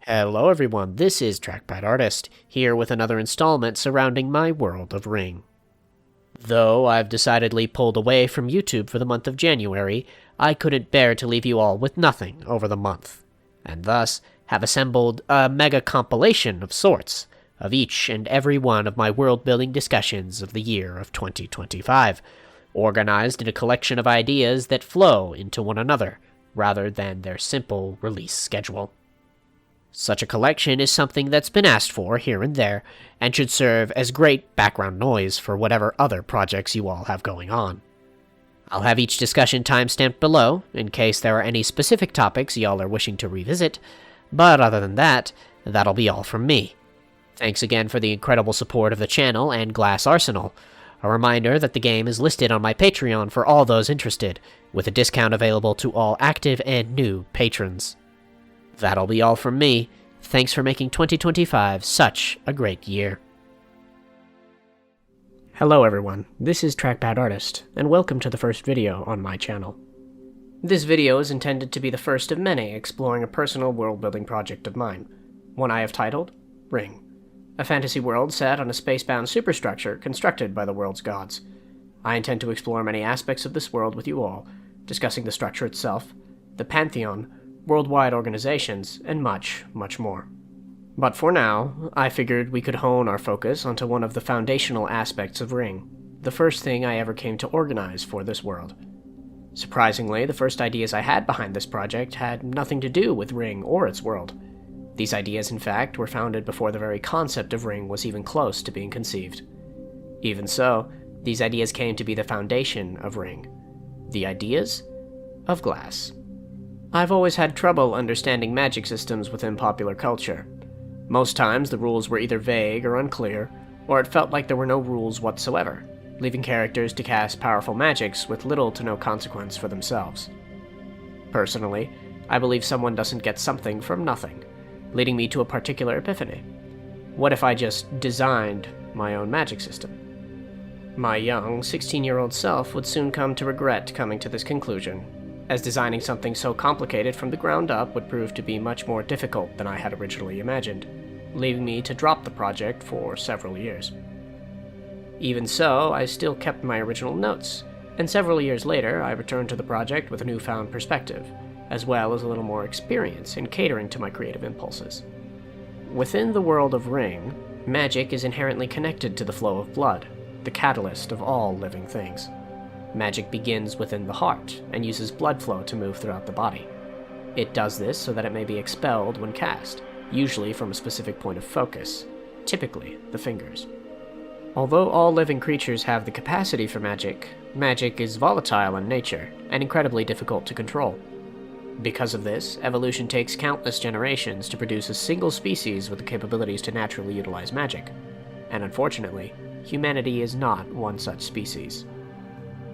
Hello everyone, this is Trackpad Artist, here with another installment surrounding my world of Ryng. Though I've decidedly pulled away from YouTube for the month of January, I couldn't bear to leave you all with nothing over the month, and thus have assembled a mega compilation of sorts of each and every one of my world-building discussions of the year of 2025, organized in a collection of ideas that flow into one another, rather than their simple release schedule. Such a collection is something that's been asked for here and there, and should serve as great background noise for whatever other projects you all have going on. I'll have each discussion timestamped below, in case there are any specific topics y'all are wishing to revisit, but other than that, that'll be all from me. Thanks again for the incredible support of the channel and Glass Arsenal. A reminder that the game is listed on my Patreon for all those interested, with a discount available to all active and new patrons. That'll be all from me. Thanks for making 2025 such a great year. Hello everyone, this is Trackpad Artist, and welcome to the first video on my channel. This video is intended to be the first of many exploring a personal world-building project of mine, one I have titled Ryng, a fantasy world set on a space-bound superstructure constructed by the world's gods. I intend to explore many aspects of this world with you all, discussing the structure itself, the pantheon, worldwide organizations, and much, much more. But for now, I figured we could hone our focus onto one of the foundational aspects of Ryng, the first thing I ever came to organize for this world. Surprisingly, the first ideas I had behind this project had nothing to do with Ryng or its world. These ideas, in fact, were founded before the very concept of Ryng was even close to being conceived. Even so, these ideas came to be the foundation of Ryng. The ideas of glass. I've always had trouble understanding magic systems within popular culture. Most times the rules were either vague or unclear, or it felt like there were no rules whatsoever, leaving characters to cast powerful magics with little to no consequence for themselves. Personally, I believe someone doesn't get something from nothing, leading me to a particular epiphany. What if I just designed my own magic system? My young, 16-year-old self would soon come to regret coming to this conclusion, as designing something so complicated from the ground up would prove to be much more difficult than I had originally imagined, leaving me to drop the project for several years. Even so, I still kept my original notes, and several years later I returned to the project with a newfound perspective, as well as a little more experience in catering to my creative impulses. Within the world of Ryng, magic is inherently connected to the flow of blood, the catalyst of all living things. Magic begins within the heart, and uses blood flow to move throughout the body. It does this so that it may be expelled when cast, usually from a specific point of focus, typically the fingers. Although all living creatures have the capacity for magic, magic is volatile in nature, and incredibly difficult to control. Because of this, evolution takes countless generations to produce a single species with the capabilities to naturally utilize magic, and unfortunately, humanity is not one such species.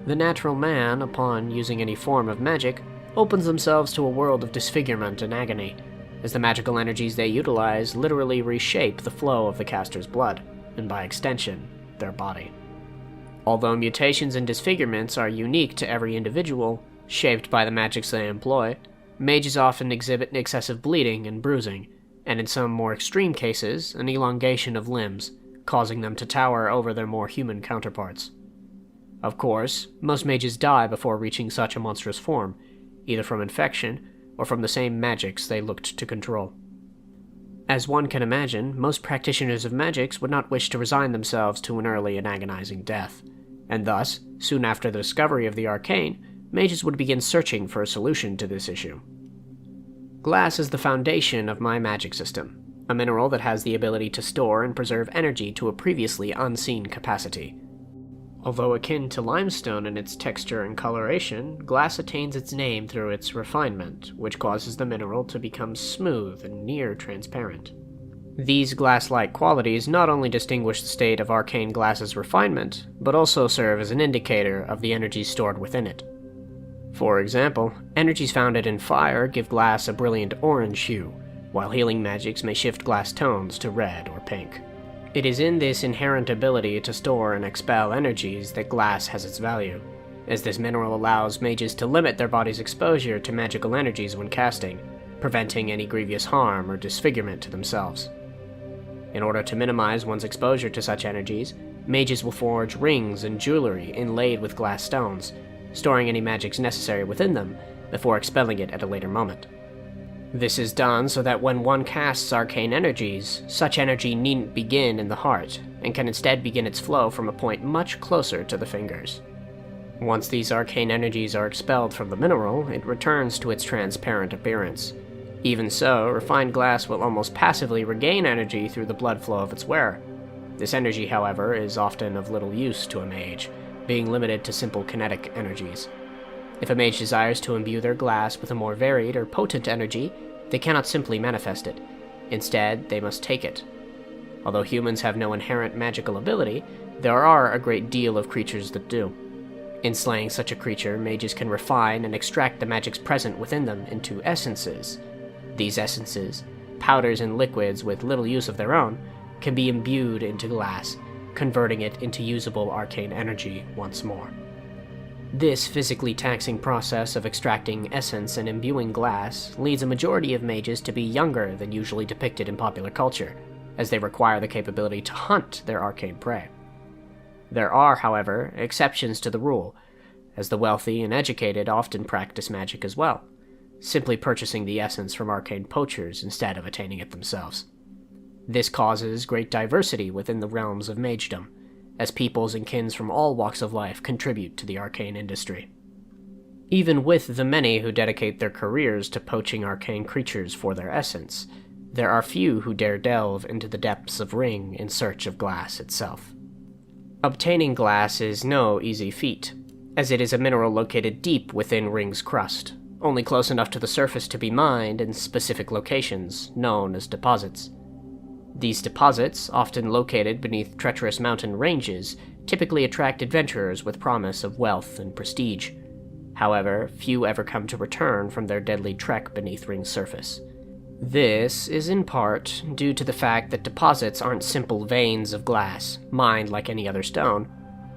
The natural man, upon using any form of magic, opens themselves to a world of disfigurement and agony, as the magical energies they utilize literally reshape the flow of the caster's blood, and by extension, their body. Although mutations and disfigurements are unique to every individual, shaped by the magics they employ, mages often exhibit excessive bleeding and bruising, and in some more extreme cases, an elongation of limbs, causing them to tower over their more human counterparts. Of course, most mages die before reaching such a monstrous form, either from infection or from the same magics they looked to control. As one can imagine, most practitioners of magics would not wish to resign themselves to an early and agonizing death, and thus, soon after the discovery of the Arcane, mages would begin searching for a solution to this issue. Glass is the foundation of my magic system, a mineral that has the ability to store and preserve energy to a previously unseen capacity. Although akin to limestone in its texture and coloration, glass attains its name through its refinement, which causes the mineral to become smooth and near transparent. These glass-like qualities not only distinguish the state of arcane glass's refinement, but also serve as an indicator of the energy stored within it. For example, energies founded in fire give glass a brilliant orange hue, while healing magics may shift glass tones to red or pink. It is in this inherent ability to store and expel energies that glass has its value, as this mineral allows mages to limit their body's exposure to magical energies when casting, preventing any grievous harm or disfigurement to themselves. In order to minimize one's exposure to such energies, mages will forge rings and jewelry inlaid with glass stones, storing any magics necessary within them before expelling it at a later moment. This is done so that when one casts arcane energies, such energy needn't begin in the heart, and can instead begin its flow from a point much closer to the fingers. Once these arcane energies are expelled from the mineral, it returns to its transparent appearance. Even so, refined glass will almost passively regain energy through the blood flow of its wearer. This energy, however, is often of little use to a mage, being limited to simple kinetic energies. If a mage desires to imbue their glass with a more varied or potent energy, they cannot simply manifest it. Instead, they must take it. Although humans have no inherent magical ability, there are a great deal of creatures that do. In slaying such a creature, mages can refine and extract the magics present within them into essences. These essences, powders and liquids with little use of their own, can be imbued into glass, converting it into usable arcane energy once more. This physically taxing process of extracting essence and imbuing glass leads a majority of mages to be younger than usually depicted in popular culture, as they require the capability to hunt their arcane prey. There are, however, exceptions to the rule, as the wealthy and educated often practice magic as well, simply purchasing the essence from arcane poachers instead of attaining it themselves. This causes great diversity within the realms of magedom, as peoples and kins from all walks of life contribute to the arcane industry. Even with the many who dedicate their careers to poaching arcane creatures for their essence, there are few who dare delve into the depths of Ryng in search of glass itself. Obtaining glass is no easy feat, as it is a mineral located deep within Ryng's crust, only close enough to the surface to be mined in specific locations, known as deposits. These deposits, often located beneath treacherous mountain ranges, typically attract adventurers with promise of wealth and prestige. However, few ever come to return from their deadly trek beneath Ryng's surface. This is in part due to the fact that deposits aren't simple veins of glass, mined like any other stone,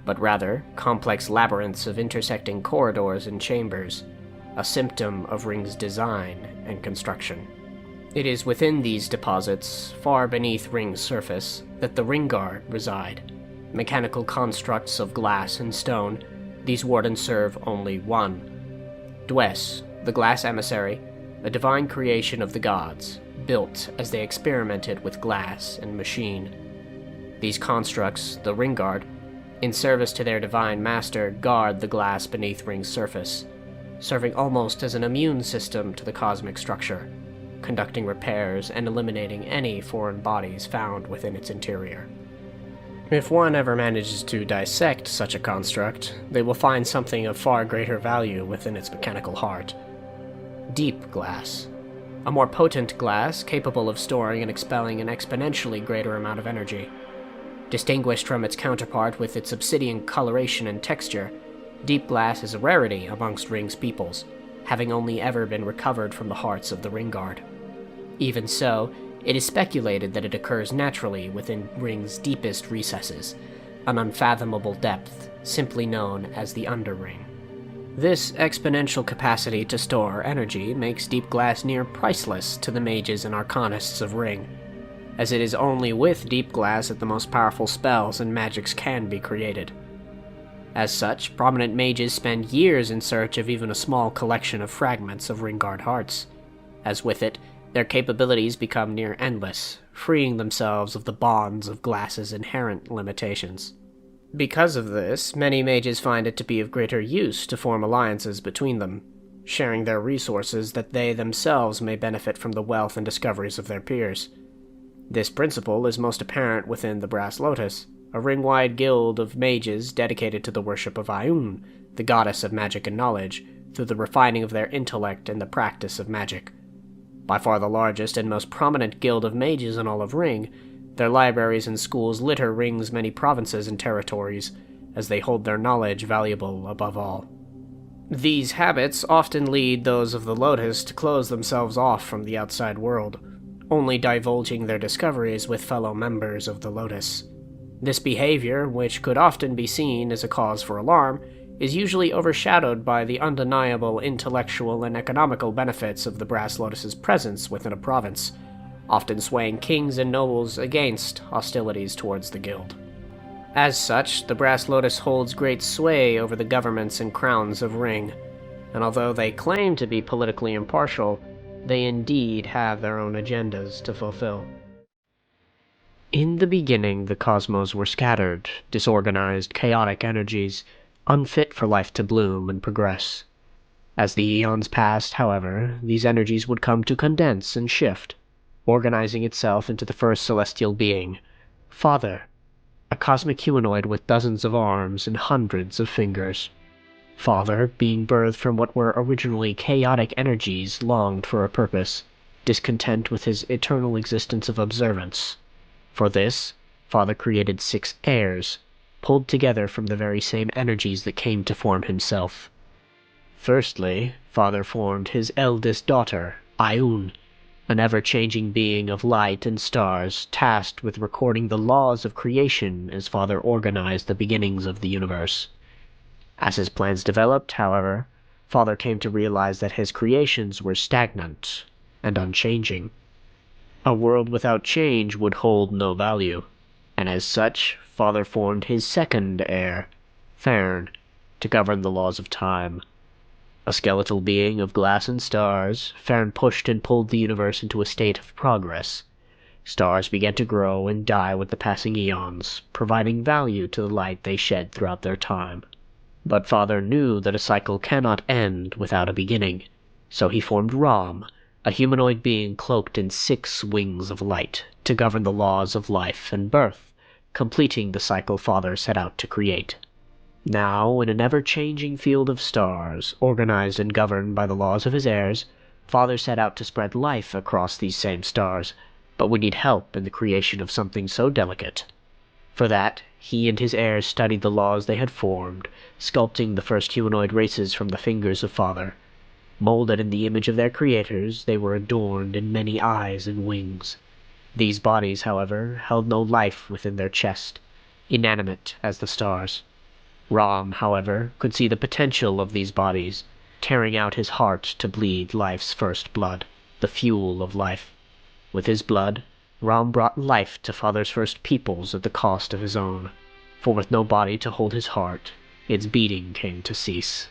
but rather complex labyrinths of intersecting corridors and chambers, a symptom of Ryng's design and construction. It is within these deposits, far beneath Ryng's surface, that the Ringguard reside. Mechanical constructs of glass and stone, these wardens serve only one. Dwes, the glass emissary, a divine creation of the gods, built as they experimented with glass and machine. These constructs, the Ringguard, in service to their divine master, guard the glass beneath Ryng's surface, serving almost as an immune system to the cosmic structure, conducting repairs and eliminating any foreign bodies found within its interior. If one ever manages to dissect such a construct, they will find something of far greater value within its mechanical heart. Deep glass. A more potent glass capable of storing and expelling an exponentially greater amount of energy. Distinguished from its counterpart with its obsidian coloration and texture, deep glass is a rarity amongst Ryng's peoples, having only ever been recovered from the hearts of the Ringguard. Even so, it is speculated that it occurs naturally within Ryng's deepest recesses, an unfathomable depth simply known as the Underring. This exponential capacity to store energy makes deep glass near priceless to the mages and arcanists of Ryng, as it is only with deep glass that the most powerful spells and magics can be created. As such, prominent mages spend years in search of even a small collection of fragments of Ringguard hearts, as with it, their capabilities become near endless, freeing themselves of the bonds of glass's inherent limitations. Because of this, many mages find it to be of greater use to form alliances between them, sharing their resources that they themselves may benefit from the wealth and discoveries of their peers. This principle is most apparent within the Brass Lotus, a ring-wide guild of mages dedicated to the worship of Ayun, the goddess of magic and knowledge, through the refining of their intellect and the practice of magic. By far the largest and most prominent guild of mages in all of Ryng, their libraries and schools litter Ryng's many provinces and territories, as they hold their knowledge valuable above all. These habits often lead those of the Lotus to close themselves off from the outside world, only divulging their discoveries with fellow members of the Lotus. This behavior, which could often be seen as a cause for alarm, is usually overshadowed by the undeniable intellectual and economical benefits of the Brass Lotus's presence within a province, often swaying kings and nobles against hostilities towards the guild. As such, the Brass Lotus holds great sway over the governments and crowns of Ryng, and although they claim to be politically impartial, they indeed have their own agendas to fulfill. In the beginning, the cosmos were scattered, disorganized, chaotic energies, unfit for life to bloom and progress. As the eons passed, however, these energies would come to condense and shift, organizing itself into the first celestial being, Father, a cosmic humanoid with dozens of arms and hundreds of fingers. Father, being birthed from what were originally chaotic energies, longed for a purpose, discontent with his eternal existence of observance. For this, Father created 6 heirs, pulled together from the very same energies that came to form himself. Firstly, Father formed his eldest daughter, Ioun, an ever-changing being of light and stars, tasked with recording the laws of creation as Father organized the beginnings of the universe. As his plans developed, however, Father came to realize that his creations were stagnant and unchanging. A world without change would hold no value, and as such, Father formed his second heir, Fern, to govern the laws of time. A skeletal being of glass and stars, Fern pushed and pulled the universe into a state of progress. Stars began to grow and die with the passing eons, providing value to the light they shed throughout their time. But Father knew that a cycle cannot end without a beginning, so he formed Rom, a humanoid being cloaked in 6 wings of light, to govern the laws of life and birth, completing the cycle Father set out to create. Now, in an ever-changing field of stars, organized and governed by the laws of his heirs, Father set out to spread life across these same stars, but would need help in the creation of something so delicate. For that, he and his heirs studied the laws they had formed, sculpting the first humanoid races from the fingers of Father. Molded in the image of their creators, they were adorned in many eyes and wings. These bodies, however, held no life within their chest, inanimate as the stars. Rom, however, could see the potential of these bodies, tearing out his heart to bleed life's first blood, the fuel of life. With his blood, Rom brought life to Father's first peoples at the cost of his own, for with no body to hold his heart, its beating came to cease.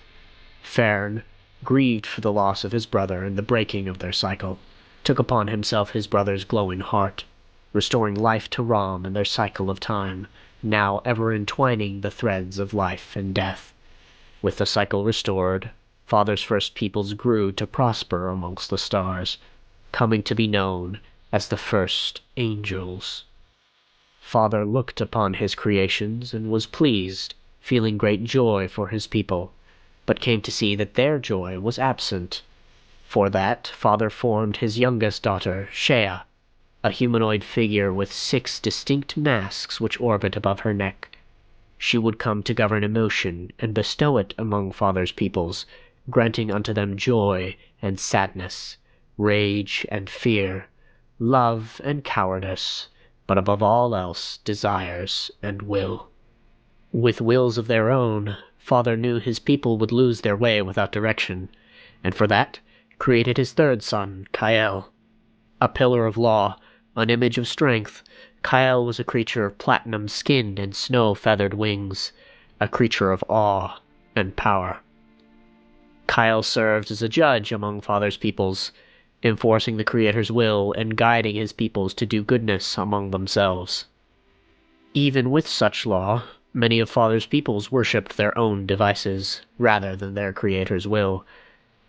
Fern, grieved for the loss of his brother and the breaking of their cycle, took upon himself his brother's glowing heart, restoring life to Rom and their cycle of time, now ever entwining the threads of life and death. With the cycle restored, Father's first peoples grew to prosper amongst the stars, coming to be known as the first angels. Father looked upon his creations and was pleased, feeling great joy for his people, but came to see that their joy was absent. For that, Father formed his youngest daughter, Shea, a humanoid figure with 6 distinct masks which orbit above her neck. She would come to govern emotion and bestow it among Father's peoples, granting unto them joy and sadness, rage and fear, love and cowardice, but above all else desires and will. With wills of their own, Father knew his people would lose their way without direction, and for that created his third son, Kyle. A pillar of law, an image of strength, Kyle was a creature of platinum skin and snow-feathered wings, a creature of awe and power. Kyle served as a judge among Father's peoples, enforcing the Creator's will and guiding his peoples to do goodness among themselves. Even with such law, many of Father's peoples worshipped their own devices, rather than their Creator's will.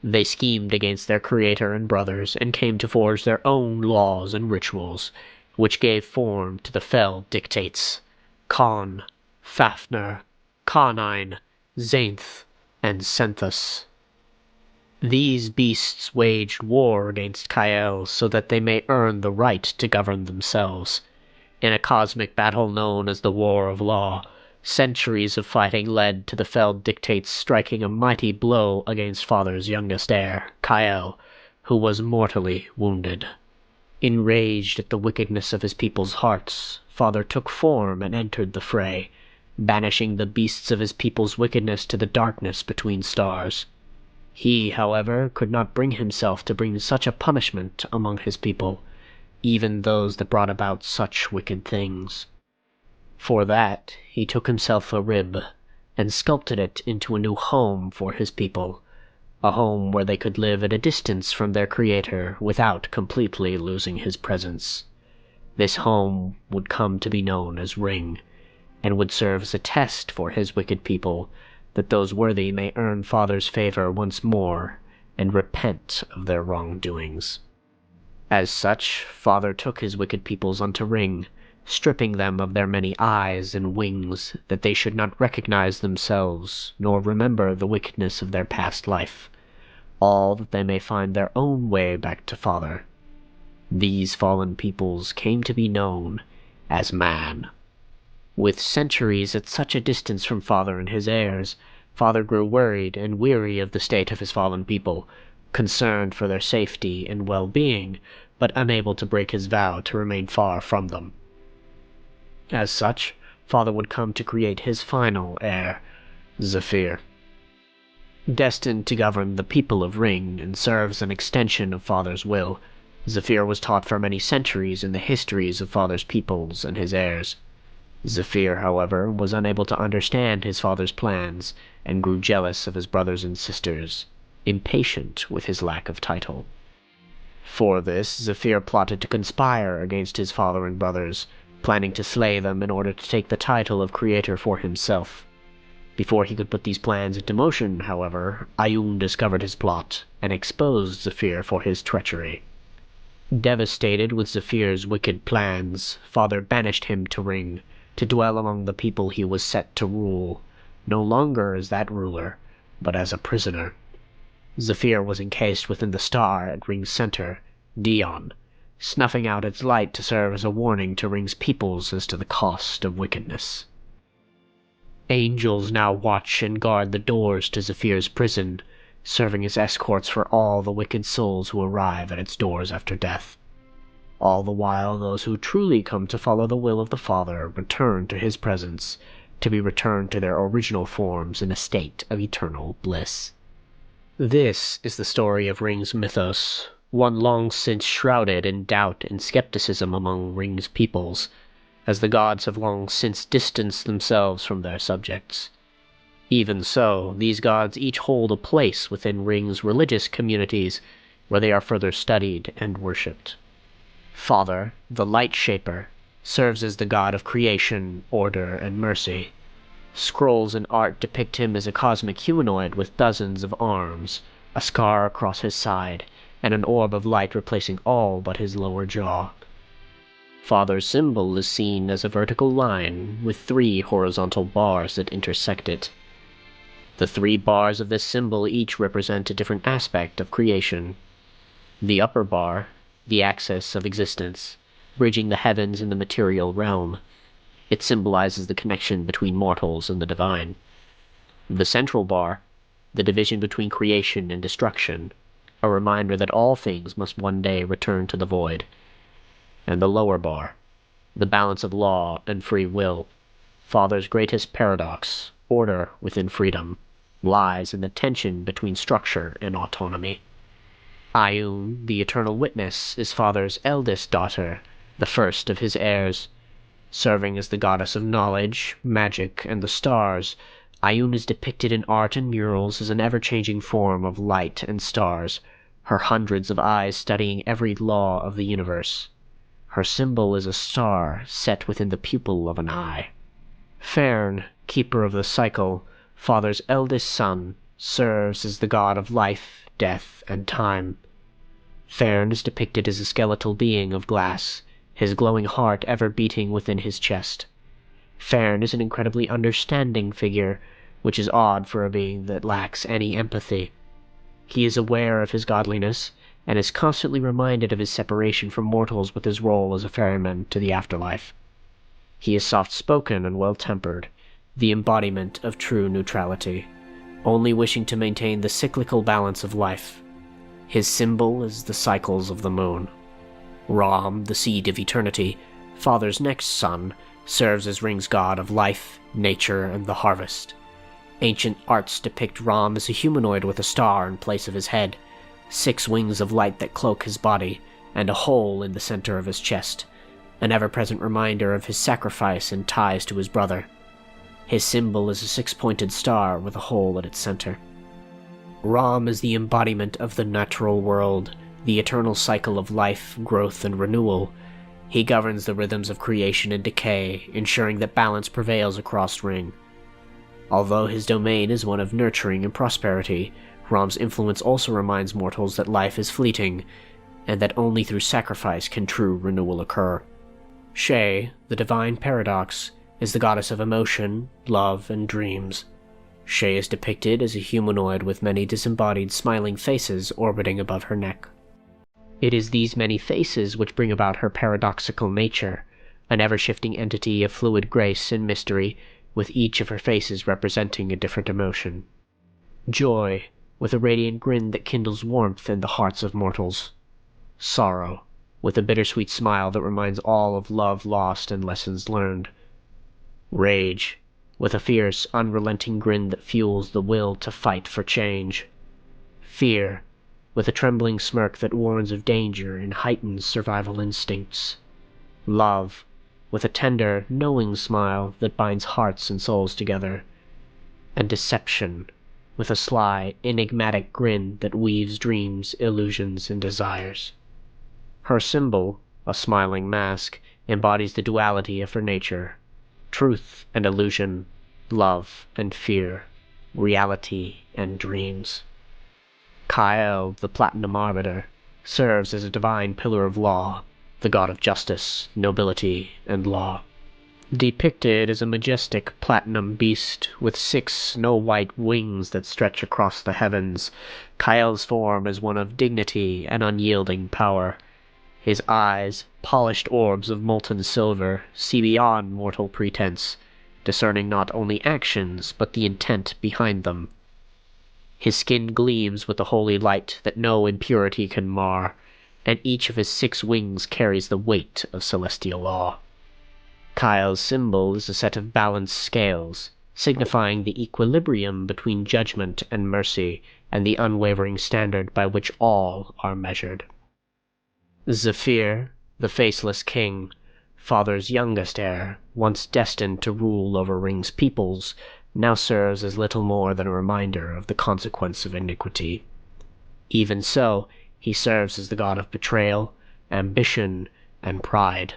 They schemed against their Creator and brothers, and came to forge their own laws and rituals, which gave form to the fell dictates, Con, Fafnir, Carnine, Zainth, and Senthus. These beasts waged war against Kyle so that they may earn the right to govern themselves. In a cosmic battle known as the War of Law, centuries of fighting led to the felled dictates striking a mighty blow against Father's youngest heir, Kyle, who was mortally wounded. Enraged at the wickedness of his people's hearts, Father took form and entered the fray, banishing the beasts of his people's wickedness to the darkness between stars. He, however, could not bring himself to bring such a punishment among his people, even those that brought about such wicked things. For that, he took himself a rib, and sculpted it into a new home for his people, a home where they could live at a distance from their creator without completely losing his presence. This home would come to be known as Ryng, and would serve as a test for his wicked people, that those worthy may earn Father's favor once more and repent of their wrongdoings. As such, Father took his wicked peoples unto Ryng, stripping them of their many eyes and wings, that they should not recognize themselves, nor remember the wickedness of their past life, all that they may find their own way back to Father. These fallen peoples came to be known as man. With centuries at such a distance from Father and his heirs, Father grew worried and weary of the state of his fallen people, concerned for their safety and well-being, but unable to break his vow to remain far from them. As such, Father would come to create his final heir, Zephyr. Destined to govern the people of Ryng and serve as an extension of Father's will, Zephyr was taught for many centuries in the histories of Father's peoples and his heirs. Zephyr, however, was unable to understand his father's plans, and grew jealous of his brothers and sisters, impatient with his lack of title. For this, Zephyr plotted to conspire against his father and brothers, planning to slay them in order to take the title of creator for himself. Before he could put these plans into motion, however, Ioun discovered his plot, and exposed Zephyr for his treachery. Devastated with Zephyr's wicked plans, Father banished him to Ryng, to dwell among the people he was set to rule, no longer as that ruler, but as a prisoner. Zephyr was encased within the star at Ryng's center, Dion, snuffing out its light to serve as a warning to Ryng's peoples as to the cost of wickedness. Angels now watch and guard the doors to Zephyr's prison, serving as escorts for all the wicked souls who arrive at its doors after death. All the while, those who truly come to follow the will of the Father return to his presence, to be returned to their original forms in a state of eternal bliss. This is the story of Ryng's mythos, one long since shrouded in doubt and skepticism among Ryng's peoples, as the gods have long since distanced themselves from their subjects. Even so, these gods each hold a place within Ryng's religious communities, where they are further studied and worshipped. Father, the Light Shaper, serves as the god of creation, order, and mercy. Scrolls and art depict him as a cosmic humanoid with dozens of arms, a scar across his side, and an orb of light replacing all but his lower jaw. Father's symbol is seen as a vertical line with 3 horizontal bars that intersect it. The 3 bars of this symbol each represent a different aspect of creation. The upper bar, the axis of existence, bridging the heavens and the material realm. It symbolizes the connection between mortals and the divine. The central bar, the division between creation and destruction, a reminder that all things must one day return to the void. And the lower bar, the balance of law and free will, Father's greatest paradox, order within freedom, lies in the tension between structure and autonomy. Ioun, the Eternal Witness, is Father's eldest daughter, the first of his heirs. Serving as the goddess of knowledge, magic, and the stars, Ioun is depicted in art and murals as an ever-changing form of light and stars, her hundreds of eyes studying every law of the universe. Her symbol is a star set within the pupil of an eye. Fern, keeper of the cycle, Father's eldest son, serves as the god of life, death, and time. Fern is depicted as a skeletal being of glass, his glowing heart ever beating within his chest. Fern is an incredibly understanding figure, which is odd for a being that lacks any empathy. He is aware of his godliness, and is constantly reminded of his separation from mortals with his role as a ferryman to the afterlife. He is soft-spoken and well-tempered, the embodiment of true neutrality, only wishing to maintain the cyclical balance of life. His symbol is the cycles of the moon. Ram, the seed of eternity, Father's next son, serves as Ryng's god of life, nature, and the harvest. Ancient arts depict Rom as a humanoid with a star in place of his head, 6 wings of light that cloak his body, and a hole in the center of his chest, an ever-present reminder of his sacrifice and ties to his brother. His symbol is a 6-pointed star with a hole at its center. Rom is the embodiment of the natural world, the eternal cycle of life, growth, and renewal. He governs the rhythms of creation and decay, ensuring that balance prevails across Ryng. Although his domain is one of nurturing and prosperity, Rom's influence also reminds mortals that life is fleeting, and that only through sacrifice can true renewal occur. Shay, the divine paradox, is the goddess of emotion, love, and dreams. Shay is depicted as a humanoid with many disembodied smiling faces orbiting above her neck. It is these many faces which bring about her paradoxical nature, an ever-shifting entity of fluid grace and mystery, with each of her faces representing a different emotion. Joy, with a radiant grin that kindles warmth in the hearts of mortals. Sorrow, with a bittersweet smile that reminds all of love lost and lessons learned. Rage, with a fierce, unrelenting grin that fuels the will to fight for change. Fear, with a trembling smirk that warns of danger and heightens survival instincts. Love, with a tender, knowing smile that binds hearts and souls together. And deception, with a sly, enigmatic grin that weaves dreams, illusions, and desires. Her symbol, a smiling mask, embodies the duality of her nature. Truth and illusion, love and fear, reality and dreams. Kael, the Platinum Arbiter, serves as a divine pillar of law, the god of justice, nobility, and law. Depicted as a majestic platinum beast with 6 snow-white wings that stretch across the heavens, Kael's form is one of dignity and unyielding power. His eyes, polished orbs of molten silver, see beyond mortal pretense, discerning not only actions but the intent behind them. His skin gleams with the holy light that no impurity can mar, and each of his 6 wings carries the weight of celestial law. Kael's symbol is a set of balanced scales, signifying the equilibrium between judgment and mercy, and the unwavering standard by which all are measured. Zephyr, the Faceless King, Father's youngest heir, once destined to rule over Ryng's peoples, now serves as little more than a reminder of the consequence of iniquity. Even so, he serves as the god of betrayal, ambition, and pride.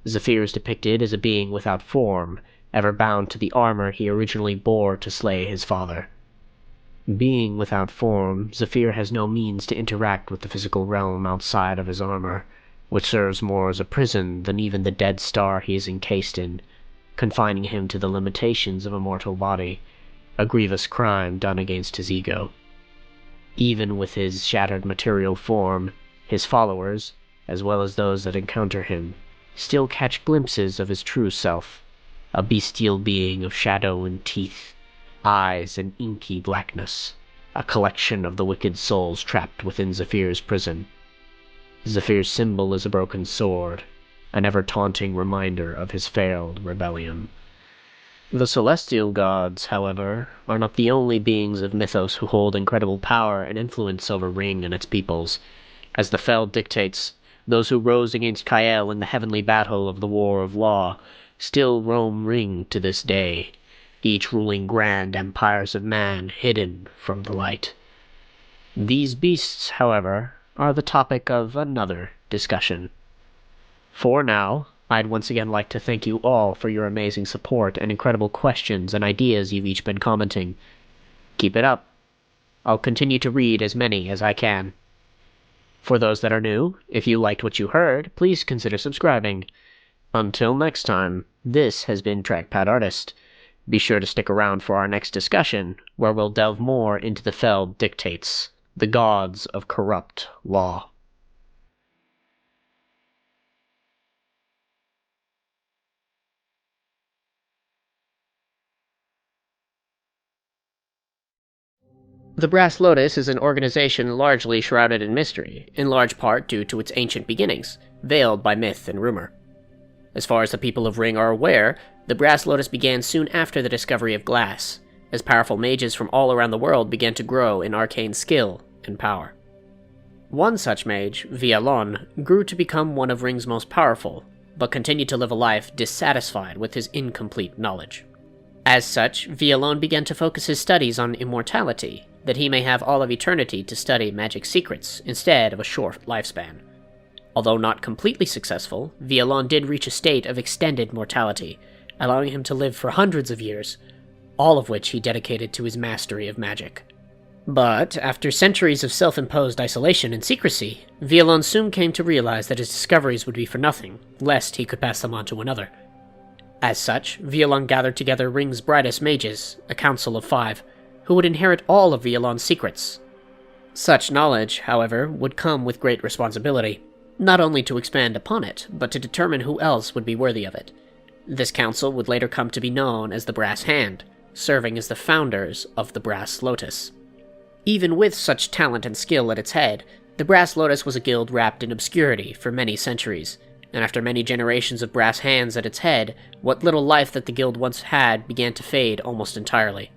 Zephyr is depicted as a being without form, ever bound to the armor he originally bore to slay his father. Being without form, Zephyr has no means to interact with the physical realm outside of his armor, which serves more as a prison than even the dead star he is encased in, confining him to the limitations of a mortal body, a grievous crime done against his ego. Even with his shattered material form, his followers, as well as those that encounter him, still catch glimpses of his true self, a bestial being of shadow and teeth, eyes and inky blackness, a collection of the wicked souls trapped within Zephyr's prison. Zephyr's symbol is a broken sword, an ever-taunting reminder of his failed rebellion. The celestial gods, however, are not the only beings of Mythos who hold incredible power and influence over Ryng and its peoples. As the Feld dictates, those who rose against Kael in the heavenly battle of the War of Law still roam Ryng to this day, each ruling grand empires of man hidden from the light. These beasts, however, are the topic of another discussion. For now, I'd once again like to thank you all for your amazing support and incredible questions and ideas you've each been commenting. Keep it up. I'll continue to read as many as I can. For those that are new, if you liked what you heard, please consider subscribing. Until next time, this has been Trackpad Artist. Be sure to stick around for our next discussion, where we'll delve more into the Feld dictates, the gods of corrupt law. The Brass Lotus is an organization largely shrouded in mystery, in large part due to its ancient beginnings, veiled by myth and rumor. As far as the people of Ryng are aware, the Brass Lotus began soon after the discovery of glass, as powerful mages from all around the world began to grow in arcane skill and power. One such mage, Vialon, grew to become one of Ryng's most powerful, but continued to live a life dissatisfied with his incomplete knowledge. As such, Vialon began to focus his studies on immortality, that he may have all of eternity to study magic secrets instead of a short lifespan. Although not completely successful, Vialon did reach a state of extended mortality, allowing him to live for hundreds of years, all of which he dedicated to his mastery of magic. But, after centuries of self-imposed isolation and secrecy, Vialon soon came to realize that his discoveries would be for nothing, lest he could pass them on to another. As such, Vialon gathered together Ryng's brightest mages, a council of 5, who would inherit all of Vialon's secrets. Such knowledge, however, would come with great responsibility, not only to expand upon it, but to determine who else would be worthy of it. This council would later come to be known as the Brass Hand, serving as the founders of the Brass Lotus. Even with such talent and skill at its head, the Brass Lotus was a guild wrapped in obscurity for many centuries, and after many generations of brass hands at its head, what little life that the guild once had began to fade almost entirely.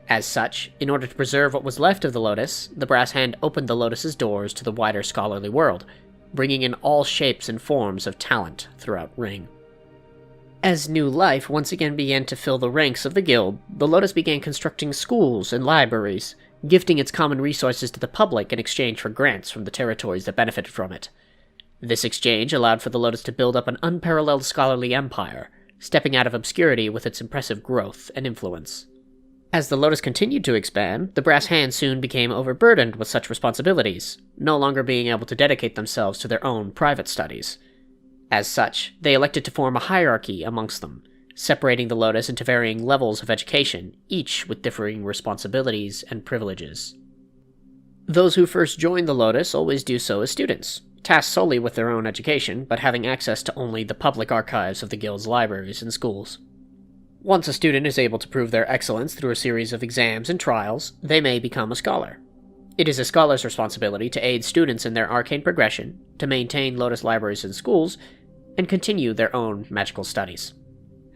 As such, in order to preserve what was left of the Lotus, the Brass Hand opened the Lotus's doors to the wider scholarly world, bringing in all shapes and forms of talent throughout Ryng. As new life once again began to fill the ranks of the guild, the Lotus began constructing schools and libraries, gifting its common resources to the public in exchange for grants from the territories that benefited from it. This exchange allowed for the Lotus to build up an unparalleled scholarly empire, stepping out of obscurity with its impressive growth and influence. As the Lotus continued to expand, the Brass Hand soon became overburdened with such responsibilities, no longer being able to dedicate themselves to their own private studies. As such, they elected to form a hierarchy amongst them, separating the Lotus into varying levels of education, each with differing responsibilities and privileges. Those who first join the Lotus always do so as students, tasked solely with their own education, but having access to only the public archives of the guild's libraries and schools. Once a student is able to prove their excellence through a series of exams and trials, they may become a scholar. It is a scholar's responsibility to aid students in their arcane progression, to maintain Lotus libraries and schools, and continue their own magical studies.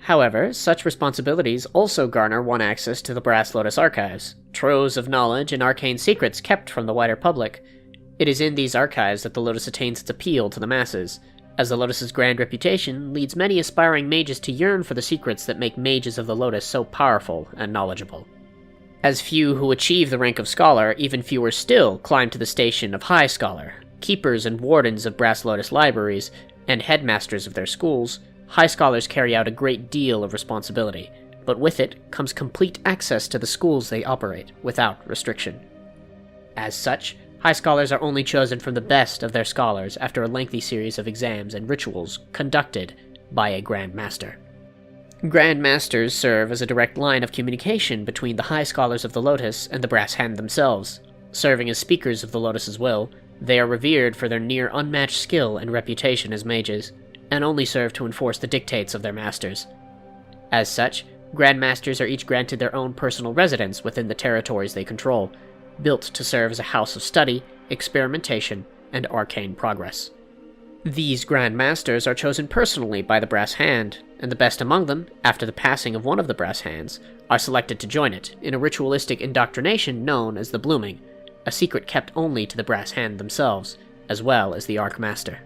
However, such responsibilities also garner one access to the Brass Lotus archives, troves of knowledge and arcane secrets kept from the wider public. It is in these archives that the Lotus attains its appeal to the masses, as the Lotus's grand reputation leads many aspiring mages to yearn for the secrets that make mages of the Lotus so powerful and knowledgeable. As few who achieve the rank of scholar, even fewer still climb to the station of high scholar. Keepers and wardens of Brass Lotus libraries, and headmasters of their schools, high scholars carry out a great deal of responsibility, but with it comes complete access to the schools they operate, without restriction. As such, high scholars are only chosen from the best of their scholars after a lengthy series of exams and rituals conducted by a Grand Master. Grand Masters serve as a direct line of communication between the high scholars of the Lotus and the Brass Hand themselves. Serving as speakers of the Lotus's will, they are revered for their near unmatched skill and reputation as mages, and only serve to enforce the dictates of their masters. As such, Grand Masters are each granted their own personal residence within the territories they control, built to serve as a house of study, experimentation, and arcane progress. These Grand Masters are chosen personally by the Brass Hand, and the best among them, after the passing of one of the Brass Hands, are selected to join it in a ritualistic indoctrination known as the Blooming, a secret kept only to the Brass Hand themselves, as well as the Archmaster.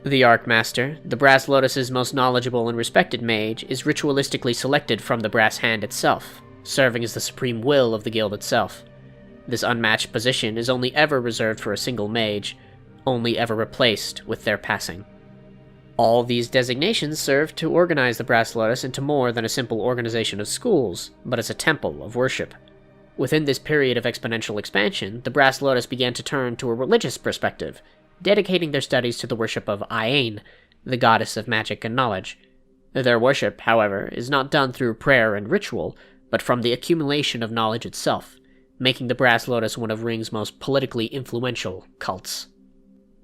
The Archmaster, the Brass Lotus's most knowledgeable and respected mage, is ritualistically selected from the Brass Hand itself, serving as the supreme will of the guild itself. This unmatched position is only ever reserved for a single mage, only ever replaced with their passing. All these designations serve to organize the Brass Lotus into more than a simple organization of schools, but as a temple of worship. Within this period of exponential expansion, the Brass Lotus began to turn to a religious perspective, dedicating their studies to the worship of Arcane, the goddess of magic and knowledge. Their worship, however, is not done through prayer and ritual, but from the accumulation of knowledge itself, making the Brass Lotus one of Ryng's most politically influential cults.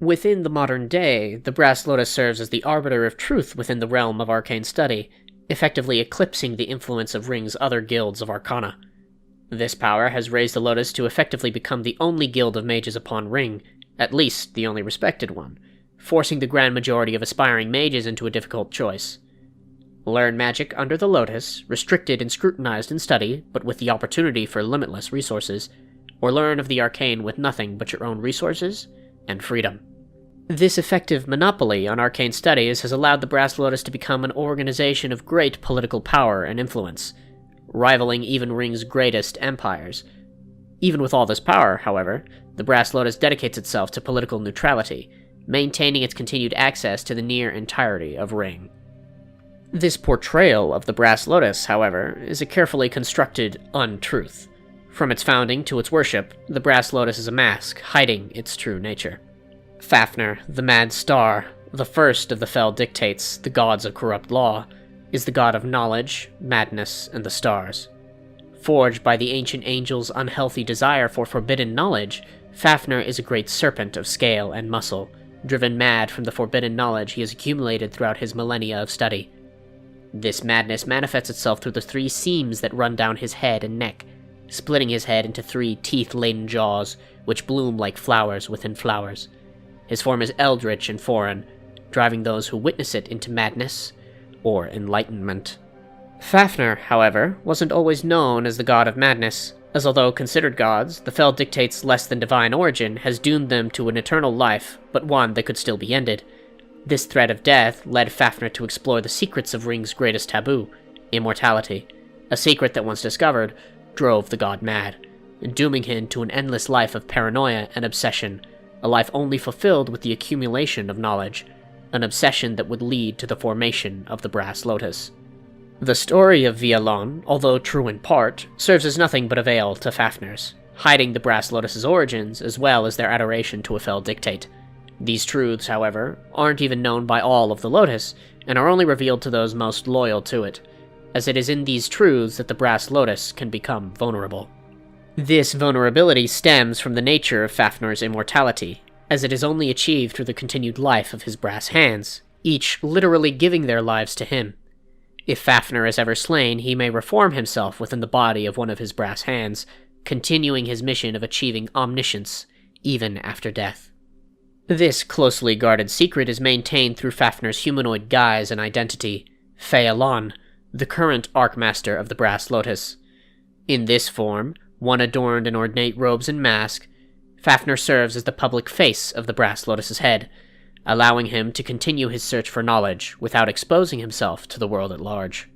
Within the modern day, the Brass Lotus serves as the arbiter of truth within the realm of arcane study, effectively eclipsing the influence of Ryng's other guilds of arcana. This power has raised the Lotus to effectively become the only guild of mages upon Ryng, at least the only respected one, forcing the grand majority of aspiring mages into a difficult choice. Learn magic under the Lotus, restricted and scrutinized in study, but with the opportunity for limitless resources, or learn of the Arcane with nothing but your own resources and freedom. This effective monopoly on arcane studies has allowed the Brass Lotus to become an organization of great political power and influence, rivaling even Ryng's greatest empires. Even with all this power, however, the Brass Lotus dedicates itself to political neutrality, maintaining its continued access to the near entirety of Ryng. This portrayal of the Brass Lotus, however, is a carefully constructed untruth. From its founding to its worship, the Brass Lotus is a mask, hiding its true nature. Fafnir, the Mad Star, the first of the fell dictates, the gods of corrupt law, is the god of knowledge, madness, and the stars. Forged by the ancient angel's unhealthy desire for forbidden knowledge, Fafnir is a great serpent of scale and muscle, driven mad from the forbidden knowledge he has accumulated throughout his millennia of study. This madness manifests itself through the 3 seams that run down his head and neck, splitting his head into 3 teeth-laden jaws, which bloom like flowers within flowers. His form is eldritch and foreign, driving those who witness it into madness or enlightenment. Fafnir, however, wasn't always known as the god of madness, as although considered gods, the fell dictates' less than divine origin has doomed them to an eternal life, but one that could still be ended. This threat of death led Fafnir to explore the secrets of Ryng's greatest taboo, immortality. A secret that once discovered, drove the god mad, dooming him to an endless life of paranoia and obsession, a life only fulfilled with the accumulation of knowledge, an obsession that would lead to the formation of the Brass Lotus. The story of Vialon, although true in part, serves as nothing but a veil to Fafnir's, hiding the Brass Lotus's origins as well as their adoration to a fell dictate. These truths, however, aren't even known by all of the Lotus, and are only revealed to those most loyal to it, as it is in these truths that the Brass Lotus can become vulnerable. This vulnerability stems from the nature of Fafnir's immortality, as it is only achieved through the continued life of his brass hands, each literally giving their lives to him. If Fafnir is ever slain, he may reform himself within the body of one of his brass hands, continuing his mission of achieving omniscience, even after death. This closely guarded secret is maintained through Fafnir's humanoid guise and identity, Phaelon, the current Archmaster of the Brass Lotus. In this form, one adorned in ornate robes and mask, Fafnir serves as the public face of the Brass Lotus's head, allowing him to continue his search for knowledge without exposing himself to the world at large.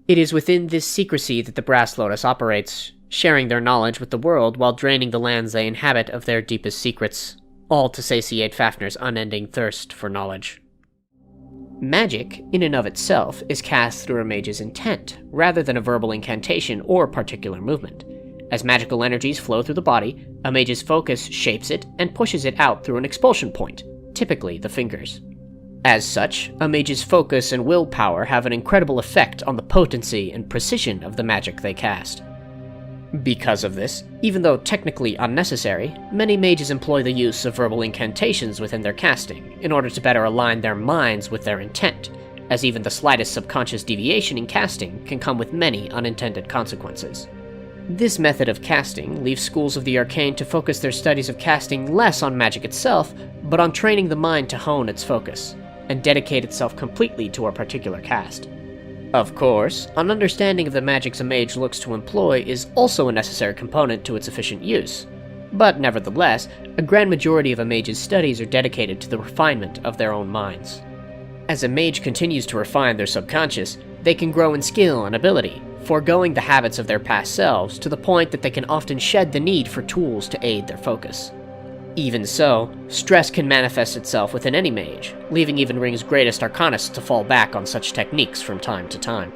It is within this secrecy that the Brass Lotus operates, sharing their knowledge with the world while draining the lands they inhabit of their deepest secrets, all to satiate Fafnir's unending thirst for knowledge. Magic, in and of itself, is cast through a mage's intent, rather than a verbal incantation or particular movement. As magical energies flow through the body, a mage's focus shapes it and pushes it out through an expulsion point, typically the fingers. As such, a mage's focus and willpower have an incredible effect on the potency and precision of the magic they cast. Because of this, even though technically unnecessary, many mages employ the use of verbal incantations within their casting, in order to better align their minds with their intent, as even the slightest subconscious deviation in casting can come with many unintended consequences. This method of casting leaves schools of the Arcane to focus their studies of casting less on magic itself, but on training the mind to hone its focus, and dedicate itself completely to a particular cast. Of course, an understanding of the magics a mage looks to employ is also a necessary component to its efficient use, but nevertheless, a grand majority of a mage's studies are dedicated to the refinement of their own minds. As a mage continues to refine their subconscious, they can grow in skill and ability, foregoing the habits of their past selves to the point that they can often shed the need for tools to aid their focus. Even so, stress can manifest itself within any mage, leaving even Ryng's greatest arcanists to fall back on such techniques from time to time.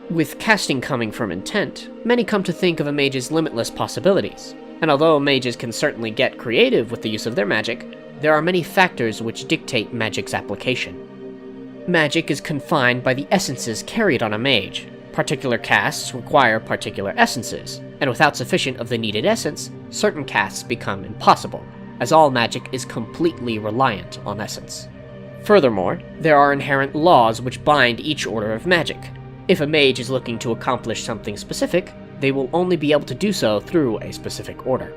With casting coming from intent, many come to think of a mage's limitless possibilities, and although mages can certainly get creative with the use of their magic, there are many factors which dictate magic's application. Magic is confined by the essences carried on a mage. Particular casts require particular essences, and without sufficient of the needed essence, certain casts become impossible, as all magic is completely reliant on essence. Furthermore, there are inherent laws which bind each order of magic. If a mage is looking to accomplish something specific, they will only be able to do so through a specific order.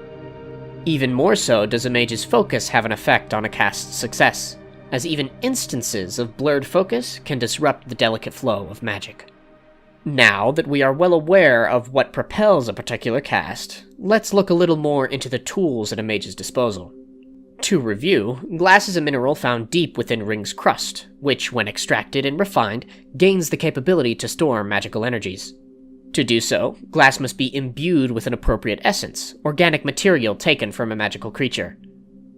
Even more so does a mage's focus have an effect on a cast's success. as even instances of blurred focus can disrupt the delicate flow of magic. Now that we are well aware of what propels a particular cast, let's look a little more into the tools at a mage's disposal. To review, glass is a mineral found deep within Ryng's crust, which, when extracted and refined, gains the capability to store magical energies. To do so, glass must be imbued with an appropriate essence, organic material taken from a magical creature.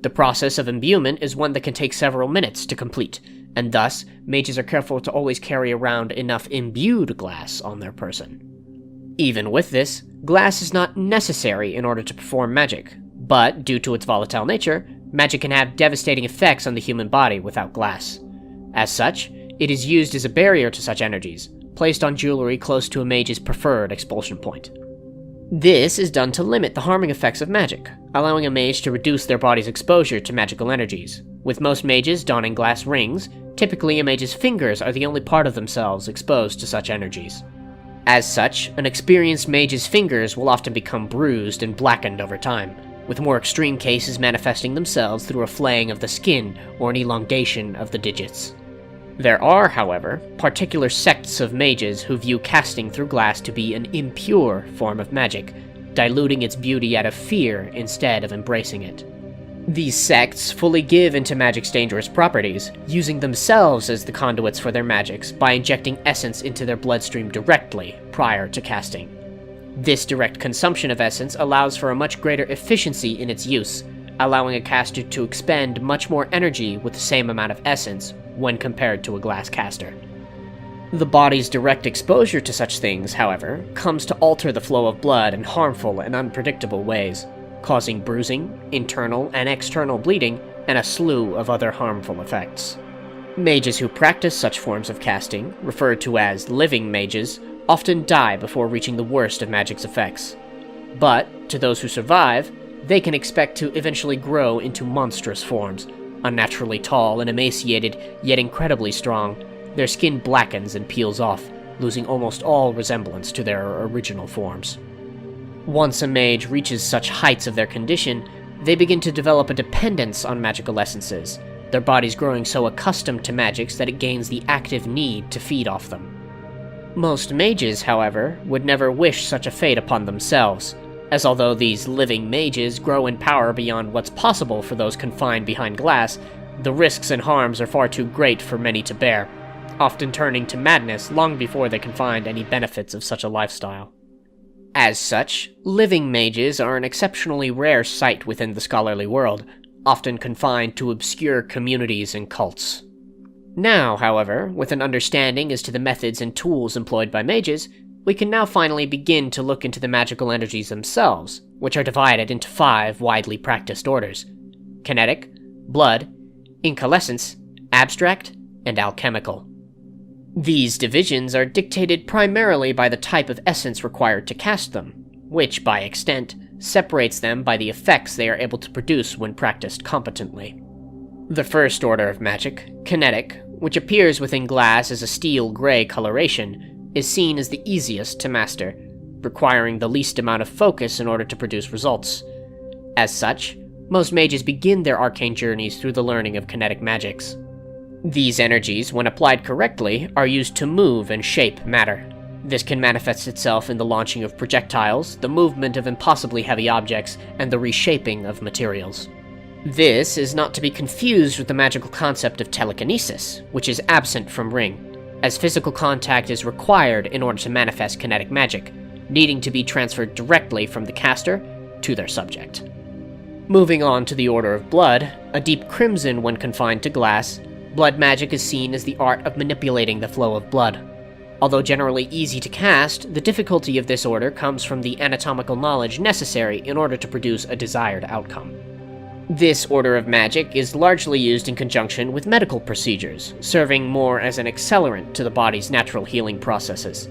The process of imbuement is one that can take several minutes to complete, and thus, mages are careful to always carry around enough imbued glass on their person. Even with this, glass is not necessary in order to perform magic, but due to its volatile nature, magic can have devastating effects on the human body without glass. As such, it is used as a barrier to such energies, placed on jewelry close to a mage's preferred expulsion point. This is done to limit the harming effects of magic, allowing a mage to reduce their body's exposure to magical energies. With most mages donning glass rings, typically a mage's fingers are the only part of themselves exposed to such energies. As such, an experienced mage's fingers will often become bruised and blackened over time, with more extreme cases manifesting themselves through a flaying of the skin or an elongation of the digits. There are, however, particular sects of mages who view casting through glass to be an impure form of magic, diluting its beauty out of fear instead of embracing it. These sects fully give into magic's dangerous properties, using themselves as the conduits for their magics by injecting essence into their bloodstream directly prior to casting. This direct consumption of essence allows for a much greater efficiency in its use, allowing a caster to expend much more energy with the same amount of essence when compared to a glass caster. The body's direct exposure to such things, however, comes to alter the flow of blood in harmful and unpredictable ways, causing bruising, internal and external bleeding, and a slew of other harmful effects. Mages who practice such forms of casting, referred to as living mages, often die before reaching the worst of magic's effects. But, to those who survive, they can expect to eventually grow into monstrous forms, unnaturally tall and emaciated, yet incredibly strong. Their skin blackens and peels off, losing almost all resemblance to their original forms. Once a mage reaches such heights of their condition, they begin to develop a dependence on magical essences, their bodies growing so accustomed to magics that it gains the active need to feed off them. Most mages, however, would never wish such a fate upon themselves, as although these living mages grow in power beyond what's possible for those confined behind glass, the risks and harms are far too great for many to bear, often turning to madness long before they can find any benefits of such a lifestyle. As such, living mages are an exceptionally rare sight within the scholarly world, often confined to obscure communities and cults. Now, however, with an understanding as to the methods and tools employed by mages, we can now finally begin to look into the magical energies themselves, which are divided into 5 widely practiced orders: Kinetic, Blood, Incalescence, Abstract, and Alchemical. These divisions are dictated primarily by the type of essence required to cast them, which, by extent, separates them by the effects they are able to produce when practiced competently. The first order of magic, Kinetic, which appears within glass as a steel-gray coloration, is seen as the easiest to master, requiring the least amount of focus in order to produce results. As such, most mages begin their arcane journeys through the learning of kinetic magics. These energies, when applied correctly, are used to move and shape matter. This can manifest itself in the launching of projectiles, the movement of impossibly heavy objects, and the reshaping of materials. This is not to be confused with the magical concept of telekinesis, which is absent from Ryng, as physical contact is required in order to manifest kinetic magic, needing to be transferred directly from the caster to their subject. Moving on to the Order of Blood, a deep crimson when confined to glass, blood magic is seen as the art of manipulating the flow of blood. Although generally easy to cast, the difficulty of this order comes from the anatomical knowledge necessary in order to produce a desired outcome. This order of magic is largely used in conjunction with medical procedures, serving more as an accelerant to the body's natural healing processes.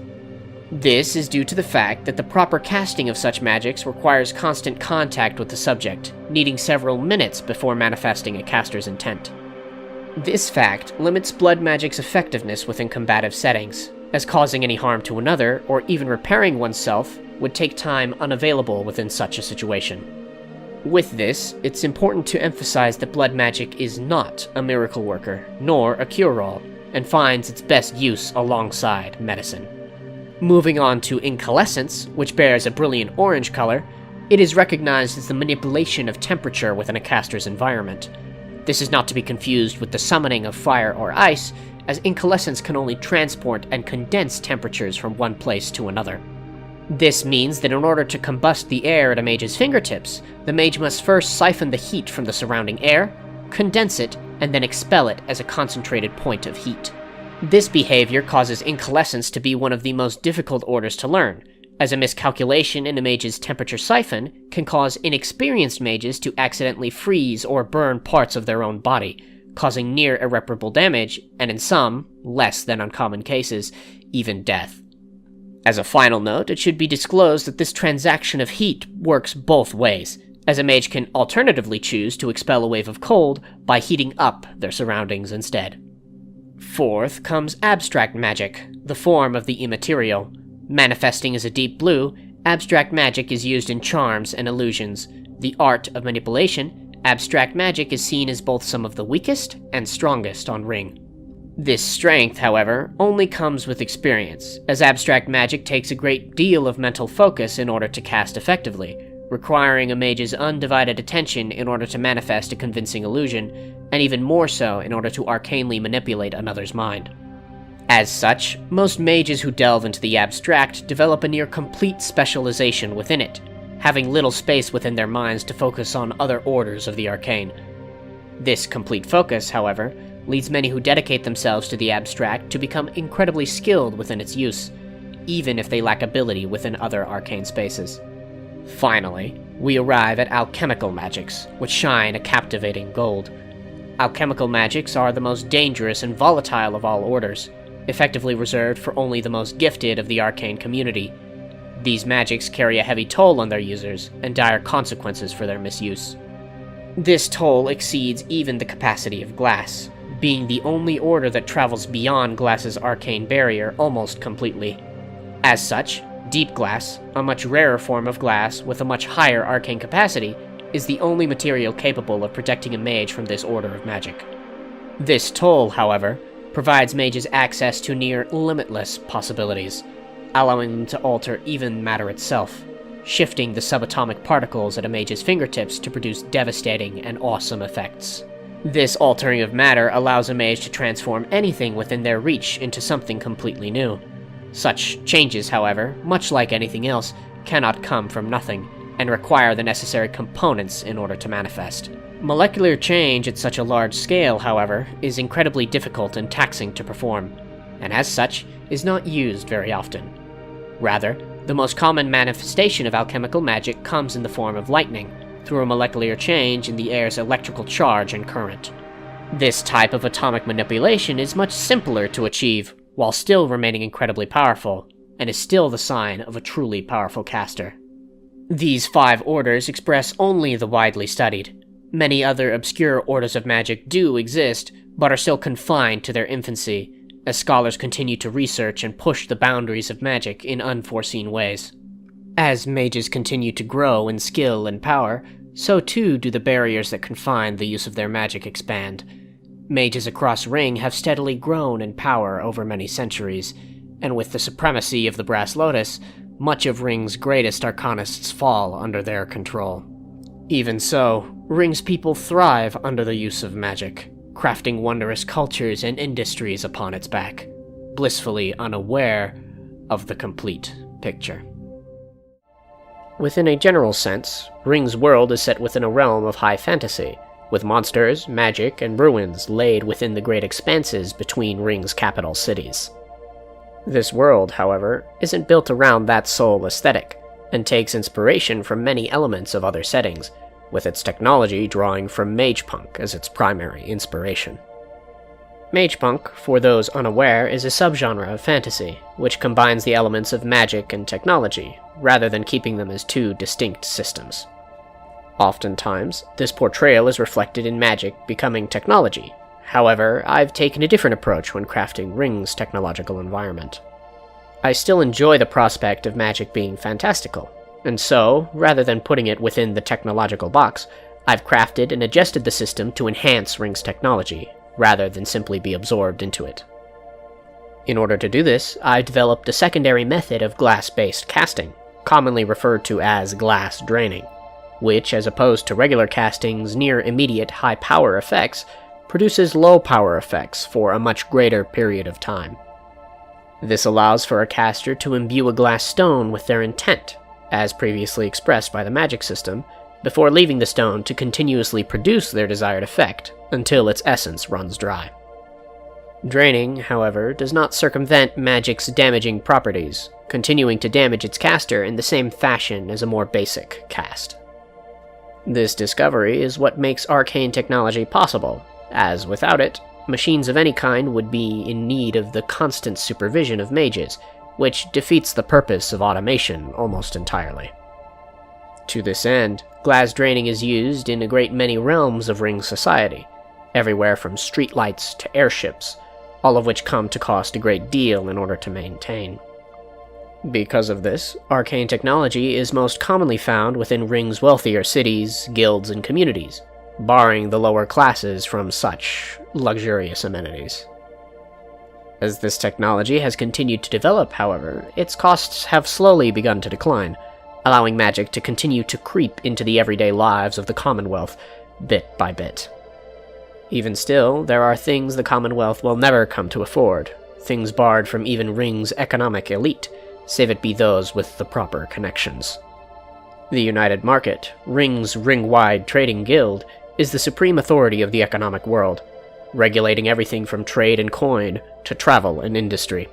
This is due to the fact that the proper casting of such magics requires constant contact with the subject, needing several minutes before manifesting a caster's intent. This fact limits blood magic's effectiveness within combative settings, as causing any harm to another, or even repairing oneself, would take time unavailable within such a situation. With this, it's important to emphasize that blood magic is not a miracle worker, nor a cure-all, and finds its best use alongside medicine. Moving on to Incalescence, which bears a brilliant orange color, it is recognized as the manipulation of temperature within a caster's environment. This is not to be confused with the summoning of fire or ice, as Incalescence can only transport and condense temperatures from one place to another. This means that in order to combust the air at a mage's fingertips, the mage must first siphon the heat from the surrounding air, condense it, and then expel it as a concentrated point of heat. This behavior causes Incalescence to be one of the most difficult orders to learn, as a miscalculation in a mage's temperature siphon can cause inexperienced mages to accidentally freeze or burn parts of their own body, causing near irreparable damage, and in some, less than uncommon cases, even death. As a final note, it should be disclosed that this transaction of heat works both ways, as a mage can alternatively choose to expel a wave of cold by heating up their surroundings instead. Fourth comes Abstract Magic, the form of the immaterial. Manifesting as a deep blue, Abstract Magic is used in charms and illusions. The art of manipulation, Abstract Magic is seen as both some of the weakest and strongest on Ryng. This strength, however, only comes with experience, as Abstract Magic takes a great deal of mental focus in order to cast effectively, requiring a mage's undivided attention in order to manifest a convincing illusion, and even more so in order to arcanely manipulate another's mind. As such, most mages who delve into the abstract develop a near complete specialization within it, having little space within their minds to focus on other orders of the arcane. This complete focus, however, leads many who dedicate themselves to the abstract to become incredibly skilled within its use, even if they lack ability within other arcane spaces. Finally, we arrive at alchemical magics, which shine a captivating gold. Alchemical magics are the most dangerous and volatile of all orders, effectively reserved for only the most gifted of the arcane community. These magics carry a heavy toll on their users, and dire consequences for their misuse. This toll exceeds even the capacity of glass, being the only order that travels beyond glass's arcane barrier almost completely. As such, deep glass, a much rarer form of glass with a much higher arcane capacity, is the only material capable of protecting a mage from this order of magic. This toll, however, provides mages access to near limitless possibilities, allowing them to alter even matter itself, shifting the subatomic particles at a mage's fingertips to produce devastating and awesome effects. This altering of matter allows a mage to transform anything within their reach into something completely new. Such changes, however, much like anything else, cannot come from nothing, and require the necessary components in order to manifest. Molecular change at such a large scale, however, is incredibly difficult and taxing to perform, and as such, is not used very often. Rather, the most common manifestation of alchemical magic comes in the form of lightning, through a molecular change in the air's electrical charge and current. This type of atomic manipulation is much simpler to achieve, while still remaining incredibly powerful, and is still the sign of a truly powerful caster. These 5 orders express only the widely studied. Many other obscure orders of magic do exist, but are still confined to their infancy, as scholars continue to research and push the boundaries of magic in unforeseen ways. As mages continue to grow in skill and power, so too do the barriers that confine the use of their magic expand. Mages across Ryng have steadily grown in power over many centuries, and with the supremacy of the Brass Lotus, much of Ryng's greatest arcanists fall under their control. Even so, Ryng's people thrive under the use of magic, crafting wondrous cultures and industries upon its back, blissfully unaware of the complete picture. Within a general sense, Ryng's world is set within a realm of high fantasy, with monsters, magic, and ruins laid within the great expanses between Ryng's capital cities. This world, however, isn't built around that sole aesthetic, and takes inspiration from many elements of other settings, with its technology drawing from magepunk as its primary inspiration. Magepunk, for those unaware, is a subgenre of fantasy, which combines the elements of magic and technology, rather than keeping them as 2 distinct systems. Oftentimes, this portrayal is reflected in magic becoming technology. However, I've taken a different approach when crafting Ryng's technological environment. I still enjoy the prospect of magic being fantastical, and so, rather than putting it within the technological box, I've crafted and adjusted the system to enhance Ryng's technology, rather than simply be absorbed into it. In order to do this, I developed a secondary method of glass-based casting, commonly referred to as glass draining, which, as opposed to regular casting's near-immediate high-power effects, produces low-power effects for a much greater period of time. This allows for a caster to imbue a glass stone with their intent, as previously expressed by the magic system, before leaving the stone to continuously produce their desired effect until its essence runs dry. Draining, however, does not circumvent magic's damaging properties, continuing to damage its caster in the same fashion as a more basic cast. This discovery is what makes arcane technology possible, as without it, machines of any kind would be in need of the constant supervision of mages, which defeats the purpose of automation almost entirely. To this end, glass draining is used in a great many realms of Ryng society, everywhere from streetlights to airships, all of which come to cost a great deal in order to maintain. Because of this, arcane technology is most commonly found within Ryng's wealthier cities, guilds, and communities, barring the lower classes from such luxurious amenities. As this technology has continued to develop, however, its costs have slowly begun to decline, allowing magic to continue to creep into the everyday lives of the Commonwealth, bit by bit. Even still, there are things the Commonwealth will never come to afford, things barred from even Ryng's economic elite, save it be those with the proper connections. The United Market, Ryng's Ryng-wide trading guild, is the supreme authority of the economic world, regulating everything from trade and coin to travel and industry.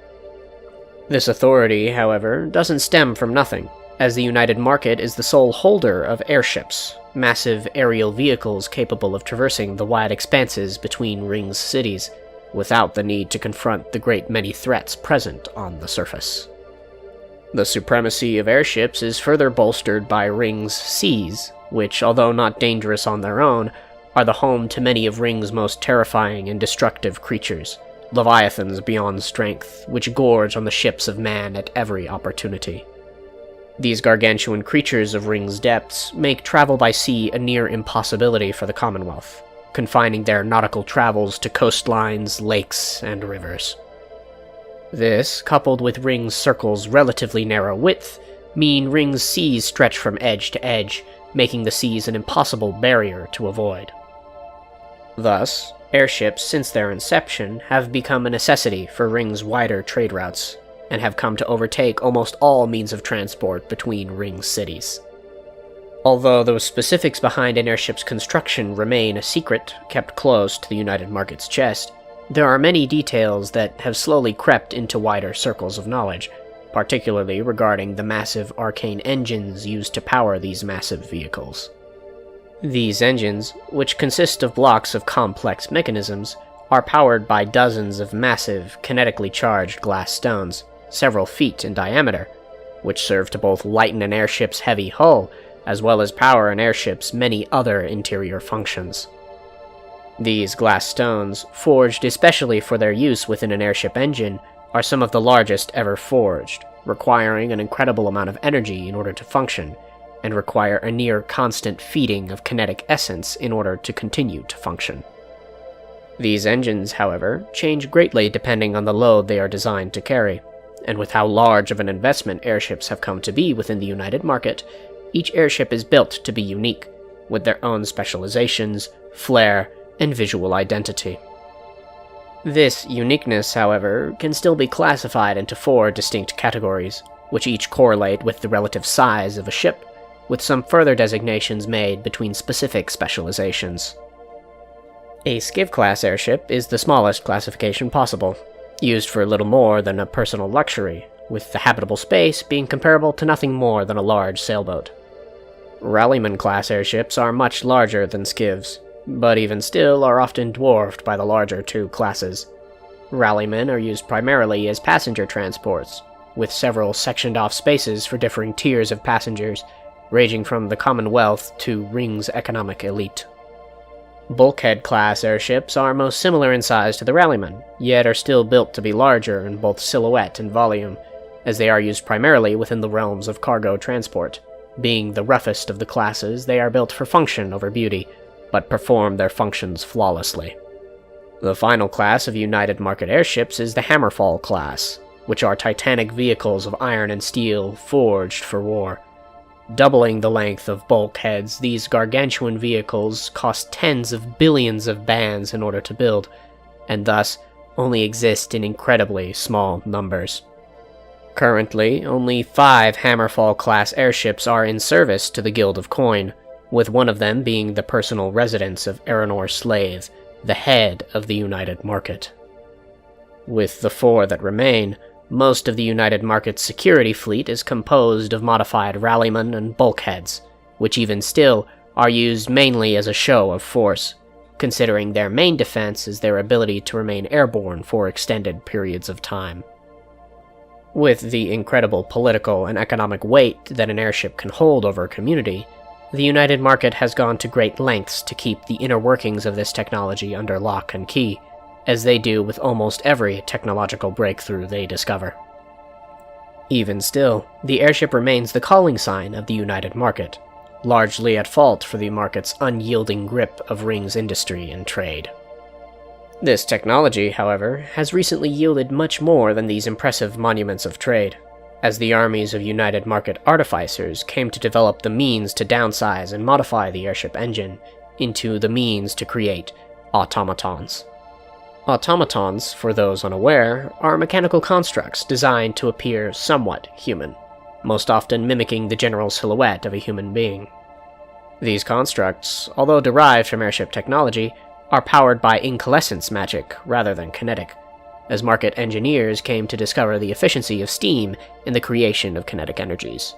This authority, however, doesn't stem from nothing, as the United Market is the sole holder of airships, massive aerial vehicles capable of traversing the wide expanses between Ryng's cities, without the need to confront the great many threats present on the surface. The supremacy of airships is further bolstered by Ryng's seas, which, although not dangerous on their own, are the home to many of Ryng's most terrifying and destructive creatures, leviathans beyond strength, which gorge on the ships of man at every opportunity. These gargantuan creatures of Ryng's depths make travel by sea a near impossibility for the Commonwealth, confining their nautical travels to coastlines, lakes, and rivers. This, coupled with Ryng's circle's relatively narrow width, mean Ryng's seas stretch from edge to edge, making the seas an impossible barrier to avoid. Thus, airships since their inception have become a necessity for Ryng's wider trade routes, and have come to overtake almost all means of transport between Ryng's cities. Although those specifics behind an airship's construction remain a secret kept close to the United Market's chest, there are many details that have slowly crept into wider circles of knowledge, particularly regarding the massive arcane engines used to power these massive vehicles. These engines, which consist of blocks of complex mechanisms, are powered by dozens of massive, kinetically charged glass stones, several feet in diameter, which serve to both lighten an airship's heavy hull, as well as power an airship's many other interior functions. These glass stones, forged especially for their use within an airship engine, are some of the largest ever forged, requiring an incredible amount of energy in order to function, and require a near constant feeding of kinetic essence in order to continue to function. These engines, however, change greatly depending on the load they are designed to carry, and with how large of an investment airships have come to be within the United Market, each airship is built to be unique, with their own specializations, flair, and visual identity. This uniqueness, however, can still be classified into 4 distinct categories, which each correlate with the relative size of a ship, with some further designations made between specific specializations. A Skiv-class airship is the smallest classification possible, used for little more than a personal luxury, with the habitable space being comparable to nothing more than a large sailboat. Rallyman-class airships are much larger than Skivs, but even still are often dwarfed by the larger 2 classes. Rallymen are used primarily as passenger transports, with several sectioned-off spaces for differing tiers of passengers, ranging from the Commonwealth to Ryng's economic elite. Bulkhead-class airships are most similar in size to the Rallyman, yet are still built to be larger in both silhouette and volume, as they are used primarily within the realms of cargo transport, Being the roughest of the classes, they are built for function over beauty, but perform their functions flawlessly. The final class of United Market airships is the Hammerfall class, which are titanic vehicles of iron and steel forged for war. Doubling the length of bulkheads, these gargantuan vehicles cost tens of billions of bands in order to build, and thus only exist in incredibly small numbers. Currently, only 5 Hammerfall-class airships are in service to the Guild of Coin, with one of them being the personal residence of Aranor Slave, the head of the United Market. With the 4 that remain, most of the United Market's security fleet is composed of modified rallymen and bulkheads, which even still are used mainly as a show of force, considering their main defense is their ability to remain airborne for extended periods of time. With the incredible political and economic weight that an airship can hold over a community, the United Market has gone to great lengths to keep the inner workings of this technology under lock and key, as they do with almost every technological breakthrough they discover. Even still, the airship remains the calling sign of the United Market, largely at fault for the market's unyielding grip of Ryng's industry and trade. This technology, however, has recently yielded much more than these impressive monuments of trade, as the armies of United Market artificers came to develop the means to downsize and modify the airship engine into the means to create automatons. Automatons, for those unaware, are mechanical constructs designed to appear somewhat human, most often mimicking the general silhouette of a human being. These constructs, although derived from airship technology, are powered by incalescence magic rather than kinetic, as market engineers came to discover the efficiency of steam in the creation of kinetic energies.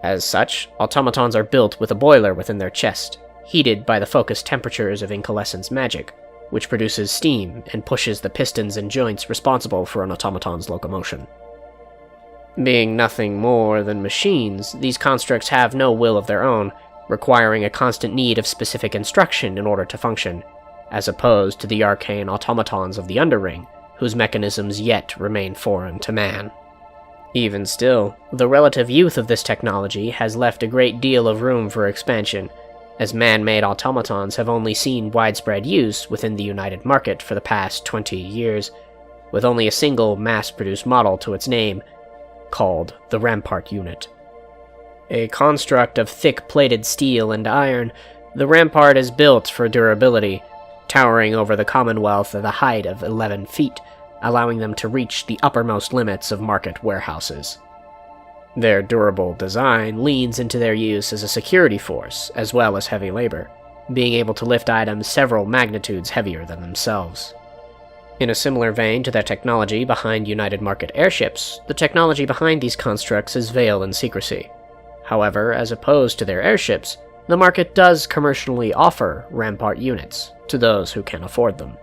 As such, automatons are built with a boiler within their chest, heated by the focused temperatures of incalescence magic, which produces steam and pushes the pistons and joints responsible for an automaton's locomotion. Being nothing more than machines, these constructs have no will of their own, requiring a constant need of specific instruction in order to function, as opposed to the arcane automatons of the Underring, whose mechanisms yet remain foreign to man. Even still, the relative youth of this technology has left a great deal of room for expansion, as man-made automatons have only seen widespread use within the United Market for the past 20 years, with only a single mass-produced model to its name, called the Rampart Unit. A construct of thick-plated steel and iron, the Rampart is built for durability, towering over the Commonwealth at a height of 11 feet, allowing them to reach the uppermost limits of market warehouses. Their durable design leans into their use as a security force, as well as heavy labor, being able to lift items several magnitudes heavier than themselves. In a similar vein to their technology behind United Market airships, the technology behind these constructs is veiled in secrecy. However, as opposed to their airships, the market does commercially offer Rampart units to those who can afford them.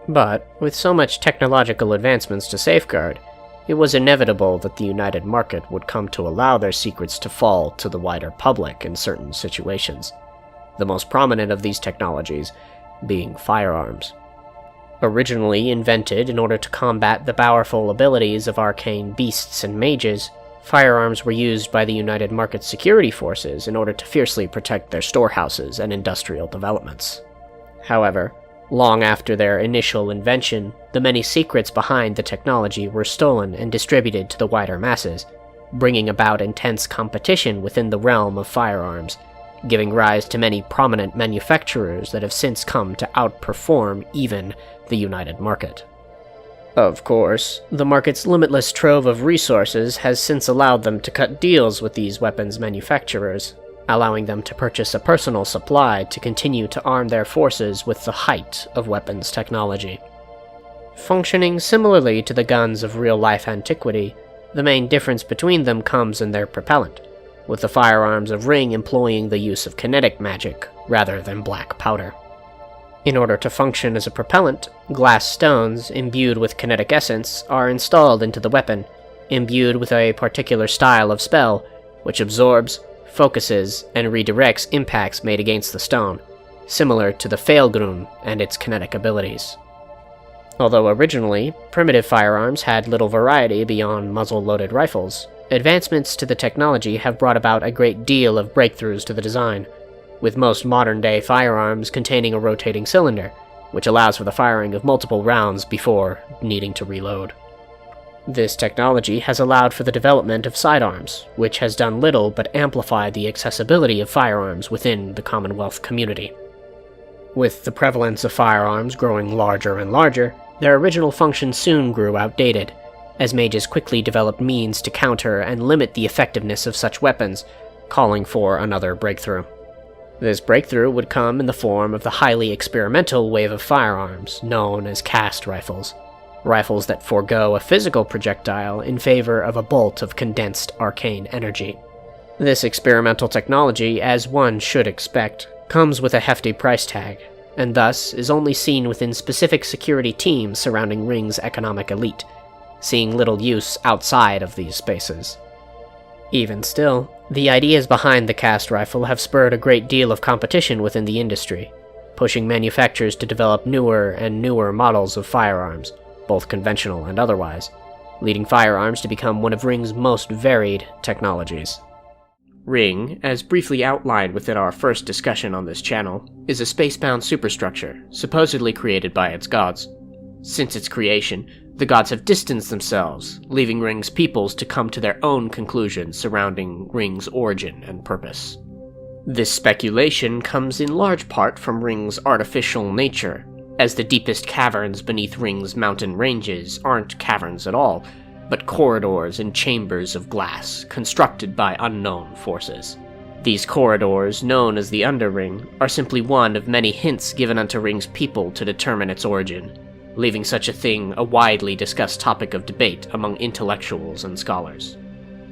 But, with so much technological advancements to safeguard, it was inevitable that the United Market would come to allow their secrets to fall to the wider public in certain situations, the most prominent of these technologies being firearms. Originally invented in order to combat the powerful abilities of arcane beasts and mages, firearms were used by the United Market security forces in order to fiercely protect their storehouses and industrial developments. However, long after their initial invention, the many secrets behind the technology were stolen and distributed to the wider masses, bringing about intense competition within the realm of firearms, giving rise to many prominent manufacturers that have since come to outperform even the United Market. Of course, the market's limitless trove of resources has since allowed them to cut deals with these weapons manufacturers, allowing them to purchase a personal supply to continue to arm their forces with the height of weapons technology. Functioning similarly to the guns of real-life antiquity, the main difference between them comes in their propellant, with the firearms of Ryng employing the use of kinetic magic rather than black powder. In order to function as a propellant, glass stones imbued with kinetic essence are installed into the weapon, imbued with a particular style of spell, which absorbs, focuses, and redirects impacts made against the stone, similar to the Failgrun and its kinetic abilities. Although originally, primitive firearms had little variety beyond muzzle-loaded rifles, Advancements to the technology have brought about a great deal of breakthroughs to the design, with most modern-day firearms containing a rotating cylinder, which allows for the firing of multiple rounds before needing to reload. This technology has allowed for the development of sidearms, which has done little but amplify the accessibility of firearms within the Commonwealth community. With the prevalence of firearms growing larger and larger, their original function soon grew outdated, as mages quickly developed means to counter and limit the effectiveness of such weapons, calling for another breakthrough. This breakthrough would come in the form of the highly experimental wave of firearms, known as cast rifles. Rifles that forego a physical projectile in favor of a bolt of condensed arcane energy. This experimental technology, as one should expect, comes with a hefty price tag, and thus is only seen within specific security teams surrounding Ryng's economic elite, seeing little use outside of these spaces. Even still, the ideas behind the cast rifle have spurred a great deal of competition within the industry, pushing manufacturers to develop newer and newer models of firearms, both conventional and otherwise, leading firearms to become one of Ryng's most varied technologies. Ryng, as briefly outlined within our first discussion on this channel, is a spacebound superstructure, supposedly created by its gods. Since its creation, the gods have distanced themselves, leaving Ryng's peoples to come to their own conclusions surrounding Ryng's origin and purpose. This speculation comes in large part from Ryng's artificial nature, as the deepest caverns beneath Ryng's mountain ranges aren't caverns at all, but corridors and chambers of glass constructed by unknown forces. These corridors, known as the Underring, are simply one of many hints given unto Ryng's people to determine its origin, leaving such a thing a widely discussed topic of debate among intellectuals and scholars.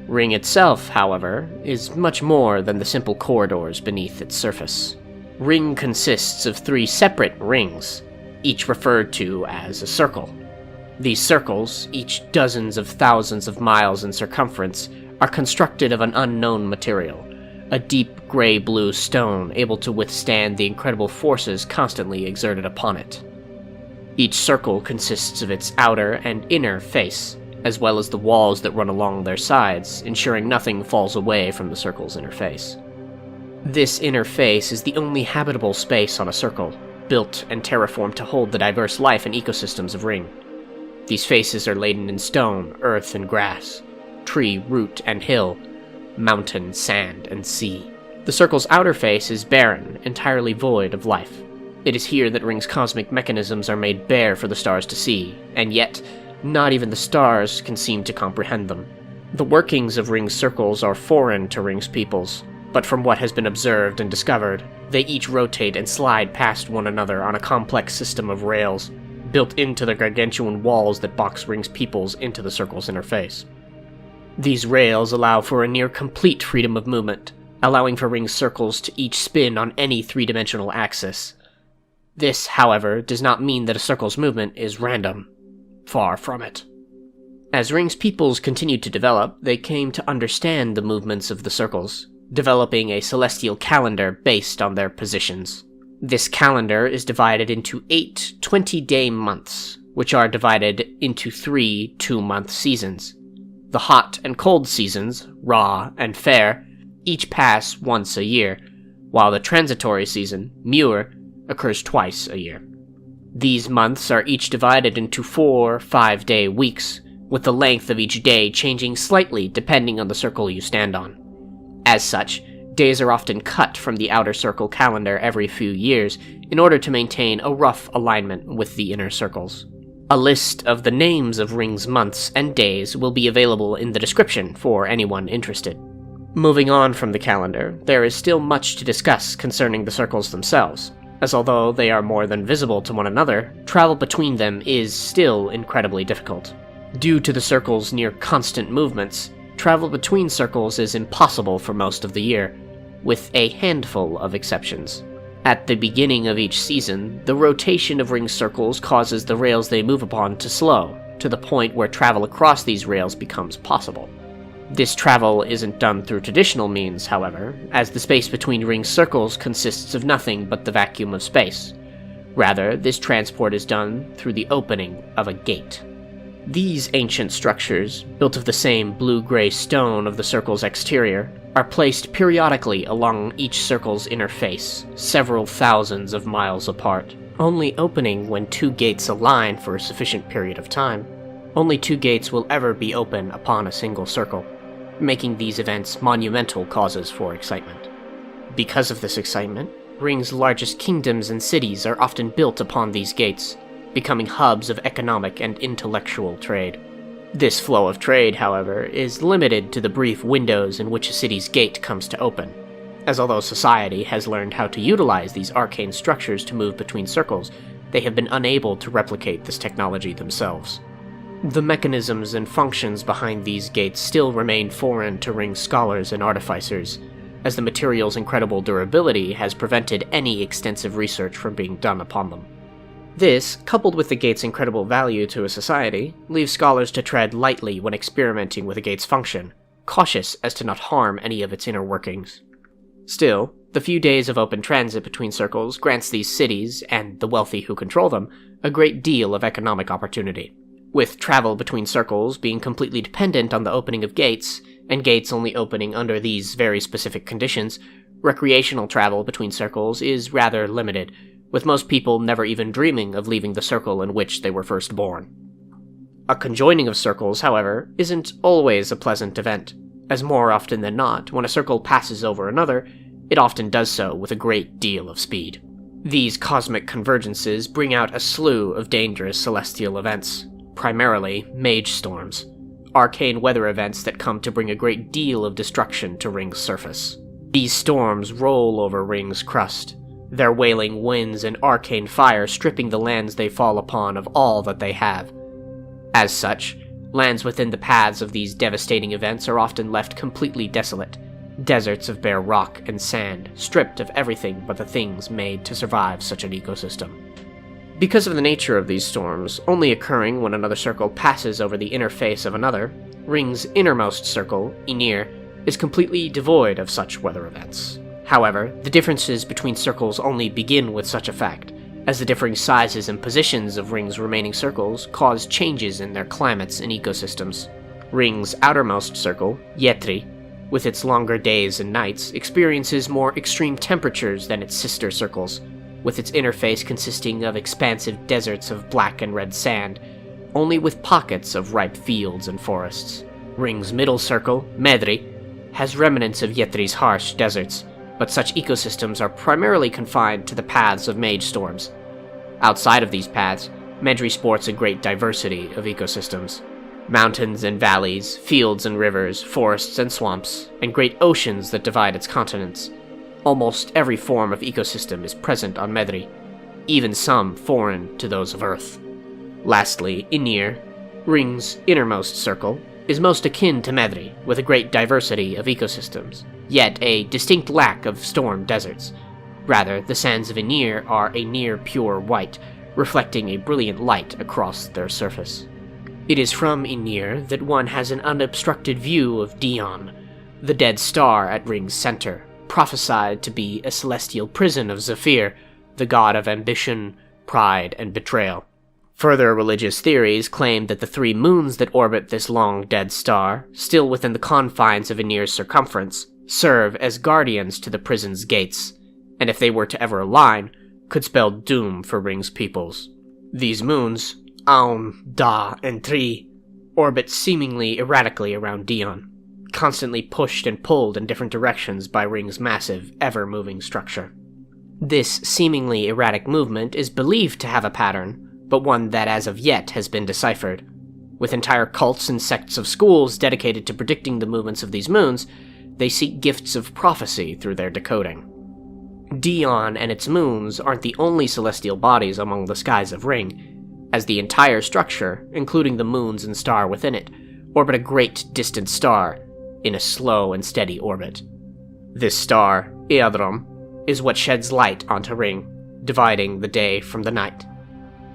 Ryng itself, however, is much more than the simple corridors beneath its surface. Ryng consists of 3 separate rings, each referred to as a circle. These circles, each dozens of thousands of miles in circumference, are constructed of an unknown material, a deep gray-blue stone able to withstand the incredible forces constantly exerted upon it. Each circle consists of its outer and inner face, as well as the walls that run along their sides, ensuring nothing falls away from the circle's inner face. This inner face is the only habitable space on a circle, built and terraformed to hold the diverse life and ecosystems of Ryng. These faces are laden in stone, earth, and grass, tree, root, and hill, mountain, sand, and sea. The circle's outer face is barren, entirely void of life. It is here that Ryng's cosmic mechanisms are made bare for the stars to see, and yet, not even the stars can seem to comprehend them. The workings of Ryng's circles are foreign to Ryng's peoples, but from what has been observed and discovered, they each rotate and slide past one another on a complex system of rails, built into the gargantuan walls that box Ryng's peoples into the circle's inner face. These rails allow for a near-complete freedom of movement, allowing for Ryng's circles to each spin on any 3-dimensional axis. This, however, does not mean that a circle's movement is random. Far from it. As Ryng's peoples continued to develop, they came to understand the movements of the circles, developing a celestial calendar based on their positions. This calendar is divided into 8 20-day months, which are divided into 3 2-month seasons. The hot and cold seasons, Ra and Fair, each pass once a year, while the transitory season, Muir, occurs twice a year. These months are each divided into 4 5-day weeks, with the length of each day changing slightly depending on the circle you stand on. As such, days are often cut from the outer circle calendar every few years in order to maintain a rough alignment with the inner circles. A list of the names of Ryng's months and days will be available in the description for anyone interested. Moving on from the calendar, there is still much to discuss concerning the circles themselves, as although they are more than visible to one another, travel between them is still incredibly difficult. Due to the circle's near constant movements, travel between circles is impossible for most of the year, with a handful of exceptions. At the beginning of each season, the rotation of Ryng's circles causes the rails they move upon to slow, to the point where travel across these rails becomes possible. This travel isn't done through traditional means, however, as the space between Ryng's circles consists of nothing but the vacuum of space. Rather, this transport is done through the opening of a gate. These ancient structures, built of the same blue-gray stone of the circle's exterior, are placed periodically along each circle's inner face, several thousands of miles apart, only opening when two gates align for a sufficient period of time. Only two gates will ever be open upon a single circle, making these events monumental causes for excitement. Because of this excitement, Ryng's largest kingdoms and cities are often built upon these gates, becoming hubs of economic and intellectual trade. This flow of trade, however, is limited to the brief windows in which a city's gate comes to open, as although society has learned how to utilize these arcane structures to move between circles, they have been unable to replicate this technology themselves. The mechanisms and functions behind these gates still remain foreign to Ryng scholars and artificers, as the material's incredible durability has prevented any extensive research from being done upon them. This, coupled with the gate's incredible value to a society, leaves scholars to tread lightly when experimenting with a gate's function, cautious as to not harm any of its inner workings. Still, the few days of open transit between circles grants these cities, and the wealthy who control them, a great deal of economic opportunity. With travel between circles being completely dependent on the opening of gates, and gates only opening under these very specific conditions, recreational travel between circles is rather limited, with most people never even dreaming of leaving the circle in which they were first born. A conjoining of circles, however, isn't always a pleasant event, as more often than not, when a circle passes over another, it often does so with a great deal of speed. These cosmic convergences bring out a slew of dangerous celestial events, primarily mage storms, arcane weather events that come to bring a great deal of destruction to Ryng's surface. These storms roll over Ryng's crust, their wailing winds and arcane fire stripping the lands they fall upon of all that they have. As such, lands within the paths of these devastating events are often left completely desolate, deserts of bare rock and sand, stripped of everything but the things made to survive such an ecosystem. Because of the nature of these storms, only occurring when another circle passes over the inner face of another, Ryng's innermost circle, Ynir, is completely devoid of such weather events. However, the differences between circles only begin with such a fact, as the differing sizes and positions of Ryng's remaining circles cause changes in their climates and ecosystems. Ryng's outermost circle, Yetri, with its longer days and nights, experiences more extreme temperatures than its sister circles, with its interface consisting of expansive deserts of black and red sand, only with pockets of ripe fields and forests. Ryng's middle circle, Medri, has remnants of Yetri's harsh deserts, but such ecosystems are primarily confined to the paths of mage storms. Outside of these paths, Medri sports a great diversity of ecosystems. Mountains and valleys, fields and rivers, forests and swamps, and great oceans that divide its continents. Almost every form of ecosystem is present on Medri, even some foreign to those of Earth. Lastly, Ynir, Ryng's innermost circle, is most akin to Medri, with a great diversity of ecosystems, yet a distinct lack of storm deserts. Rather, the sands of Ynir are a near pure white, reflecting a brilliant light across their surface. It is from Ynir that one has an unobstructed view of Dion, the dead star at Ryng's center, prophesied to be a celestial prison of Zephyr, the god of ambition, pride, and betrayal. Further religious theories claim that the three moons that orbit this long dead star, still within the confines of Ynir's circumference, serve as guardians to the prison's gates, and if they were to ever align, could spell doom for Ryng's peoples. These moons, Aun, Da, and Tri, orbit seemingly erratically around Dion, constantly pushed and pulled in different directions by Ryng's massive, ever-moving structure. This seemingly erratic movement is believed to have a pattern, but one that as of yet has been deciphered. With entire cults and sects of schools dedicated to predicting the movements of these moons, they seek gifts of prophecy through their decoding. Dion and its moons aren't the only celestial bodies among the skies of Ryng, as the entire structure, including the moons and star within it, orbit a great distant star, in a slow and steady orbit. This star, Eadrom, is what sheds light onto Ryng, dividing the day from the night.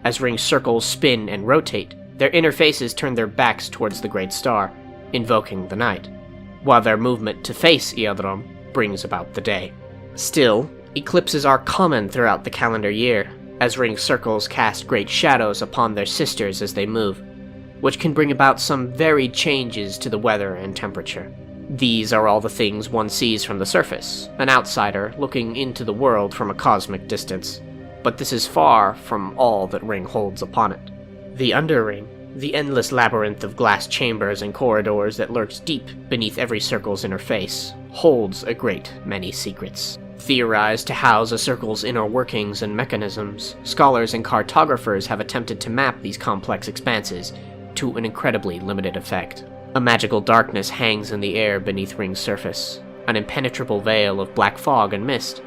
As Ryng's circles spin and rotate, their inner faces turn their backs towards the great star, invoking the night, while their movement to face Eadrom brings about the day. Still, eclipses are common throughout the calendar year, as Ryng's circles cast great shadows upon their sisters as they move. which can bring about some varied changes to the weather and temperature. These are all the things one sees from the surface, an outsider looking into the world from a cosmic distance. But this is far from all that Ryng holds upon it. The Underring, the endless labyrinth of glass chambers and corridors that lurks deep beneath every circle's inner face, holds a great many secrets. Theorized to house a circle's inner workings and mechanisms, scholars and cartographers have attempted to map these complex expanses to an incredibly limited effect. A magical darkness hangs in the air beneath Ryng's surface, an impenetrable veil of black fog and mist.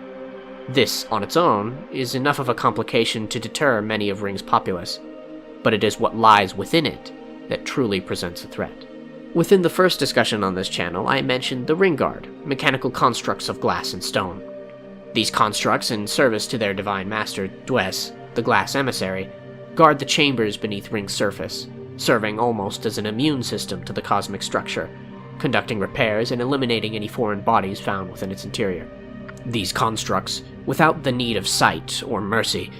This, on its own, is enough of a complication to deter many of Ryng's populace, but it is what lies within it that truly presents a threat. Within the first discussion on this channel, I mentioned the Ring Guard, mechanical constructs of glass and stone. These constructs, in service to their divine master, Dwes, the glass emissary, guard the chambers beneath Ryng's surface, serving almost as an immune system to the cosmic structure, conducting repairs and eliminating any foreign bodies found within its interior. These constructs, without the need of sight or mercy,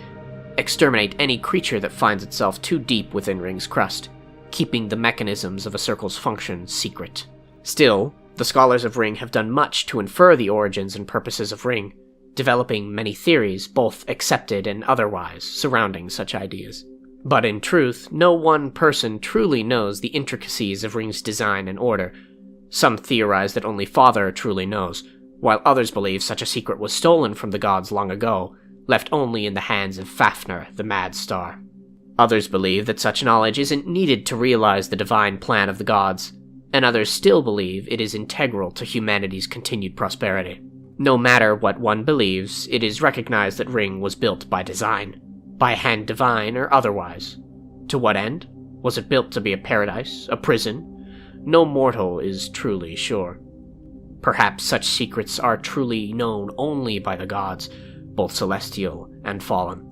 exterminate any creature that finds itself too deep within Ryng's crust, keeping the mechanisms of a circle's function secret. Still, the scholars of Ryng have done much to infer the origins and purposes of Ryng, developing many theories, both accepted and otherwise, surrounding such ideas. But in truth, no one person truly knows the intricacies of Ryng's design and order. Some theorize that only Father truly knows, while others believe such a secret was stolen from the gods long ago, left only in the hands of Fafnir, the Mad Star. Others believe that such knowledge isn't needed to realize the divine plan of the gods, and others still believe it is integral to humanity's continued prosperity. No matter what one believes, it is recognized that Ryng was built by design, by a hand divine or otherwise. To what end? Was it built to be a paradise, a prison? No mortal is truly sure. Perhaps such secrets are truly known only by the gods, both celestial and fallen.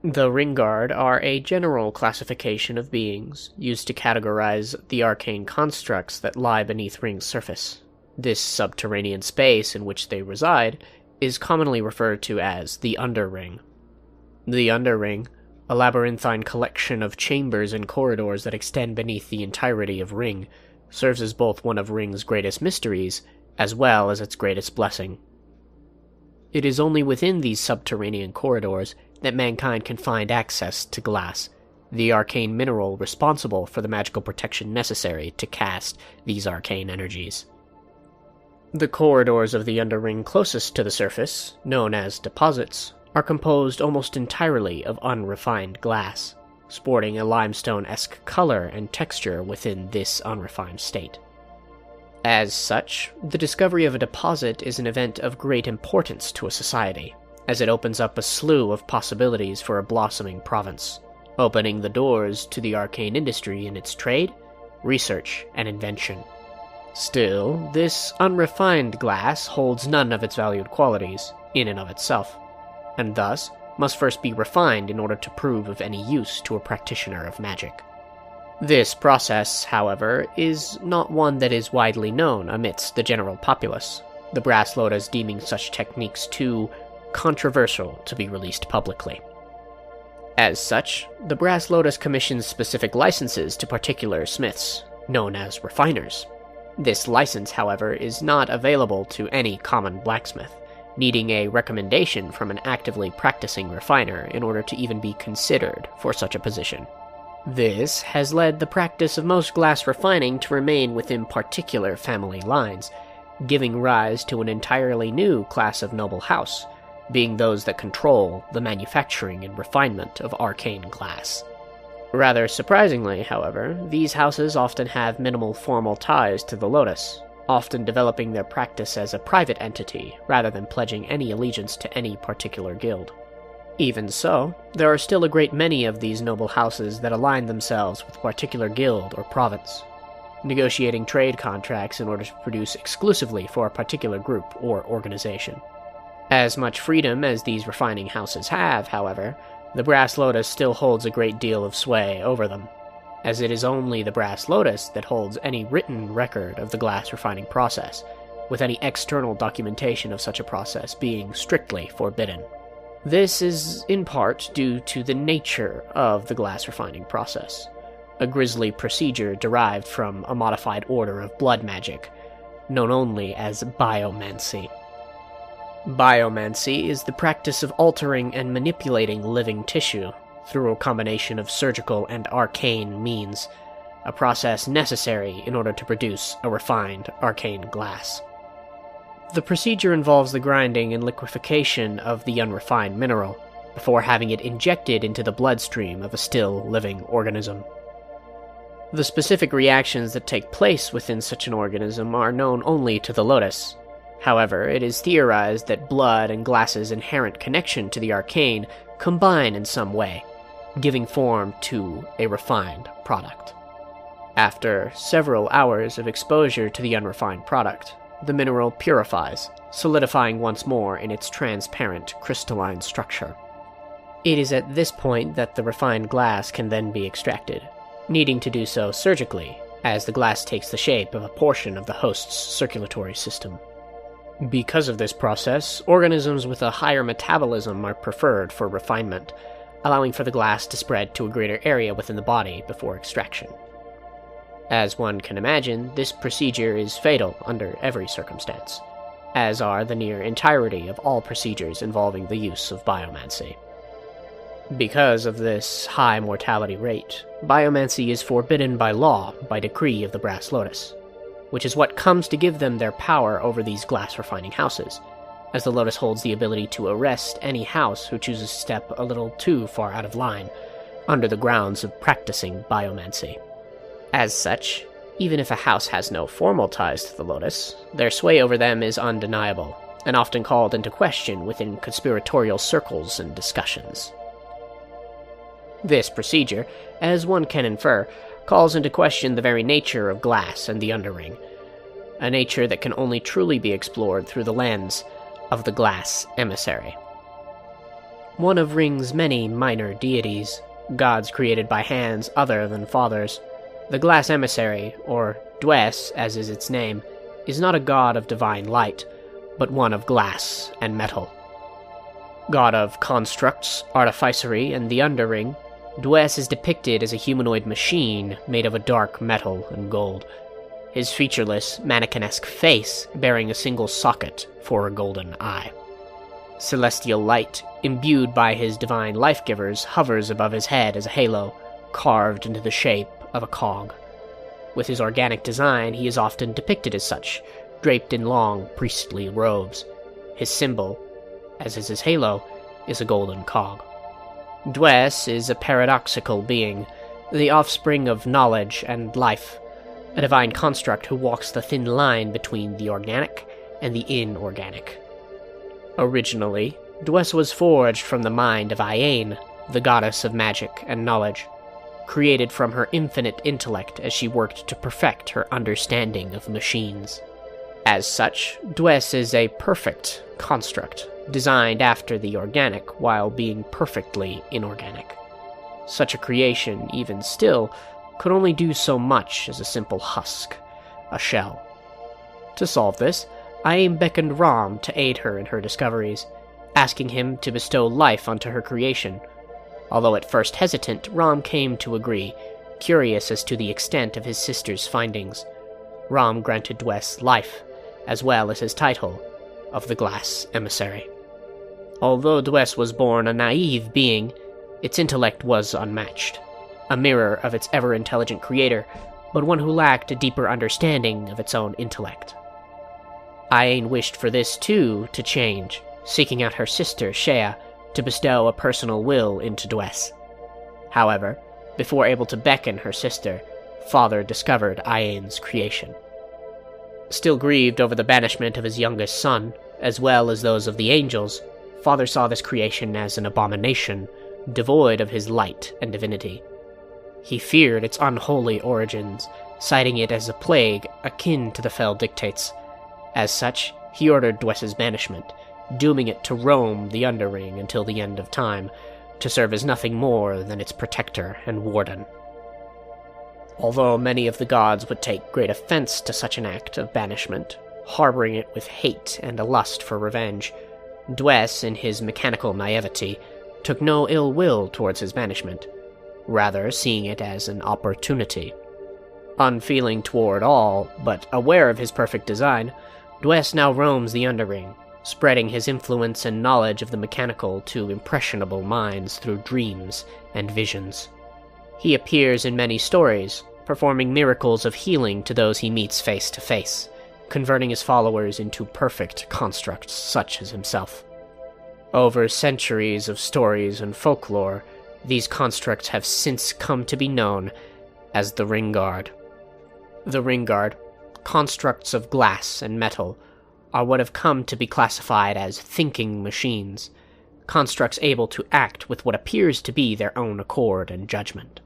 The Ringguard are a general classification of beings used to categorize the arcane constructs that lie beneath Ryng's surface. This subterranean space in which they reside is commonly referred to as the Underring. The Underring, a labyrinthine collection of chambers and corridors that extend beneath the entirety of Ryng, serves as both one of Ryng's greatest mysteries, as well as its greatest blessing. It is only within these subterranean corridors that mankind can find access to glass, the arcane mineral responsible for the magical protection necessary to cast these arcane energies. The corridors of the Underring closest to the surface, known as deposits, are composed almost entirely of unrefined glass, sporting a limestone-esque color and texture within this unrefined state. As such, the discovery of a deposit is an event of great importance to a society, as it opens up a slew of possibilities for a blossoming province, opening the doors to the arcane industry in its trade, research, and invention. Still, this unrefined glass holds none of its valued qualities, in and of itself, and thus must first be refined in order to prove of any use to a practitioner of magic. This process, however, is not one that is widely known amidst the general populace, the Brass Lotus deeming such techniques too controversial to be released publicly. As such, the Brass Lotus commissions specific licenses to particular smiths, known as refiners. This license, however, is not available to any common blacksmith, needing a recommendation from an actively practicing refiner in order to even be considered for such a position. This has led the practice of most glass refining to remain within particular family lines, giving rise to an entirely new class of noble house, being those that control the manufacturing and refinement of arcane glass. Rather surprisingly, however, these houses often have minimal formal ties to the Lotus, often developing their practice as a private entity rather than pledging any allegiance to any particular guild. Even so, there are still a great many of these noble houses that align themselves with a particular guild or province, negotiating trade contracts in order to produce exclusively for a particular group or organization. As much freedom as these refining houses have, however, the Brass Lotus still holds a great deal of sway over them, as it is only the Brass Lotus that holds any written record of the glass refining process, with any external documentation of such a process being strictly forbidden. This is in part due to the nature of the glass refining process, a grisly procedure derived from a modified order of blood magic, known only as biomancy. Biomancy is the practice of altering and manipulating living tissue through a combination of surgical and arcane means, a process necessary in order to produce a refined arcane glass. The procedure involves the grinding and liquefaction of the unrefined mineral, before having it injected into the bloodstream of a still living organism. The specific reactions that take place within such an organism are known only to the Lotus. However, it is theorized that blood and glass's inherent connection to the arcane combine in some way, giving form to a refined product. After several hours of exposure to the unrefined product, the mineral purifies, solidifying once more in its transparent crystalline structure. It is at this point that the refined glass can then be extracted, needing to do so surgically, as the glass takes the shape of a portion of the host's circulatory system. Because of this process, organisms with a higher metabolism are preferred for refinement, allowing for the glass to spread to a greater area within the body before extraction. As one can imagine, this procedure is fatal under every circumstance, as are the near entirety of all procedures involving the use of biomancy. Because of this high mortality rate, biomancy is forbidden by law by decree of the Brass Lotus, which is what comes to give them their power over these glass refining houses, as the Lotus holds the ability to arrest any house who chooses to step a little too far out of line, under the grounds of practicing biomancy. As such, even if a house has no formal ties to the Lotus, their sway over them is undeniable, and often called into question within conspiratorial circles and discussions. This procedure, as one can infer, calls into question the very nature of glass and the Underring, a nature that can only truly be explored through the lens of the glass emissary. One of Ryng's many minor deities, gods created by hands other than fathers, the glass emissary, or Dwes as is its name, is not a god of divine light, but one of glass and metal. God of constructs, artificery, and the Underring, Dwes is depicted as a humanoid machine made of a dark metal and gold, his featureless, mannequin-esque face bearing a single socket for a golden eye. Celestial light, imbued by his divine life-givers, hovers above his head as a halo, carved into the shape of a cog. With his organic design, he is often depicted as such, draped in long, priestly robes. His symbol, as is his halo, is a golden cog. Dwes is a paradoxical being, the offspring of knowledge and life, a divine construct who walks the thin line between the organic and the inorganic. Originally, Dwes was forged from the mind of Arcane, the goddess of magic and knowledge, created from her infinite intellect as she worked to perfect her understanding of machines. As such, Dwes is a perfect construct, designed after the organic while being perfectly inorganic. Such a creation, even still, could only do so much as a simple husk, a shell. To solve this, Arcane beckoned Rom to aid her in her discoveries, asking him to bestow life onto her creation. Although at first hesitant, Rom came to agree, curious as to the extent of his sister's findings. Rom granted Dwes life, as well as his title of the Glass Emissary. Although Dwes was born a naive being, its intellect was unmatched, a mirror of its ever-intelligent creator, but one who lacked a deeper understanding of its own intellect. Arcane wished for this, too, to change, seeking out her sister, Shea, to bestow a personal will into Dwes. However, before able to beckon her sister, Father discovered Arcane's creation. Still grieved over the banishment of his youngest son, as well as those of the angels, Father saw this creation as an abomination, devoid of his light and divinity. He feared its unholy origins, citing it as a plague akin to the fell dictates. As such, he ordered Dwes's banishment, dooming it to roam the Underring until the end of time, to serve as nothing more than its protector and warden. Although many of the gods would take great offense to such an act of banishment, harboring it with hate and a lust for revenge, Dwes, in his mechanical naivety, took no ill will towards his banishment. rather seeing it as an opportunity. Unfeeling toward all, but aware of his perfect design, Dwes now roams the Underring, spreading his influence and knowledge of the mechanical to impressionable minds through dreams and visions. He appears in many stories, performing miracles of healing to those he meets face to face, converting his followers into perfect constructs such as himself. Over centuries of stories and folklore, these constructs have since come to be known as the Ringguard. The Ringguard, constructs of glass and metal, are what have come to be classified as thinking machines, constructs able to act with what appears to be their own accord and judgment.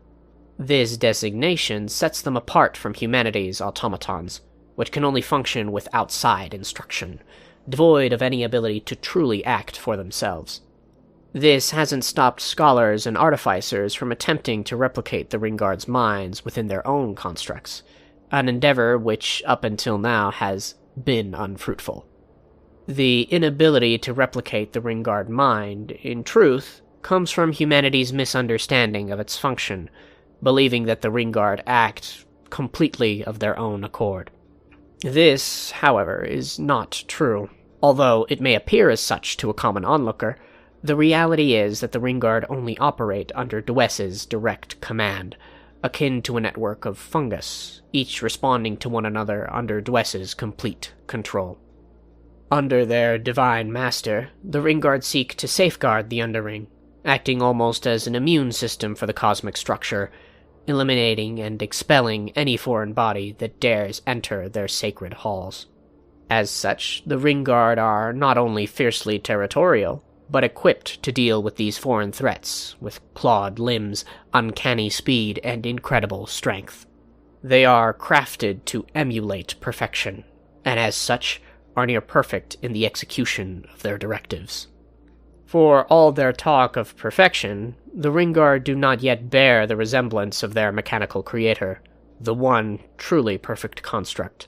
This designation sets them apart from humanity's automatons, which can only function with outside instruction, devoid of any ability to truly act for themselves. This hasn't stopped scholars and artificers from attempting to replicate the Ringguard's minds within their own constructs, an endeavor which, up until now, has been unfruitful. The inability to replicate the Ringguard mind, in truth, comes from humanity's misunderstanding of its function, believing that the Ringguard act completely of their own accord. This, however, is not true. Although it may appear as such to a common onlooker, the reality is that the Ringguard only operate under Dwes's direct command, akin to a network of fungus, each responding to one another under Dwes's complete control. Under their divine master, the Ringguard seek to safeguard the Underring, acting almost as an immune system for the cosmic structure, eliminating and expelling any foreign body that dares enter their sacred halls. As such, the Ringguard are not only fiercely territorial, but equipped to deal with these foreign threats with clawed limbs, uncanny speed, and incredible strength. They are crafted to emulate perfection, and as such, are near perfect in the execution of their directives. For all their talk of perfection, the Ringguard do not yet bear the resemblance of their mechanical creator, the one truly perfect construct,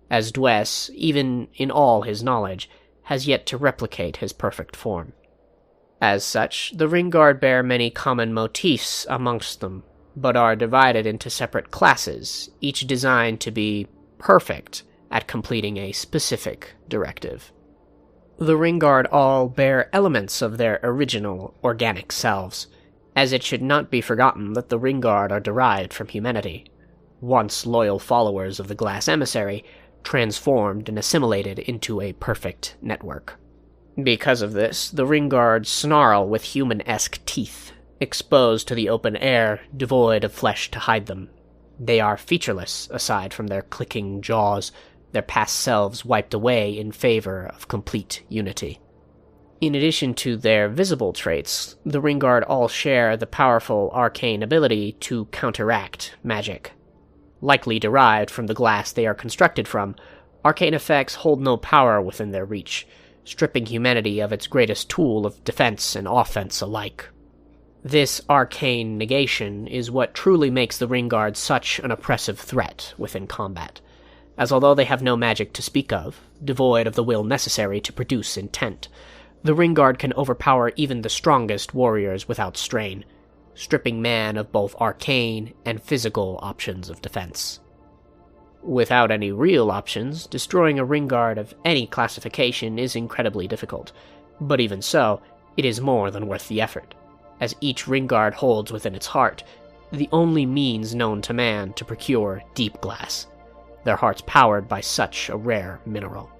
as Dwes, even in all his knowledge, has yet to replicate his perfect form. As such, the Ringguard bear many common motifs amongst them, but are divided into separate classes, each designed to be perfect at completing a specific directive. The Ringguard all bear elements of their original organic selves, as it should not be forgotten that the Ringguard are derived from humanity, once loyal followers of the Glass Emissary, transformed and assimilated into a perfect network. Because of this, the Ringguard snarl with human-esque teeth, exposed to the open air, devoid of flesh to hide them. They are featureless, aside from their clicking jaws, their past selves wiped away in favor of complete unity. In addition to their visible traits, the Ringguard all share the powerful arcane ability to counteract magic. Likely derived from the glass they are constructed from, arcane effects hold no power within their reach, stripping humanity of its greatest tool of defense and offense alike. This arcane negation is what truly makes the Ringguard such an oppressive threat within combat, as although they have no magic to speak of, devoid of the will necessary to produce intent, the Ringguard can overpower even the strongest warriors without strain, stripping man of both arcane and physical options of defense. Without any real options, destroying a Ringguard of any classification is incredibly difficult, but even so, it is more than worth the effort, as each Ringguard holds within its heart the only means known to man to procure deep glass, their hearts powered by such a rare mineral.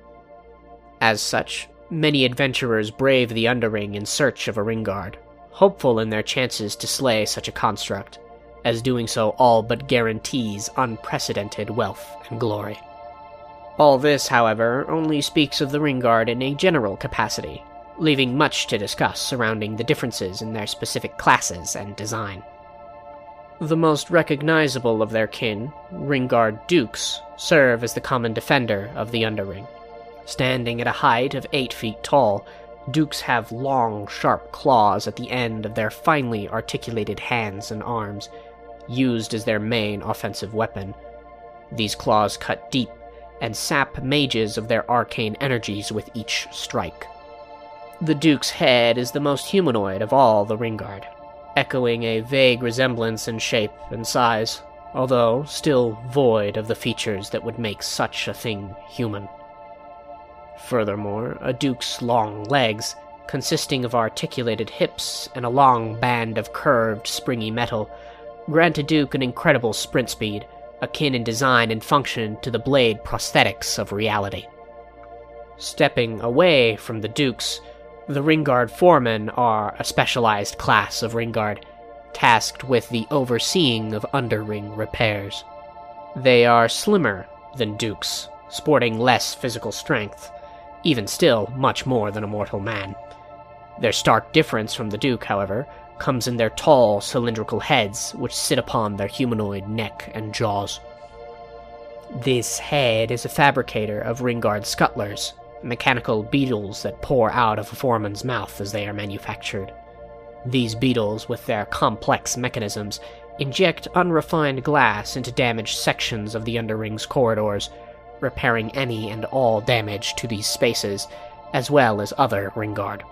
As such, many adventurers brave the Underring in search of a Ringguard, hopeful in their chances to slay such a construct, as doing so all but guarantees unprecedented wealth and glory. All this, however, only speaks of the Ringguard in a general capacity, leaving much to discuss surrounding the differences in their specific classes and design. The most recognizable of their kin, Ringguard Dukes, serve as the common defender of the Underring. Standing at a height of 8 feet tall, Dukes have long, sharp claws at the end of their finely articulated hands and arms, used as their main offensive weapon. These claws cut deep and sap mages of their arcane energies with each strike. The Duke's head is the most humanoid of all the Ringguard. echoing a vague resemblance in shape and size, although still void of the features that would make such a thing human. Furthermore, a duke's long legs, consisting of articulated hips and a long band of curved, springy metal, grant a duke an incredible sprint speed, akin in design and function to the blade prosthetics of reality. Stepping away from the dukes, the Ringguard foremen are a specialized class of Ringguard, tasked with the overseeing of underring repairs. They are slimmer than dukes, sporting less physical strength, even still much more than a mortal man. Their stark difference from the duke, however, comes in their tall, cylindrical heads which sit upon their humanoid neck and jaws. This head is a fabricator of Ringguard scuttlers, mechanical beetles that pour out of a foreman's mouth as they are manufactured. These beetles, with their complex mechanisms, inject unrefined glass into damaged sections of the underring's corridors, repairing any and all damage to these spaces, as well as other Ringguard.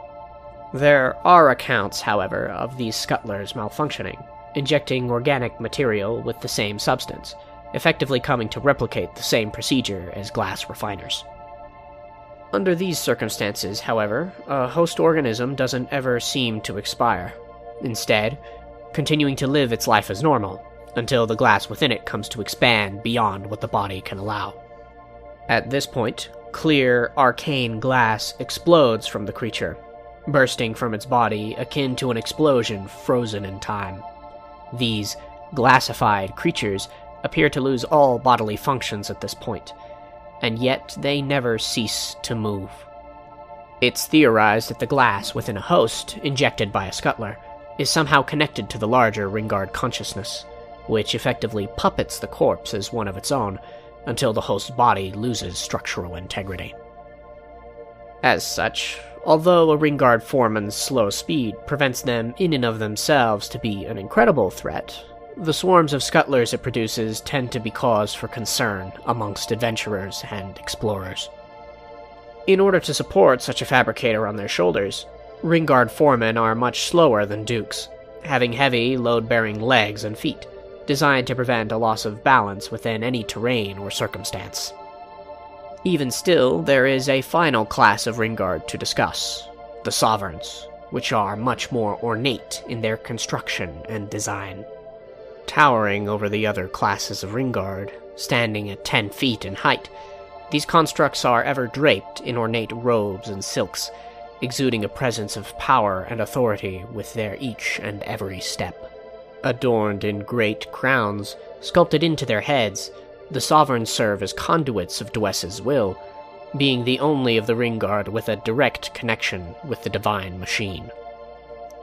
There are accounts, however, of these scuttlers malfunctioning, injecting organic material with the same substance, effectively coming to replicate the same procedure as glass refiners. Under these circumstances, however, a host organism doesn't ever seem to expire, instead, continuing to live its life as normal, until the glass within it comes to expand beyond what the body can allow. At this point, clear, arcane glass explodes from the creature, bursting from its body akin to an explosion frozen in time. These glassified creatures appear to lose all bodily functions at this point, and yet they never cease to move. It's theorized that the glass within a host, injected by a scuttler, is somehow connected to the larger Ringguard consciousness, which effectively puppets the corpse as one of its own, until the host's body loses structural integrity. As such, although a Ringguard foreman's slow speed prevents them in and of themselves to be an incredible threat, the swarms of scuttlers it produces tend to be cause for concern amongst adventurers and explorers. In order to support such a fabricator on their shoulders, Ringguard foremen are much slower than dukes, having heavy, load-bearing legs and feet, designed to prevent a loss of balance within any terrain or circumstance. Even still, there is a final class of Ringguard to discuss, the Sovereigns, which are much more ornate in their construction and design. Towering over the other classes of Ringguard, standing at 10 feet in height, these constructs are ever draped in ornate robes and silks, exuding a presence of power and authority with their each and every step. Adorned in great crowns, sculpted into their heads, the Sovereigns serve as conduits of Dwess's will, being the only of the Ringguard with a direct connection with the divine machine.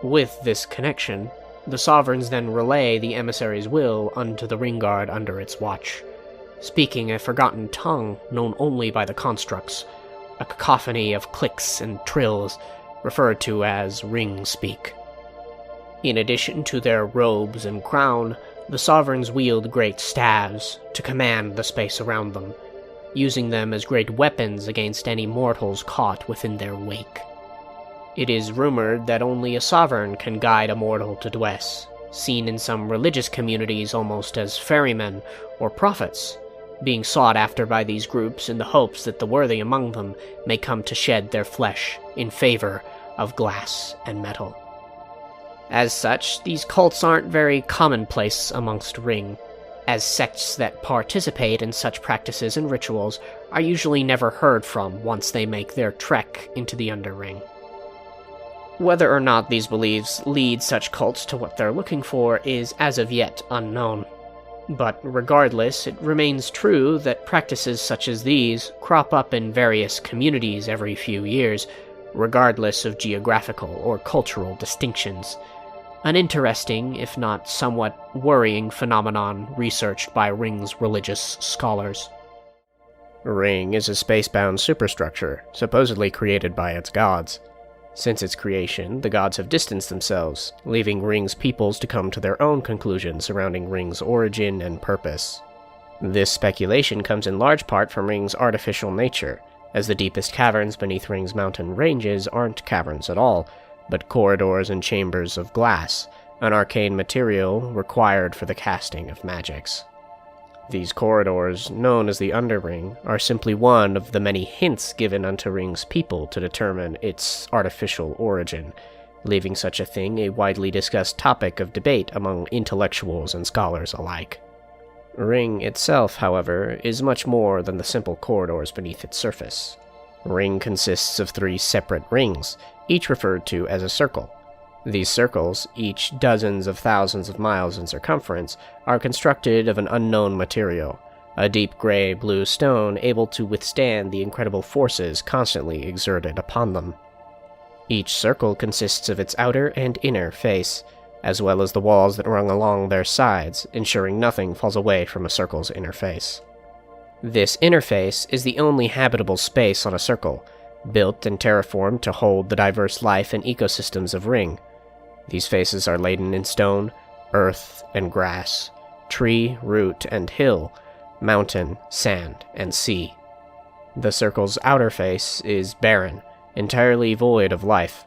With this connection, the Sovereigns then relay the emissary's will unto the Ringguard under its watch, speaking a forgotten tongue known only by the constructs, a cacophony of clicks and trills referred to as ring speak. In addition to their robes and crown, the Sovereigns wield great staves to command the space around them, using them as great weapons against any mortals caught within their wake. It is rumored that only a Sovereign can guide a mortal to Dwess, seen in some religious communities almost as ferrymen or prophets, being sought after by these groups in the hopes that the worthy among them may come to shed their flesh in favor of glass and metal. As such, these cults aren't very commonplace amongst Ryng, as sects that participate in such practices and rituals are usually never heard from once they make their trek into the Underring. Whether or not these beliefs lead such cults to what they're looking for is as of yet unknown. But regardless, it remains true that practices such as these crop up in various communities every few years, regardless of geographical or cultural distinctions. An interesting, if not somewhat worrying phenomenon researched by Ryng's religious scholars. Ryng is a space-bound superstructure, supposedly created by its gods. Since its creation, the gods have distanced themselves, leaving Ryng's peoples to come to their own conclusions surrounding Ryng's origin and purpose. This speculation comes in large part from Ryng's artificial nature, as the deepest caverns beneath Ryng's mountain ranges aren't caverns at all, but corridors and chambers of glass, an arcane material required for the casting of magics. These corridors, known as the Underring, are simply one of the many hints given unto Ryng's people to determine its artificial origin, leaving such a thing a widely discussed topic of debate among intellectuals and scholars alike. Ryng itself, however, is much more than the simple corridors beneath its surface. Ryng consists of 3 separate rings, each referred to as a circle. These circles, each dozens of thousands of miles in circumference, are constructed of an unknown material, a deep gray-blue stone able to withstand the incredible forces constantly exerted upon them. Each circle consists of its outer and inner face, as well as the walls that run along their sides, ensuring nothing falls away from a circle's inner face. This inner face is the only habitable space on a circle, built and terraformed to hold the diverse life and ecosystems of Ryng. These faces are laden in stone, earth, and grass, tree, root, and hill, mountain, sand, and sea. The circle's outer face is barren, entirely void of life.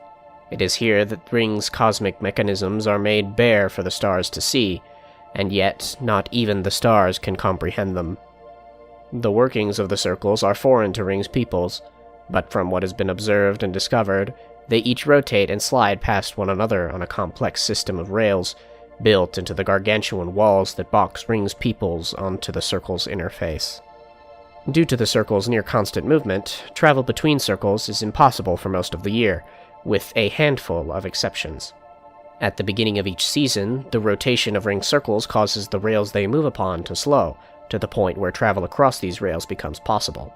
It is here that Ryng's cosmic mechanisms are made bare for the stars to see, and yet not even the stars can comprehend them. The workings of the circles are foreign to Ryng's peoples, but from what has been observed and discovered, they each rotate and slide past one another on a complex system of rails, built into the gargantuan walls that box Ryng's peoples onto the circle's inner face. Due to the circle's near-constant movement, travel between circles is impossible for most of the year, with a handful of exceptions. At the beginning of each season, the rotation of Ryng circles causes the rails they move upon to slow, to the point where travel across these rails becomes possible.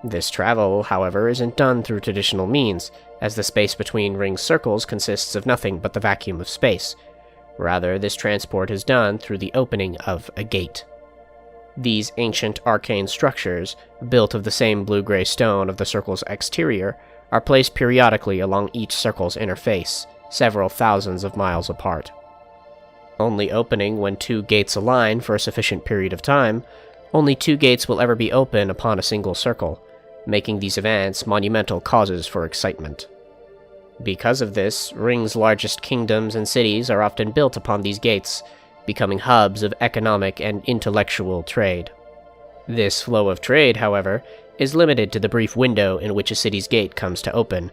This travel, however, isn't done through traditional means, as the space between Ryng circles consists of nothing but the vacuum of space. Rather, this transport is done through the opening of a gate. These ancient arcane structures, built of the same blue-gray stone of the circle's exterior, are placed periodically along each circle's inner face, several thousands of miles apart. Only opening when 2 gates align for a sufficient period of time, only 2 gates will ever be open upon a single circle, making these events monumental causes for excitement. Because of this, Ryng's largest kingdoms and cities are often built upon these gates, becoming hubs of economic and intellectual trade. This flow of trade, however, is limited to the brief window in which a city's gate comes to open,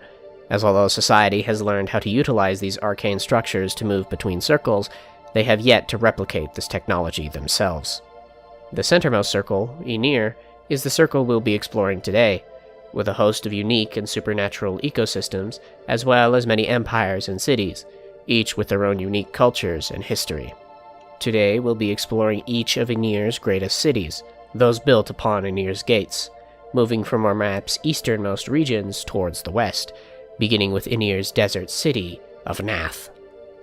as although society has learned how to utilize these arcane structures to move between circles, they have yet to replicate this technology themselves. The centermost circle, Aenir, is the circle we'll be exploring today, with a host of unique and supernatural ecosystems, as well as many empires and cities, each with their own unique cultures and history. Today we'll be exploring each of Aenir's greatest cities, those built upon Aenir's gates, moving from our map's easternmost regions towards the west, beginning with Aenir's desert city of Nath.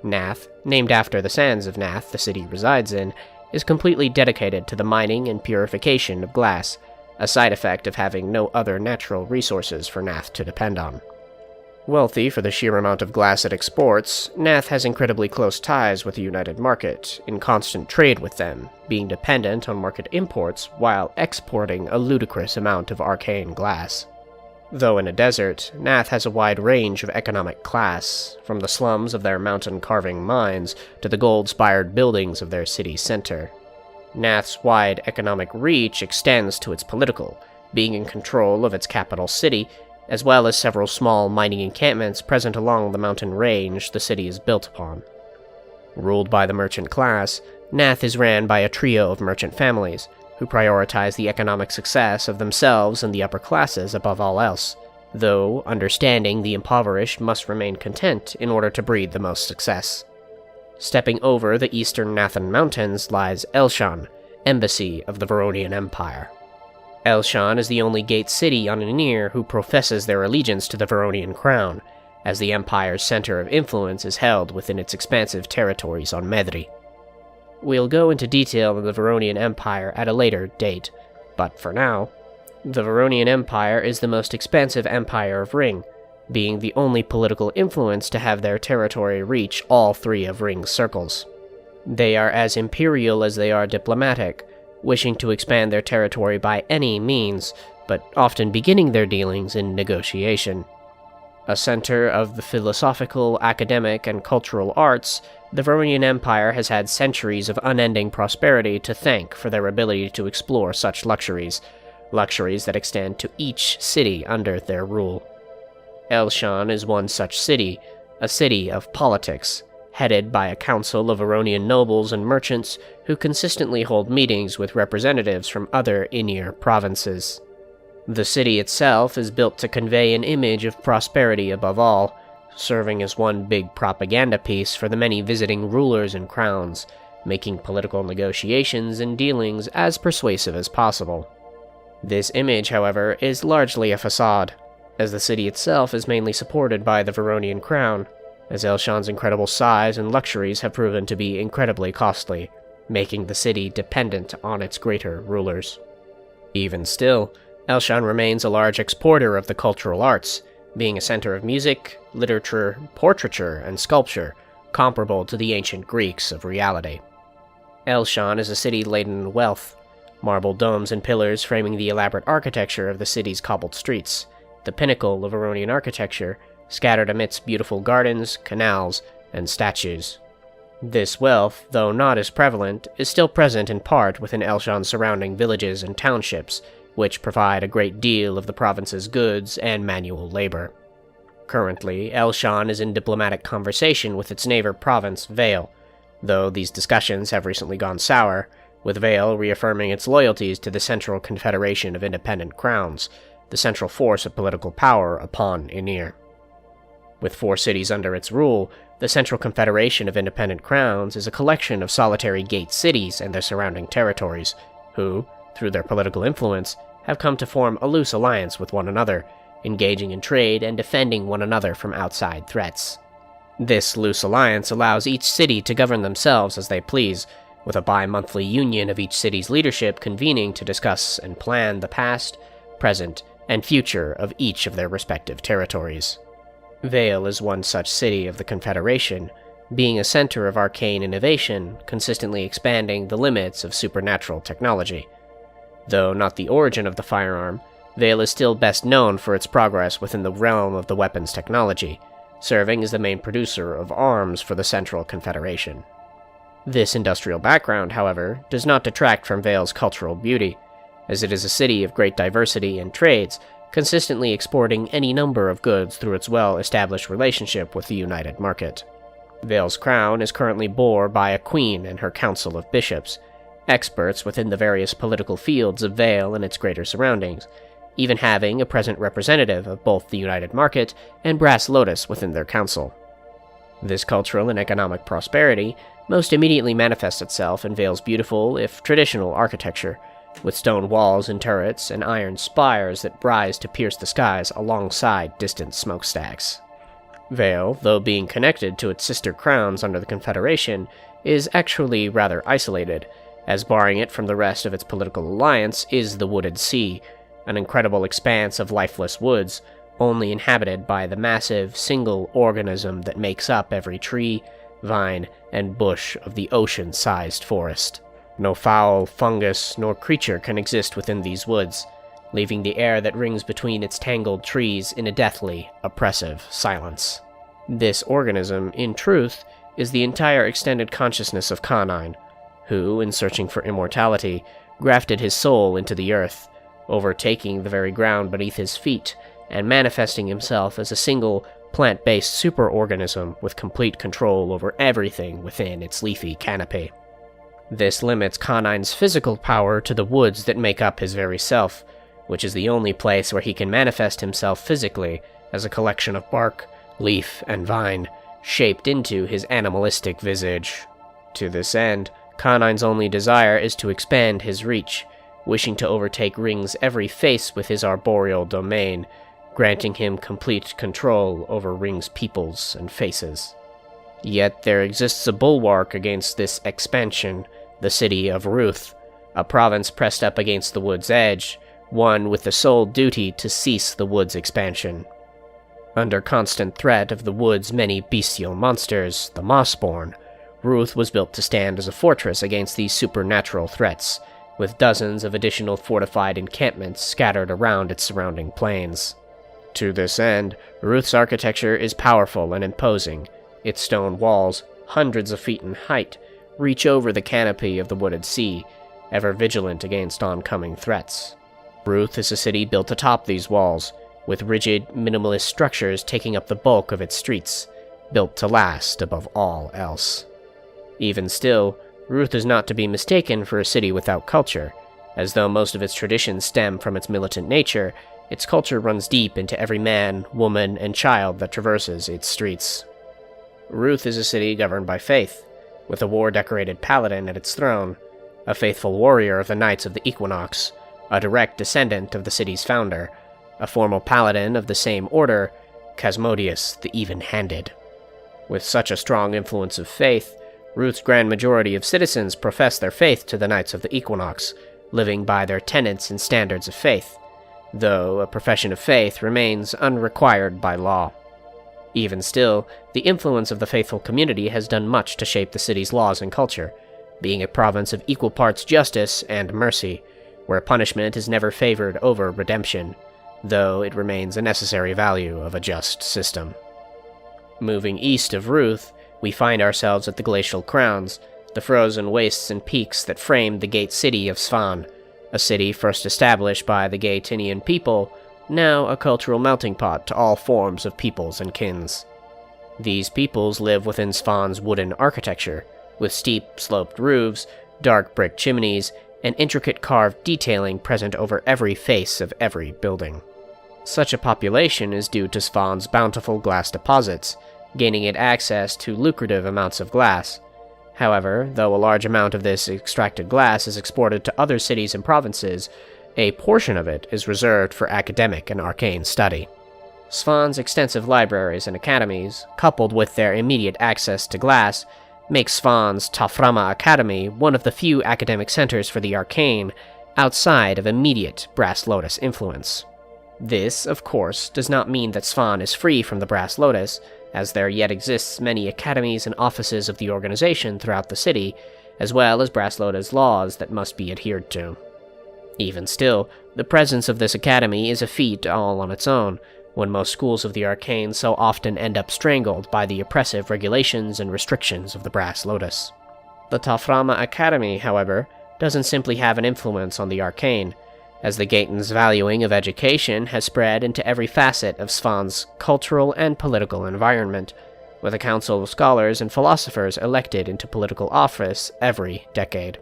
Nath, named after the sands of Nath the city resides in, is completely dedicated to the mining and purification of glass, a side effect of having no other natural resources for Nath to depend on. Wealthy for the sheer amount of glass it exports, Nath has incredibly close ties with the United Market, in constant trade with them, being dependent on market imports while exporting a ludicrous amount of arcane glass. Though in a desert, Nath has a wide range of economic class, from the slums of their mountain-carving mines to the gold-spired buildings of their city center. Nath's wide economic reach extends to its political, being in control of its capital city, as well as several small mining encampments present along the mountain range the city is built upon. Ruled by the merchant class, Nath is ran by a trio of merchant families, who prioritize the economic success of themselves and the upper classes above all else, though understanding the impoverished must remain content in order to breed the most success. Stepping over the eastern Nathan Mountains lies Elshan, embassy of the Varonian Empire. Elshan is the only gate city on Aenir who professes their allegiance to the Varonian crown, as the Empire's center of influence is held within its expansive territories on Medri. We'll go into detail on the Varonian Empire at a later date, but for now, the Varonian Empire is the most expansive empire of Ryng, being the only political influence to have their territory reach all 3 of Ryng's circles. They are as imperial as they are diplomatic, wishing to expand their territory by any means, but often beginning their dealings in negotiation. A center of the philosophical, academic, and cultural arts, the Varunian Empire has had centuries of unending prosperity to thank for their ability to explore such luxuries that extend to each city under their rule. Elshan is one such city, a city of politics, headed by a council of Varunian nobles and merchants who consistently hold meetings with representatives from other Aenir provinces. The city itself is built to convey an image of prosperity above all, serving as one big propaganda piece for the many visiting rulers and crowns, making political negotiations and dealings as persuasive as possible. This image, however, is largely a facade, as the city itself is mainly supported by the Varunian crown, as Elshan's incredible size and luxuries have proven to be incredibly costly, making the city dependent on its greater rulers. Even still, Elshan remains a large exporter of the cultural arts, being a center of music, literature, portraiture, and sculpture, comparable to the ancient Greeks of reality. Elshan is a city laden in wealth, marble domes and pillars framing the elaborate architecture of the city's cobbled streets, the pinnacle of Varunian architecture, scattered amidst beautiful gardens, canals, and statues. This wealth, though not as prevalent, is still present in part within Elshan's surrounding villages and townships, which provide a great deal of the province's goods and manual labor. Currently, Elshan is in diplomatic conversation with its neighbor province, Vale, though these discussions have recently gone sour, with Vale reaffirming its loyalties to the Central Confederation of Independent Crowns, the central force of political power upon Aenir. With 4 cities under its rule, the Central Confederation of Independent Crowns is a collection of solitary gate cities and their surrounding territories, who, through their political influence, have come to form a loose alliance with one another, engaging in trade and defending one another from outside threats. This loose alliance allows each city to govern themselves as they please, with a bi-monthly union of each city's leadership convening to discuss and plan the past, present, and future of each of their respective territories. Vale is one such city of the Confederation, being a center of arcane innovation, consistently expanding the limits of supernatural technology. Though not the origin of the firearm, Vale is still best known for its progress within the realm of the weapons technology, serving as the main producer of arms for the Central Confederation. This industrial background, however, does not detract from Vale's cultural beauty, as it is a city of great diversity and trades, consistently exporting any number of goods through its well-established relationship with the United Market. Vale's crown is currently borne by a queen and her council of bishops, experts within the various political fields of Vale and its greater surroundings, even having a present representative of both the United Market and Brass Lotus within their council. This cultural and economic prosperity most immediately manifests itself in Vale's beautiful, if traditional, architecture, with stone walls and turrets and iron spires that rise to pierce the skies alongside distant smokestacks. Vale, though being connected to its sister crowns under the Confederation, is actually rather isolated, as barring it from the rest of its political alliance is the Wooded Sea, an incredible expanse of lifeless woods, only inhabited by the massive, single organism that makes up every tree, vine, and bush of the ocean-sized forest. No fowl, fungus, nor creature can exist within these woods, leaving the air that rings between its tangled trees in a deathly, oppressive silence. This organism, in truth, is the entire extended consciousness of Calnaer, who, in searching for immortality, grafted his soul into the earth, overtaking the very ground beneath his feet, and manifesting himself as a single, plant-based superorganism with complete control over everything within its leafy canopy. This limits Calnaer's physical power to the woods that make up his very self, which is the only place where he can manifest himself physically as a collection of bark, leaf, and vine, shaped into his animalistic visage. To this end, Calnaer's only desire is to expand his reach, wishing to overtake Ryng's every face with his arboreal domain, granting him complete control over Ryng's peoples and faces. Yet there exists a bulwark against this expansion, the city of Ruth, a province pressed up against the wood's edge, one with the sole duty to cease the wood's expansion. Under constant threat of the wood's many bestial monsters, the Mossborn, Ruth was built to stand as a fortress against these supernatural threats, with dozens of additional fortified encampments scattered around its surrounding plains. To this end, Ruth's architecture is powerful and imposing. Its stone walls, hundreds of feet in height, reach over the canopy of the wooded sea, ever vigilant against oncoming threats. Ruth is a city built atop these walls, with rigid, minimalist structures taking up the bulk of its streets, built to last above all else. Even still, Ruth is not to be mistaken for a city without culture. As though most of its traditions stem from its militant nature, its culture runs deep into every man, woman, and child that traverses its streets. Ruth is a city governed by faith, with a war-decorated paladin at its throne, a faithful warrior of the Knights of the Equinox, a direct descendant of the city's founder, a formal paladin of the same order, Chasmodius the Even-Handed. With such a strong influence of faith, Ruth's grand majority of citizens profess their faith to the Knights of the Equinox, living by their tenets and standards of faith, though a profession of faith remains unrequired by law. Even still, the influence of the faithful community has done much to shape the city's laws and culture, being a province of equal parts justice and mercy, where punishment is never favored over redemption, though it remains a necessary value of a just system. Moving east of Ruth, we find ourselves at the Glacial Crowns, the frozen wastes and peaks that frame the Gate City of Svan, a city first established by the Geitinian people, now a cultural melting pot to all forms of peoples and kins. These peoples live within Svan's wooden architecture, with steep, sloped roofs, dark brick chimneys, and intricate carved detailing present over every face of every building. Such a population is due to Svan's bountiful glass deposits, gaining it access to lucrative amounts of glass. However, though a large amount of this extracted glass is exported to other cities and provinces, a portion of it is reserved for academic and arcane study. Svan's extensive libraries and academies, coupled with their immediate access to glass, make Svan's Taframa Academy one of the few academic centers for the arcane outside of immediate Brass Lotus influence. This, of course, does not mean that Svan is free from the Brass Lotus, as there yet exists many academies and offices of the organization throughout the city, as well as Brass Lotus laws that must be adhered to. Even still, the presence of this academy is a feat all on its own, when most schools of the arcane so often end up strangled by the oppressive regulations and restrictions of the Brass Lotus. The Taframa Academy, however, doesn't simply have an influence on the arcane, as the Geitten's valuing of education has spread into every facet of Svan's cultural and political environment, with a council of scholars and philosophers elected into political office every decade.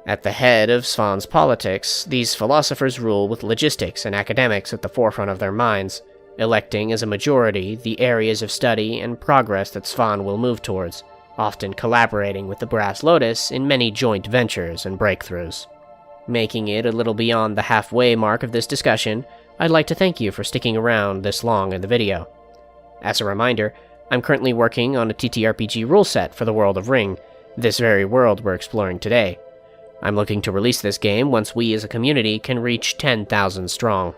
At the head of Svan's politics, these philosophers rule with logistics and academics at the forefront of their minds, electing as a majority the areas of study and progress that Svan will move towards, often collaborating with the Brass Lotus in many joint ventures and breakthroughs. Making it a little beyond the halfway mark of this discussion, I'd like to thank you for sticking around this long in the video. As a reminder, I'm currently working on a TTRPG rule set for the world of Ryng, this very world we're exploring today. I'm looking to release this game once we as a community can reach 10,000 strong.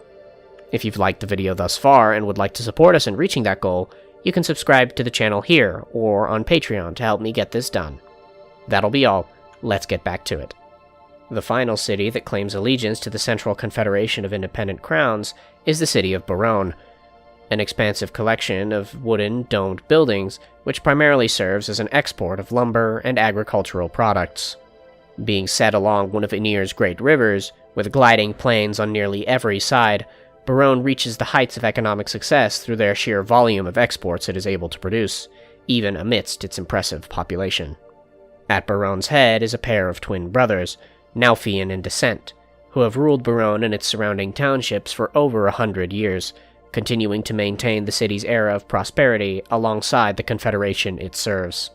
If you've liked the video thus far and would like to support us in reaching that goal, you can subscribe to the channel here or on Patreon to help me get this done. That'll be all. Let's get back to it. The final city that claims allegiance to the Central Confederation of Independent Crowns is the city of Barone, an expansive collection of wooden, domed buildings which primarily serves as an export of lumber and agricultural products. Being set along one of Aenir's great rivers, with gliding plains on nearly every side, Barone reaches the heights of economic success through their sheer volume of exports it is able to produce, even amidst its impressive population. At Barone's head is a pair of twin brothers, Nauphian in descent, who have ruled Barone and its surrounding townships for over 100 years, continuing to maintain the city's era of prosperity alongside the Confederation it serves.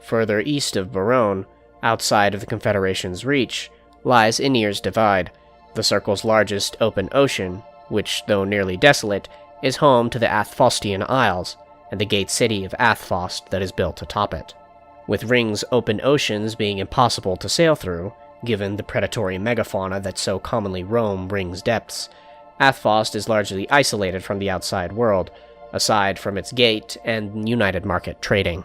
Further east of Barone, outside of the Confederation's reach, lies Aenir's Divide, the Circle's largest open ocean, which, though nearly desolate, is home to the Athfostian Isles, and the gate city of Athfost that is built atop it. With Ryng's open oceans being impossible to sail through, given the predatory megafauna that so commonly roam Ryng's depths, Athfost is largely isolated from the outside world, aside from its gate and United Market trading.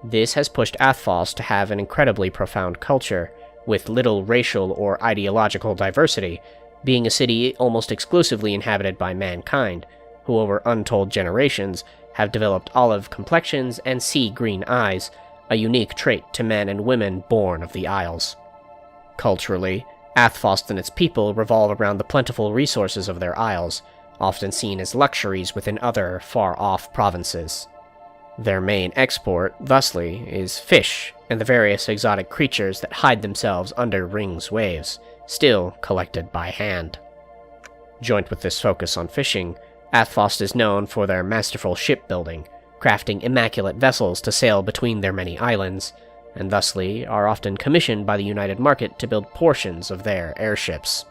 This has pushed Athfost to have an incredibly profound culture, with little racial or ideological diversity, being a city almost exclusively inhabited by mankind, who over untold generations have developed olive complexions and sea-green eyes, a unique trait to men and women born of the Isles. Culturally, Athfost and its people revolve around the plentiful resources of their isles, often seen as luxuries within other, far-off provinces. Their main export, thusly, is fish and the various exotic creatures that hide themselves under Ryng's waves, still collected by hand. Joint with this focus on fishing, Athfost is known for their masterful shipbuilding, crafting immaculate vessels to sail between their many islands, and thusly are often commissioned by the United Market to build portions of their airships.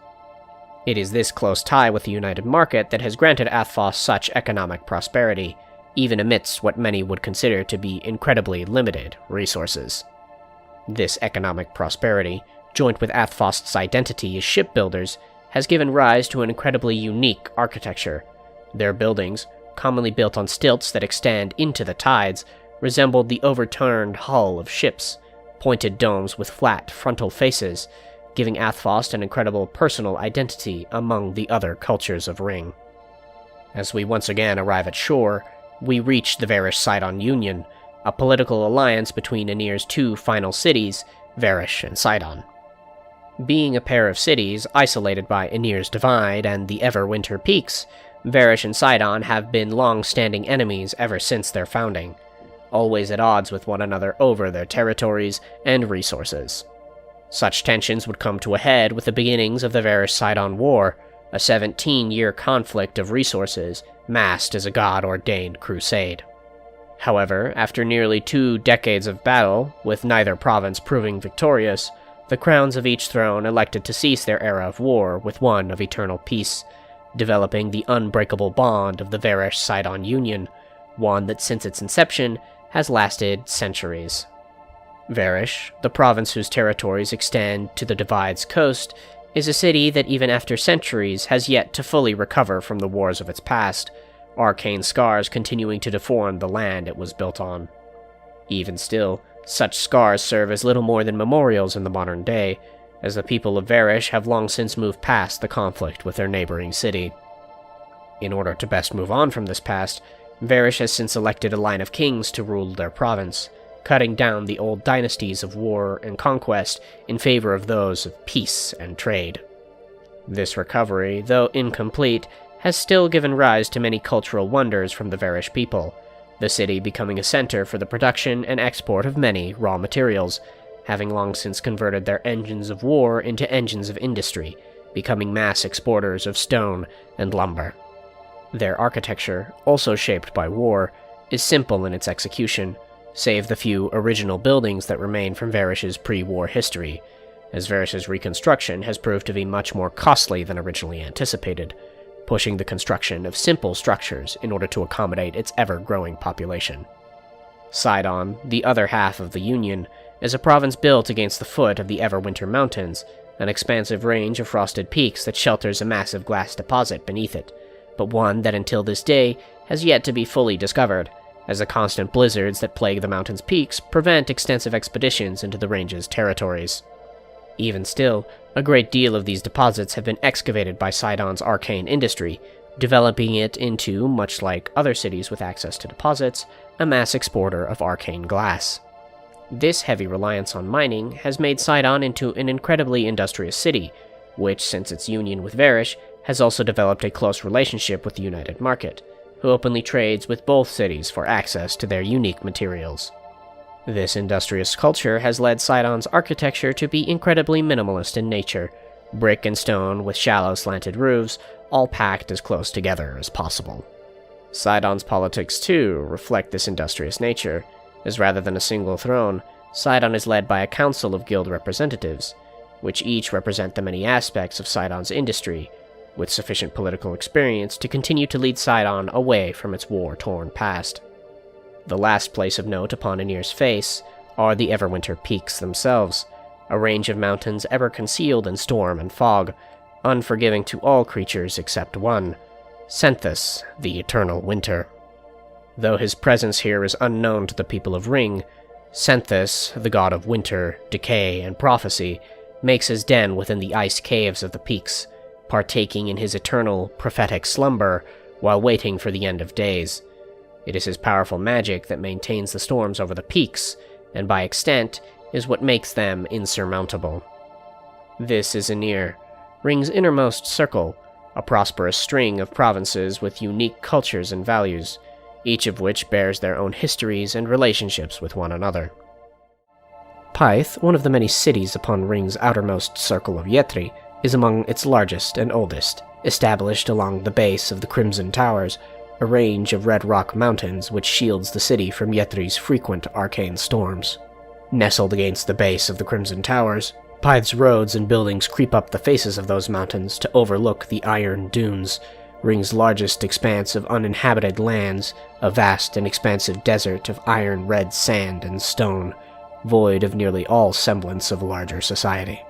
It is this close tie with the United Market that has granted Athfost such economic prosperity, even amidst what many would consider to be incredibly limited resources. This economic prosperity, joint with Athfost's identity as shipbuilders, has given rise to an incredibly unique architecture. Their buildings, commonly built on stilts that extend into the tides, resembled the overturned hull of ships, pointed domes with flat frontal faces, giving Athfost an incredible personal identity among the other cultures of Ryng. As we once again arrive at shore, we reach the Varish-Sidon Union, a political alliance between Aenir's two final cities, Varish and Sidon. Being a pair of cities isolated by Aenir's Divide and the Everwinter Peaks, Varish and Sidon have been long-standing enemies ever since their founding, always at odds with one another over their territories and resources. Such tensions would come to a head with the beginnings of the Varish-Sidon War, a 17-year conflict of resources masked as a god-ordained crusade. However, after nearly 2 decades of battle, with neither province proving victorious, the crowns of each throne elected to cease their era of war with one of eternal peace, developing the unbreakable bond of the Varish-Sidon Union, one that since its inception has lasted centuries. Varish, the province whose territories extend to the Divide's coast, is a city that even after centuries has yet to fully recover from the wars of its past, arcane scars continuing to deform the land it was built on. Even still, such scars serve as little more than memorials in the modern day, as the people of Varish have long since moved past the conflict with their neighboring city. In order to best move on from this past, Varish has since elected a line of kings to rule their province, cutting down the old dynasties of war and conquest in favor of those of peace and trade. This recovery, though incomplete, has still given rise to many cultural wonders from the Varish people, the city becoming a center for the production and export of many raw materials, having long since converted their engines of war into engines of industry, becoming mass exporters of stone and lumber. Their architecture, also shaped by war, is simple in its execution, save the few original buildings that remain from Varish's pre-war history, as Varish's reconstruction has proved to be much more costly than originally anticipated, pushing the construction of simple structures in order to accommodate its ever-growing population. Sidon, the other half of the Union, is a province built against the foot of the Everwinter Mountains, an expansive range of frosted peaks that shelters a massive glass deposit beneath it, but one that until this day has yet to be fully discovered, as the constant blizzards that plague the mountain's peaks prevent extensive expeditions into the range's territories. Even still, a great deal of these deposits have been excavated by Sidon's arcane industry, developing it into, much like other cities with access to deposits, a mass exporter of arcane glass. This heavy reliance on mining has made Sidon into an incredibly industrious city, which, since its union with Varish, has also developed a close relationship with the United Market, who openly trades with both cities for access to their unique materials. This industrious culture has led Sidon's architecture to be incredibly minimalist in nature, brick and stone with shallow slanted roofs, all packed as close together as possible. Sidon's politics, too, reflect this industrious nature, as rather than a single throne, Sidon is led by a council of guild representatives, which each represent the many aspects of Sidon's industry, with sufficient political experience to continue to lead Sidon away from its war-torn past. The last place of note upon Aenir's face are the Everwinter Peaks themselves, a range of mountains ever concealed in storm and fog, unforgiving to all creatures except one, Senthus, the Eternal Winter. Though his presence here is unknown to the people of Ryng, Senthus, the god of winter, decay, and prophecy, makes his den within the ice caves of the peaks, partaking in his eternal, prophetic slumber, while waiting for the end of days. It is his powerful magic that maintains the storms over the peaks, and by extent, is what makes them insurmountable. This is Aenir, Ryng's innermost circle, a prosperous string of provinces with unique cultures and values, each of which bears their own histories and relationships with one another. Pyth, one of the many cities upon Ryng's outermost circle of Yetri, is among its largest and oldest, established along the base of the Crimson Towers, a range of red rock mountains which shields the city from Yetri's frequent arcane storms. Nestled against the base of the Crimson Towers, Pyth's roads and buildings creep up the faces of those mountains to overlook the Iron Dunes, Ryng's largest expanse of uninhabited lands, a vast and expansive desert of iron-red sand and stone, void of nearly all semblance of larger society.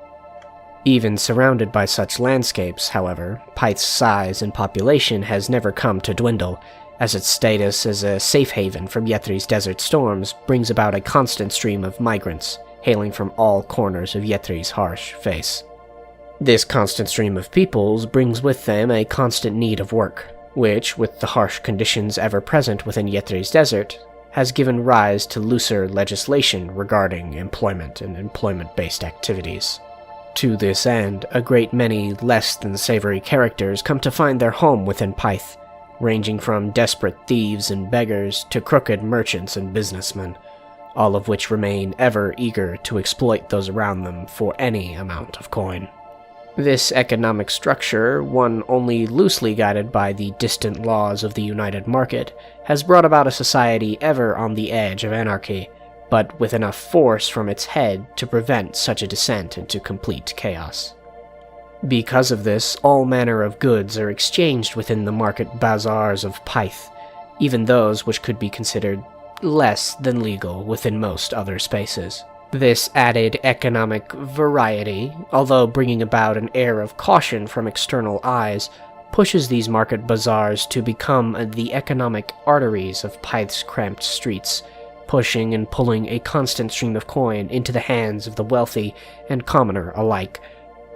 Even surrounded by such landscapes, however, Pyth's size and population has never come to dwindle, as its status as a safe haven from Yetri's desert storms brings about a constant stream of migrants, hailing from all corners of Yetri's harsh face. This constant stream of peoples brings with them a constant need of work, which, with the harsh conditions ever present within Yetri's desert, has given rise to looser legislation regarding employment and employment-based activities. To this end, a great many less-than-savory characters come to find their home within Pyth, ranging from desperate thieves and beggars to crooked merchants and businessmen, all of which remain ever eager to exploit those around them for any amount of coin. This economic structure, one only loosely guided by the distant laws of the United Market, has brought about a society ever on the edge of anarchy, but with enough force from its head to prevent such a descent into complete chaos. Because of this, all manner of goods are exchanged within the market bazaars of Pyth, even those which could be considered less than legal within most other spaces. This added economic variety, although bringing about an air of caution from external eyes, pushes these market bazaars to become the economic arteries of Pyth's cramped streets, pushing and pulling a constant stream of coin into the hands of the wealthy and commoner alike,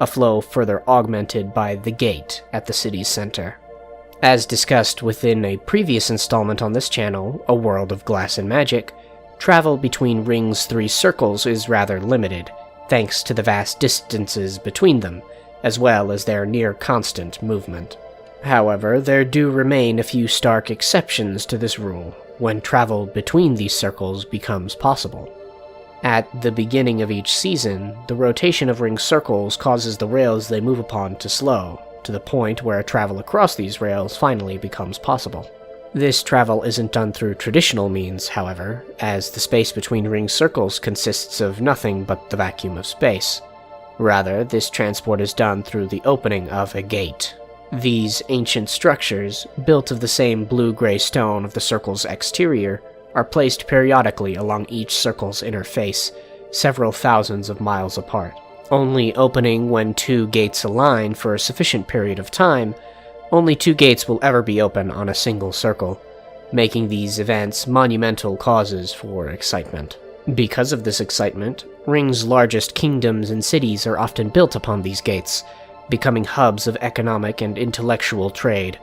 a flow further augmented by the gate at the city's center. As discussed within a previous installment on this channel, A World of Glass and Magic, travel between Ryng's three circles is rather limited, thanks to the vast distances between them, as well as their near-constant movement. However, there do remain a few stark exceptions to this rule, when travel between these circles becomes possible. At the beginning of each season, the rotation of Ryng's circles causes the rails they move upon to slow, to the point where travel across these rails finally becomes possible. This travel isn't done through traditional means, however, as the space between Ryng's circles consists of nothing but the vacuum of space. Rather, this transport is done through the opening of a gate. These ancient structures, built of the same blue-gray stone of the circle's exterior, are placed periodically along each circle's inner face, several thousands of miles apart, only opening when two gates align for a sufficient period of time. Only two gates will ever be open on a single circle, making these events monumental causes for excitement. Because of this excitement, Ryng's largest kingdoms and cities are often built upon these gates, becoming hubs of economic and intellectual trade,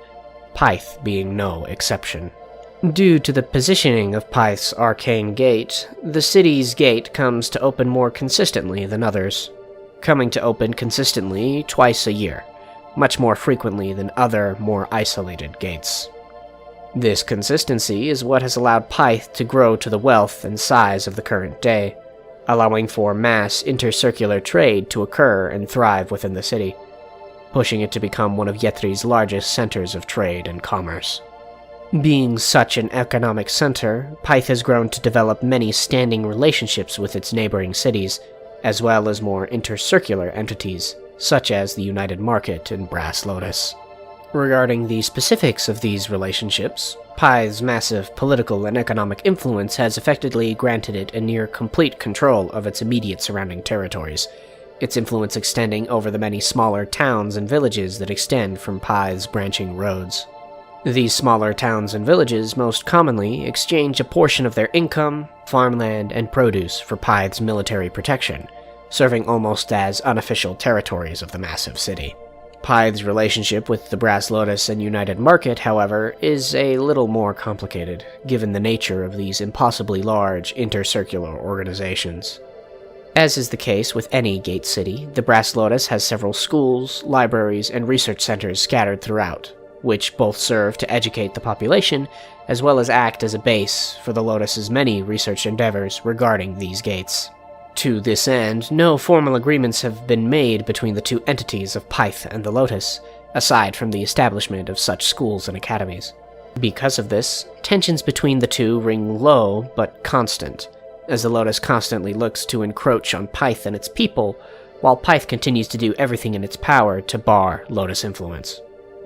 Pyth being no exception. Due to the positioning of Pyth's arcane gate, the city's gate comes to open more consistently than others, coming to open consistently twice a year, much more frequently than other, more isolated gates. This consistency is what has allowed Pyth to grow to the wealth and size of the current day, allowing for mass intercircular trade to occur and thrive within the city, pushing it to become one of Yetri's largest centers of trade and commerce. Being such an economic center, Pyth has grown to develop many standing relationships with its neighboring cities, as well as more intercircular entities, such as the United Market and Brass Lotus. Regarding the specifics of these relationships, Pyth's massive political and economic influence has effectively granted it a near complete control of its immediate surrounding territories, its influence extending over the many smaller towns and villages that extend from Pyth's branching roads. These smaller towns and villages most commonly exchange a portion of their income, farmland, and produce for Pyth's military protection, serving almost as unofficial territories of the massive city. Pythe's relationship with the Brass Lotus and United Market, however, is a little more complicated, given the nature of these impossibly large intercircular organizations. As is the case with any gate city, the Brass Lotus has several schools, libraries, and research centers scattered throughout, which both serve to educate the population, as well as act as a base for the Lotus's many research endeavors regarding these gates. To this end, no formal agreements have been made between the two entities of Pythe and the Lotus, aside from the establishment of such schools and academies. Because of this, tensions between the two ring low but constant, as the Lotus constantly looks to encroach on Pythe and its people, while Pythe continues to do everything in its power to bar Lotus influence.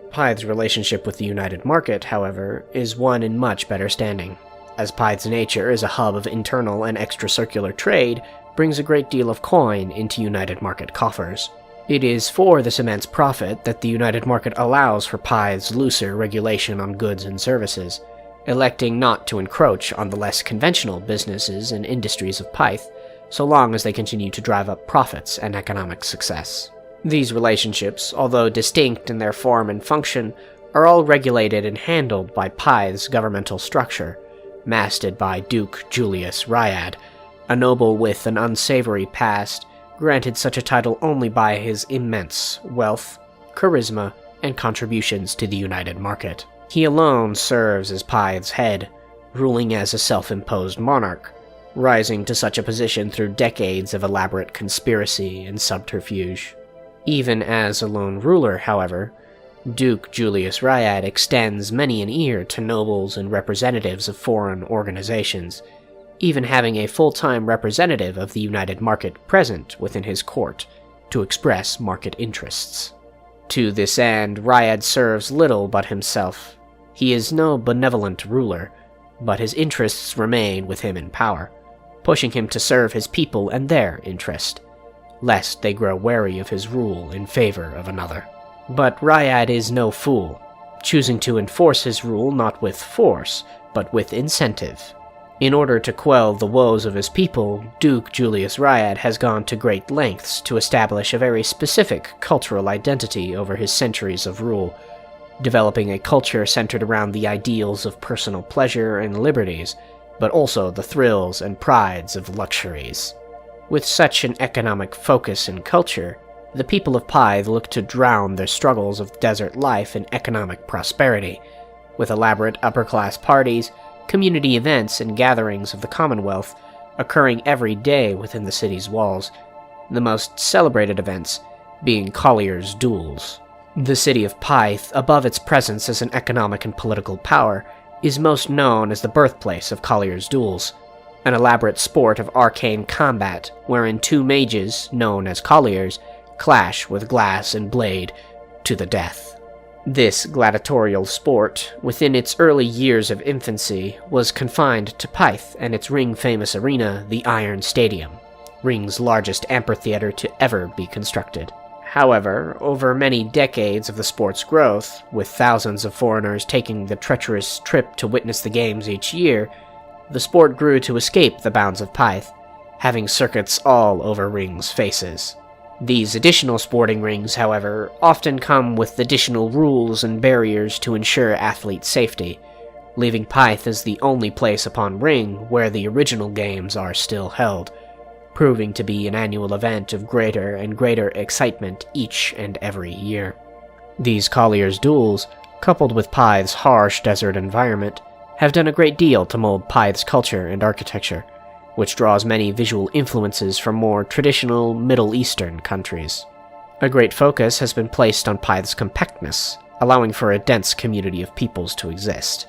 Pythe's relationship with the United Market, however, is one in much better standing, as Pythe's nature as a hub of internal and extracircular trade brings a great deal of coin into United Market coffers. It is for this immense profit that the United Market allows for Pythe's looser regulation on goods and services, electing not to encroach on the less conventional businesses and industries of Pythe, so long as they continue to drive up profits and economic success. These relationships, although distinct in their form and function, are all regulated and handled by Pythe's governmental structure, masted by Duke Julius Ryad, a noble with an unsavory past, granted such a title only by his immense wealth, charisma, and contributions to the United Market. He alone serves as Pythe's head, ruling as a self-imposed monarch, rising to such a position through decades of elaborate conspiracy and subterfuge. Even as a lone ruler, however, Duke Julius Ryad extends many an ear to nobles and representatives of foreign organizations, even having a full-time representative of the United Market present within his court to express market interests. To this end, Ryad serves little but himself. He is no benevolent ruler, but his interests remain with him in power, pushing him to serve his people and their interest, lest they grow wary of his rule in favor of another. But Ryad is no fool, choosing to enforce his rule not with force, but with incentive. In order to quell the woes of his people, Duke Julius Ryad has gone to great lengths to establish a very specific cultural identity over his centuries of rule, developing a culture centered around the ideals of personal pleasure and liberties, but also the thrills and prides of luxuries. With such an economic focus and culture, the people of Pythe look to drown their struggles of desert life in economic prosperity, with elaborate upper-class parties, community events, and gatherings of the Commonwealth occurring every day within the city's walls, the most celebrated events being Collier's duels. The city of Pythe, above its presence as an economic and political power, is most known as the birthplace of Collier's duels, an elaborate sport of arcane combat wherein two mages, known as Colliers, clash with glass and blade to the death. This gladiatorial sport, within its early years of infancy, was confined to Pythe and its Ryng-famous arena, the Iron Stadium, Ryng's largest amphitheater to ever be constructed. However, over many decades of the sport's growth, with thousands of foreigners taking the treacherous trip to witness the games each year, the sport grew to escape the bounds of Pythe, having circuits all over Ryng's faces. These additional sporting rings, however, often come with additional rules and barriers to ensure athlete safety, leaving Pythe as the only place upon Ryng where the original games are still held, proving to be an annual event of greater and greater excitement each and every year. These Collier's duels, coupled with Pythe's harsh desert environment, have done a great deal to mold Pythe's culture and architecture, which draws many visual influences from more traditional Middle Eastern countries. A great focus has been placed on Pythe's compactness, allowing for a dense community of peoples to exist.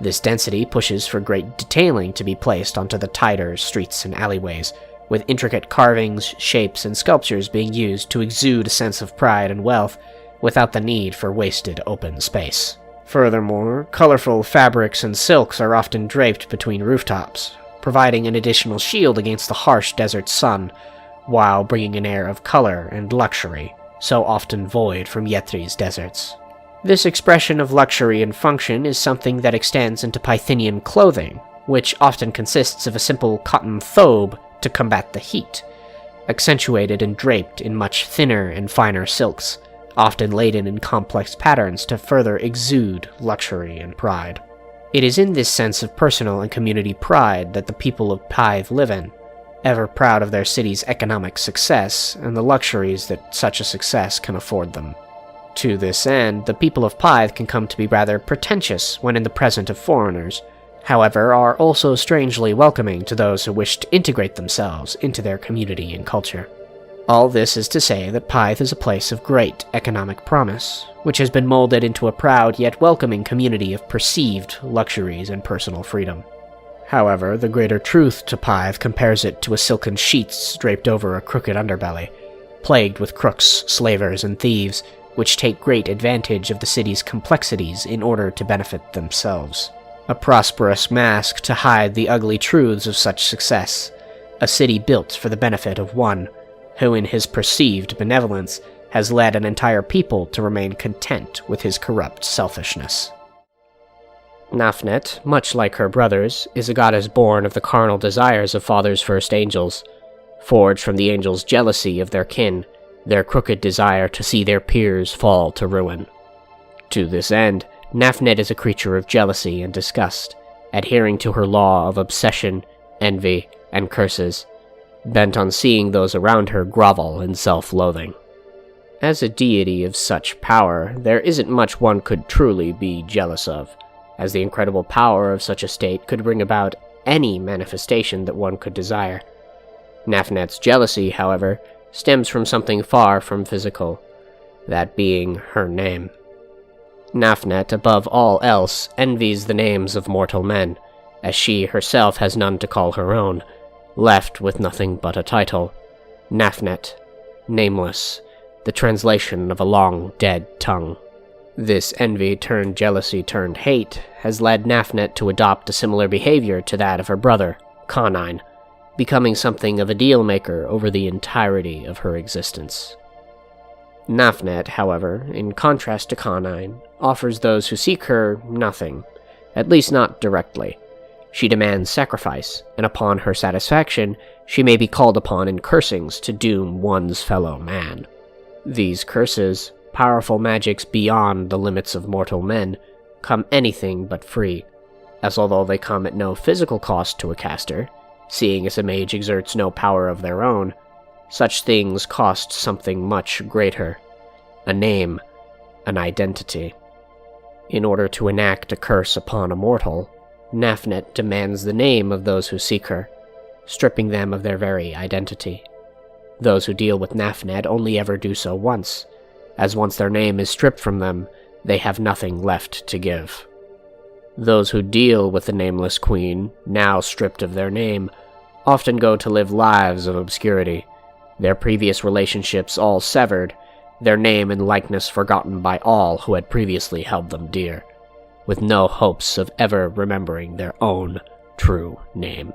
This density pushes for great detailing to be placed onto the tighter streets and alleyways, with intricate carvings, shapes, and sculptures being used to exude a sense of pride and wealth without the need for wasted open space. Furthermore, colorful fabrics and silks are often draped between rooftops, providing an additional shield against the harsh desert sun, while bringing an air of color and luxury, so often void from Yetri's deserts. This expression of luxury and function is something that extends into Pythian clothing, which often consists of a simple cotton thobe to combat the heat, accentuated and draped in much thinner and finer silks, often laden in complex patterns to further exude luxury and pride. It is in this sense of personal and community pride that the people of Pythe live in, ever proud of their city's economic success and the luxuries that such a success can afford them. To this end, the people of Pythe can come to be rather pretentious when in the presence of foreigners, however, are also strangely welcoming to those who wish to integrate themselves into their community and culture. All this is to say that Pythe is a place of great economic promise, which has been molded into a proud yet welcoming community of perceived luxuries and personal freedom. However, the greater truth to Pythe compares it to a silken sheets draped over a crooked underbelly, plagued with crooks, slavers, and thieves, which take great advantage of the city's complexities in order to benefit themselves. A prosperous mask to hide the ugly truths of such success, a city built for the benefit of one, who in his perceived benevolence has led an entire people to remain content with his corrupt selfishness. Nafnet, much like her brothers, is a goddess born of the carnal desires of Father's first angels, forged from the angels' jealousy of their kin, their crooked desire to see their peers fall to ruin. To this end, Nafnet is a creature of jealousy and disgust, adhering to her law of obsession, envy, and curses, bent on seeing those around her grovel in self-loathing. As a deity of such power, there isn't much one could truly be jealous of, as the incredible power of such a state could bring about any manifestation that one could desire. Nafnet's jealousy, however, stems from something far from physical, that being her name. Nafnet, above all else, envies the names of mortal men, as she herself has none to call her own, left with nothing but a title, Nafnet, Nameless, the translation of a long dead tongue. This envy turned jealousy turned hate has led Nafnet to adopt a similar behavior to that of her brother, Calnaer, becoming something of a deal-maker over the entirety of her existence. Nafnet, however, in contrast to Calnaer, offers those who seek her nothing, at least not directly. She demands sacrifice, and upon her satisfaction, she may be called upon in cursings to doom one's fellow man. These curses, powerful magics beyond the limits of mortal men, come anything but free, as although they come at no physical cost to a caster, seeing as a mage exerts no power of their own, such things cost something much greater, a name, an identity. In order to enact a curse upon a mortal, Nafnet demands the name of those who seek her, stripping them of their very identity. Those who deal with Nafnet only ever do so once, as once their name is stripped from them, they have nothing left to give. Those who deal with the Nameless Queen, now stripped of their name, often go to live lives of obscurity, their previous relationships all severed, their name and likeness forgotten by all who had previously held them dear, with no hopes of ever remembering their own true name.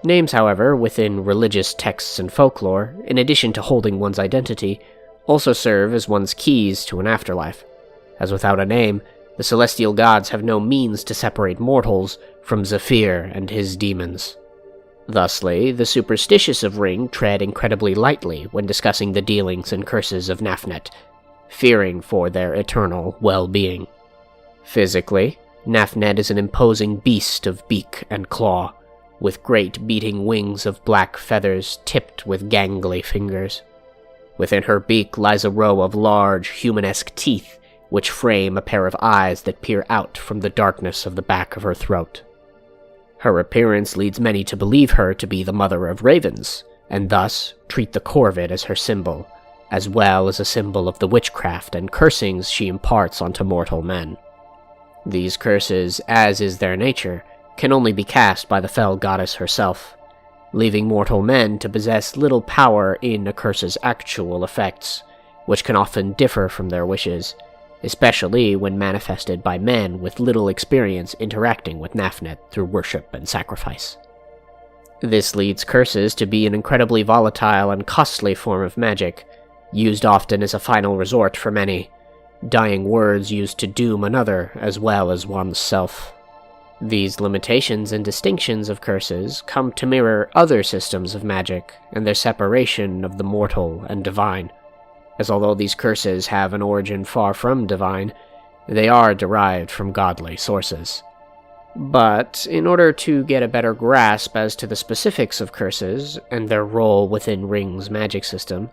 Names, however, within religious texts and folklore, in addition to holding one's identity, also serve as one's keys to an afterlife, as without a name, the celestial gods have no means to separate mortals from Zephyr and his demons. Thusly, the superstitious of Ryng tread incredibly lightly when discussing the dealings and curses of Nafnet, fearing for their eternal well-being. Physically, Nafnet is an imposing beast of beak and claw, with great beating wings of black feathers tipped with gangly fingers. Within her beak lies a row of large, humanesque teeth, which frame a pair of eyes that peer out from the darkness of the back of her throat. Her appearance leads many to believe her to be the mother of ravens, and thus treat the corvid as her symbol, as well as a symbol of the witchcraft and cursings she imparts onto mortal men. These curses, as is their nature, can only be cast by the fell goddess herself, leaving mortal men to possess little power in a curse's actual effects, which can often differ from their wishes, especially when manifested by men with little experience interacting with Nafnet through worship and sacrifice. This leads curses to be an incredibly volatile and costly form of magic, used often as a final resort for many, dying words used to doom another as well as one's self. These limitations and distinctions of curses come to mirror other systems of magic and their separation of the mortal and divine, as although these curses have an origin far from divine, they are derived from godly sources. But in order to get a better grasp as to the specifics of curses and their role within Ryng's magic system,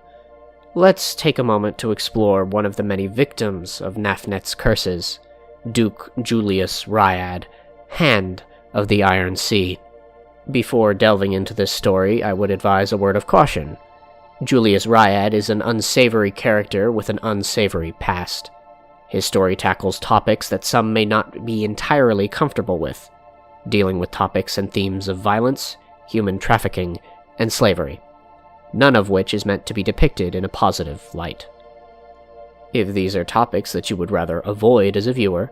let's take a moment to explore one of the many victims of Nafnet's curses, Duke Julius Ryad, Hand of the Iron Sea. Before delving into this story, I would advise a word of caution. Julius Ryad is an unsavory character with an unsavory past. His story tackles topics that some may not be entirely comfortable with, dealing with topics and themes of violence, human trafficking, and slavery, none of which is meant to be depicted in a positive light. If these are topics that you would rather avoid as a viewer,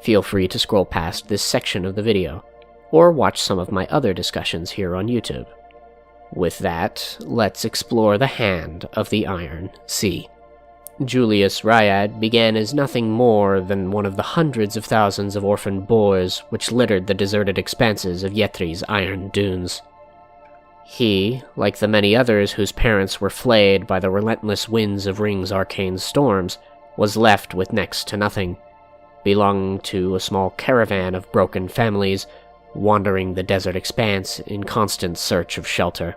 feel free to scroll past this section of the video, or watch some of my other discussions here on YouTube. With that, let's explore the Hand of the Iron Sea. Julius Ryad began as nothing more than one of the hundreds of thousands of orphan boys which littered the deserted expanses of Yettri's iron dunes. He, like the many others whose parents were flayed by the relentless winds of Ryng's arcane storms, was left with next to nothing, belonging to a small caravan of broken families, wandering the desert expanse in constant search of shelter.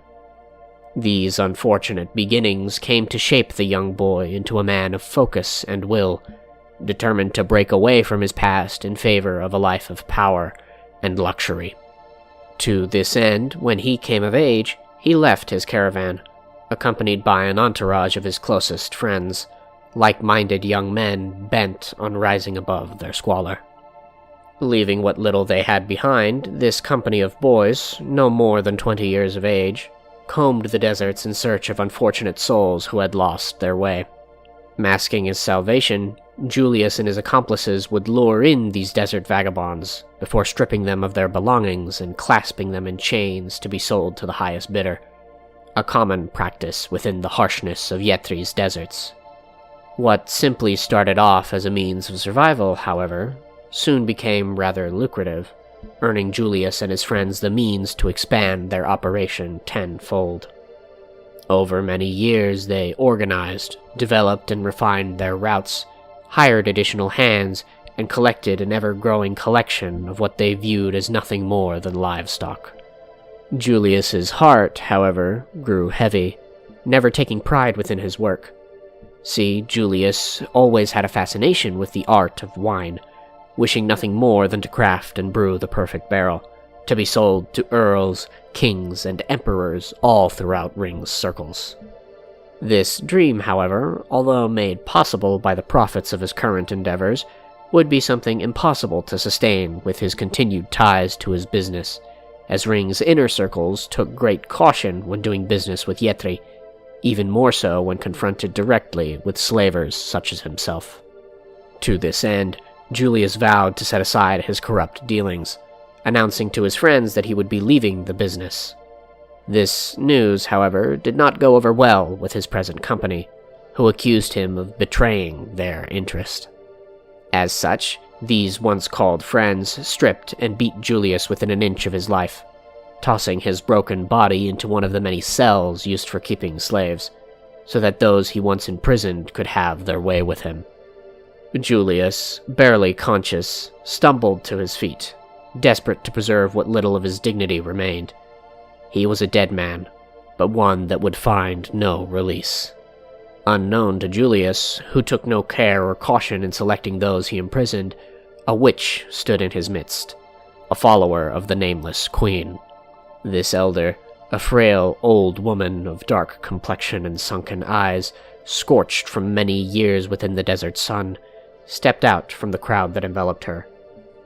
These unfortunate beginnings came to shape the young boy into a man of focus and will, determined to break away from his past in favor of a life of power and luxury. To this end, when he came of age, he left his caravan, accompanied by an entourage of his closest friends, like-minded young men bent on rising above their squalor. Leaving what little they had behind, this company of boys, no more than 20 years of age, combed the deserts in search of unfortunate souls who had lost their way. Masking his salvation, Julius and his accomplices would lure in these desert vagabonds before stripping them of their belongings and clasping them in chains to be sold to the highest bidder, a common practice within the harshness of Yettri's deserts. What simply started off as a means of survival, however, soon became rather lucrative, earning Julius and his friends the means to expand their operation tenfold. Over many years they organized, developed and refined their routes, hired additional hands, and collected an ever-growing collection of what they viewed as nothing more than livestock. Julius's heart, however, grew heavy, never taking pride within his work. See, Julius always had a fascination with the art of wine, wishing nothing more than to craft and brew the perfect barrel, to be sold to earls, kings, and emperors all throughout Ryng's circles. This dream, however, although made possible by the profits of his current endeavors, would be something impossible to sustain with his continued ties to his business, as Ryng's inner circles took great caution when doing business with Yettri, even more so when confronted directly with slavers such as himself. To this end, Julius vowed to set aside his corrupt dealings, announcing to his friends that he would be leaving the business. This news, however, did not go over well with his present company, who accused him of betraying their interest. As such, these once-called friends stripped and beat Julius within an inch of his life, tossing his broken body into one of the many cells used for keeping slaves, so that those he once imprisoned could have their way with him. Julius, barely conscious, stumbled to his feet, desperate to preserve what little of his dignity remained. He was a dead man, but one that would find no release. Unknown to Julius, who took no care or caution in selecting those he imprisoned, a witch stood in his midst, a follower of the Nameless Queen. This elder, a frail old woman of dark complexion and sunken eyes, scorched from many years within the desert sun, stepped out from the crowd that enveloped her,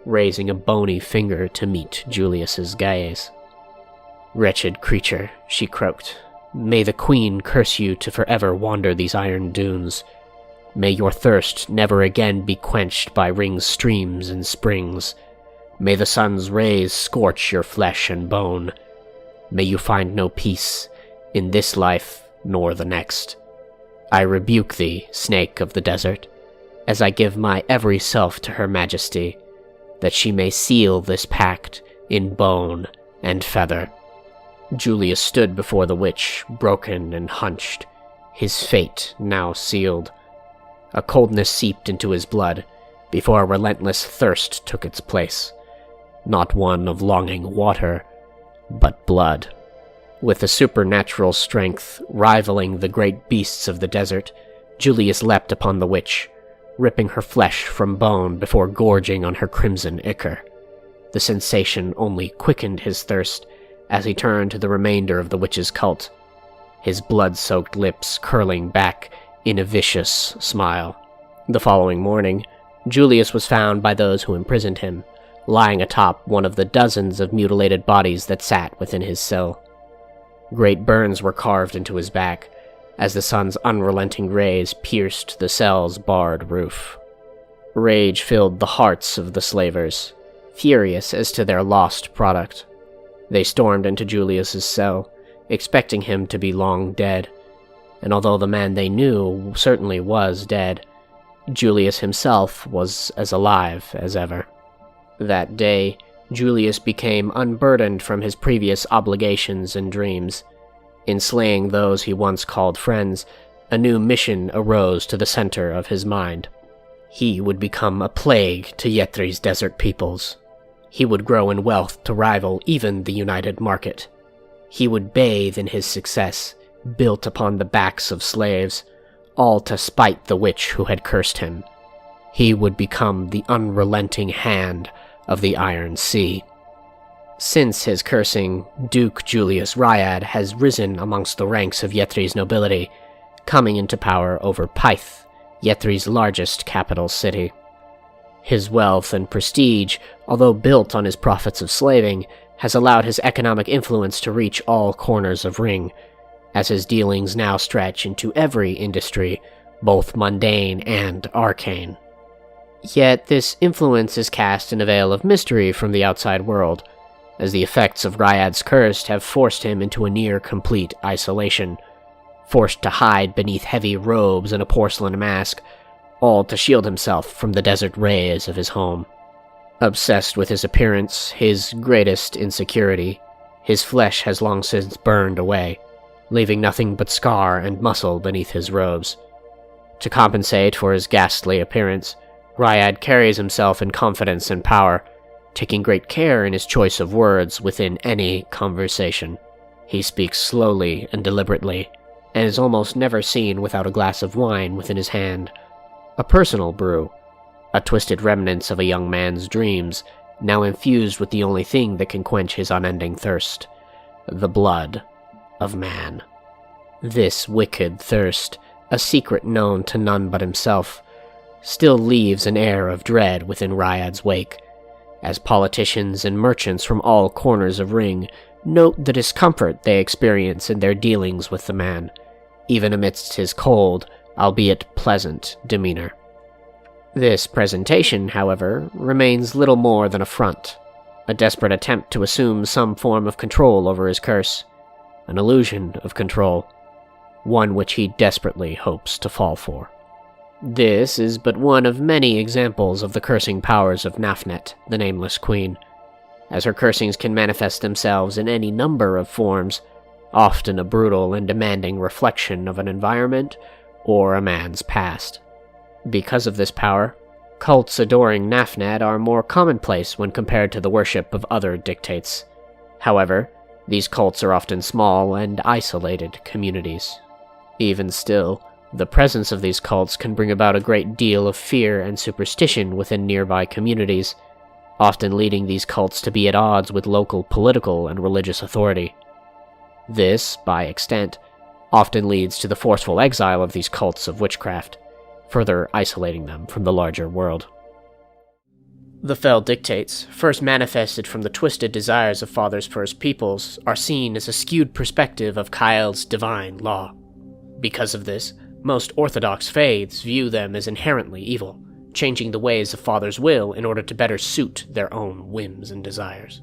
raising a bony finger to meet Julius's gaze. "Wretched creature," she croaked, "may the Queen curse you to forever wander these iron dunes. May your thirst never again be quenched by Ryng's streams and springs. May the sun's rays scorch your flesh and bone. May you find no peace in this life nor the next. I rebuke thee, snake of the desert, as I give my every self to her majesty, that she may seal this pact in bone and feather." Julius stood before the witch, broken and hunched, his fate now sealed. A coldness seeped into his blood, before a relentless thirst took its place. Not one of longing water, but blood. With a supernatural strength rivaling the great beasts of the desert, Julius leapt upon the witch, ripping her flesh from bone before gorging on her crimson ichor. The sensation only quickened his thirst as he turned to the remainder of the witch's cult, his blood-soaked lips curling back in a vicious smile. The following morning, Julius was found by those who imprisoned him, lying atop one of the dozens of mutilated bodies that sat within his cell. Great burns were carved into his back, as the sun's unrelenting rays pierced the cell's barred roof. Rage filled the hearts of the slavers, furious as to their lost product. They stormed into Julius's cell, expecting him to be long dead, and although the man they knew certainly was dead, Julius himself was as alive as ever. That day, Julius became unburdened from his previous obligations and dreams. In slaying those he once called friends, a new mission arose to the center of his mind. He would become a plague to Yetri's desert peoples. He would grow in wealth to rival even the United Market. He would bathe in his success, built upon the backs of slaves, all to spite the witch who had cursed him. He would become the unrelenting hand of the Iron Sea. Since his cursing, Duke Julius Ryad has risen amongst the ranks of Yetri's nobility, coming into power over Pyth, Yetri's largest capital city. His wealth and prestige, although built on his profits of slaving, has allowed his economic influence to reach all corners of Ryng, as his dealings now stretch into every industry, both mundane and arcane. Yet this influence is cast in a veil of mystery from the outside world, as the effects of Ryad's curse have forced him into a near-complete isolation, forced to hide beneath heavy robes and a porcelain mask, all to shield himself from the desert rays of his home. Obsessed with his appearance, his greatest insecurity, his flesh has long since burned away, leaving nothing but scar and muscle beneath his robes. To compensate for his ghastly appearance, Ryad carries himself in confidence and power, taking great care in his choice of words within any conversation. He speaks slowly and deliberately, and is almost never seen without a glass of wine within his hand. A personal brew, a twisted remnants of a young man's dreams, now infused with the only thing that can quench his unending thirst, the blood of man. This wicked thirst, a secret known to none but himself, still leaves an air of dread within Ryad's wake, as politicians and merchants from all corners of Ryng note the discomfort they experience in their dealings with the man, even amidst his cold, albeit pleasant, demeanor. This presentation, however, remains little more than a front, a desperate attempt to assume some form of control over his curse, an illusion of control, one which he desperately hopes to fall for. This is but one of many examples of the cursing powers of Nafnet, the Nameless Queen, as her cursings can manifest themselves in any number of forms, often a brutal and demanding reflection of an environment or a man's past. Because of this power, cults adoring Nafnet are more commonplace when compared to the worship of other dictates. However, these cults are often small and isolated communities. Even still, the presence of these cults can bring about a great deal of fear and superstition within nearby communities, often leading these cults to be at odds with local political and religious authority. This, by extent, often leads to the forceful exile of these cults of witchcraft, further isolating them from the larger world. The fell dictates, first manifested from the twisted desires of Father's First Peoples, are seen as a skewed perspective of Kyle's divine law. Because of this, most orthodox faiths view them as inherently evil, changing the ways of Father's will in order to better suit their own whims and desires.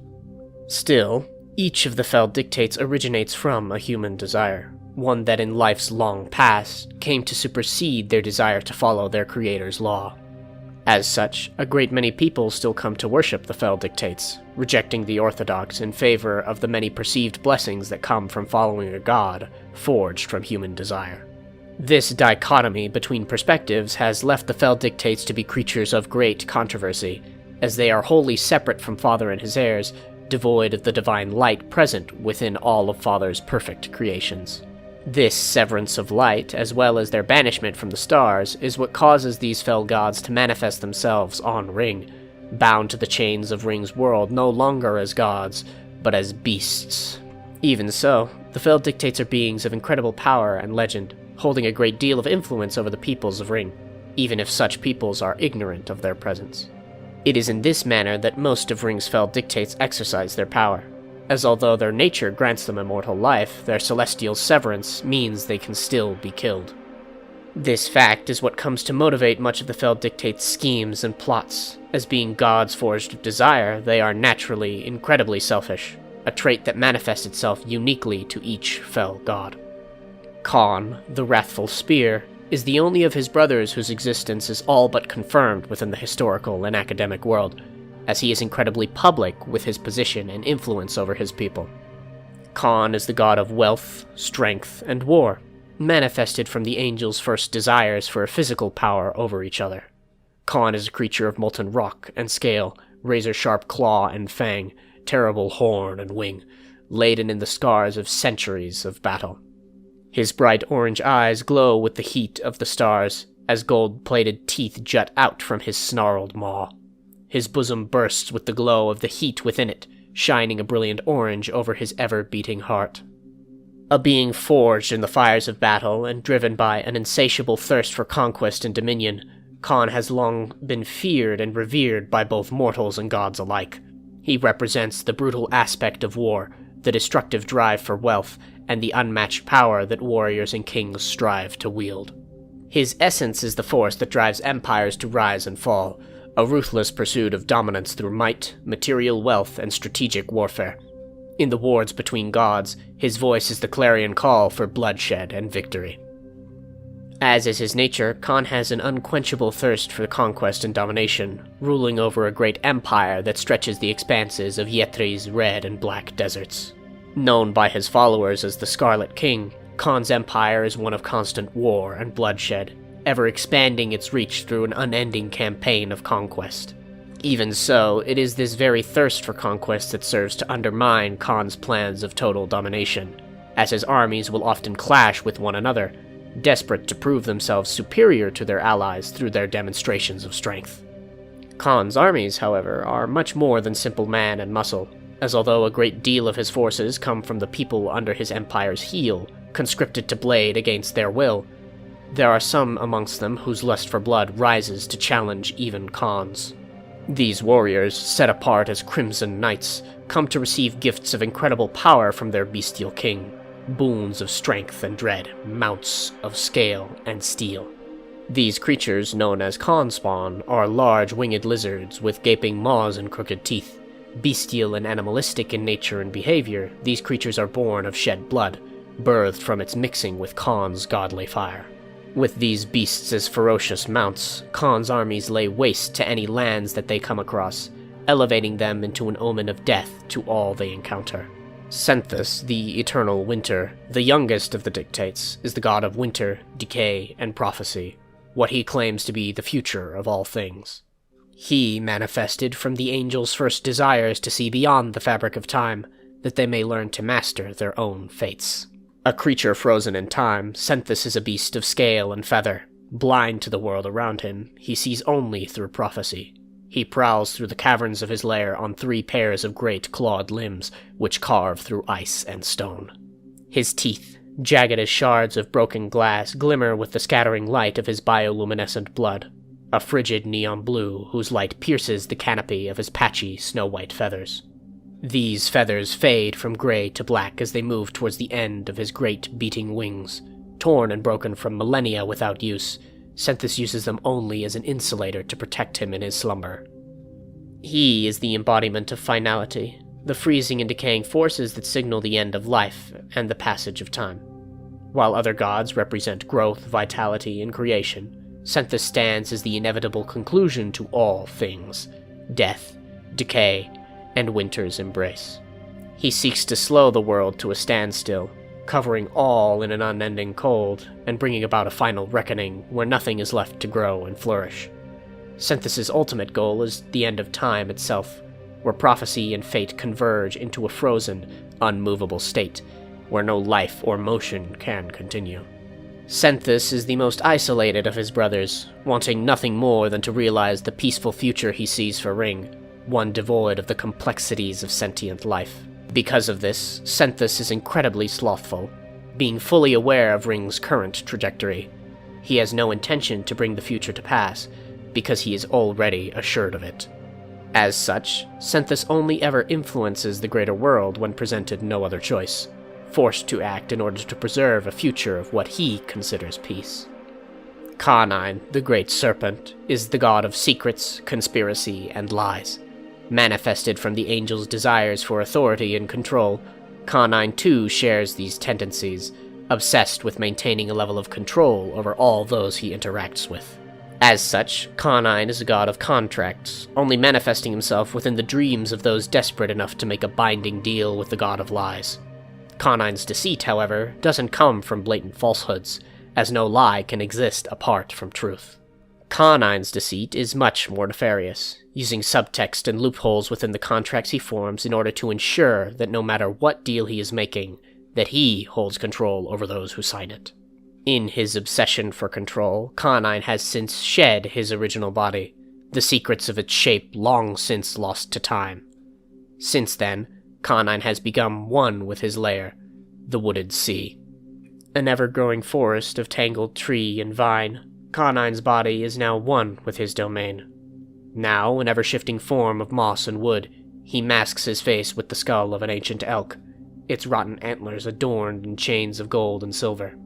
Still, each of the fell dictates originates from a human desire, one that in life's long past came to supersede their desire to follow their creator's law. As such, a great many people still come to worship the fell dictates, rejecting the orthodox in favor of the many perceived blessings that come from following a god forged from human desire. This dichotomy between perspectives has left the Fell Dictates to be creatures of great controversy, as they are wholly separate from Father and his heirs, devoid of the divine light present within all of Father's perfect creations. This severance of light, as well as their banishment from the stars, is what causes these fell gods to manifest themselves on Ryng, bound to the chains of Ryng's world no longer as gods, but as beasts. Even so, the Fell Dictates are beings of incredible power and legend, holding a great deal of influence over the peoples of Ryng, even if such peoples are ignorant of their presence. It is in this manner that most of Ryng's Fell Dictates exercise their power, as although their nature grants them immortal life, their celestial severance means they can still be killed. This fact is what comes to motivate much of the Fell Dictates' schemes and plots. As being gods forged of desire, they are naturally incredibly selfish, a trait that manifests itself uniquely to each fell god. Khan, the Wrathful Spear, is the only of his brothers whose existence is all but confirmed within the historical and academic world, as he is incredibly public with his position and influence over his people. Khan is the god of wealth, strength, and war, manifested from the angels' first desires for a physical power over each other. Khan is a creature of molten rock and scale, razor-sharp claw and fang, terrible horn and wing, laden in the scars of centuries of battle. His bright orange eyes glow with the heat of the stars, as gold-plated teeth jut out from his snarled maw. His bosom bursts with the glow of the heat within it, shining a brilliant orange over his ever-beating heart. A being forged in the fires of battle and driven by an insatiable thirst for conquest and dominion, Khan has long been feared and revered by both mortals and gods alike. He represents the brutal aspect of war, the destructive drive for wealth, and the unmatched power that warriors and kings strive to wield. His essence is the force that drives empires to rise and fall, a ruthless pursuit of dominance through might, material wealth, and strategic warfare. In the wars between gods, his voice is the clarion call for bloodshed and victory. As is his nature, Khan has an unquenchable thirst for conquest and domination, ruling over a great empire that stretches the expanses of Yetri's red and black deserts. Known by his followers as the Scarlet King, Khan's empire is one of constant war and bloodshed, ever expanding its reach through an unending campaign of conquest. Even so, it is this very thirst for conquest that serves to undermine Khan's plans of total domination, as his armies will often clash with one another, desperate to prove themselves superior to their allies through their demonstrations of strength. Khan's armies, however, are much more than simple man and muscle, as although a great deal of his forces come from the people under his empire's heel, conscripted to blade against their will, there are some amongst them whose lust for blood rises to challenge even Khan's. These warriors, set apart as Crimson Knights, come to receive gifts of incredible power from their bestial king, boons of strength and dread, mounts of scale and steel. These creatures, known as Khan spawn, are large winged lizards with gaping maws and crooked teeth. Bestial and animalistic in nature and behavior, these creatures are born of shed blood, birthed from its mixing with Khan's godly fire. With these beasts as ferocious mounts, Khan's armies lay waste to any lands that they come across, elevating them into an omen of death to all they encounter. Senthus, the Eternal Winter, the youngest of the Dictates, is the god of winter, decay, and prophecy, what he claims to be the future of all things. He manifested from the angels' first desires to see beyond the fabric of time, that they may learn to master their own fates. A creature frozen in time, Senthus is a beast of scale and feather. Blind to the world around him, he sees only through prophecy. He prowls through the caverns of his lair on 3 pairs of great clawed limbs, which carve through ice and stone. His teeth, jagged as shards of broken glass, glimmer with the scattering light of his bioluminescent blood, a frigid neon blue whose light pierces the canopy of his patchy, snow-white feathers. These feathers fade from gray to black as they move towards the end of his great beating wings. Torn and broken from millennia without use, Senthus uses them only as an insulator to protect him in his slumber. He is the embodiment of finality, the freezing and decaying forces that signal the end of life and the passage of time. While other gods represent growth, vitality, and creation, Senthus stands as the inevitable conclusion to all things: death, decay, and winter's embrace. He seeks to slow the world to a standstill, covering all in an unending cold, and bringing about a final reckoning where nothing is left to grow and flourish. Senthus' ultimate goal is the end of time itself, where prophecy and fate converge into a frozen, unmovable state, where no life or motion can continue. Senthus is the most isolated of his brothers, wanting nothing more than to realize the peaceful future he sees for Ryng, one devoid of the complexities of sentient life. Because of this, Senthus is incredibly slothful, being fully aware of Ryng's current trajectory. He has no intention to bring the future to pass, because he is already assured of it. As such, Senthus only ever influences the greater world when presented no other choice, forced to act in order to preserve a future of what he considers peace. Calnaer, the Great Serpent, is the god of secrets, conspiracy, and lies. Manifested from the angel's desires for authority and control, Calnaer too shares these tendencies, obsessed with maintaining a level of control over all those he interacts with. As such, Calnaer is a god of contracts, only manifesting himself within the dreams of those desperate enough to make a binding deal with the god of lies. Calnaer's deceit, however, doesn't come from blatant falsehoods, as no lie can exist apart from truth. Calnaer's deceit is much more nefarious, using subtext and loopholes within the contracts he forms in order to ensure that no matter what deal he is making, that he holds control over those who sign it. In his obsession for control, Calnaer has since shed his original body, the secrets of its shape long since lost to time. Since then, Calnaer has become one with his lair, the wooded sea. An ever-growing forest of tangled tree and vine, Calnaer's body is now one with his domain. Now, an ever-shifting form of moss and wood, he masks his face with the skull of an ancient elk, its rotten antlers adorned in chains of gold and silver.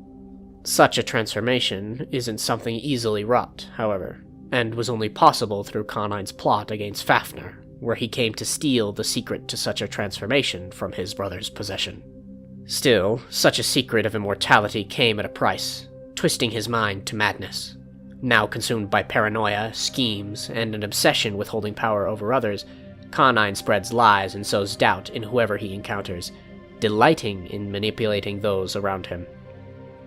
Such a transformation isn't something easily wrought, however, and was only possible through Calnaer's plot against Fafnir, where he came to steal the secret to such a transformation from his brother's possession. Still, such a secret of immortality came at a price, twisting his mind to madness. Now consumed by paranoia, schemes, and an obsession with holding power over others, Calnaer spreads lies and sows doubt in whoever he encounters, delighting in manipulating those around him.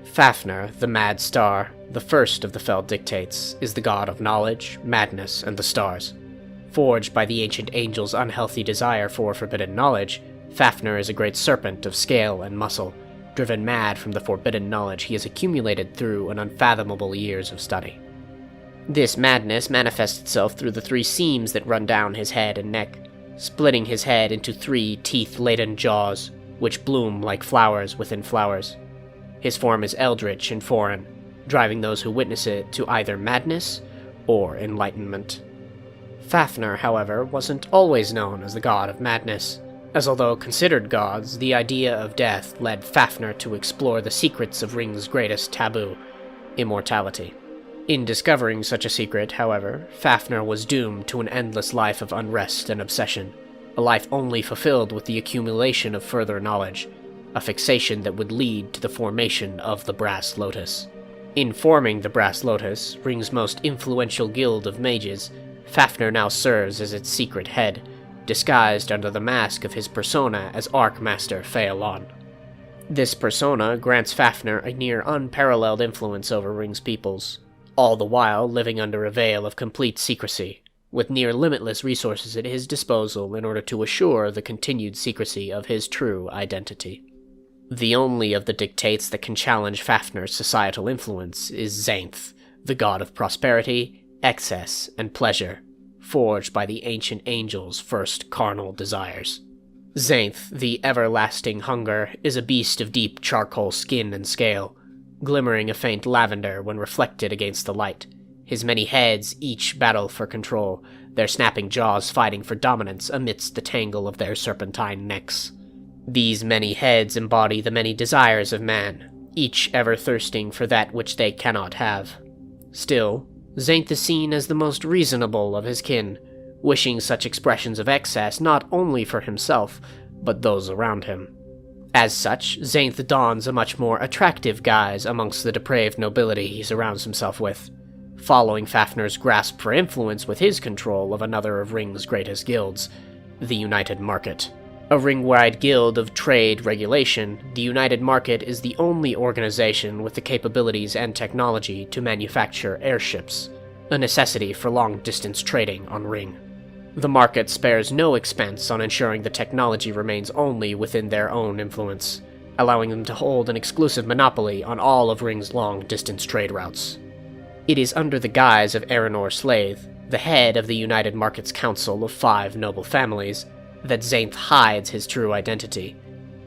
Fafnir, the Mad Star, the first of the Fell Dictates, is the god of knowledge, madness, and the stars. Forged by the ancient angel's unhealthy desire for forbidden knowledge, Fafnir is a great serpent of scale and muscle, driven mad from the forbidden knowledge he has accumulated through an unfathomable years of study. This madness manifests itself through the 3 seams that run down his head and neck, splitting his head into 3 teeth-laden jaws, which bloom like flowers within flowers. His form is eldritch and foreign, driving those who witness it to either madness or enlightenment. Fafnir, however, wasn't always known as the god of madness, as although considered gods, the idea of death led Fafnir to explore the secrets of Ryng's greatest taboo, immortality. In discovering such a secret, however, Fafnir was doomed to an endless life of unrest and obsession, a life only fulfilled with the accumulation of further knowledge, a fixation that would lead to the formation of the Brass Lotus. In forming the Brass Lotus, Ryng's most influential guild of mages, Fafnir now serves as its secret head, disguised under the mask of his persona as Archmaster Phaelon. This persona grants Fafnir a near unparalleled influence over Ryng's peoples, all the while living under a veil of complete secrecy, with near limitless resources at his disposal in order to assure the continued secrecy of his true identity. The only of the dictates that can challenge Fafnir's societal influence is Xanth, the god of prosperity, excess, and pleasure, forged by the ancient angel's first carnal desires. Xanth, the everlasting hunger, is a beast of deep charcoal skin and scale, glimmering a faint lavender when reflected against the light. His many heads each battle for control, their snapping jaws fighting for dominance amidst the tangle of their serpentine necks. These many heads embody the many desires of man, each ever thirsting for that which they cannot have. Still, Xanth is seen as the most reasonable of his kin, wishing such expressions of excess not only for himself, but those around him. As such, Xanth dons a much more attractive guise amongst the depraved nobility he surrounds himself with, following Fafnir's grasp for influence with his control of another of Ryng's greatest guilds, the United Market. A ring-wide guild of trade regulation, the United Market is the only organization with the capabilities and technology to manufacture airships, a necessity for long-distance trading on Ryng. The market spares no expense on ensuring the technology remains only within their own influence, allowing them to hold an exclusive monopoly on all of Ryng's long-distance trade routes. It is under the guise of Aranor Slaith, the head of the United Market's council of 5 noble families, that Zainth hides his true identity,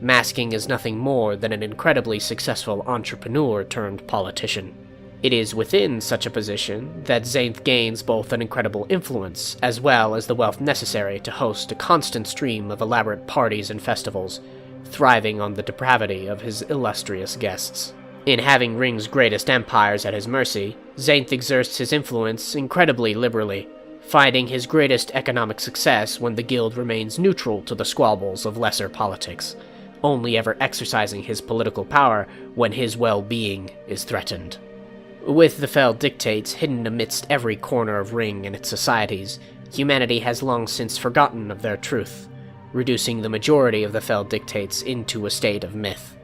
masking as nothing more than an incredibly successful entrepreneur turned politician. It is within such a position that Zainth gains both an incredible influence as well as the wealth necessary to host a constant stream of elaborate parties and festivals, thriving on the depravity of his illustrious guests. In having Ryng's greatest empires at his mercy, Zainth exerts his influence incredibly liberally, finding his greatest economic success when the guild remains neutral to the squabbles of lesser politics, only ever exercising his political power when his well-being is threatened. With the fell dictates hidden amidst every corner of Ryng and its societies, humanity has long since forgotten of their truth, reducing the majority of the fell dictates into a state of myth.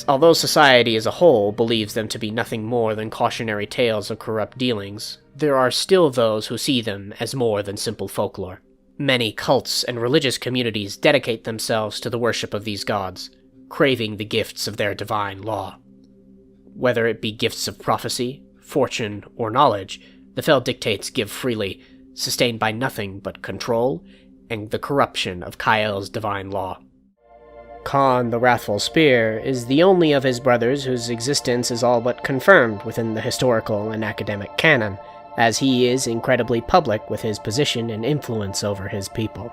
Although society as a whole believes them to be nothing more than cautionary tales of corrupt dealings, there are still those who see them as more than simple folklore. Many cults and religious communities dedicate themselves to the worship of these gods, craving the gifts of their divine law. Whether it be gifts of prophecy, fortune, or knowledge, the fell dictates give freely, sustained by nothing but control and the corruption of Kael's divine law. Khan the Wrathful Spear is the only of his brothers whose existence is all but confirmed within the historical and academic canon, as he is incredibly public with his position and influence over his people.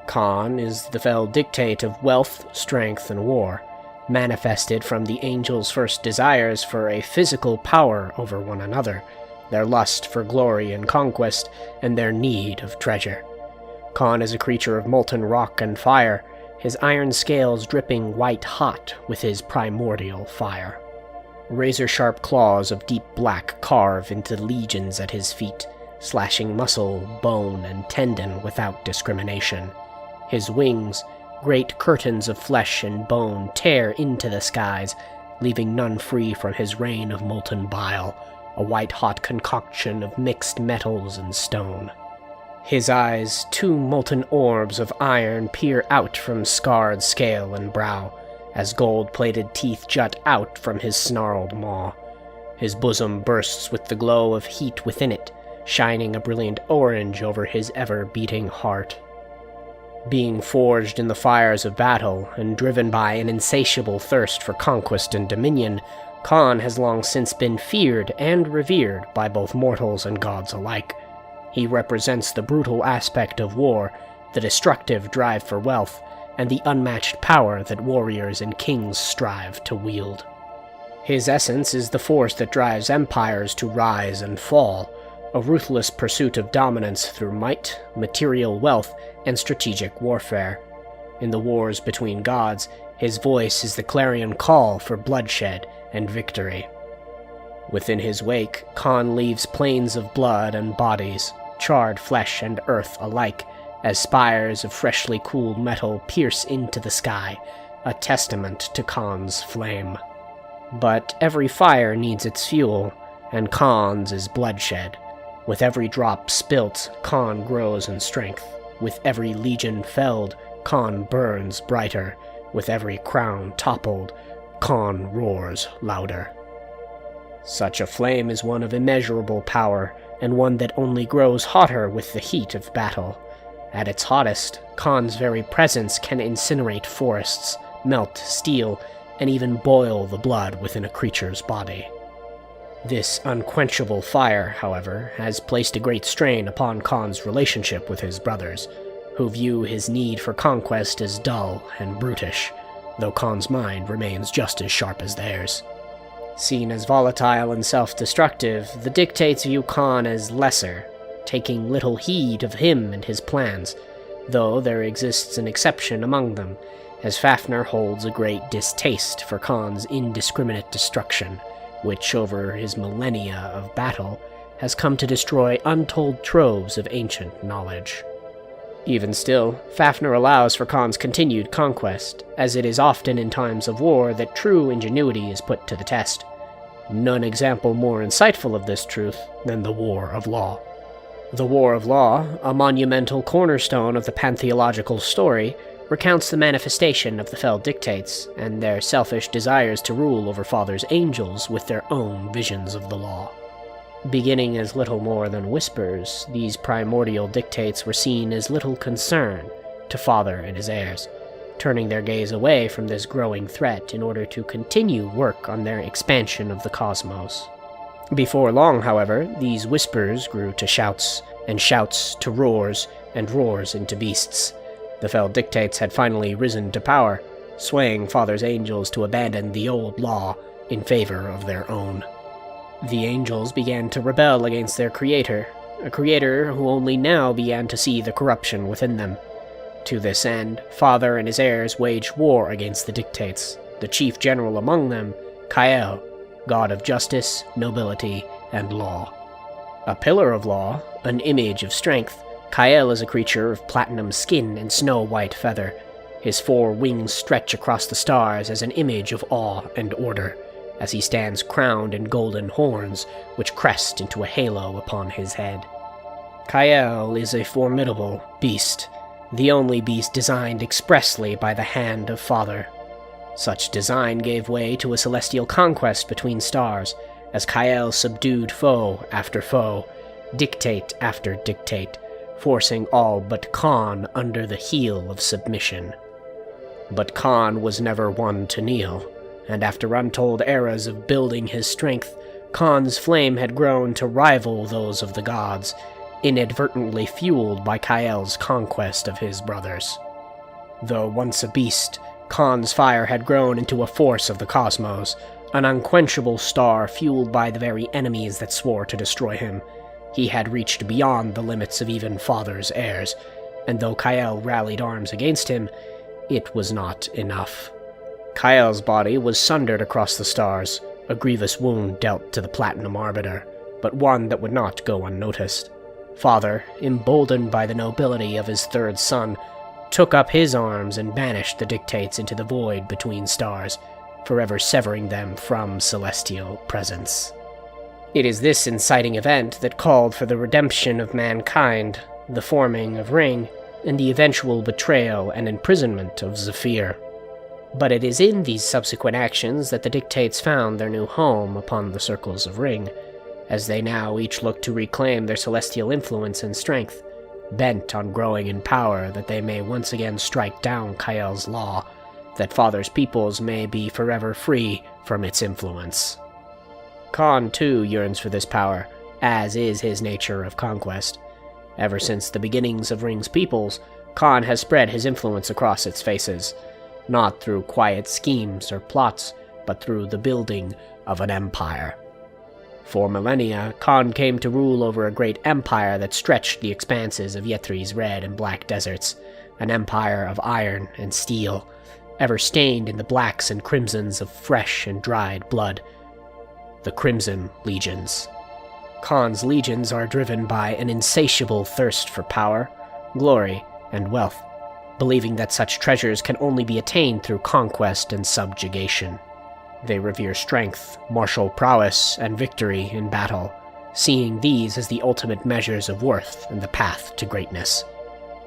Khan is the fell dictate of wealth, strength, and war, manifested from the angels' first desires for a physical power over one another, their lust for glory and conquest, and their need of treasure. Khan is a creature of molten rock and fire, his iron scales dripping white-hot with his primordial fire. Razor-sharp claws of deep black carve into legions at his feet, slashing muscle, bone, and tendon without discrimination. His wings, great curtains of flesh and bone, tear into the skies, leaving none free from his rain of molten bile, a white-hot concoction of mixed metals and stone. His eyes, 2 molten orbs of iron, peer out from scarred scale and brow, as gold-plated teeth jut out from his snarled maw. His bosom bursts with the glow of heat within it, shining a brilliant orange over his ever-beating heart. Being forged in the fires of battle, and driven by an insatiable thirst for conquest and dominion, Khan has long since been feared and revered by both mortals and gods alike. He represents the brutal aspect of war, the destructive drive for wealth, and the unmatched power that warriors and kings strive to wield. His essence is the force that drives empires to rise and fall, a ruthless pursuit of dominance through might, material wealth, and strategic warfare. In the wars between gods, his voice is the clarion call for bloodshed and victory. Within his wake, Khan leaves plains of blood and bodies, charred flesh and earth alike, as spires of freshly cooled metal pierce into the sky, a testament to Khan's flame. But every fire needs its fuel, and Khan's is bloodshed. With every drop spilt, Khan grows in strength. With every legion felled, Khan burns brighter. With every crown toppled, Khan roars louder. Such a flame is one of immeasurable power, and one that only grows hotter with the heat of battle. At its hottest, Khan's very presence can incinerate forests, melt steel, and even boil the blood within a creature's body. This unquenchable fire, however, has placed a great strain upon Khan's relationship with his brothers, who view his need for conquest as dull and brutish, though Khan's mind remains just as sharp as theirs. Seen as volatile and self-destructive, the dictates view Khan as lesser, taking little heed of him and his plans, though there exists an exception among them, as Fafnir holds a great distaste for Khan's indiscriminate destruction, which, over his millennia of battle, has come to destroy untold troves of ancient knowledge. Even still, Fafnir allows for Khan's continued conquest, as it is often in times of war that true ingenuity is put to the test. None example more insightful of this truth than the War of Law. The War of Law, a monumental cornerstone of the pantheological story, recounts the manifestation of the Fell Dictates and their selfish desires to rule over Father's angels with their own visions of the law. Beginning as little more than whispers, these primordial dictates were seen as little concern to Father and his heirs, turning their gaze away from this growing threat in order to continue work on their expansion of the cosmos. Before long, however, these whispers grew to shouts, and shouts to roars, and roars into beasts. The Fell Dictates had finally risen to power, swaying Father's angels to abandon the old law in favor of their own. The angels began to rebel against their creator, a creator who only now began to see the corruption within them. To this end, Father and his heirs waged war against the Dictates, the chief general among them, Kael, god of justice, nobility, and law. A pillar of law, an image of strength, Kael is a creature of platinum skin and snow-white feather. His 4 wings stretch across the stars as an image of awe and order, as he stands crowned in golden horns, which crest into a halo upon his head. Kael is a formidable beast, the only beast designed expressly by the hand of Father. Such design gave way to a celestial conquest between stars, as Kael subdued foe after foe, dictate after dictate, forcing all but Khan under the heel of submission. But Khan was never one to kneel, and after untold eras of building his strength, Khan's flame had grown to rival those of the gods, inadvertently fueled by Kael's conquest of his brothers. Though once a beast, Khan's fire had grown into a force of the cosmos, an unquenchable star fueled by the very enemies that swore to destroy him. He had reached beyond the limits of even Father's heirs, and though Kael rallied arms against him, it was not enough. Kael's body was sundered across the stars, a grievous wound dealt to the Platinum Arbiter, but one that would not go unnoticed. Father, emboldened by the nobility of his 3rd son, took up his arms and banished the Dictates into the void between stars, forever severing them from celestial presence. It is this inciting event that called for the redemption of mankind, the forming of Ryng, and the eventual betrayal and imprisonment of Zephyr. But it is in these subsequent actions that the Dictates found their new home upon the circles of Ryng, as they now each look to reclaim their celestial influence and strength, bent on growing in power that they may once again strike down Kael's law, that Father's peoples may be forever free from its influence. Khan, too, yearns for this power, as is his nature of conquest. Ever since the beginnings of Ryng's peoples, Khan has spread his influence across its faces, not through quiet schemes or plots, but through the building of an empire. For millennia, Khan came to rule over a great empire that stretched the expanses of Yethri's red and black deserts, an empire of iron and steel, ever stained in the blacks and crimsons of fresh and dried blood. The Crimson Legions. Khan's legions are driven by an insatiable thirst for power, glory, and wealth, believing that such treasures can only be attained through conquest and subjugation. They revere strength, martial prowess, and victory in battle, seeing these as the ultimate measures of worth and the path to greatness.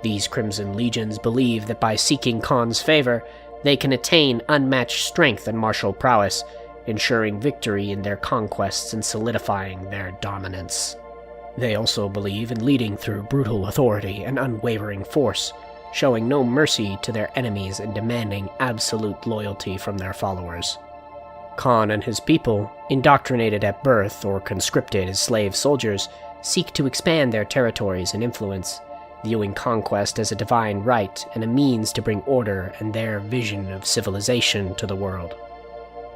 These Crimson Legions believe that by seeking Khan's favor, they can attain unmatched strength and martial prowess, ensuring victory in their conquests and solidifying their dominance. They also believe in leading through brutal authority and unwavering force, showing no mercy to their enemies and demanding absolute loyalty from their followers. Khan and his people, indoctrinated at birth or conscripted as slave soldiers, seek to expand their territories and influence, viewing conquest as a divine right and a means to bring order and their vision of civilization to the world.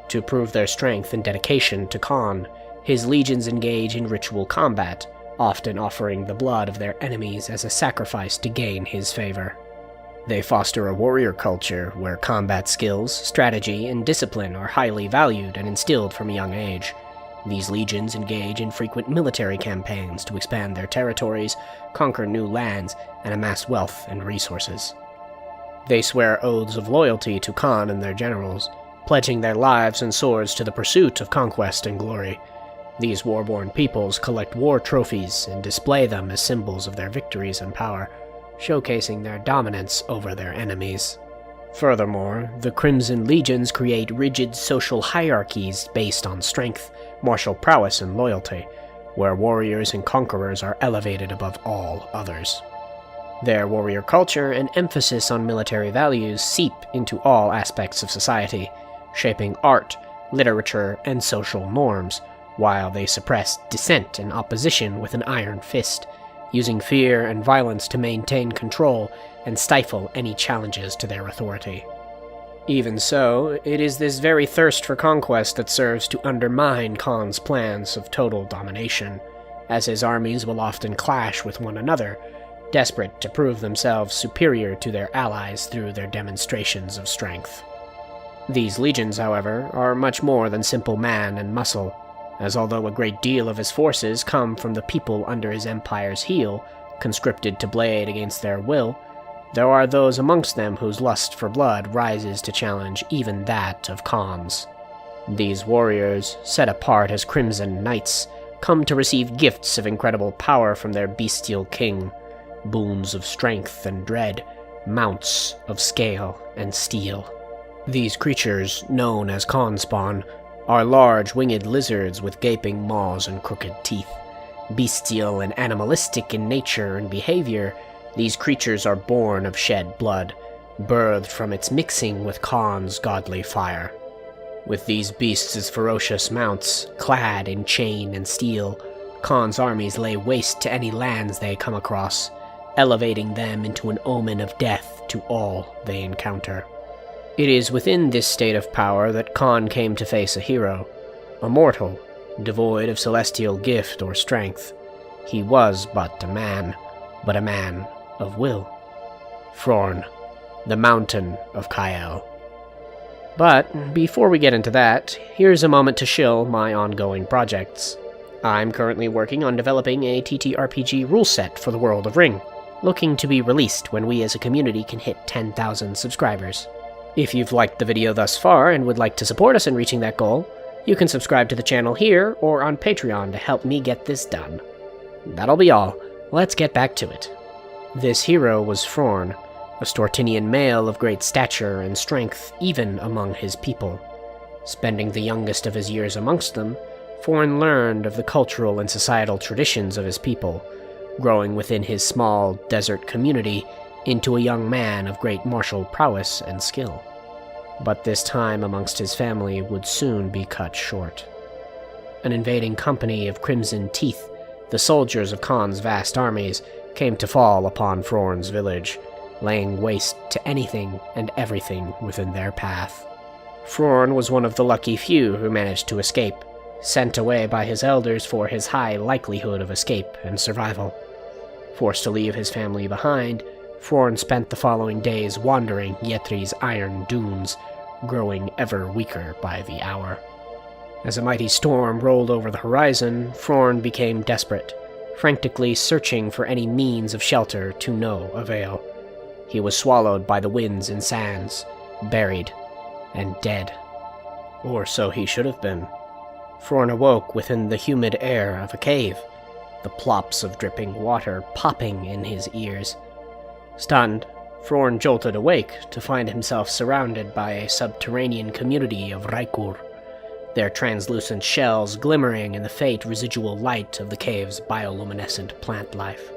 To prove their strength and dedication to Khan, his legions engage in ritual combat, often offering the blood of their enemies as a sacrifice to gain his favor. They foster a warrior culture where combat skills, strategy, and discipline are highly valued and instilled from a young age. These legions engage in frequent military campaigns to expand their territories, conquer new lands, and amass wealth and resources. They swear oaths of loyalty to Khan and their generals, pledging their lives and swords to the pursuit of conquest and glory. These war-born peoples collect war trophies and display them as symbols of their victories and power, showcasing their dominance over their enemies. Furthermore, the Crimson Legions create rigid social hierarchies based on strength, martial prowess, and loyalty, where warriors and conquerors are elevated above all others. Their warrior culture and emphasis on military values seep into all aspects of society, shaping art, literature, and social norms, while they suppress dissent and opposition with an iron fist, using fear and violence to maintain control and stifle any challenges to their authority. Even so, it is this very thirst for conquest that serves to undermine Khan's plans of total domination, as his armies will often clash with one another, desperate to prove themselves superior to their allies through their demonstrations of strength. These legions, however, are much more than simple man and muscle, as although a great deal of his forces come from the people under his empire's heel, conscripted to blade against their will, there are those amongst them whose lust for blood rises to challenge even that of Khan's. These warriors, set apart as Crimson Knights, come to receive gifts of incredible power from their bestial king, boons of strength and dread, mounts of scale and steel. These creatures, known as Khan spawn, are large winged lizards with gaping maws and crooked teeth. Bestial and animalistic in nature and behavior, these creatures are born of shed blood, birthed from its mixing with Khan's godly fire. With these beasts as ferocious mounts, clad in chain and steel, Khan's armies lay waste to any lands they come across, elevating them into an omen of death to all they encounter. It is within this state of power that Khan came to face a hero, a mortal, devoid of celestial gift or strength. He was but a man of will. Frorn, the Mountain of Kael. But before we get into that, here's a moment to shill my ongoing projects. I'm currently working on developing a TTRPG rule set for the world of Ryng, looking to be released when we as a community can hit 10,000 subscribers. If you've liked the video thus far and would like to support us in reaching that goal, you can subscribe to the channel here or on Patreon to help me get this done. That'll be all. Let's get back to it. This hero was Frorn, a Stortinian male of great stature and strength even among his people. Spending the youngest of his years amongst them, Frorn learned of the cultural and societal traditions of his people, growing within his small desert community into a young man of great martial prowess and skill. But this time amongst his family would soon be cut short. An invading company of Crimson Teeth, the soldiers of Khan's vast armies, came to fall upon Frorn's village, laying waste to anything and everything within their path. Frorn was one of the lucky few who managed to escape, sent away by his elders for his high likelihood of escape and survival. Forced to leave his family behind, Frorn spent the following days wandering Yetri's iron dunes, growing ever weaker by the hour. As a mighty storm rolled over the horizon, Frorn became desperate, frantically searching for any means of shelter to no avail. He was swallowed by the winds and sands, buried, and dead. Or so he should have been. Frorn awoke within the humid air of a cave, the plops of dripping water popping in his ears. Stunned, Frorn jolted awake to find himself surrounded by a subterranean community of Raekur, their translucent shells glimmering in the faint residual light of the cave's bioluminescent plant life.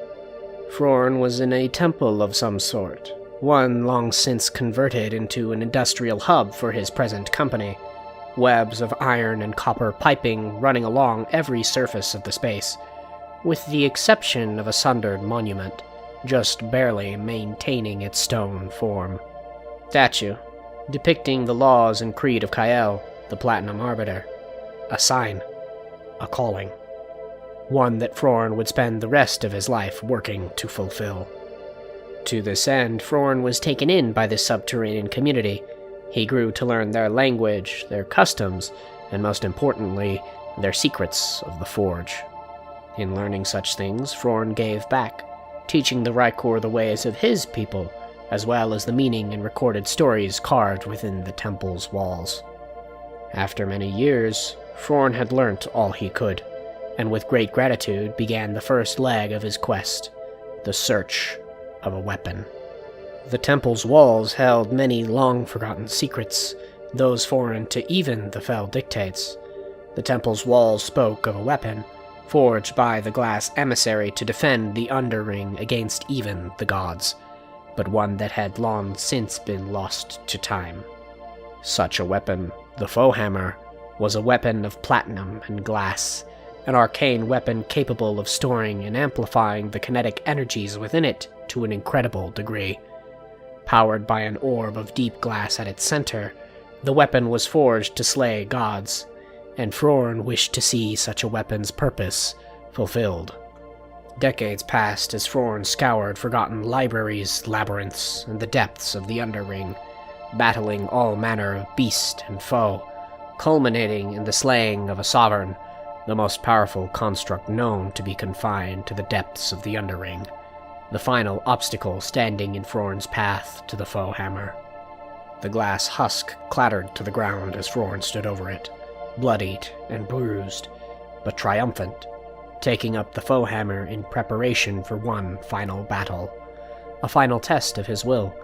Frorn was in a temple of some sort, one long since converted into an industrial hub for his present company, webs of iron and copper piping running along every surface of the space, with the exception of a sundered monument, just barely maintaining its stone form. Statue, depicting the laws and creed of Kael, the Platinum Arbiter. A sign. A calling. One that Frorn would spend the rest of his life working to fulfill. To this end, Frorn was taken in by this subterranean community. He grew to learn their language, their customs, and most importantly, their secrets of the forge. In learning such things, Frorn gave back, teaching the Raekur the ways of his people, as well as the meaning and recorded stories carved within the temple's walls. After many years, Frorn had learnt all he could, and with great gratitude began the first leg of his quest, the search of a weapon. The temple's walls held many long-forgotten secrets, those foreign to even the fell dictates. The temple's walls spoke of a weapon, forged by the glass emissary to defend the Underring against even the gods, but one that had long since been lost to time. Such a weapon, the Foehammer, was a weapon of platinum and glass, an arcane weapon capable of storing and amplifying the kinetic energies within it to an incredible degree. Powered by an orb of deep glass at its center, the weapon was forged to slay gods, and Frorn wished to see such a weapon's purpose fulfilled. Decades passed as Frorn scoured forgotten libraries, labyrinths, and the depths of the Underring, battling all manner of beast and foe, culminating in the slaying of a sovereign, the most powerful construct known to be confined to the depths of the Underring, the final obstacle standing in Frorn's path to the Foehammer. The glass husk clattered to the ground as Frorn stood over it, bloodied and bruised, but triumphant, taking up the Foehammer in preparation for one final battle, a final test of his will,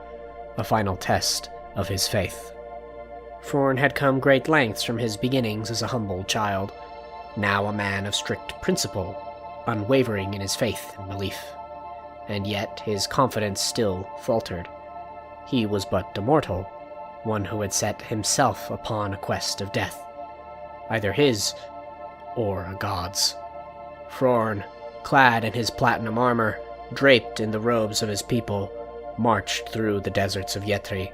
a final test of his faith. Frorn had come great lengths from his beginnings as a humble child, now a man of strict principle, unwavering in his faith and belief. And yet his confidence still faltered. He was but a mortal, one who had set himself upon a quest of death, either his or a god's. Frorn, clad in his platinum armor, draped in the robes of his people, marched through the deserts of Yetri,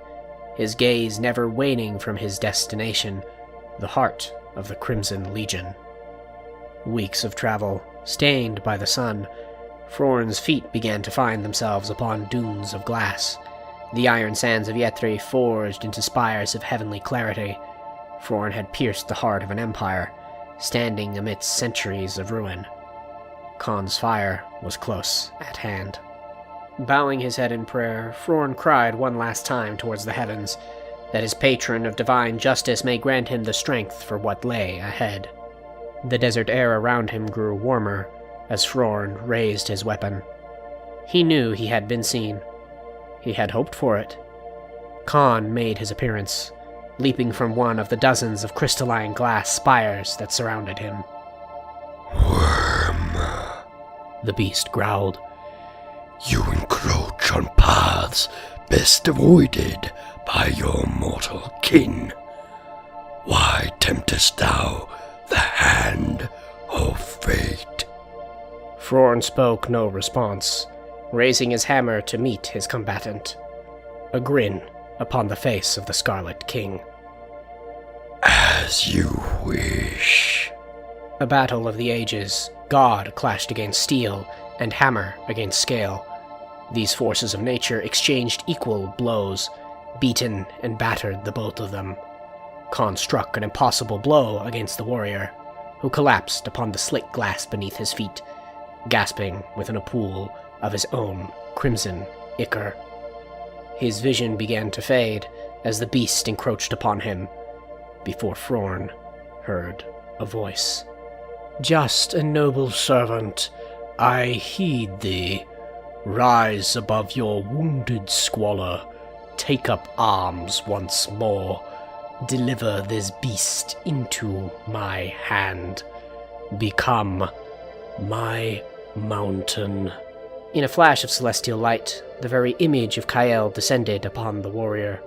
his gaze never waning from his destination, the heart of the Crimson Legion. Weeks of travel, stained by the sun, Frorn's feet began to find themselves upon dunes of glass, the iron sands of Yetri forged into spires of heavenly clarity. Frorn had pierced the heart of an empire, standing amidst centuries of ruin. Khan's fire was close at hand. Bowing his head in prayer, Frorn cried one last time towards the heavens, that his patron of divine justice may grant him the strength for what lay ahead. The desert air around him grew warmer as Frorn raised his weapon. He knew he had been seen. He had hoped for it. Khan made his appearance, leaping from one of the dozens of crystalline glass spires that surrounded him. "Worm," the beast growled. "You encroach on paths best avoided by your mortal kin. Why temptest thou the hand of fate?" Frorn spoke no response, raising his hammer to meet his combatant. A grin upon the face of the Scarlet King. "As you wish." A battle of the ages, God clashed against steel, and hammer against scale. These forces of nature exchanged equal blows, beaten and battered the both of them. Khan struck an impossible blow against the warrior, who collapsed upon the slick glass beneath his feet, gasping within a pool of his own crimson ichor. His vision began to fade as the beast encroached upon him, before Frorn heard a voice. "Just and noble servant, I heed thee. Rise above your wounded squalor, take up arms once more, deliver this beast into my hand. Become my mountain." In a flash of celestial light, the very image of Kael descended upon the warrior,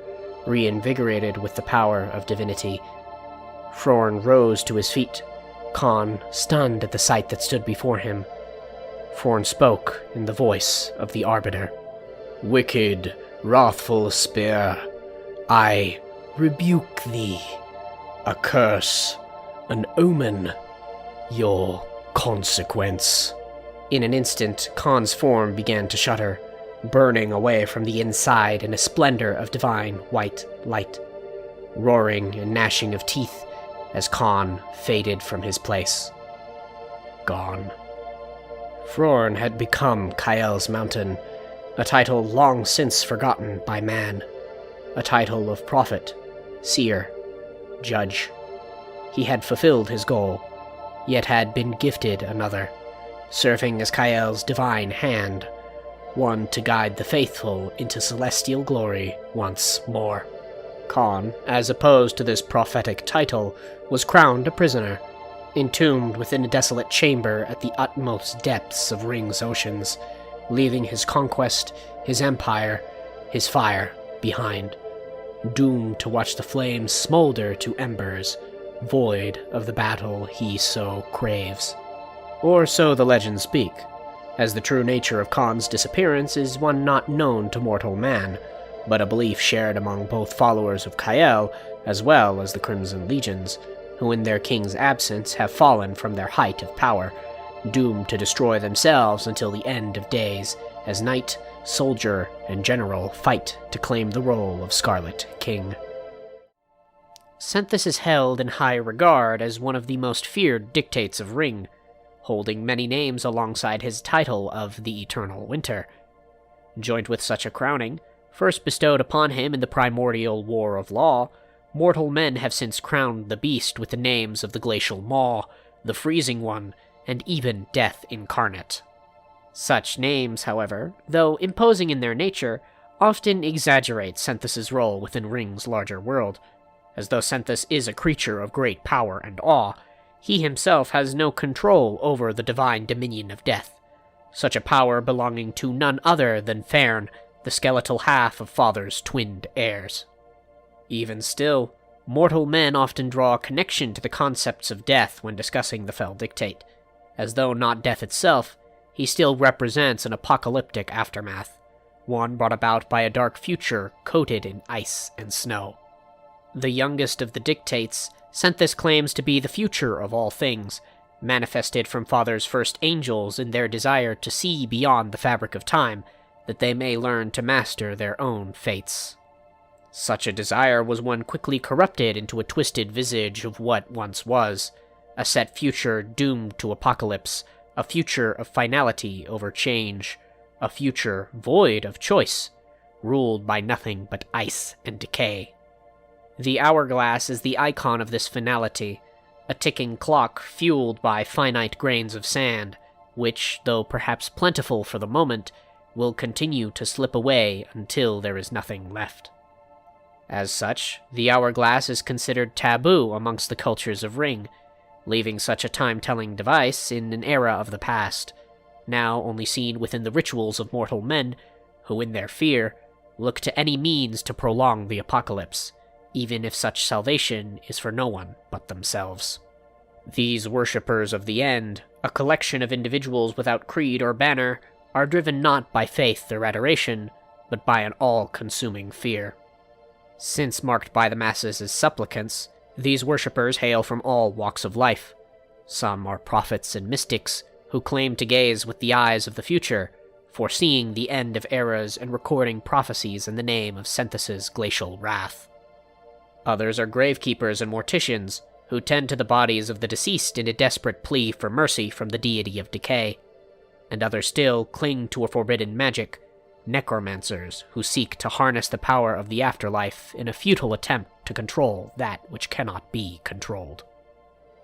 reinvigorated with the power of divinity. Frorn rose to his feet, Khan stunned at the sight that stood before him. Frorn spoke in the voice of the Arbiter. "Wicked, wrathful spear, I rebuke thee. A curse, an omen, your consequence." In an instant, Khan's form began to shudder, burning away from the inside in a splendor of divine white light. Roaring and gnashing of teeth, as Khan faded from his place. Gone. Frorn had become Kael's Mountain, a title long since forgotten by man, a title of prophet, seer, judge. He had fulfilled his goal, yet had been gifted another, serving as Kael's divine hand, one to guide the faithful into celestial glory once more. Khan, as opposed to this prophetic title, was crowned a prisoner, entombed within a desolate chamber at the utmost depths of Ryng's oceans, leaving his conquest, his empire, his fire behind, doomed to watch the flames smolder to embers, void of the battle he so craves. Or so the legends speak, as the true nature of Khan's disappearance is one not known to mortal man, but a belief shared among both followers of Kael as well as the Crimson Legions, who in their king's absence have fallen from their height of power, doomed to destroy themselves until the end of days, as knight, soldier, and general fight to claim the role of Scarlet King. Senthus is held in high regard as one of the most feared dictates of Ryng, holding many names alongside his title of the Eternal Winter. Joined with such a crowning, first bestowed upon him in the primordial War of Law, mortal men have since crowned the beast with the names of the Glacial Maw, the Freezing One, and even Death Incarnate. Such names, however, though imposing in their nature, often exaggerate Senthus's role within Ryng's larger world. As though Senthus is a creature of great power and awe, he himself has no control over the divine dominion of death, such a power belonging to none other than Fairn, the skeletal half of Father's twinned heirs. Even still, mortal men often draw a connection to the concepts of death when discussing the Fell Dictate. As though not death itself, he still represents an apocalyptic aftermath, one brought about by a dark future coated in ice and snow. The youngest of the dictates, Senthus claims to be the future of all things, manifested from Father's first angels in their desire to see beyond the fabric of time, that they may learn to master their own fates. Such a desire was one quickly corrupted into a twisted visage of what once was, a set future doomed to apocalypse, a future of finality over change, a future void of choice, ruled by nothing but ice and decay. The hourglass is the icon of this finality, a ticking clock fueled by finite grains of sand, which, though perhaps plentiful for the moment, will continue to slip away until there is nothing left. As such, the hourglass is considered taboo amongst the cultures of Ryng, leaving such a time-telling device in an era of the past, now only seen within the rituals of mortal men, who in their fear look to any means to prolong the apocalypse, even if such salvation is for no one but themselves. These worshippers of the end, a collection of individuals without creed or banner, are driven not by faith or adoration, but by an all-consuming fear. Since marked by the masses as supplicants, these worshippers hail from all walks of life. Some are prophets and mystics, who claim to gaze with the eyes of the future, foreseeing the end of eras and recording prophecies in the name of Senthus's glacial wrath. Others are gravekeepers and morticians, who tend to the bodies of the deceased in a desperate plea for mercy from the deity of decay. And others still cling to a forbidden magic, necromancers who seek to harness the power of the afterlife in a futile attempt to control that which cannot be controlled.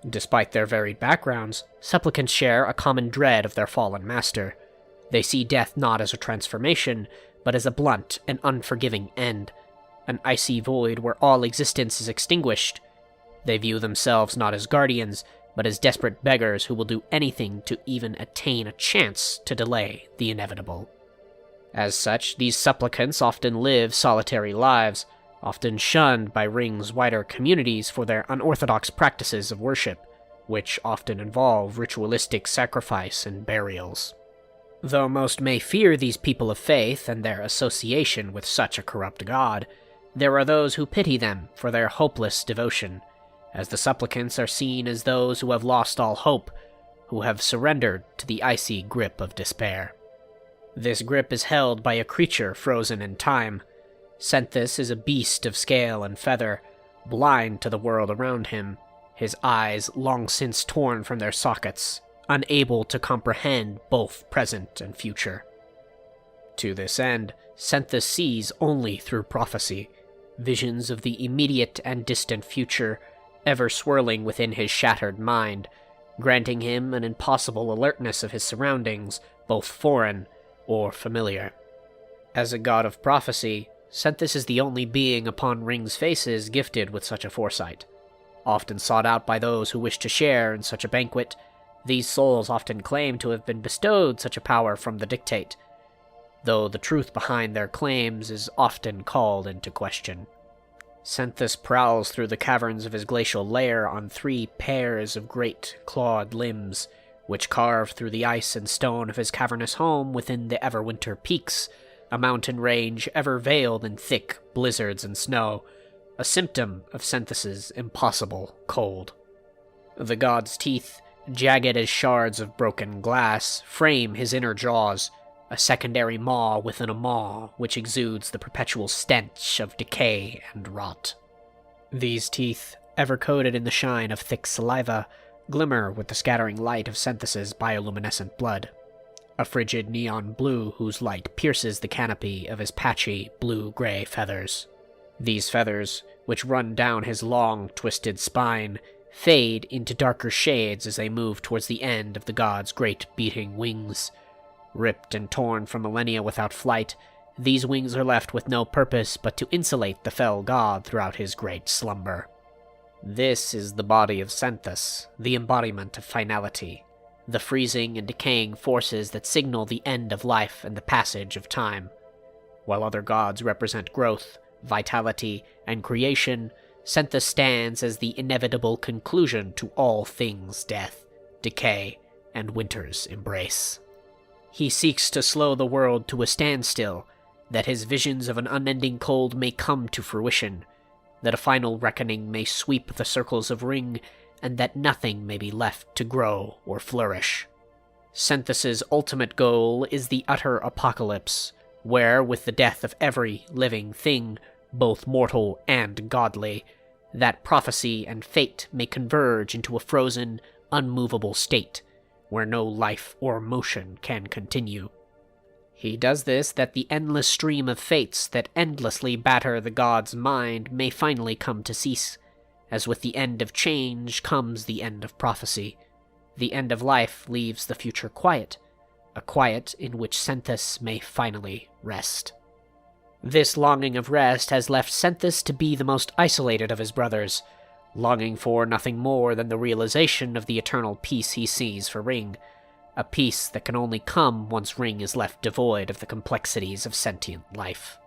Despite their varied backgrounds, supplicants share a common dread of their fallen master. They see death not as a transformation, but as a blunt and unforgiving end, an icy void where all existence is extinguished. They view themselves not as guardians, but as desperate beggars who will do anything to even attain a chance to delay the inevitable. As such, these supplicants often live solitary lives, often shunned by Ryng's wider communities for their unorthodox practices of worship, which often involve ritualistic sacrifice and burials. Though most may fear these people of faith and their association with such a corrupt god, there are those who pity them for their hopeless devotion, as the supplicants are seen as those who have lost all hope, who have surrendered to the icy grip of despair. This grip is held by a creature frozen in time. Senthus is a beast of scale and feather, blind to the world around him, his eyes long since torn from their sockets, unable to comprehend both present and future. To this end, Senthus sees only through prophecy, visions of the immediate and distant future ever swirling within his shattered mind, granting him an impossible alertness of his surroundings, both foreign or familiar. As a god of prophecy, Senthus is the only being upon Ryng's faces gifted with such a foresight. Often sought out by those who wish to share in such a banquet, these souls often claim to have been bestowed such a power from the dictate, though the truth behind their claims is often called into question. Senthus prowls through the caverns of his glacial lair on 3 pairs of great clawed limbs, which carve through the ice and stone of his cavernous home within the Everwinter Peaks, a mountain range ever veiled in thick blizzards and snow, a symptom of Senthus's impossible cold. The god's teeth, jagged as shards of broken glass, frame his inner jaws, a secondary maw within a maw which exudes the perpetual stench of decay and rot. These teeth, ever coated in the shine of thick saliva, glimmer with the scattering light of Senthus's bioluminescent blood, a frigid neon blue whose light pierces the canopy of his patchy blue-gray feathers. These feathers, which run down his long, twisted spine, fade into darker shades as they move towards the end of the god's great beating wings. Ripped and torn from millennia without flight, these wings are left with no purpose but to insulate the fell god throughout his great slumber. This is the body of Senthus, the embodiment of finality, the freezing and decaying forces that signal the end of life and the passage of time. While other gods represent growth, vitality, and creation, Senthus stands as the inevitable conclusion to all things death, decay, and winter's embrace. He seeks to slow the world to a standstill, that his visions of an unending cold may come to fruition, that a final reckoning may sweep the circles of Ryng, and that nothing may be left to grow or flourish. Senthus's ultimate goal is the utter apocalypse, where, with the death of every living thing, both mortal and godly, that prophecy and fate may converge into a frozen, unmovable state, where no life or motion can continue. He does this that the endless stream of fates that endlessly batter the god's mind may finally come to cease, as with the end of change comes the end of prophecy. The end of life leaves the future quiet, a quiet in which Senthus may finally rest. This longing of rest has left Senthus to be the most isolated of his brothers, longing for nothing more than the realization of the eternal peace he sees for Ryng, a peace that can only come once Ryng is left devoid of the complexities of sentient life.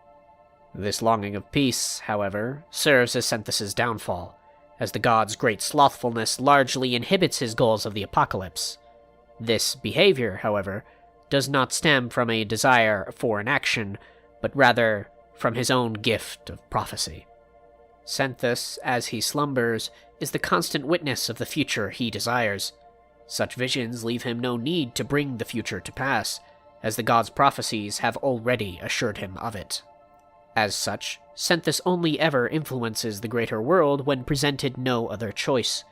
This longing of peace, however, serves as Senthus's downfall, as the god's great slothfulness largely inhibits his goals of the apocalypse. This behavior, however, does not stem from a desire for inaction, but rather from his own gift of prophecy. Senthus, as he slumbers, is the constant witness of the future he desires. Such visions leave him no need to bring the future to pass, as the god's prophecies have already assured him of it. As such, Senthus only ever influences the greater world when presented no other choice,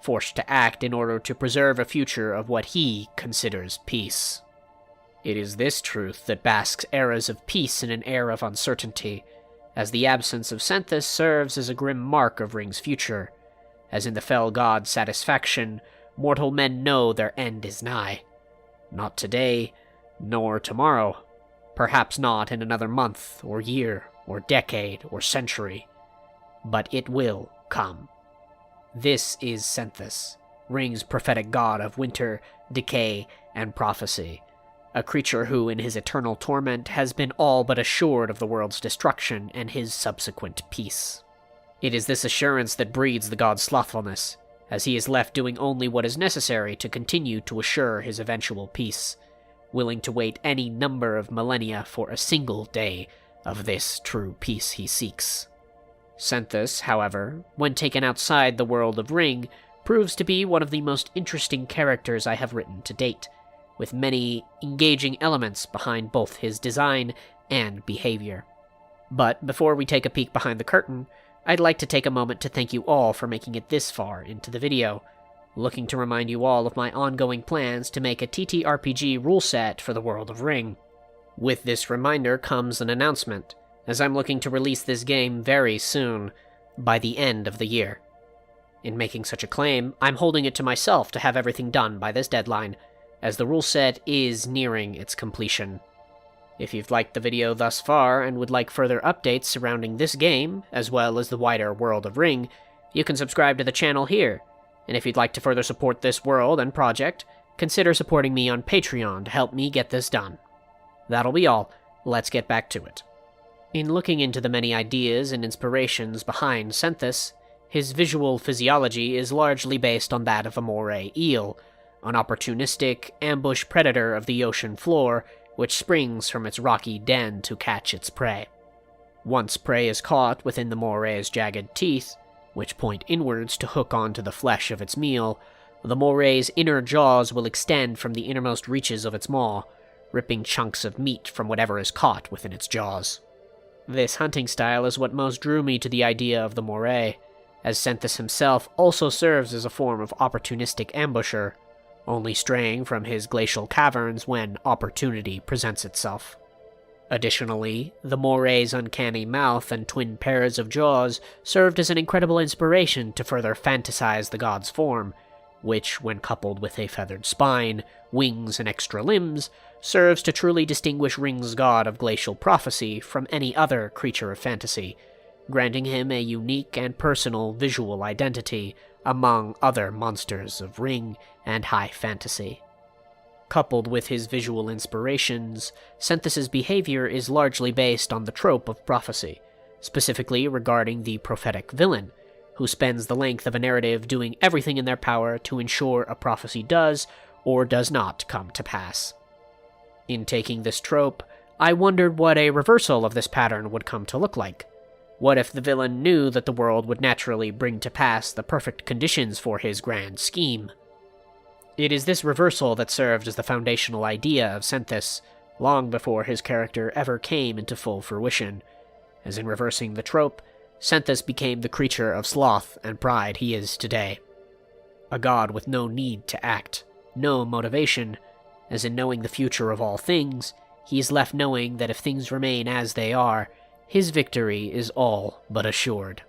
forced to act in order to preserve a future of what he considers peace. It is this truth that basks eras of peace in an air of uncertainty, as the absence of Senthus serves as a grim mark of Ryng's future. As in the fell god's satisfaction, mortal men know their end is nigh. Not today, nor tomorrow, perhaps not in another month, or year, or decade, or century, but it will come. This is Senthus, Ryng's prophetic god of winter, decay, and prophecy, a creature who, in his eternal torment, has been all but assured of the world's destruction and his subsequent peace. It is this assurance that breeds the god's slothfulness, as he is left doing only what is necessary to continue to assure his eventual peace, willing to wait any number of millennia for a single day of this true peace he seeks. Senthus, however, when taken outside the world of Ryng, proves to be one of the most interesting characters I have written to date, with many engaging elements behind both his design and behavior. But before we take a peek behind the curtain, I'd like to take a moment to thank you all for making it this far into the video. Looking to remind you all of my ongoing plans to make a TTRPG rule set for the world of Ryng. With this reminder comes an announcement, as I'm looking to release this game very soon, by the end of the year. In making such a claim, I'm holding it to myself to have everything done by this deadline, as the rule set is nearing its completion. If you've liked the video thus far and would like further updates surrounding this game, as well as the wider world of Ryng, you can subscribe to the channel here, and if you'd like to further support this world and project, consider supporting me on Patreon to help me get this done. That'll be all. Let's get back to it. In looking into the many ideas and inspirations behind Senthus, his visual physiology is largely based on that of a moray eel, an opportunistic, ambush predator of the ocean floor which springs from its rocky den to catch its prey. Once prey is caught within the moray's jagged teeth, which point inwards to hook onto the flesh of its meal, the moray's inner jaws will extend from the innermost reaches of its maw, ripping chunks of meat from whatever is caught within its jaws. This hunting style is what most drew me to the idea of the moray, as Senthus himself also serves as a form of opportunistic ambusher, only straying from his glacial caverns when opportunity presents itself. Additionally, the moray's uncanny mouth and twin pairs of jaws served as an incredible inspiration to further fantasize the god's form, which, when coupled with a feathered spine, wings, and extra limbs, serves to truly distinguish Ryng's god of glacial prophecy from any other creature of fantasy, granting him a unique and personal visual identity among other monsters of Ryng and high fantasy. Coupled with his visual inspirations, Senthus's behavior is largely based on the trope of prophecy, specifically regarding the prophetic villain, who spends the length of a narrative doing everything in their power to ensure a prophecy does or does not come to pass. In taking this trope, I wondered what a reversal of this pattern would come to look like. What if the villain knew that the world would naturally bring to pass the perfect conditions for his grand scheme? It is this reversal that served as the foundational idea of Senthus, long before his character ever came into full fruition, as in reversing the trope, Senthus became the creature of sloth and pride he is today. A god with no need to act, no motivation, as in knowing the future of all things, he is left knowing that if things remain as they are, his victory is all but assured.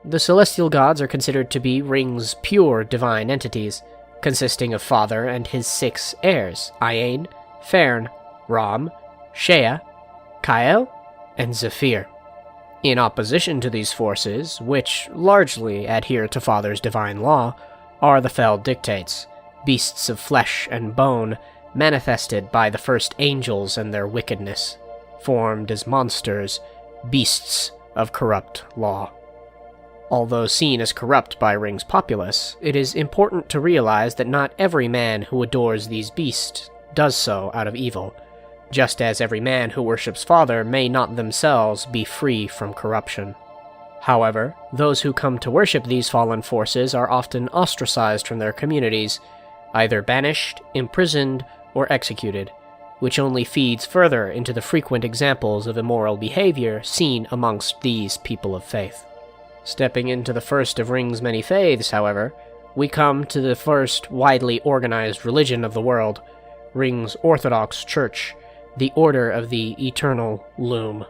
The celestial gods are considered to be Ryng's pure divine entities, consisting of Father and his 6 heirs, Iane, Fern, Rom, Shea, Kael, and Zephyr. In opposition to these forces, which largely adhere to Father's divine law, are the fell dictates, beasts of flesh and bone, manifested by the first angels and their wickedness, formed as monsters, beasts of corrupt law. Although seen as corrupt by Ryng's populace, it is important to realize that not every man who adores these beasts does so out of evil, just as every man who worships Father may not themselves be free from corruption. However, those who come to worship these fallen forces are often ostracized from their communities, either banished, imprisoned, or executed, which only feeds further into the frequent examples of immoral behavior seen amongst these people of faith. Stepping into the first of Ryng's many faiths, however, we come to the first widely organized religion of the world, Ryng's Orthodox Church, the Order of the Eternal Loom.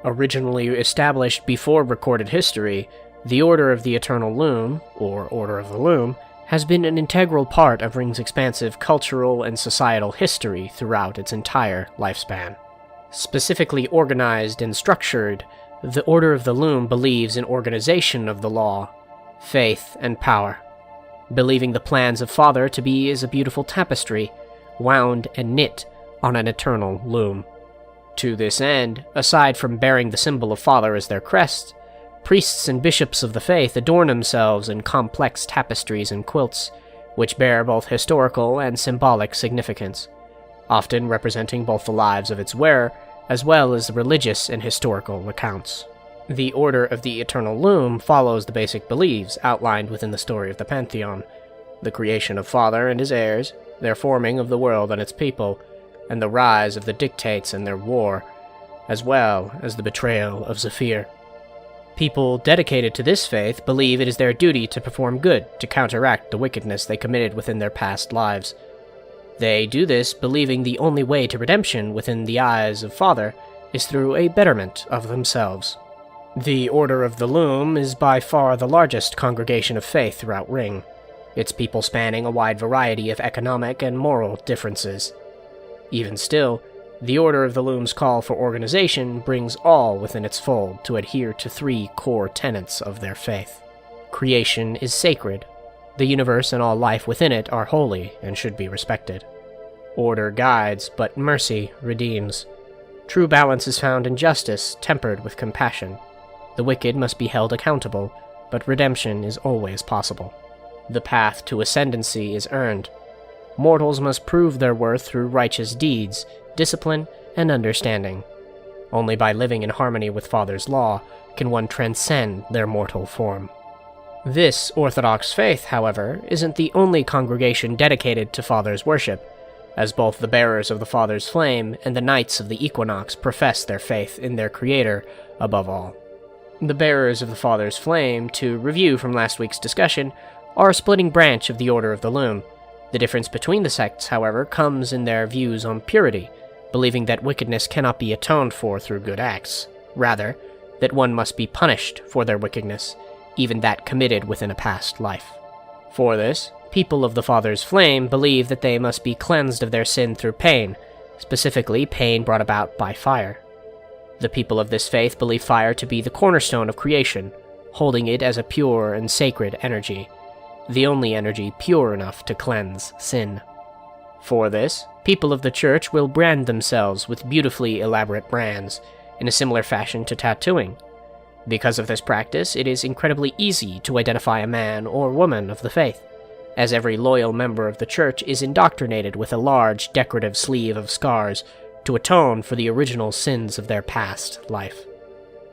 Originally established before recorded history, the Order of the Eternal Loom, or Order of the Loom, has been an integral part of Ryng's expansive cultural and societal history throughout its entire lifespan. Specifically organized and structured, the Order of the Loom believes in organization of the law, faith, and power, believing the plans of Father to be as a beautiful tapestry, wound and knit on an eternal loom. To this end, aside from bearing the symbol of Father as their crest, priests and bishops of the faith adorn themselves in complex tapestries and quilts, which bear both historical and symbolic significance, often representing both the lives of its wearer as well as the religious and historical accounts. The Order of the Eternal Loom follows the basic beliefs outlined within the story of the Pantheon: the creation of Father and his heirs, their forming of the world and its people, and the rise of the dictates and their war, as well as the betrayal of Zephyr. People dedicated to this faith believe it is their duty to perform good to counteract the wickedness they committed within their past lives. They do this believing the only way to redemption within the eyes of Father is through a betterment of themselves. The Order of the Loom is by far the largest congregation of faith throughout Ryng, its people spanning a wide variety of economic and moral differences. Even still, the Order of the Loom's call for organization brings all within its fold to adhere to 3 core tenets of their faith. Creation is sacred. The universe and all life within it are holy and should be respected. Order guides, but mercy redeems. True balance is found in justice, tempered with compassion. The wicked must be held accountable, but redemption is always possible. The path to ascendancy is earned. Mortals must prove their worth through righteous deeds, discipline, and understanding. Only by living in harmony with Father's law can one transcend their mortal form. This Orthodox faith, however, isn't the only congregation dedicated to Father's worship, as both the bearers of the Father's flame and the Knights of the Equinox profess their faith in their Creator above all. The bearers of the Father's flame, to review from last week's discussion, are a splitting branch of the Order of the Loom. The difference between the sects, however, comes in their views on purity, believing that wickedness cannot be atoned for through good acts. Rather, that one must be punished for their wickedness, even that committed within a past life. For this, people of the Father's flame believe that they must be cleansed of their sin through pain, specifically pain brought about by fire. The people of this faith believe fire to be the cornerstone of creation, holding it as a pure and sacred energy, the only energy pure enough to cleanse sin. For this, people of the Church will brand themselves with beautifully elaborate brands, in a similar fashion to tattooing. Because of this practice, it is incredibly easy to identify a man or woman of the faith, as every loyal member of the Church is indoctrinated with a large decorative sleeve of scars to atone for the original sins of their past life.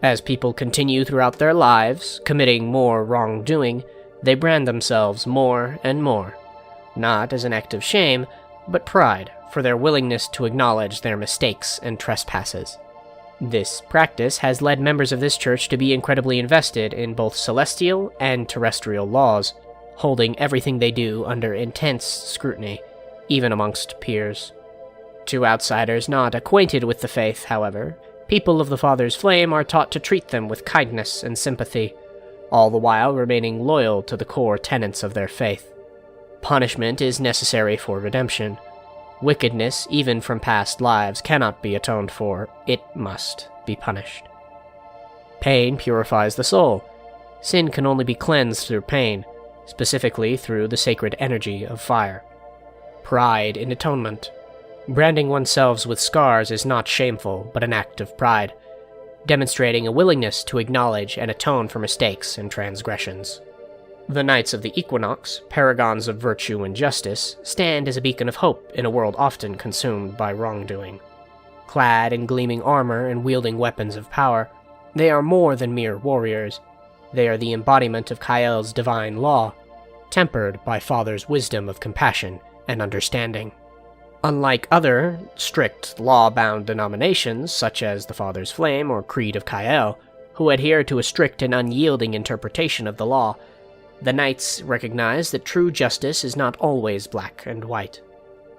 As people continue throughout their lives, committing more wrongdoing, they brand themselves more and more, not as an act of shame, but pride for their willingness to acknowledge their mistakes and trespasses. This practice has led members of this church to be incredibly invested in both celestial and terrestrial laws, holding everything they do under intense scrutiny, even amongst peers. To outsiders not acquainted with the faith, however, people of the Father's flame are taught to treat them with kindness and sympathy, all the while remaining loyal to the core tenets of their faith. Punishment is necessary for redemption. Wickedness, even from past lives, cannot be atoned for. It must be punished. Pain purifies the soul. Sin can only be cleansed through pain, specifically through the sacred energy of fire. Pride in atonement. Branding oneself with scars is not shameful, but an act of pride, demonstrating a willingness to acknowledge and atone for mistakes and transgressions. The Knights of the Equinox, paragons of virtue and justice, stand as a beacon of hope in a world often consumed by wrongdoing. Clad in gleaming armor and wielding weapons of power, they are more than mere warriors. They are the embodiment of Kael's divine law, tempered by Father's wisdom of compassion and understanding. Unlike other, strict, law-bound denominations, such as the Father's Flame or Creed of Kael, who adhere to a strict and unyielding interpretation of the law, the Knights recognize that true justice is not always black and white.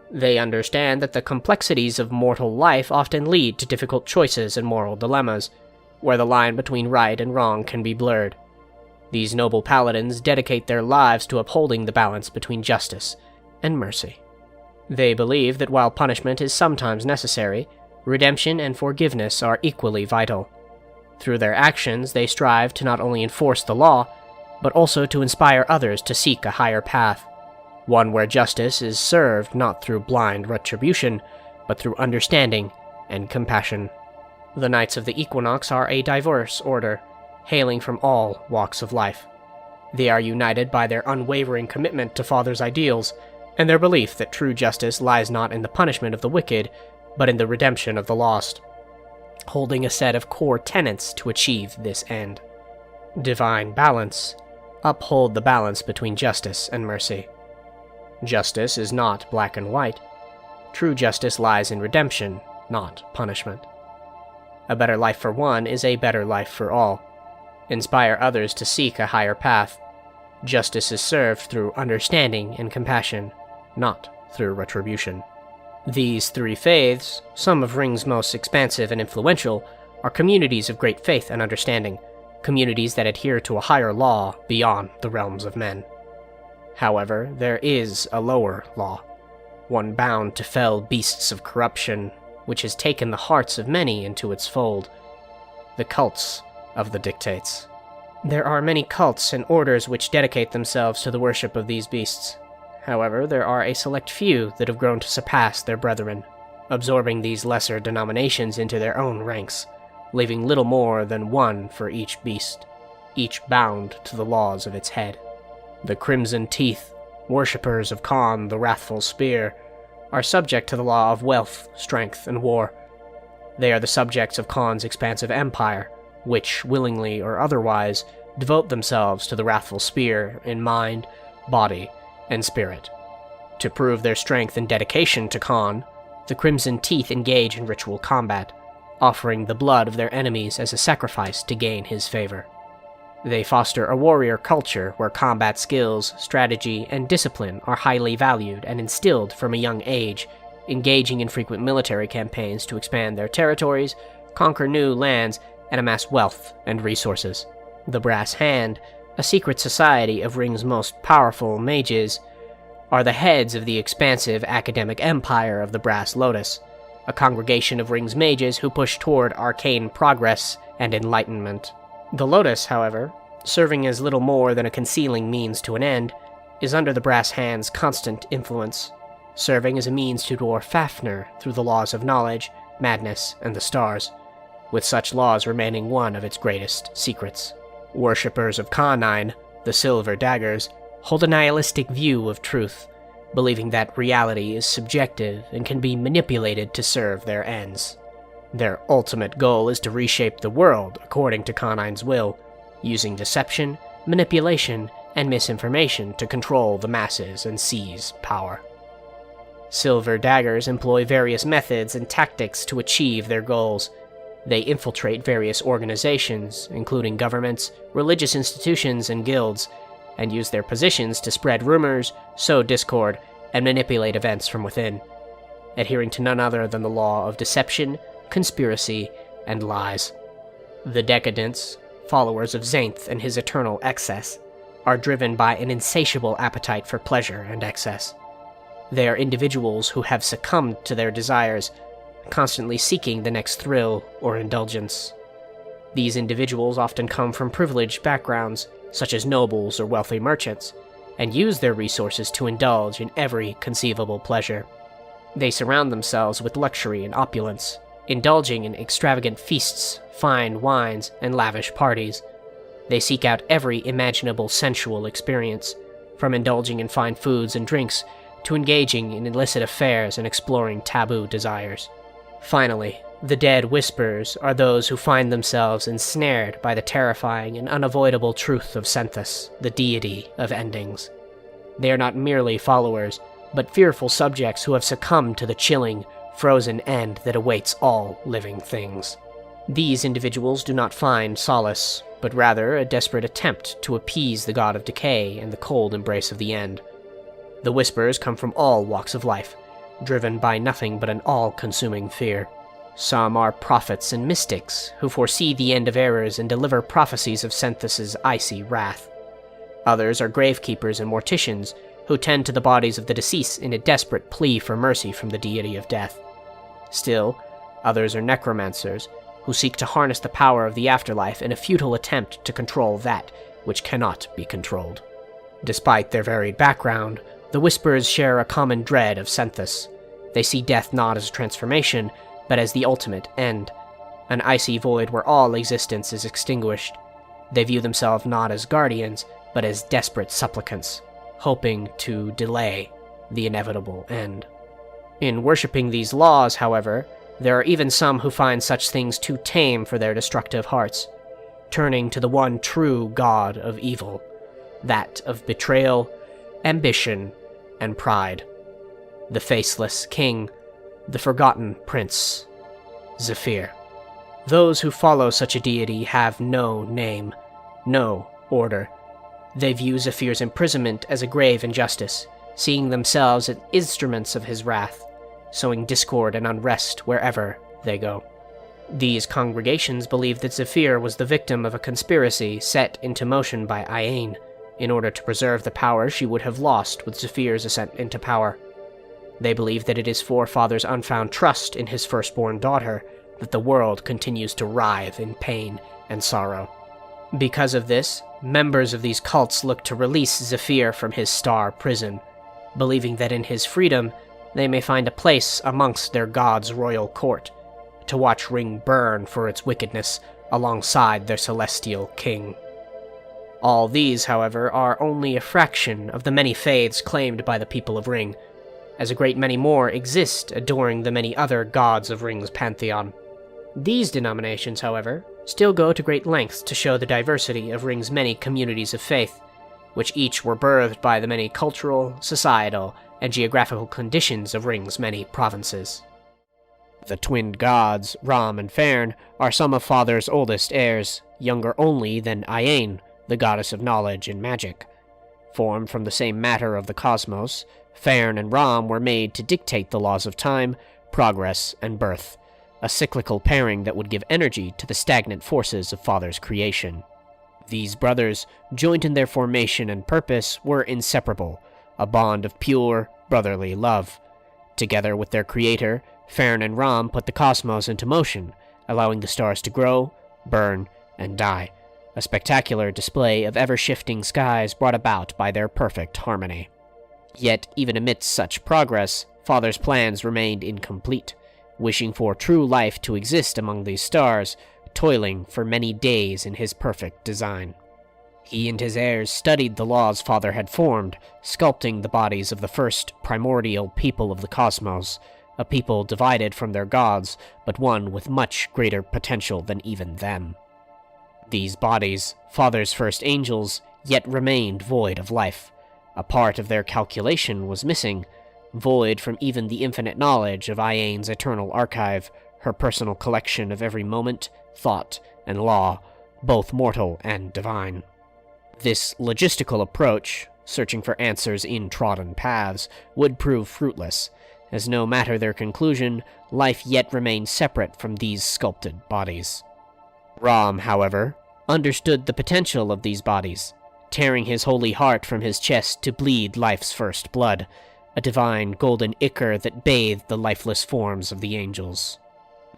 They understand that the complexities of mortal life often lead to difficult choices and moral dilemmas, where the line between right and wrong can be blurred. These noble paladins dedicate their lives to upholding the balance between justice and mercy. They believe that while punishment is sometimes necessary, redemption and forgiveness are equally vital. Through their actions, they strive to not only enforce the law, but also to inspire others to seek a higher path, one where justice is served not through blind retribution, but through understanding and compassion. The Knights of the Equinox are a diverse order, hailing from all walks of life. They are united by their unwavering commitment to Father's ideals, and their belief that true justice lies not in the punishment of the wicked, but in the redemption of the lost, holding a set of core tenets to achieve this end. Divine balance. Uphold the balance between justice and mercy. Justice is not black and white. True justice lies in redemption, not punishment. A better life for one is a better life for all. inspire others to seek a higher path. Justice is served through understanding and compassion, not through retribution. These three faiths, some of Ryng's most expansive and influential, are communities of great faith and understanding, communities that adhere to a higher law beyond the realms of men. However, there is a lower law, one bound to fell beasts of corruption, which has taken the hearts of many into its fold, the cults of the dictates. There are many cults and orders which dedicate themselves to the worship of these beasts. However, there are a select few that have grown to surpass their brethren, absorbing these lesser denominations into their own ranks, leaving little more than one for each beast, each bound to the laws of its head. The Crimson Teeth, worshippers of Khan the Wrathful Spear, are subject to the law of wealth, strength, and war. They are the subjects of Khan's expansive empire, which, willingly or otherwise, devote themselves to the Wrathful Spear in mind, body, and spirit. To prove their strength and dedication to Khan, the Crimson Teeth engage in ritual combat, offering the blood of their enemies as a sacrifice to gain his favor. They foster a warrior culture where combat skills, strategy, and discipline are highly valued and instilled from a young age, engaging in frequent military campaigns to expand their territories, conquer new lands, and amass wealth and resources. The Brass Hand, a secret society of Ryng's most powerful mages, are the heads of the expansive academic empire of the Brass Lotus, a congregation of Ryng's mages who push toward arcane progress and enlightenment. The Lotus, however, serving as little more than a concealing means to an end, is under the Brass Hand's constant influence, serving as a means to dwarf Fafnir through the laws of knowledge, madness, and the stars, with such laws remaining one of its greatest secrets. Worshippers of Calnaer, the Silver Daggers, hold a nihilistic view of truth, believing that reality is subjective and can be manipulated to serve their ends. Their ultimate goal is to reshape the world according to Calnaer's will, using deception, manipulation, and misinformation to control the masses and seize power. Silver Daggers employ various methods and tactics to achieve their goals. They infiltrate various organizations, including governments, religious institutions, and guilds, and use their positions to spread rumors, sow discord, and manipulate events from within, adhering to none other than the law of deception, conspiracy, and lies. The Decadents, followers of Xanth and his eternal excess, are driven by an insatiable appetite for pleasure and excess. They are individuals who have succumbed to their desires, constantly seeking the next thrill or indulgence. These individuals often come from privileged backgrounds, such as nobles or wealthy merchants, and use their resources to indulge in every conceivable pleasure. They surround themselves with luxury and opulence, indulging in extravagant feasts, fine wines, and lavish parties. They seek out every imaginable sensual experience, from indulging in fine foods and drinks to engaging in illicit affairs and exploring taboo desires. Finally, the Dead Whisperers are those who find themselves ensnared by the terrifying and unavoidable truth of Senthus, the deity of endings. They are not merely followers, but fearful subjects who have succumbed to the chilling, frozen end that awaits all living things. These individuals do not find solace, but rather a desperate attempt to appease the god of decay and the cold embrace of the end. The Whisperers come from all walks of life, driven by nothing but an all-consuming fear. Some are prophets and mystics who foresee the end of errors and deliver prophecies of Senthus' icy wrath. Others are gravekeepers and morticians who tend to the bodies of the deceased in a desperate plea for mercy from the deity of death. Still, others are necromancers who seek to harness the power of the afterlife in a futile attempt to control that which cannot be controlled. Despite their varied background, the Whisperers share a common dread of Senthus. They see death not as a transformation, but as the ultimate end, an icy void where all existence is extinguished. They view themselves not as guardians, but as desperate supplicants, hoping to delay the inevitable end. In worshipping these laws, however, there are even some who find such things too tame for their destructive hearts, turning to the one true god of evil, that of betrayal, ambition, and pride. The Faceless King, the Forgotten Prince, Zephyr. Those who follow such a deity have no name, no order. They view Zephyr's imprisonment as a grave injustice, seeing themselves as instruments of his wrath, sowing discord and unrest wherever they go. These congregations believe that Zephyr was the victim of a conspiracy set into motion by Arcane, in order to preserve the power she would have lost with Zephyr's ascent into power. They believe that it is Forefather's unfound trust in his firstborn daughter that the world continues to writhe in pain and sorrow. Because of this, members of these cults look to release Zephyr from his star prison, believing that in his freedom they may find a place amongst their god's royal court, to watch Ryng burn for its wickedness alongside their celestial king. All these, however, are only a fraction of the many faiths claimed by the people of Ryng, as a great many more exist adoring the many other gods of Ryng's pantheon. These denominations, however, still go to great lengths to show the diversity of Ryng's many communities of faith, which each were birthed by the many cultural, societal, and geographical conditions of Ryng's many provinces. The twinned gods, Ram and Fern, are some of Father's oldest heirs, younger only than Arcane, the goddess of knowledge and magic. Formed from the same matter of the cosmos, Fern and Ram were made to dictate the laws of time, progress, and birth, a cyclical pairing that would give energy to the stagnant forces of Father's creation. These brothers, joined in their formation and purpose, were inseparable, a bond of pure, brotherly love. Together with their creator, Fern and Ram put the cosmos into motion, allowing the stars to grow, burn, and die, a spectacular display of ever-shifting skies brought about by their perfect harmony. Yet, even amidst such progress, Father's plans remained incomplete, wishing for true life to exist among these stars, toiling for many days in his perfect design. He and his heirs studied the laws Father had formed, sculpting the bodies of the first primordial people of the cosmos, a people divided from their gods, but one with much greater potential than even them. These bodies, Father's first angels, yet remained void of life. A part of their calculation was missing, void from even the infinite knowledge of Iane's eternal archive, her personal collection of every moment, thought, and law, both mortal and divine. This logistical approach, searching for answers in trodden paths, would prove fruitless, as no matter their conclusion, life yet remained separate from these sculpted bodies. Ram, however, understood the potential of these bodies, tearing his holy heart from his chest to bleed life's first blood, a divine golden ichor that bathed the lifeless forms of the angels.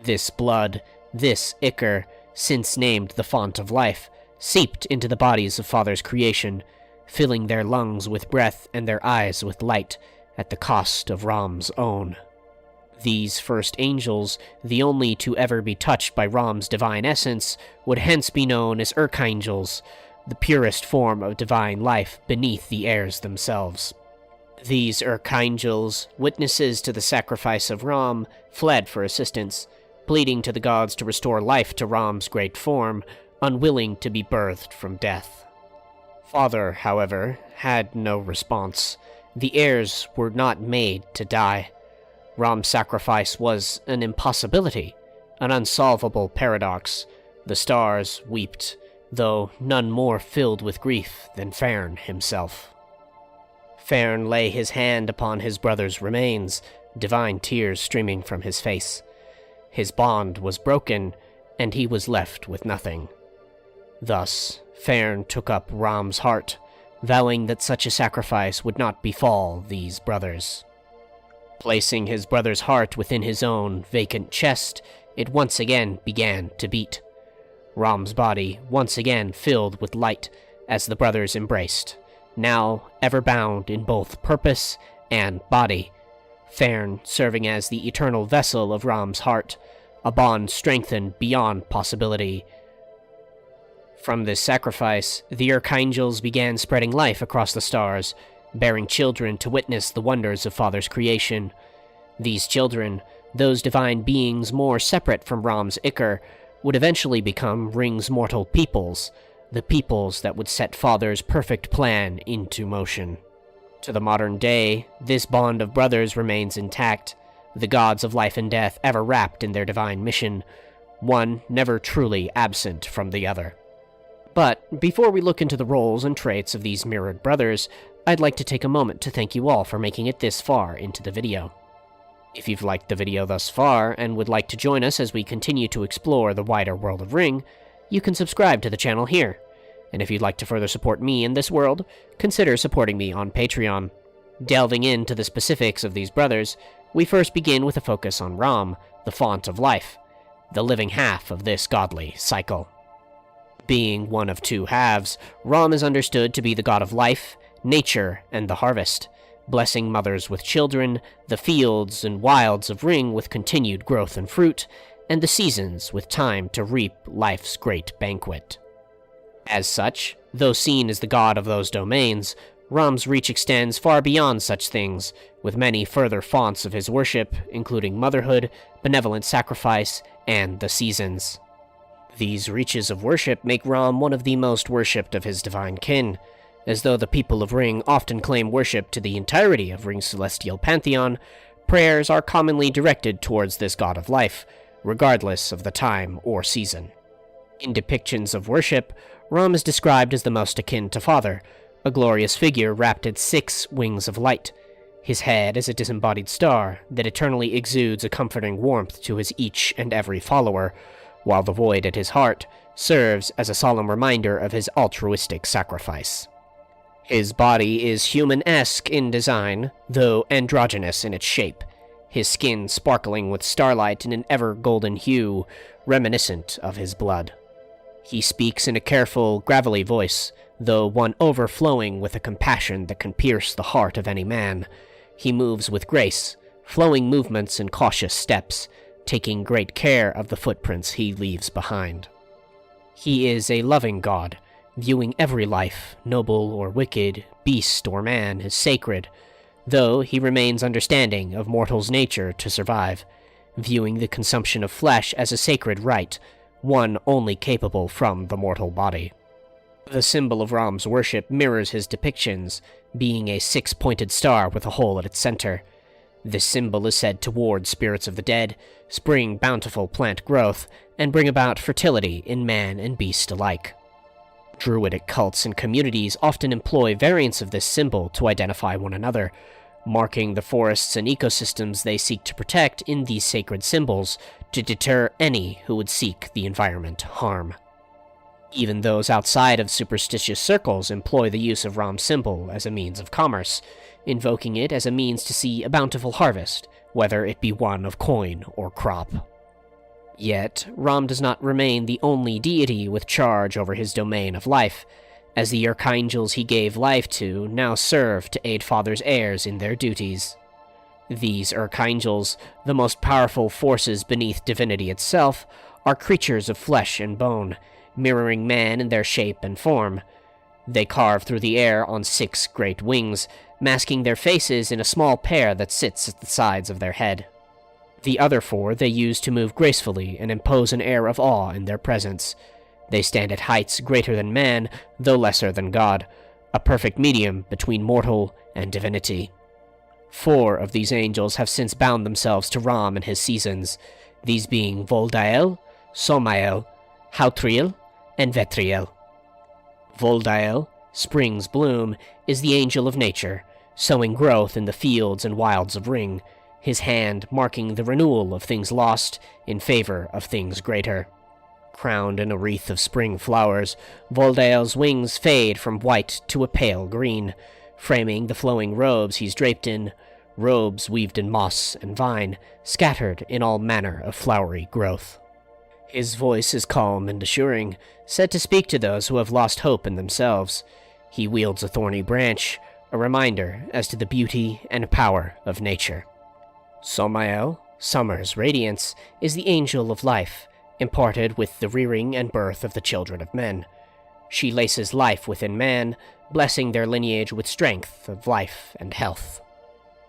This blood, this ichor, since named the font of life, seeped into the bodies of Father's creation, filling their lungs with breath and their eyes with light, at the cost of Ram's own. These first angels, the only to ever be touched by Ram's divine essence, would hence be known as Archangels, the purest form of divine life beneath the heirs themselves. These Archangels, witnesses to the sacrifice of Ram, fled for assistance, pleading to the gods to restore life to Ram's great form, unwilling to be birthed from death. Father, however, had no response. The heirs were not made to die. Ram's sacrifice was an impossibility, an unsolvable paradox. The stars wept, though none more filled with grief than Fern himself. Fern lay his hand upon his brother's remains, divine tears streaming from his face. His bond was broken, and he was left with nothing. Thus, Fern took up Ram's heart, vowing that such a sacrifice would not befall these brothers. Placing his brother's heart within his own vacant chest, it once again began to beat. Ram's body once again filled with light as the brothers embraced, now ever bound in both purpose and body, Fern serving as the eternal vessel of Ram's heart, a bond strengthened beyond possibility. From this sacrifice, the Archangels began spreading life across the stars, bearing children to witness the wonders of Father's creation. These children, those divine beings more separate from Ram's ichor, would eventually become Ryng's mortal peoples, the peoples that would set Father's perfect plan into motion. To the modern day, this bond of brothers remains intact, the gods of life and death ever wrapped in their divine mission, one never truly absent from the other. But before we look into the roles and traits of these mirrored brothers, I'd like to take a moment to thank you all for making it this far into the video. If you've liked the video thus far and would like to join us as we continue to explore the wider world of Ryng, you can subscribe to the channel here. And if you'd like to further support me in this world, consider supporting me on Patreon. Delving into the specifics of these brothers, we first begin with a focus on Ram, the font of life, the living half of this godly cycle. Being one of two halves, Ram is understood to be the god of life, nature, and the harvest, blessing mothers with children, the fields and wilds of Ryng with continued growth and fruit, and the seasons with time to reap life's great banquet. As such, though seen as the god of those domains, Ram's reach extends far beyond such things, with many further fonts of his worship, including motherhood, benevolent sacrifice, and the seasons. These reaches of worship make Ram one of the most worshipped of his divine kin, as though the people of Ryng often claim worship to the entirety of Ryng's celestial pantheon. Prayers are commonly directed towards this god of life, regardless of the time or season. In depictions of worship, Ram is described as the most akin to Father, a glorious figure wrapped in 6 wings of light. His head is a disembodied star that eternally exudes a comforting warmth to his each and every follower, while the void at his heart serves as a solemn reminder of his altruistic sacrifice. His body is human-esque in design, though androgynous in its shape, his skin sparkling with starlight in an ever-golden hue, reminiscent of his blood. He speaks in a careful, gravelly voice, though one overflowing with a compassion that can pierce the heart of any man. He moves with grace, flowing movements and cautious steps, taking great care of the footprints he leaves behind. He is a loving god, viewing every life, noble or wicked, beast or man, as sacred, though he remains understanding of mortals' nature to survive, viewing the consumption of flesh as a sacred rite, one only capable from the mortal body. The symbol of Ram's worship mirrors his depictions, being a 6-pointed star with a hole at its center. This symbol is said to ward spirits of the dead, spring bountiful plant growth, and bring about fertility in man and beast alike. Druidic cults and communities often employ variants of this symbol to identify one another, marking the forests and ecosystems they seek to protect in these sacred symbols to deter any who would seek the environment harm. Even those outside of superstitious circles employ the use of Ram's symbol as a means of commerce, invoking it as a means to see a bountiful harvest, whether it be one of coin or crop. Yet, Ram does not remain the only deity with charge over his domain of life, as the archangels he gave life to now serve to aid Father's heirs in their duties. These archangels, the most powerful forces beneath divinity itself, are creatures of flesh and bone, mirroring man in their shape and form. They carve through the air on 6 great wings, masking their faces in a small pair that sits at the sides of their head. The other 4 they use to move gracefully and impose an air of awe in their presence. They stand at heights greater than man, though lesser than God, a perfect medium between mortal and divinity. 4 of these angels have since bound themselves to Ram and his seasons, these being Voldael, Somael, Hautriel, and Vetriel. Voldael, spring's bloom, is the angel of nature, sowing growth in the fields and wilds of Ryng, his hand marking the renewal of things lost in favor of things greater. Crowned in a wreath of spring flowers, Voldael's wings fade from white to a pale green, framing the flowing robes he's draped in, robes weaved in moss and vine, scattered in all manner of flowery growth. His voice is calm and assuring, said to speak to those who have lost hope in themselves. He wields a thorny branch, a reminder as to the beauty and power of nature. Somael, summer's radiance, is the angel of life, imparted with the rearing and birth of the children of men. She laces life within man, blessing their lineage with strength of life and health.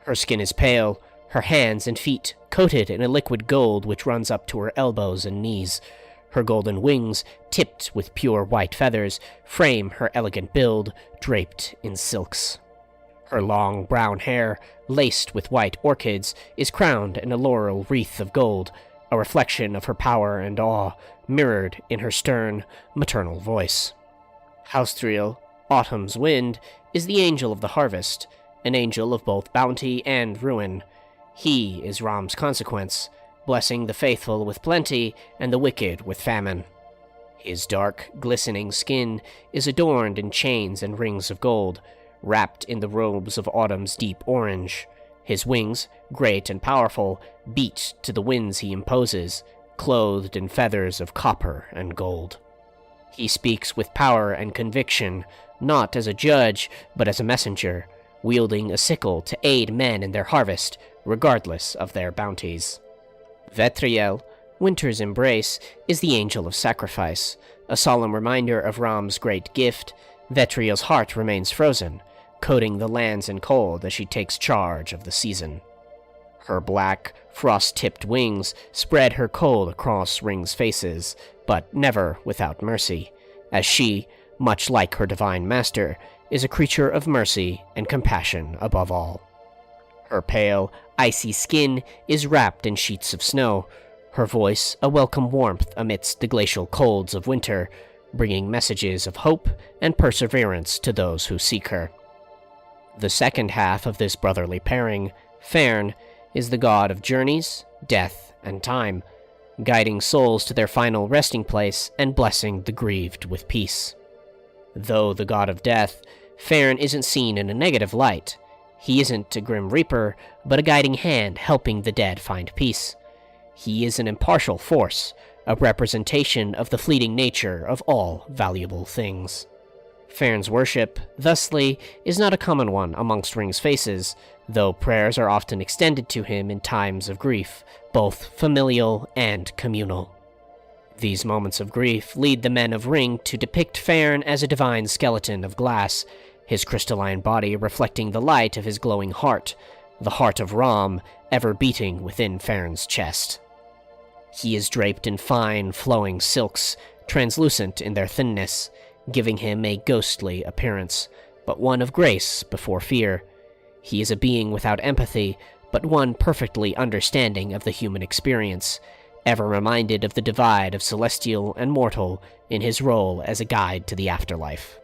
Her skin is pale, her hands and feet coated in a liquid gold which runs up to her elbows and knees. Her golden wings, tipped with pure white feathers, frame her elegant build, draped in silks. Her long brown hair, laced with white orchids, is crowned in a laurel wreath of gold, a reflection of her power and awe, mirrored in her stern, maternal voice. Haustriel, Autumn's Wind, is the angel of the harvest, an angel of both bounty and ruin. He is Ram's consequence, blessing the faithful with plenty and the wicked with famine. His dark, glistening skin is adorned in chains and rings of gold, wrapped in the robes of autumn's deep orange. His wings, great and powerful, beat to the winds he imposes, clothed in feathers of copper and gold. He speaks with power and conviction, not as a judge, but as a messenger, wielding a sickle to aid men in their harvest, regardless of their bounties. Vetriel, Winter's Embrace, is the angel of sacrifice, a solemn reminder of Ram's great gift. Vetriel's heart remains frozen, coating the lands in cold as she takes charge of the season. Her black, frost-tipped wings spread her cold across Ryng's faces, but never without mercy, as she, much like her divine master, is a creature of mercy and compassion above all. Her pale, icy skin is wrapped in sheets of snow, her voice a welcome warmth amidst the glacial colds of winter, bringing messages of hope and perseverance to those who seek her. The second half of this brotherly pairing, Fern, is the god of journeys, death, and time, guiding souls to their final resting place and blessing the grieved with peace. Though the god of death, Fern isn't seen in a negative light. He isn't a grim reaper, but a guiding hand helping the dead find peace. He is an impartial force, a representation of the fleeting nature of all valuable things. Fern's worship, thusly, is not a common one amongst Ryng's faces, though prayers are often extended to him in times of grief, both familial and communal. These moments of grief lead the men of Ryng to depict Fern as a divine skeleton of glass, his crystalline body reflecting the light of his glowing heart, the heart of Ram ever beating within Fern's chest. He is draped in fine, flowing silks, translucent in their thinness, giving him a ghostly appearance, but one of grace before fear. He is a being without empathy, but one perfectly understanding of the human experience, ever reminded of the divide of celestial and mortal in his role as a guide to the afterlife.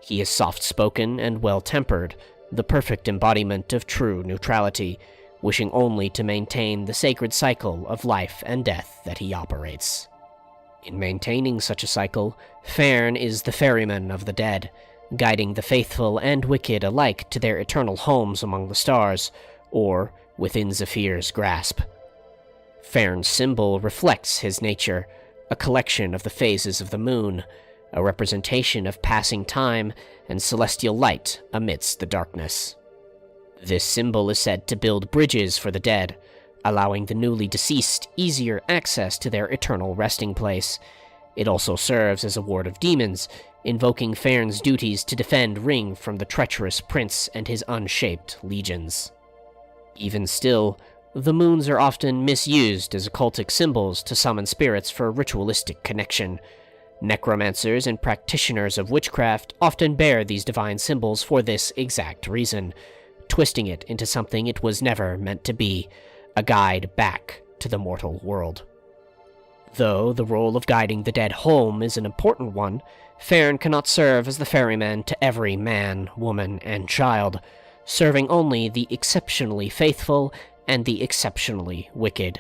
He is soft-spoken and well-tempered, the perfect embodiment of true neutrality, wishing only to maintain the sacred cycle of life and death that he operates. In maintaining such a cycle, Fern is the ferryman of the dead, guiding the faithful and wicked alike to their eternal homes among the stars, or within Zephyr's grasp. Fern's symbol reflects his nature, a collection of the phases of the moon, a representation of passing time and celestial light amidst the darkness. This symbol is said to build bridges for the dead, allowing the newly deceased easier access to their eternal resting place. It also serves as a ward of demons, invoking Fern's duties to defend Ryng from the treacherous prince and his unshaped legions. Even still, the moons are often misused as occultic symbols to summon spirits for ritualistic connection. Necromancers and practitioners of witchcraft often bear these divine symbols for this exact reason, twisting it into something it was never meant to be, a guide back to the mortal world. Though the role of guiding the dead home is an important one, Fern cannot serve as the ferryman to every man, woman, and child, serving only the exceptionally faithful and the exceptionally wicked.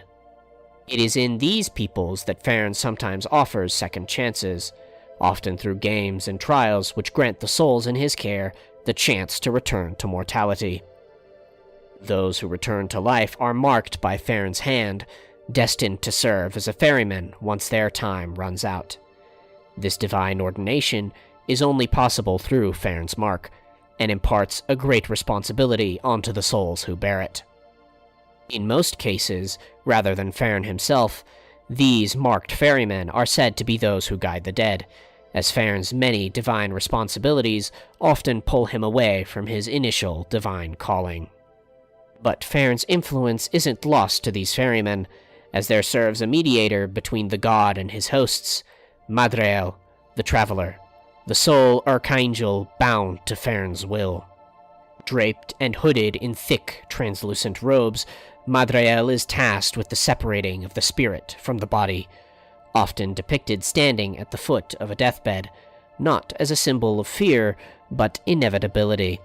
It is in these peoples that Fern sometimes offers second chances, often through games and trials which grant the souls in his care the chance to return to mortality. Those who return to life are marked by Fern's hand, destined to serve as a ferryman once their time runs out. This divine ordination is only possible through Fern's mark, and imparts a great responsibility onto the souls who bear it. In most cases, rather than Fern himself, these marked ferrymen are said to be those who guide the dead, as Fern's many divine responsibilities often pull him away from his initial divine calling. But Fern's influence isn't lost to these ferrymen, as there serves a mediator between the god and his hosts, Madriel, the Traveler, the sole archangel bound to Fern's will. Draped and hooded in thick, translucent robes, Madriel is tasked with the separating of the spirit from the body. Often depicted standing at the foot of a deathbed, not as a symbol of fear, but inevitability.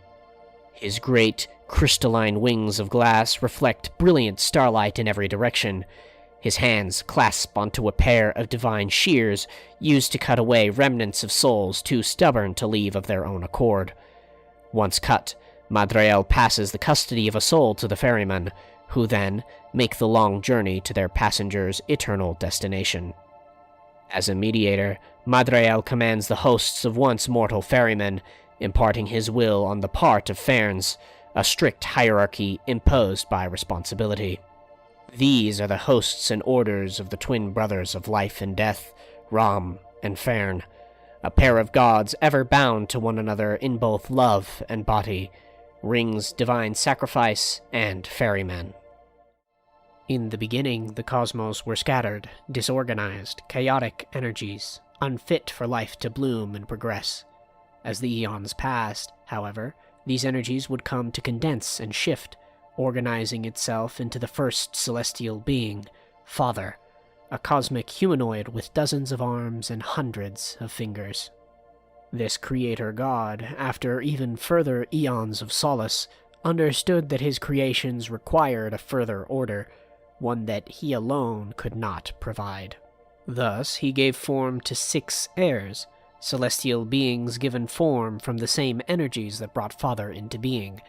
His great, crystalline wings of glass reflect brilliant starlight in every direction. His hands clasp onto a pair of divine shears used to cut away remnants of souls too stubborn to leave of their own accord. Once cut, Madriel passes the custody of a soul to the ferryman, who then make the long journey to their passenger's eternal destination. As a mediator, Madriel commands the hosts of once mortal ferrymen, imparting his will on the part of Ferns, a strict hierarchy imposed by responsibility. These are the hosts and orders of the twin brothers of life and death, Ram and Fern, a pair of gods ever bound to one another in both love and body, Ryng's divine sacrifice and ferryman. In the beginning, the cosmos were scattered, disorganized, chaotic energies, unfit for life to bloom and progress. As the eons passed, however, these energies would come to condense and shift, organizing itself into the first celestial being, Father, a cosmic humanoid with dozens of arms and hundreds of fingers. This creator god, after even further eons of solace, understood that his creations required a further order, one that he alone could not provide. Thus, he gave form to 6 heirs, celestial beings given form from the same energies that brought Father into being.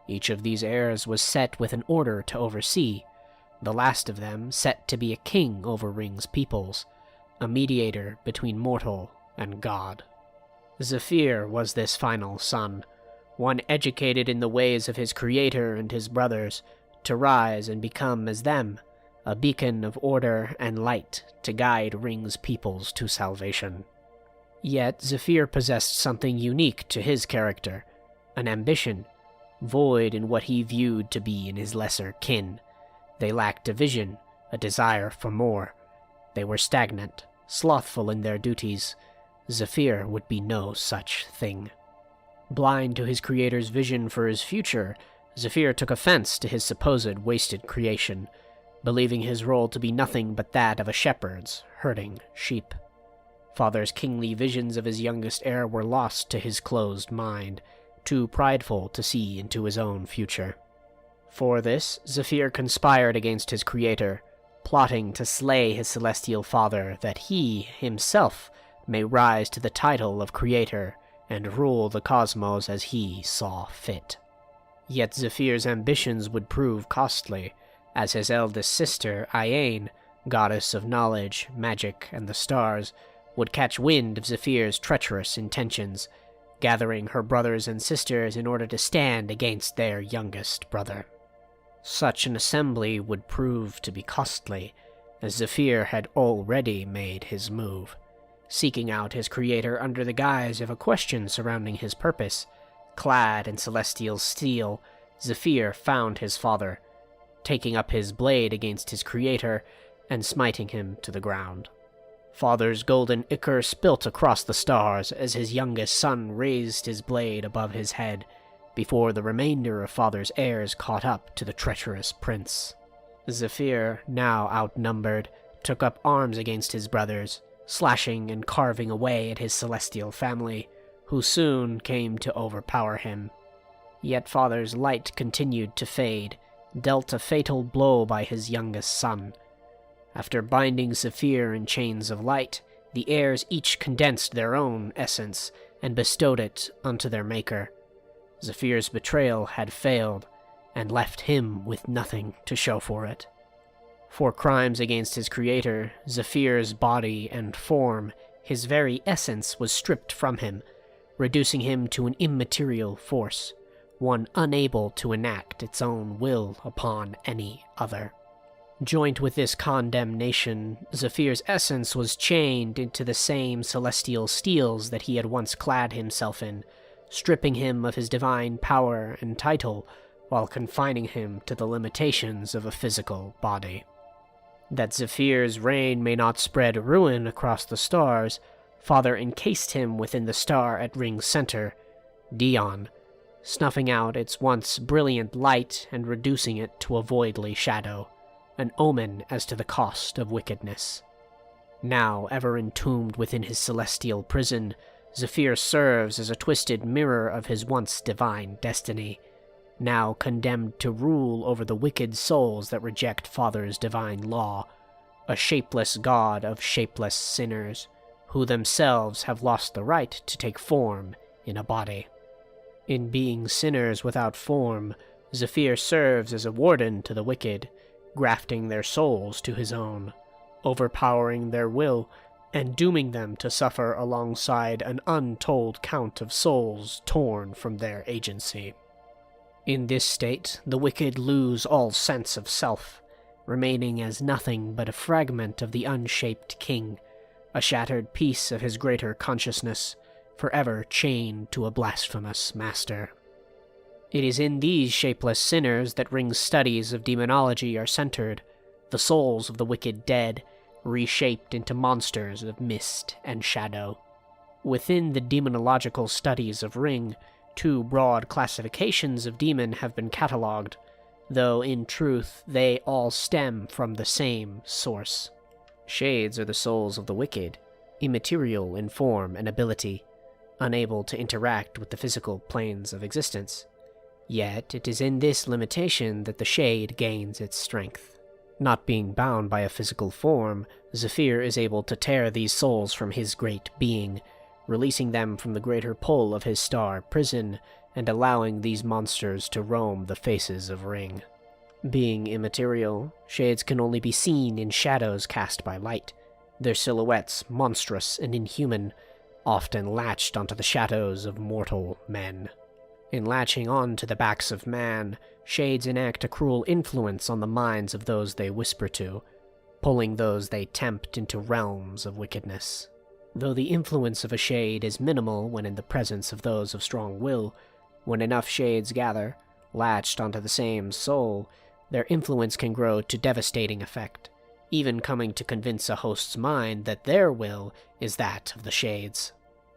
Each of these heirs was set with an order to oversee, the last of them set to be a king over Ryng's peoples, a mediator between mortal and god. Zephyr was this final son, one educated in the ways of his creator and his brothers, to rise and become as them, a beacon of order and light to guide Ryng's peoples to salvation. Yet Zephyr possessed something unique to his character, an ambition, void in what he viewed to be in his lesser kin. They lacked a vision, a desire for more. They were stagnant, slothful in their duties. Zephyr would be no such thing. Blind to his creator's vision for his future, Zephyr took offense to his supposed wasted creation, believing his role to be nothing but that of a shepherd's, herding sheep. Father's kingly visions of his youngest heir were lost to his closed mind, too prideful to see into his own future. For this, Zephyr conspired against his creator, plotting to slay his celestial father that he, himself, may rise to the title of creator and rule the cosmos as he saw fit. Yet Zephyr's ambitions would prove costly, as his eldest sister, Iane, goddess of knowledge, magic, and the stars, would catch wind of Zephyr's treacherous intentions, gathering her brothers and sisters in order to stand against their youngest brother. Such an assembly would prove to be costly, as Zephyr had already made his move, seeking out his creator under the guise of a question surrounding his purpose. Clad in celestial steel, Zephyr found his father, taking up his blade against his creator and smiting him to the ground. Father's golden ichor spilt across the stars as his youngest son raised his blade above his head, before the remainder of Father's heirs caught up to the treacherous prince. Zephyr, now outnumbered, took up arms against his brothers, slashing and carving away at his celestial family, who soon came to overpower him. Yet Father's light continued to fade, dealt a fatal blow by his youngest son. After binding Zephyr in chains of light, the heirs each condensed their own essence and bestowed it unto their maker. Zephyr's betrayal had failed, and left him with nothing to show for it. For crimes against his creator, Zephyr's body and form, his very essence was stripped from him, reducing him to an immaterial force, one unable to enact its own will upon any other. Joined with this condemnation, Zephyr's essence was chained into the same celestial steels that he had once clad himself in, stripping him of his divine power and title, while confining him to the limitations of a physical body. That Zephyr's reign may not spread ruin across the stars, Father encased him within the star at Ryng's center, Dion, snuffing out its once brilliant light and reducing it to a voidly shadow, an omen as to the cost of wickedness. Now ever entombed within his celestial prison, Zephyr serves as a twisted mirror of his once divine destiny, now condemned to rule over the wicked souls that reject Father's divine law, a shapeless god of shapeless sinners, who themselves have lost the right to take form in a body. In being sinners without form, Zephyr serves as a warden to the wicked, grafting their souls to his own, overpowering their will, and dooming them to suffer alongside an untold count of souls torn from their agency. In this state, the wicked lose all sense of self, remaining as nothing but a fragment of the unshaped king, a shattered piece of his greater consciousness, forever chained to a blasphemous master. It is in these shapeless sinners that Ryng's studies of demonology are centered, the souls of the wicked dead, reshaped into monsters of mist and shadow. Within the demonological studies of Ryng, two broad classifications of demon have been catalogued, though in truth they all stem from the same source. Shades are the souls of the wicked, immaterial in form and ability, unable to interact with the physical planes of existence. Yet it is in this limitation that the shade gains its strength. Not being bound by a physical form, Zephyr is able to tear these souls from his great being, releasing them from the greater pull of his star prison, and allowing these monsters to roam the faces of Ryng. Being immaterial, shades can only be seen in shadows cast by light, their silhouettes monstrous and inhuman, often latched onto the shadows of mortal men. In latching on to the backs of man, shades enact a cruel influence on the minds of those they whisper to, pulling those they tempt into realms of wickedness. Though the influence of a shade is minimal when in the presence of those of strong will, when enough shades gather, latched onto the same soul, their influence can grow to devastating effect, even coming to convince a host's mind that their will is that of the shades.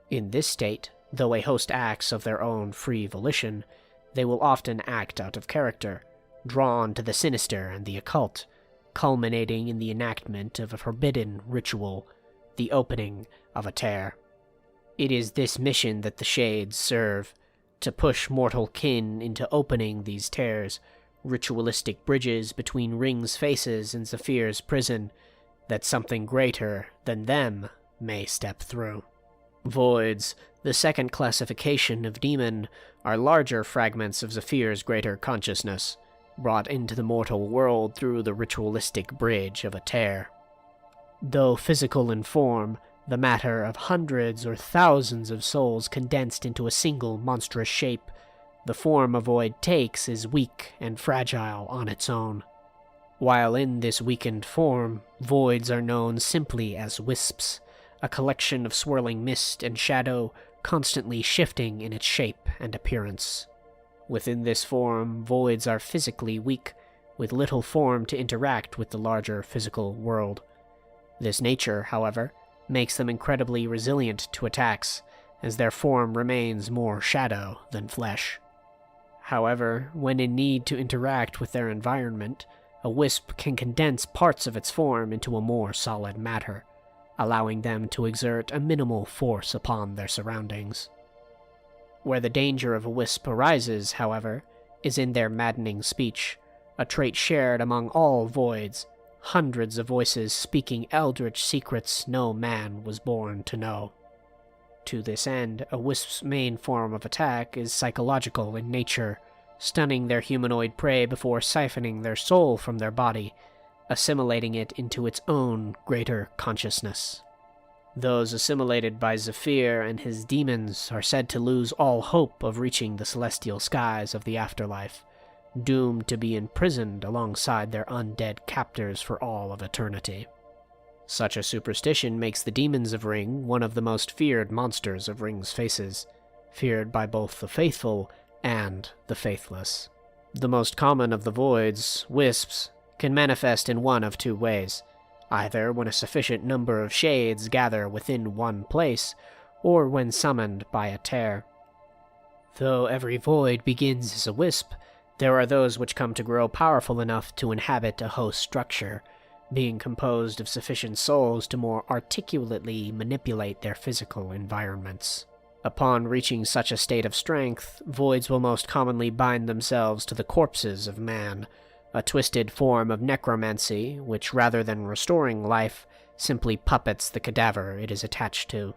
In this state, though a host acts of their own free volition, they will often act out of character, drawn to the sinister and the occult, culminating in the enactment of a forbidden ritual, the opening of a tear. It is this mission that the shades serve, to push mortal kin into opening these tears, ritualistic bridges between Ryng's faces and Zephyr's prison, that something greater than them may step through. Voids, the second classification of demon, are larger fragments of Zephyr's greater consciousness, brought into the mortal world through the ritualistic bridge of a tear. Though physical in form, the matter of hundreds or thousands of souls condensed into a single monstrous shape, the form a void takes is weak and fragile on its own. While in this weakened form, voids are known simply as wisps, a collection of swirling mist and shadow constantly shifting in its shape and appearance. Within this form, voids are physically weak, with little form to interact with the larger physical world. This nature, however, makes them incredibly resilient to attacks, as their form remains more shadow than flesh. However, when in need to interact with their environment, a wisp can condense parts of its form into a more solid matter, allowing them to exert a minimal force upon their surroundings. Where the danger of a wisp arises, however, is in their maddening speech, a trait shared among all voids, hundreds of voices speaking eldritch secrets no man was born to know. To this end, a wisp's main form of attack is psychological in nature, stunning their humanoid prey before siphoning their soul from their body, assimilating it into its own greater consciousness. Those assimilated by Zephyr and his demons are said to lose all hope of reaching the celestial skies of the afterlife, doomed to be imprisoned alongside their undead captors for all of eternity. Such a superstition makes the demons of Ryng one of the most feared monsters of Ryng's faces, feared by both the faithful and the faithless. The most common of the voids, wisps, can manifest in one of two ways, either when a sufficient number of shades gather within one place, or when summoned by a tear. Though every void begins as a wisp, there are those which come to grow powerful enough to inhabit a host structure, being composed of sufficient souls to more articulately manipulate their physical environments. Upon reaching such a state of strength, voids will most commonly bind themselves to the corpses of man, a twisted form of necromancy which, rather than restoring life, simply puppets the cadaver it is attached to.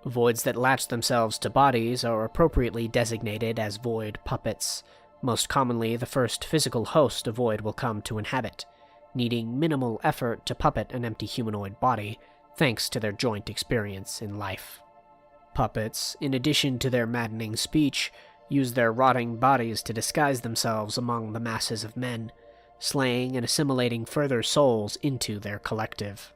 Voids that latch themselves to bodies are appropriately designated as void puppets. Most commonly, the first physical host a void will come to inhabit, needing minimal effort to puppet an empty humanoid body, thanks to their joint experience in life. Puppets, in addition to their maddening speech, use their rotting bodies to disguise themselves among the masses of men, slaying and assimilating further souls into their collective.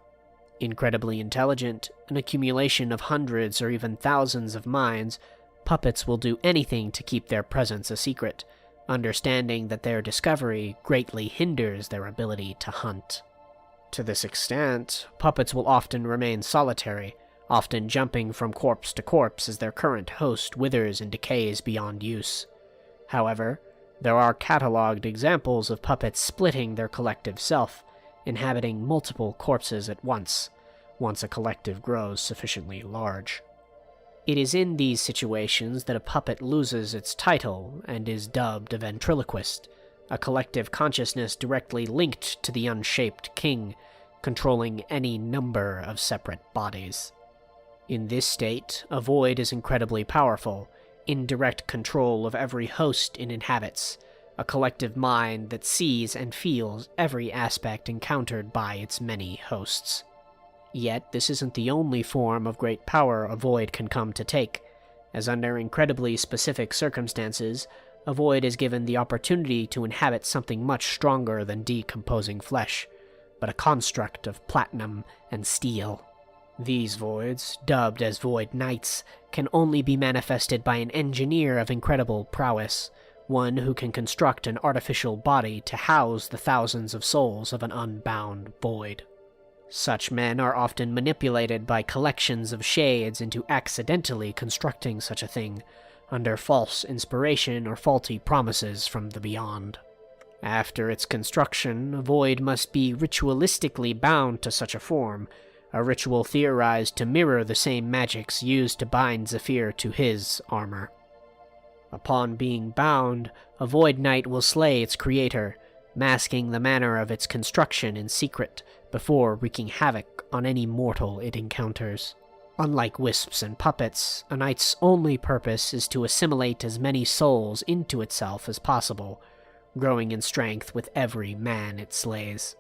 Incredibly intelligent, an accumulation of hundreds or even thousands of minds, puppets will do anything to keep their presence a secret, understanding that their discovery greatly hinders their ability to hunt. To this extent, puppets will often remain solitary, often jumping from corpse to corpse as their current host withers and decays beyond use. However, there are catalogued examples of puppets splitting their collective self, inhabiting multiple corpses at once a collective grows sufficiently large. It is in these situations that a puppet loses its title and is dubbed a ventriloquist, a collective consciousness directly linked to the Unshaped king, controlling any number of separate bodies. In this state, a void is incredibly powerful, in direct control of every host it inhabits, a collective mind that sees and feels every aspect encountered by its many hosts. Yet this isn't the only form of great power a void can come to take, as under incredibly specific circumstances, a void is given the opportunity to inhabit something much stronger than decomposing flesh, but a construct of platinum and steel. These voids, dubbed as void knights, can only be manifested by an engineer of incredible prowess, one who can construct an artificial body to house the thousands of souls of an unbound void. Such men are often manipulated by collections of shades into accidentally constructing such a thing, under false inspiration or faulty promises from the beyond. After its construction, a void must be ritualistically bound to such a form, a ritual theorized to mirror the same magics used to bind Zephyr to his armor. Upon being bound, a void knight will slay its creator, masking the manner of its construction in secret, before wreaking havoc on any mortal it encounters. Unlike wisps and puppets, a knight's only purpose is to assimilate as many souls into itself as possible, growing in strength with every man it slays.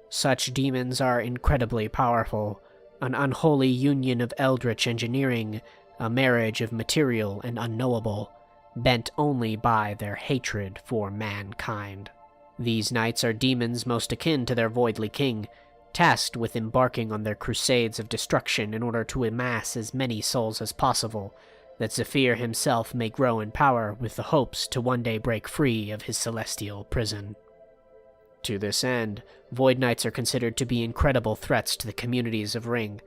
Such demons are incredibly powerful, an unholy union of eldritch engineering, a marriage of material and unknowable, bent only by their hatred for mankind. These knights are demons most akin to their voidly king, tasked with embarking on their crusades of destruction in order to amass as many souls as possible, that Zephyr himself may grow in power with the hopes to one day break free of his celestial prison. To this end, Void Knights are considered to be incredible threats to the communities of Ryng,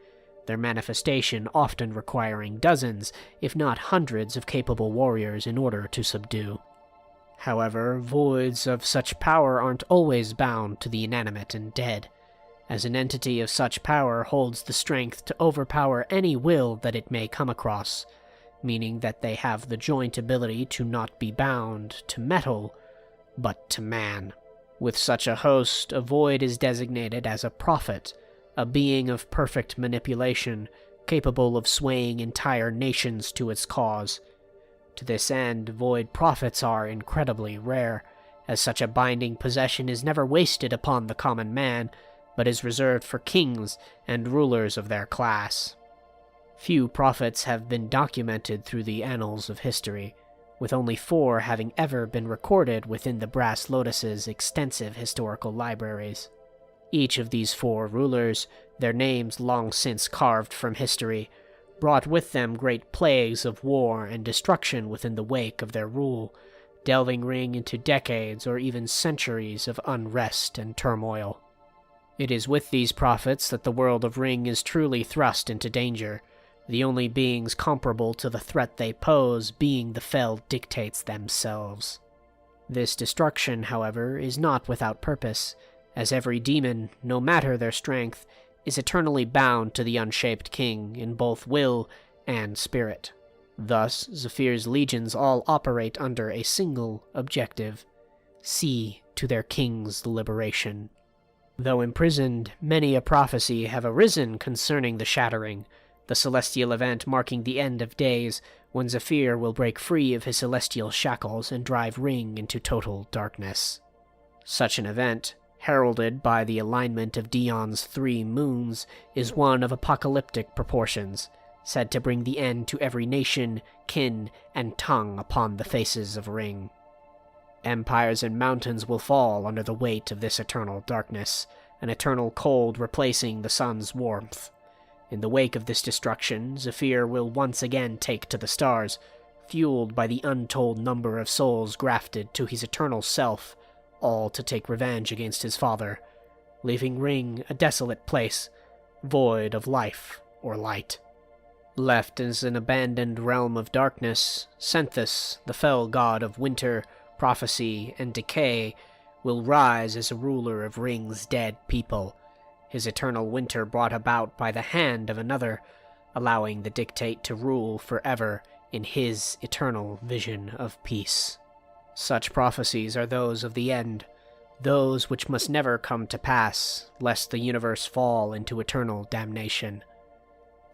their manifestation often requiring dozens, if not hundreds, of capable warriors in order to subdue. However, voids of such power aren't always bound to the inanimate and dead, as an entity of such power holds the strength to overpower any will that it may come across, meaning that they have the joint ability to not be bound to metal, but to man. With such a host, a void is designated as a prophet, a being of perfect manipulation, capable of swaying entire nations to its cause. To this end, void prophets are incredibly rare, as such a binding possession is never wasted upon the common man, but is reserved for kings and rulers of their class. Few prophets have been documented through the annals of history, with only 4 having ever been recorded within the Brass Lotus's extensive historical libraries. Each of these 4 rulers, their names long since carved from history, brought with them great plagues of war and destruction within the wake of their rule, delving Ryng into decades or even centuries of unrest and turmoil. It is with these prophets that the world of Ryng is truly thrust into danger, the only beings comparable to the threat they pose being the felled dictates themselves. This destruction, however, is not without purpose, as every demon, no matter their strength, is eternally bound to the Unshaped King in both will and spirit. Thus, Zephyr's legions all operate under a single objective: see to their king's liberation. Though imprisoned, many a prophecy have arisen concerning the Shattering, the celestial event marking the end of days, when Zephyr will break free of his celestial shackles and drive Ryng into total darkness. Such an event, heralded by the alignment of Dion's 3 moons, is one of apocalyptic proportions, said to bring the end to every nation, kin, and tongue upon the faces of Ryng. Empires and mountains will fall under the weight of this eternal darkness, an eternal cold replacing the sun's warmth. In the wake of this destruction, Zephyr will once again take to the stars, fueled by the untold number of souls grafted to his eternal self, all to take revenge against his father, leaving Ryng a desolate place, void of life or light. Left as an abandoned realm of darkness, Senthus, the fell god of winter, prophecy, and decay, will rise as a ruler of Ryng's dead people, his eternal winter brought about by the hand of another, allowing the dictate to rule forever in his eternal vision of peace. Such prophecies are those of the end, those which must never come to pass, lest the universe fall into eternal damnation.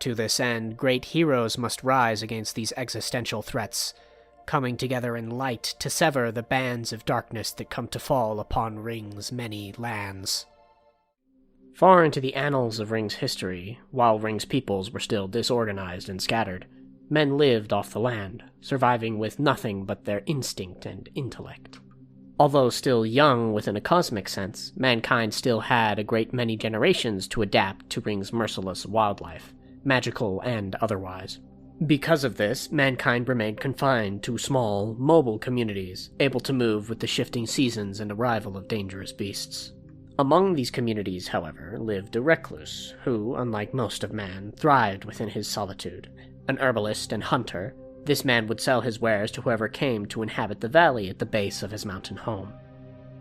To this end, great heroes must rise against these existential threats, coming together in light to sever the bands of darkness that come to fall upon Ryng's many lands. Far into the annals of Ryng's history, while Ryng's peoples were still disorganized and scattered, men lived off the land, surviving with nothing but their instinct and intellect. Although still young within a cosmic sense, mankind still had a great many generations to adapt to Ryng's merciless wildlife, magical and otherwise. Because of this, mankind remained confined to small, mobile communities, able to move with the shifting seasons and arrival of dangerous beasts. Among these communities, however, lived a recluse, who, unlike most of man, thrived within his solitude. An herbalist and hunter, this man would sell his wares to whoever came to inhabit the valley at the base of his mountain home.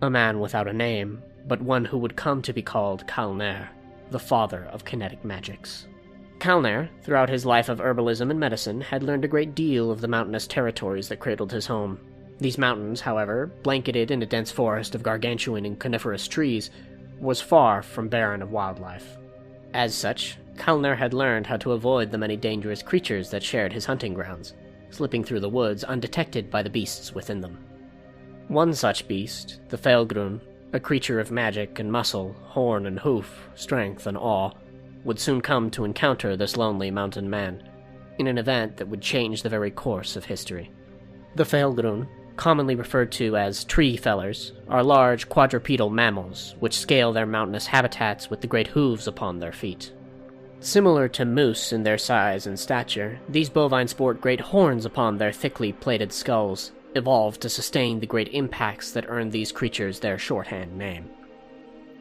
A man without a name, but one who would come to be called Calnaer, the father of kinetic magics. Calnaer, throughout his life of herbalism and medicine, had learned a great deal of the mountainous territories that cradled his home. These mountains, however, blanketed in a dense forest of gargantuan and coniferous trees, was far from barren of wildlife. As such, Calnaer had learned how to avoid the many dangerous creatures that shared his hunting grounds, slipping through the woods undetected by the beasts within them. One such beast, the Faelgrun, a creature of magic and muscle, horn and hoof, strength and awe, would soon come to encounter this lonely mountain man, in an event that would change the very course of history. The Faelgrun, commonly referred to as tree fellers, are large quadrupedal mammals which scale their mountainous habitats with the great hooves upon their feet. Similar to moose in their size and stature, these bovines sport great horns upon their thickly plated skulls, evolved to sustain the great impacts that earned these creatures their shorthand name.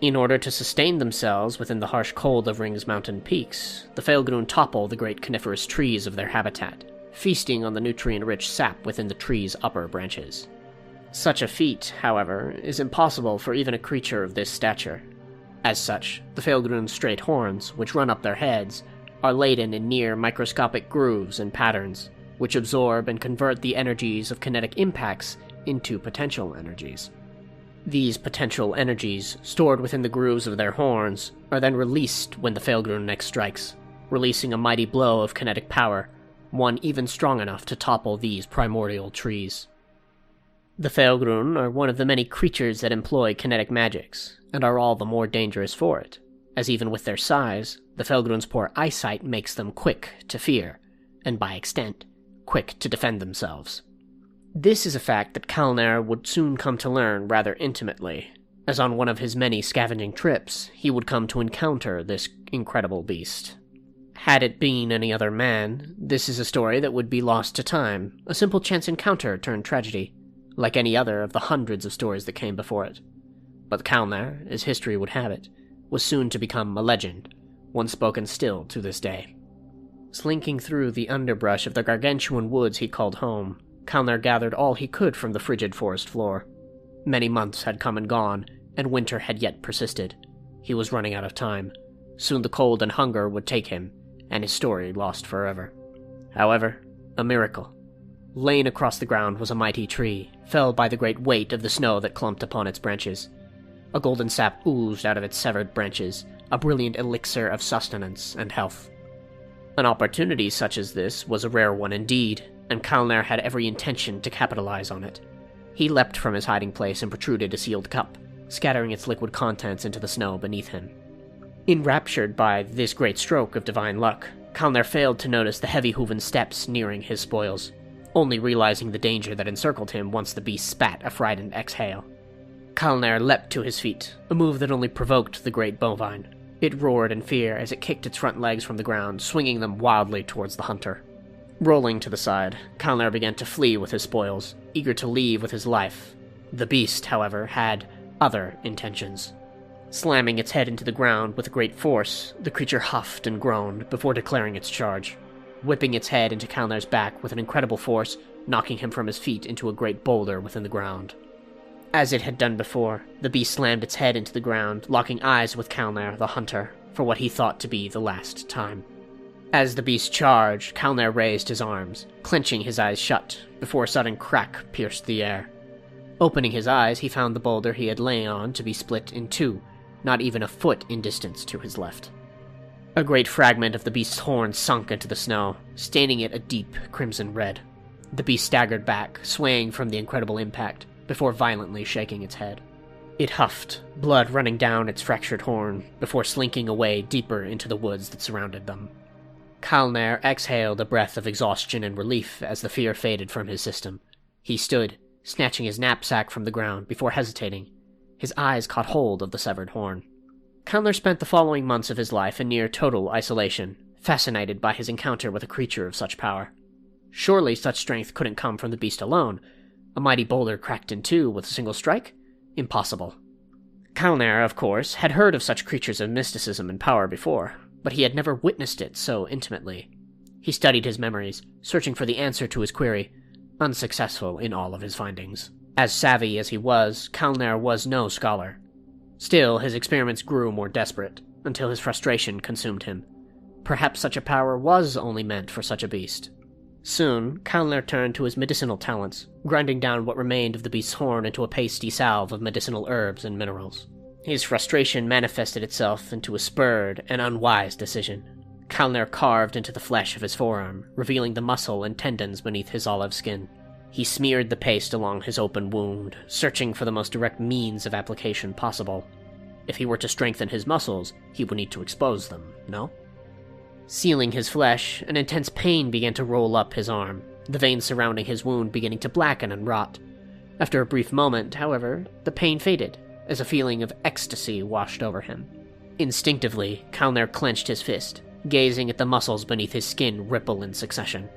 In order to sustain themselves within the harsh cold of Ryng's mountain peaks, the Faelgrun topple the great coniferous trees of their habitat, feasting on the nutrient-rich sap within the tree's upper branches. Such a feat, however, is impossible for even a creature of this stature. As such, the Faelgrun's straight horns, which run up their heads, are laden in near microscopic grooves and patterns, which absorb and convert the energies of kinetic impacts into potential energies. These potential energies, stored within the grooves of their horns, are then released when the Faelgrun next strikes, releasing a mighty blow of kinetic power, one even strong enough to topple these primordial trees. The Faelgrun are one of the many creatures that employ kinetic magics, and are all the more dangerous for it, as even with their size, the Faelgrun's poor eyesight makes them quick to fear, and by extent, quick to defend themselves. This is a fact that Calnaer would soon come to learn rather intimately, as on one of his many scavenging trips, he would come to encounter this incredible beast. Had it been any other man, this is a story that would be lost to time, a simple chance encounter turned tragedy, like any other of the hundreds of stories that came before it. But Calnaer, as history would have it, was soon to become a legend, one spoken still to this day. Slinking through the underbrush of the gargantuan woods he called home, Calnaer gathered all he could from the frigid forest floor. Many months had come and gone, and winter had yet persisted. He was running out of time. Soon the cold and hunger would take him, and his story lost forever. However, a miracle. Lain across the ground was a mighty tree, felled by the great weight of the snow that clumped upon its branches. A golden sap oozed out of its severed branches, a brilliant elixir of sustenance and health. An opportunity such as this was a rare one indeed, and Calnaer had every intention to capitalize on it. He leapt from his hiding place and protruded a sealed cup, scattering its liquid contents into the snow beneath him. Enraptured by this great stroke of divine luck, Calnaer failed to notice the heavy-hooven steps nearing his spoils, only realizing the danger that encircled him once the beast spat a frightened exhale. Calnaer leapt to his feet, a move that only provoked the great bovine. It roared in fear as it kicked its front legs from the ground, swinging them wildly towards the hunter. Rolling to the side, Calnaer began to flee with his spoils, eager to leave with his life. The beast, however, had other intentions. Slamming its head into the ground with great force, the creature huffed and groaned before declaring its charge, whipping its head into Calnaer's back with an incredible force, knocking him from his feet into a great boulder within the ground. As it had done before, the beast slammed its head into the ground, locking eyes with Calnaer, the hunter, for what he thought to be the last time. As the beast charged, Calnaer raised his arms, clenching his eyes shut, before a sudden crack pierced the air. Opening his eyes, he found the boulder he had lain on to be split in two, not even a foot in distance to his left. A great fragment of the beast's horn sunk into the snow, staining it a deep crimson red. The beast staggered back, swaying from the incredible impact, before violently shaking its head. It huffed, blood running down its fractured horn, before slinking away deeper into the woods that surrounded them. Calnaer exhaled a breath of exhaustion and relief as the fear faded from his system. He stood, snatching his knapsack from the ground before hesitating. His eyes caught hold of the severed horn. Calnaer spent the following months of his life in near total isolation, fascinated by his encounter with a creature of such power. Surely such strength couldn't come from the beast alone. A mighty boulder cracked in two with a single strike? Impossible. Calnaer, of course, had heard of such creatures of mysticism and power before, but he had never witnessed it so intimately. He studied his memories, searching for the answer to his query, unsuccessful in all of his findings. As savvy as he was, Calnaer was no scholar. Still, his experiments grew more desperate, until his frustration consumed him. Perhaps such a power was only meant for such a beast. Soon, Calnaer turned to his medicinal talents, grinding down what remained of the beast's horn into a pasty salve of medicinal herbs and minerals. His frustration manifested itself into a spurred and unwise decision. Calnaer carved into the flesh of his forearm, revealing the muscle and tendons beneath his olive skin. He smeared the paste along his open wound, searching for the most direct means of application possible. If he were to strengthen his muscles, he would need to expose them, no? Sealing his flesh, an intense pain began to roll up his arm, the veins surrounding his wound beginning to blacken and rot. After a brief moment, however, the pain faded, as a feeling of ecstasy washed over him. Instinctively, Calnaer clenched his fist, gazing at the muscles beneath his skin ripple in succession.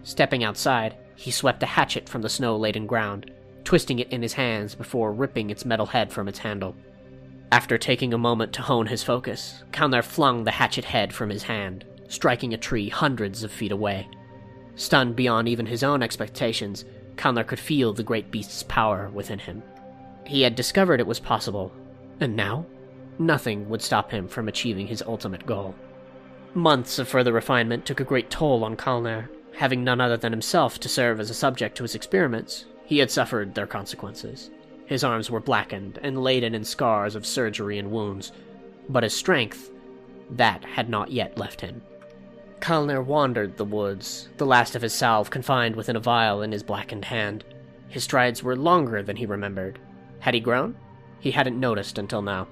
Stepping outside, he swept a hatchet from the snow-laden ground, twisting it in his hands before ripping its metal head from its handle. After taking a moment to hone his focus, Calnaer flung the hatchet head from his hand, striking a tree hundreds of feet away. Stunned beyond even his own expectations, Calnaer could feel the great beast's power within him. He had discovered it was possible, and now, nothing would stop him from achieving his ultimate goal. Months of further refinement took a great toll on Calnaer. Having none other than himself to serve as a subject to his experiments, he had suffered their consequences. His arms were blackened and laden in scars of surgery and wounds, but his strength, that had not yet left him. Calnaer wandered the woods, the last of his salve confined within a vial in his blackened hand. His strides were longer than he remembered. Had he grown? He hadn't noticed until now.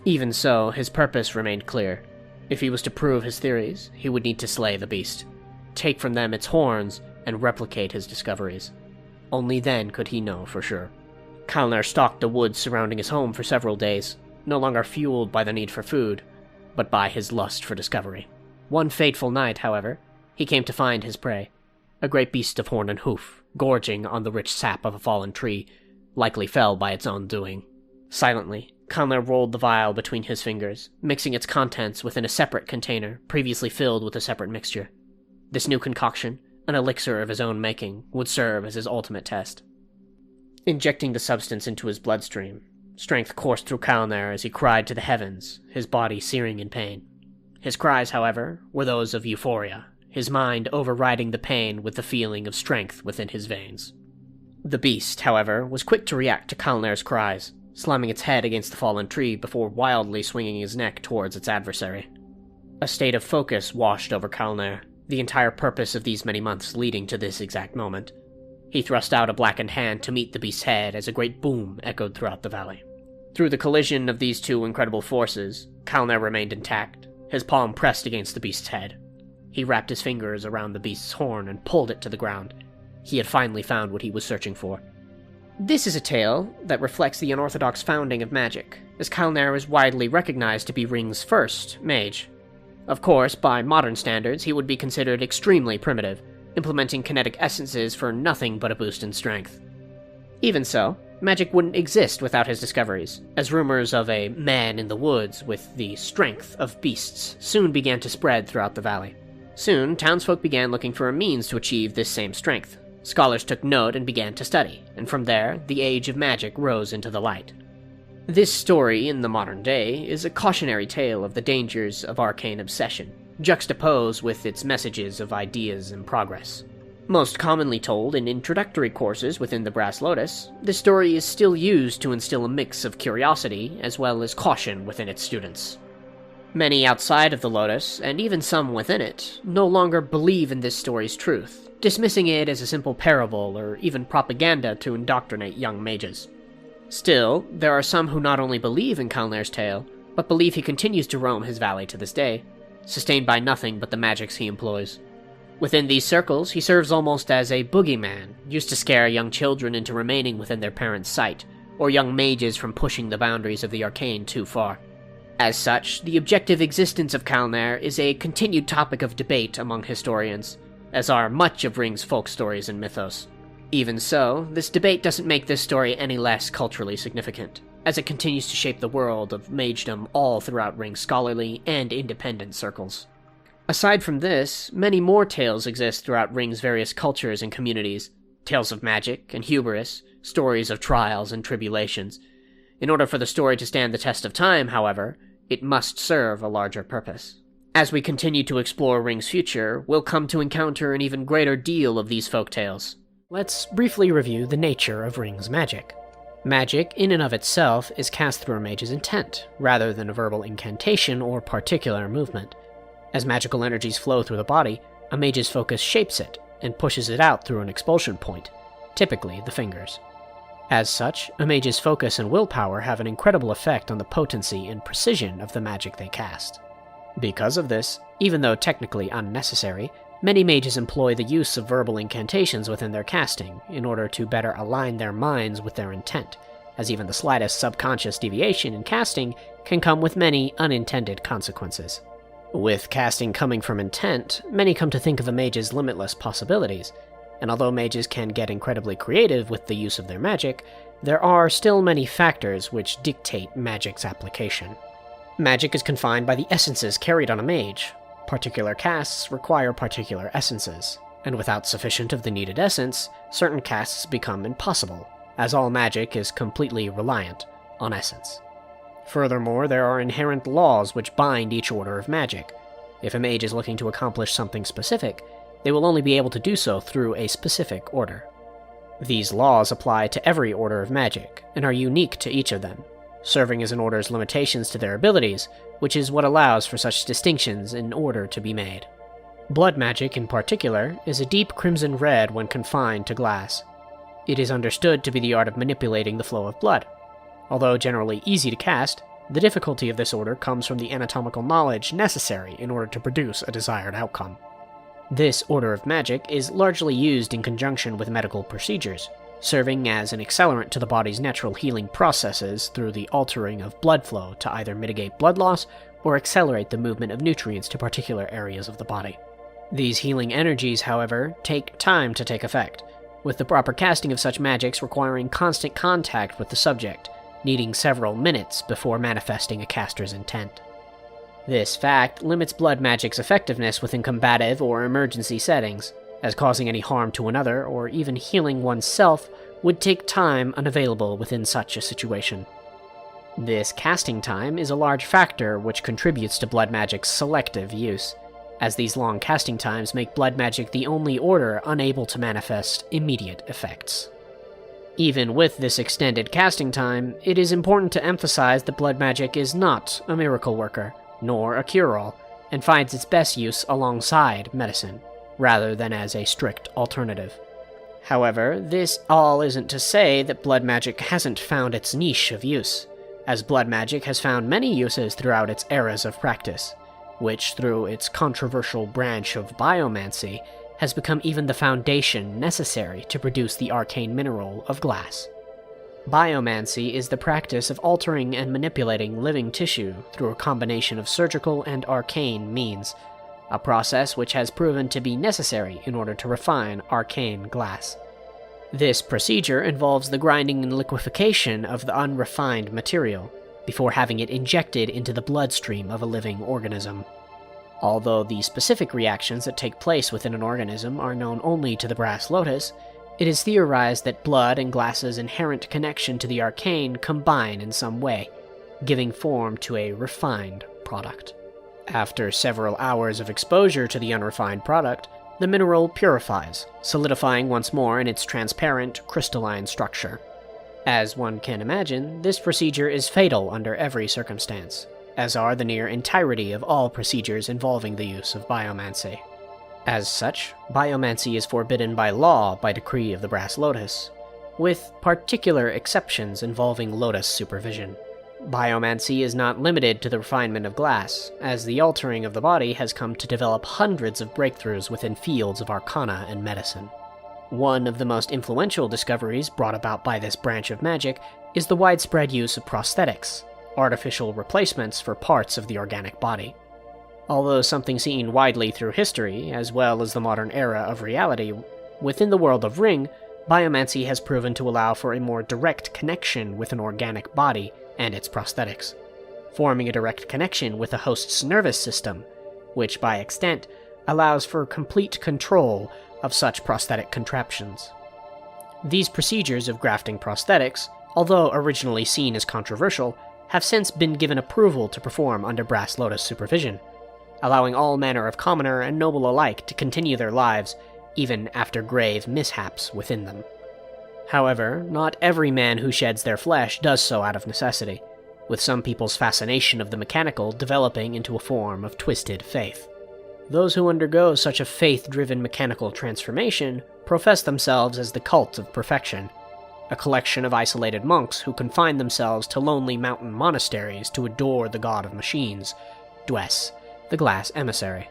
Even so, his purpose remained clear. If he was to prove his theories, he would need to slay the beast, take from them its horns, and replicate his discoveries. Only then could he know for sure. Calnaer stalked the woods surrounding his home for several days, no longer fueled by the need for food, but by his lust for discovery. One fateful night, however, he came to find his prey, a great beast of horn and hoof, gorging on the rich sap of a fallen tree, likely fell by its own doing. Silently, Calnaer rolled the vial between his fingers, mixing its contents within a separate container, previously filled with a separate mixture. This new concoction, an elixir of his own making, would serve as his ultimate test. Injecting the substance into his bloodstream, Strength coursed through Calnaer as he cried to the heavens, his body searing in pain. His cries, however, were those of euphoria, his mind overriding the pain with the feeling of strength within his veins. The beast, however, was quick to react to Calnaer's cries, slamming its head against the fallen tree before wildly swinging his neck towards its adversary. A state of focus washed over Calnaer, the entire purpose of these many months leading to this exact moment. He thrust out a blackened hand to meet the beast's head as a great boom echoed throughout the valley. Through the collision of these two incredible forces, Calnaer remained intact, his palm pressed against the beast's head. He wrapped his fingers around the beast's horn and pulled it to the ground. He had finally found what he was searching for. This is a tale that reflects the unorthodox founding of magic, as Calnaer is widely recognized to be Ryng's first mage. Of course, by modern standards, he would be considered extremely primitive, implementing kinetic essences for nothing but a boost in strength. Even so, magic wouldn't exist without his discoveries, as rumors of a man in the woods with the strength of beasts soon began to spread throughout the valley. Soon, townsfolk began looking for a means to achieve this same strength. Scholars took note and began to study, and from there, the age of magic rose into the light. This story, in the modern day, is a cautionary tale of the dangers of arcane obsession, juxtaposed with its messages of ideas and progress. Most commonly told in introductory courses within the Brass Lotus, this story is still used to instill a mix of curiosity as well as caution within its students. Many outside of the Lotus, and even some within it, no longer believe in this story's truth, dismissing it as a simple parable or even propaganda to indoctrinate young mages. Still, there are some who not only believe in Calnaer's tale, but believe he continues to roam his valley to this day, sustained by nothing but the magics he employs. Within these circles, he serves almost as a boogeyman, used to scare young children into remaining within their parents' sight, or young mages from pushing the boundaries of the arcane too far. As such, the objective existence of Calnaer is a continued topic of debate among historians, as are much of Ryng's folk stories and mythos. Even so, this debate doesn't make this story any less culturally significant, as it continues to shape the world of magedom all throughout Ryng's scholarly and independent circles. Aside from this, many more tales exist throughout Ryng's various cultures and communities, tales of magic and hubris, stories of trials and tribulations. In order for the story to stand the test of time, however, it must serve a larger purpose. As we continue to explore Ryng's future, we'll come to encounter an even greater deal of these folktales. Let's briefly review the nature of Ryng's magic. Magic, in and of itself, is cast through a mage's intent, rather than a verbal incantation or particular movement. As magical energies flow through the body, a mage's focus shapes it, and pushes it out through an expulsion point, typically the fingers. As such, a mage's focus and willpower have an incredible effect on the potency and precision of the magic they cast. Because of this, even though technically unnecessary, many mages employ the use of verbal incantations within their casting in order to better align their minds with their intent, as even the slightest subconscious deviation in casting can come with many unintended consequences. With casting coming from intent, many come to think of a mage's limitless possibilities, and although mages can get incredibly creative with the use of their magic, there are still many factors which dictate magic's application. Magic is confined by the essences carried on a mage. Particular casts require particular essences, and without sufficient of the needed essence, certain casts become impossible, as all magic is completely reliant on essence. Furthermore, there are inherent laws which bind each order of magic. If a mage is looking to accomplish something specific, they will only be able to do so through a specific order. These laws apply to every order of magic, and are unique to each of them, serving as an order's limitations to their abilities, which is what allows for such distinctions in order to be made. Blood magic, in particular, is a deep crimson red when confined to glass. It is understood to be the art of manipulating the flow of blood. Although generally easy to cast, the difficulty of this order comes from the anatomical knowledge necessary in order to produce a desired outcome. This order of magic is largely used in conjunction with medical procedures, serving as an accelerant to the body's natural healing processes through the altering of blood flow to either mitigate blood loss or accelerate the movement of nutrients to particular areas of the body. These healing energies, however, take time to take effect, with the proper casting of such magics requiring constant contact with the subject, needing several minutes before manifesting a caster's intent. This fact limits blood magic's effectiveness within combative or emergency settings, as causing any harm to another or even healing oneself would take time unavailable within such a situation. This casting time is a large factor which contributes to blood magic's selective use, as these long casting times make blood magic the only order unable to manifest immediate effects. Even with this extended casting time, it is important to emphasize that blood magic is not a miracle worker, nor a cure-all, and finds its best use alongside medicine, rather than as a strict alternative. However, this all isn't to say that blood magic hasn't found its niche of use, as blood magic has found many uses throughout its eras of practice, which, through its controversial branch of biomancy, has become even the foundation necessary to produce the arcane mineral of glass. Biomancy is the practice of altering and manipulating living tissue through a combination of surgical and arcane means, a process which has proven to be necessary in order to refine arcane glass. This procedure involves the grinding and liquefaction of the unrefined material, before having it injected into the bloodstream of a living organism. Although the specific reactions that take place within an organism are known only to the brass lotus, it is theorized that blood and glass's inherent connection to the arcane combine in some way, giving form to a refined product. After several hours of exposure to the unrefined product, the mineral purifies, solidifying once more in its transparent, crystalline structure. As one can imagine, this procedure is fatal under every circumstance, as are the near entirety of all procedures involving the use of biomancy. As such, biomancy is forbidden by law by decree of the Brass Lotus, with particular exceptions involving Lotus supervision. Biomancy is not limited to the refinement of glass, as the altering of the body has come to develop hundreds of breakthroughs within fields of arcana and medicine. One of the most influential discoveries brought about by this branch of magic is the widespread use of prosthetics, artificial replacements for parts of the organic body. Although something seen widely through history, as well as the modern era of reality, within the world of Ryng, biomancy has proven to allow for a more direct connection with an organic body and its prosthetics, forming a direct connection with the host's nervous system, which by extent allows for complete control of such prosthetic contraptions. These procedures of grafting prosthetics, although originally seen as controversial, have since been given approval to perform under Brass Lotus supervision, allowing all manner of commoner and noble alike to continue their lives, even after grave mishaps within them. However, not every man who sheds their flesh does so out of necessity, with some people's fascination of the mechanical developing into a form of twisted faith. Those who undergo such a faith-driven mechanical transformation profess themselves as the cult of perfection, a collection of isolated monks who confine themselves to lonely mountain monasteries to adore the god of machines, Dwes, the glass emissary.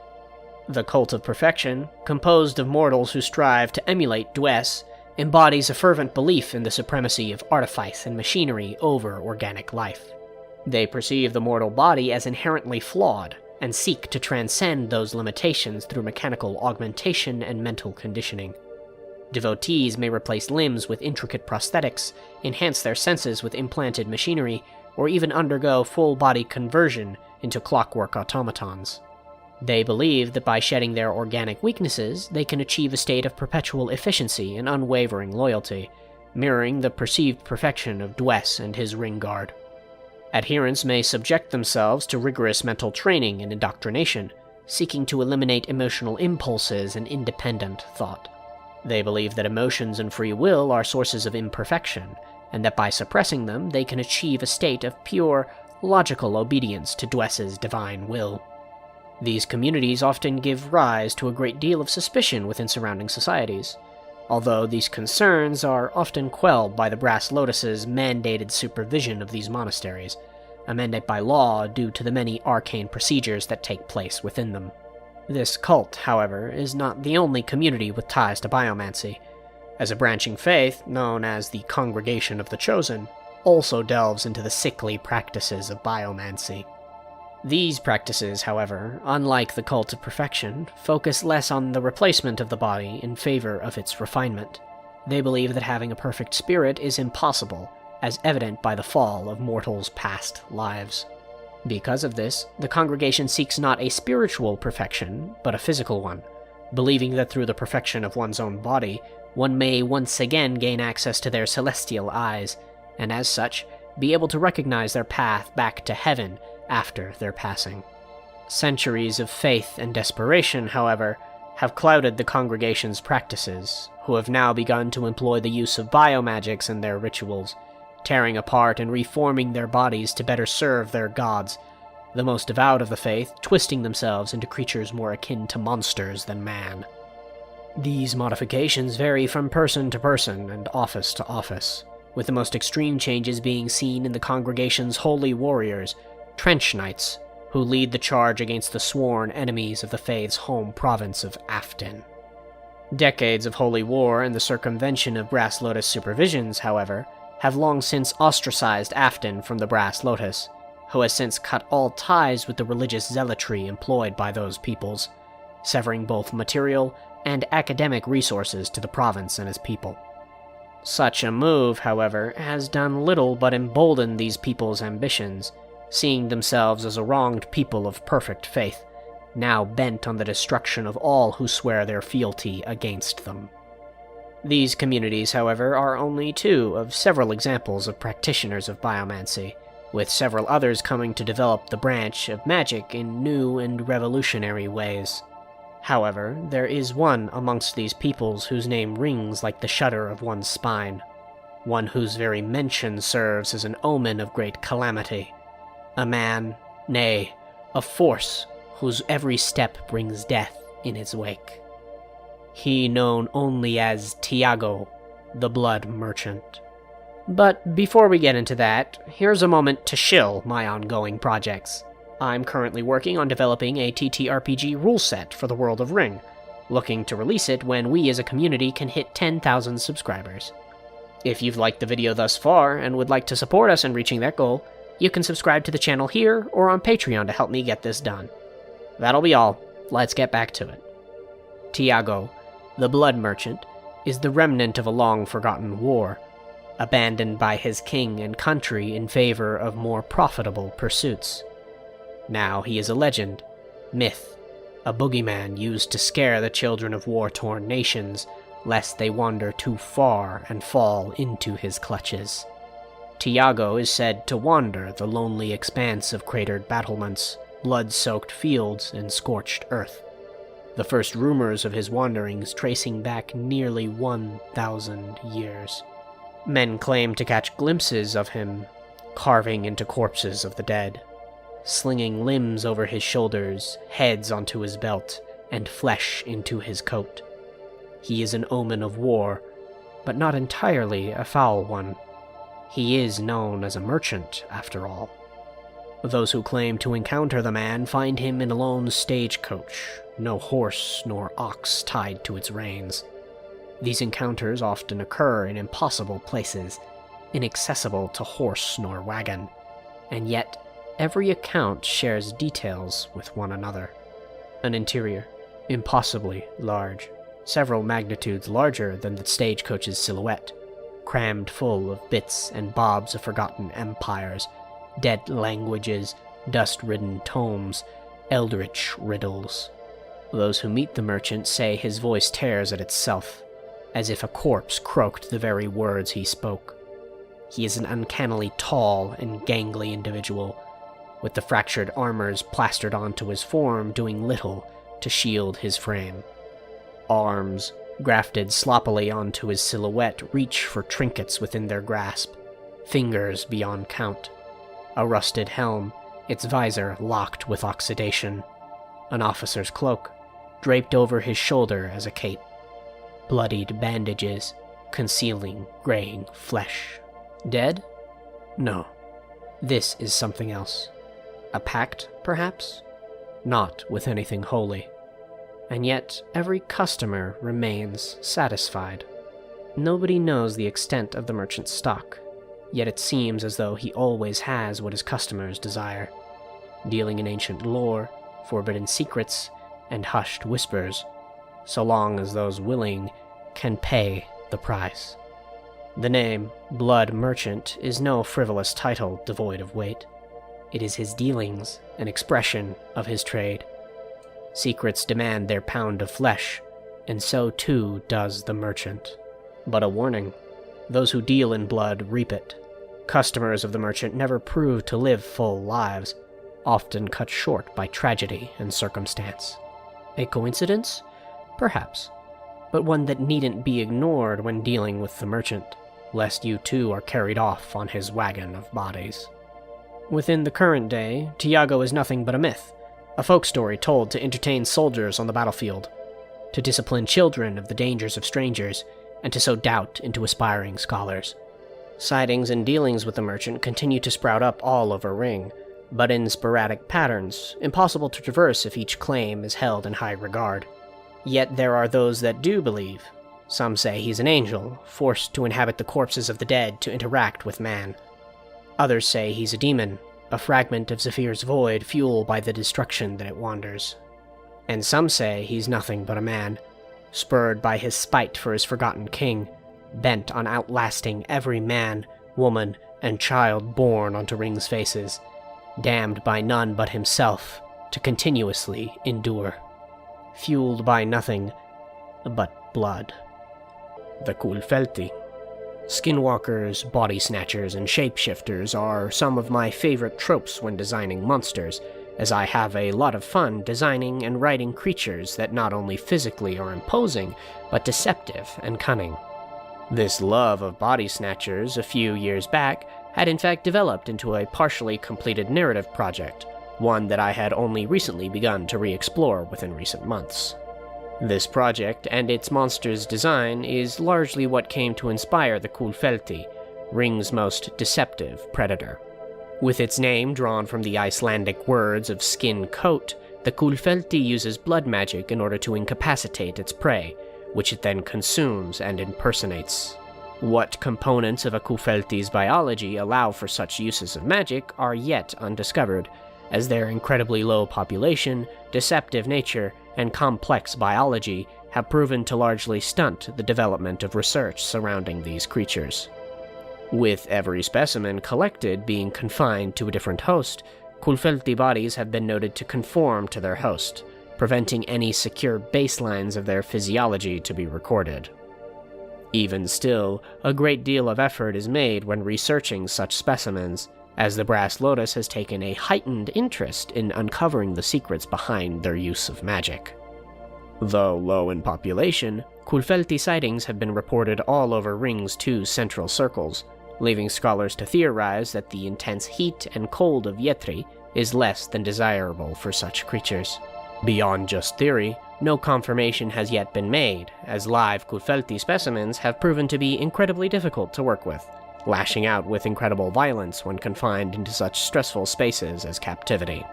The cult of perfection, composed of mortals who strive to emulate Dwes, embodies a fervent belief in the supremacy of artifice and machinery over organic life. They perceive the mortal body as inherently flawed, and seek to transcend those limitations through mechanical augmentation and mental conditioning. Devotees may replace limbs with intricate prosthetics, enhance their senses with implanted machinery, or even undergo full-body conversion into clockwork automatons. They believe that by shedding their organic weaknesses, they can achieve a state of perpetual efficiency and unwavering loyalty, mirroring the perceived perfection of Dwes and his ring guard. Adherents may subject themselves to rigorous mental training and indoctrination, seeking to eliminate emotional impulses and independent thought. They believe that emotions and free will are sources of imperfection, and that by suppressing them they can achieve a state of pure, logical obedience to Dwes's divine will. These communities often give rise to a great deal of suspicion within surrounding societies, although these concerns are often quelled by the Brass Lotus's mandated supervision of these monasteries, a mandate by law due to the many arcane procedures that take place within them. This cult, however, is not the only community with ties to biomancy, as a branching faith, known as the Congregation of the Chosen, also delves into the sickly practices of biomancy. These practices, however, unlike the cult of perfection, focus less on the replacement of the body in favor of its refinement. They believe that having a perfect spirit is impossible, as evident by the fall of mortals' past lives. Because of this, the congregation seeks not a spiritual perfection, but a physical one, believing that through the perfection of one's own body, one may once again gain access to their celestial eyes, and as such, be able to recognize their path back to heaven after their passing. Centuries of faith and desperation, however, have clouded the congregation's practices, who have now begun to employ the use of biomagics in their rituals, tearing apart and reforming their bodies to better serve their gods, the most devout of the faith twisting themselves into creatures more akin to monsters than man. These modifications vary from person to person and office to office, with the most extreme changes being seen in the congregation's holy warriors, trench knights, who lead the charge against the sworn enemies of the Faith's home province of Afton. Decades of holy war and the circumvention of Brass Lotus supervisions, however, have long since ostracized Afton from the Brass Lotus, who has since cut all ties with the religious zealotry employed by those peoples, severing both material and academic resources to the province and its people. Such a move, however, has done little but embolden these people's ambitions, seeing themselves as a wronged people of perfect faith, now bent on the destruction of all who swear their fealty against them. These communities, however, are only two of several examples of practitioners of biomancy, with several others coming to develop the branch of magic in new and revolutionary ways. However, there is one amongst these peoples whose name rings like the shudder of one's spine, one whose very mention serves as an omen of great calamity. A man, nay, a force, whose every step brings death in its wake. He known only as Tiago, the Blood Merchant. But before we get into that, here's a moment to shill my ongoing projects. I'm currently working on developing a TTRPG rule set for the world of Ryng, looking to release it when we as a community can hit 10,000 subscribers. If you've liked the video thus far and would like to support us in reaching that goal, you can subscribe to the channel here or on Patreon to help me get this done. That'll be all. Let's get back to it. Tiago, the Blood Merchant, is the remnant of a long-forgotten war, abandoned by his king and country in favor of more profitable pursuits. Now he is a legend, myth, a boogeyman used to scare the children of war-torn nations, lest they wander too far and fall into his clutches. Tiago is said to wander the lonely expanse of cratered battlements, blood-soaked fields, and scorched earth, the first rumors of his wanderings tracing back nearly 1,000 years. Men claim to catch glimpses of him, carving into corpses of the dead, slinging limbs over his shoulders, heads onto his belt, and flesh into his coat. He is an omen of war, but not entirely a foul one. He is known as a merchant, after all. Those who claim to encounter the man find him in a lone stagecoach, no horse nor ox tied to its reins. These encounters often occur in impossible places, inaccessible to horse nor wagon, and yet every account shares details with one another. An interior, impossibly large, several magnitudes larger than the stagecoach's silhouette, crammed full of bits and bobs of forgotten empires, dead languages, dust-ridden tomes, eldritch riddles. Those who meet the merchant say his voice tears at itself, as if a corpse croaked the very words he spoke. He is an uncannily tall and gangly individual, with the fractured armors plastered onto his form doing little to shield his frame. Arms, grafted sloppily onto his silhouette, reach for trinkets within their grasp, fingers beyond count. A rusted helm, its visor locked with oxidation. An officer's cloak, draped over his shoulder as a cape. Bloodied bandages, concealing graying flesh. Dead? No. This is something else. A pact, perhaps? Not with anything holy. And yet, every customer remains satisfied. Nobody knows the extent of the merchant's stock, yet it seems as though he always has what his customers desire, dealing in ancient lore, forbidden secrets, and hushed whispers, so long as those willing can pay the price. The name, Blood Merchant, is no frivolous title devoid of weight. It is his dealings, an expression of his trade. Secrets demand their pound of flesh, and so too does the merchant. But a warning, those who deal in blood reap it. Customers of the merchant never proved to live full lives, often cut short by tragedy and circumstance. A coincidence? Perhaps, but one that needn't be ignored when dealing with the merchant, lest you too are carried off on his wagon of bodies. Within the current day, Tiago is nothing but a myth, a folk story told to entertain soldiers on the battlefield, to discipline children of the dangers of strangers, and to sow doubt into aspiring scholars. Sightings and dealings with the merchant continue to sprout up all over Ryng, but in sporadic patterns, impossible to traverse if each claim is held in high regard. Yet there are those that do believe. Some say he's an angel, forced to inhabit the corpses of the dead to interact with man. Others say he's a demon, a fragment of Zephyr's void fueled by the destruction that it wanders. And some say he's nothing but a man, spurred by his spite for his forgotten king, bent on outlasting every man, woman, and child born onto Ryng's faces, damned by none but himself to continuously endure, fueled by nothing but blood. The Kulfelti. Skinwalkers, Bodysnatchers, and Shapeshifters are some of my favorite tropes when designing monsters, as I have a lot of fun designing and writing creatures that not only physically are imposing, but deceptive and cunning. This love of Bodysnatchers a few years back had in fact developed into a partially completed narrative project, one that I had only recently begun to re-explore within recent months. This project and its monster's design is largely what came to inspire the Kulfelti, Ryng's most deceptive predator. With its name drawn from the Icelandic words of skin coat, the Kulfelti uses blood magic in order to incapacitate its prey, which it then consumes and impersonates. What components of a Kulfelti's biology allow for such uses of magic are yet undiscovered, as their incredibly low population, deceptive nature, and complex biology have proven to largely stunt the development of research surrounding these creatures. With every specimen collected being confined to a different host, Kulfelti bodies have been noted to conform to their host, preventing any secure baselines of their physiology to be recorded. Even still, a great deal of effort is made when researching such specimens, as the Brass Lotus has taken a heightened interest in uncovering the secrets behind their use of magic. Though low in population, Kulfelti sightings have been reported all over Ryng's two central circles, leaving scholars to theorize that the intense heat and cold of Yetri is less than desirable for such creatures. Beyond just theory, no confirmation has yet been made, as live Kulfelti specimens have proven to be incredibly difficult to work with, lashing out with incredible violence when confined into such stressful spaces as captivity.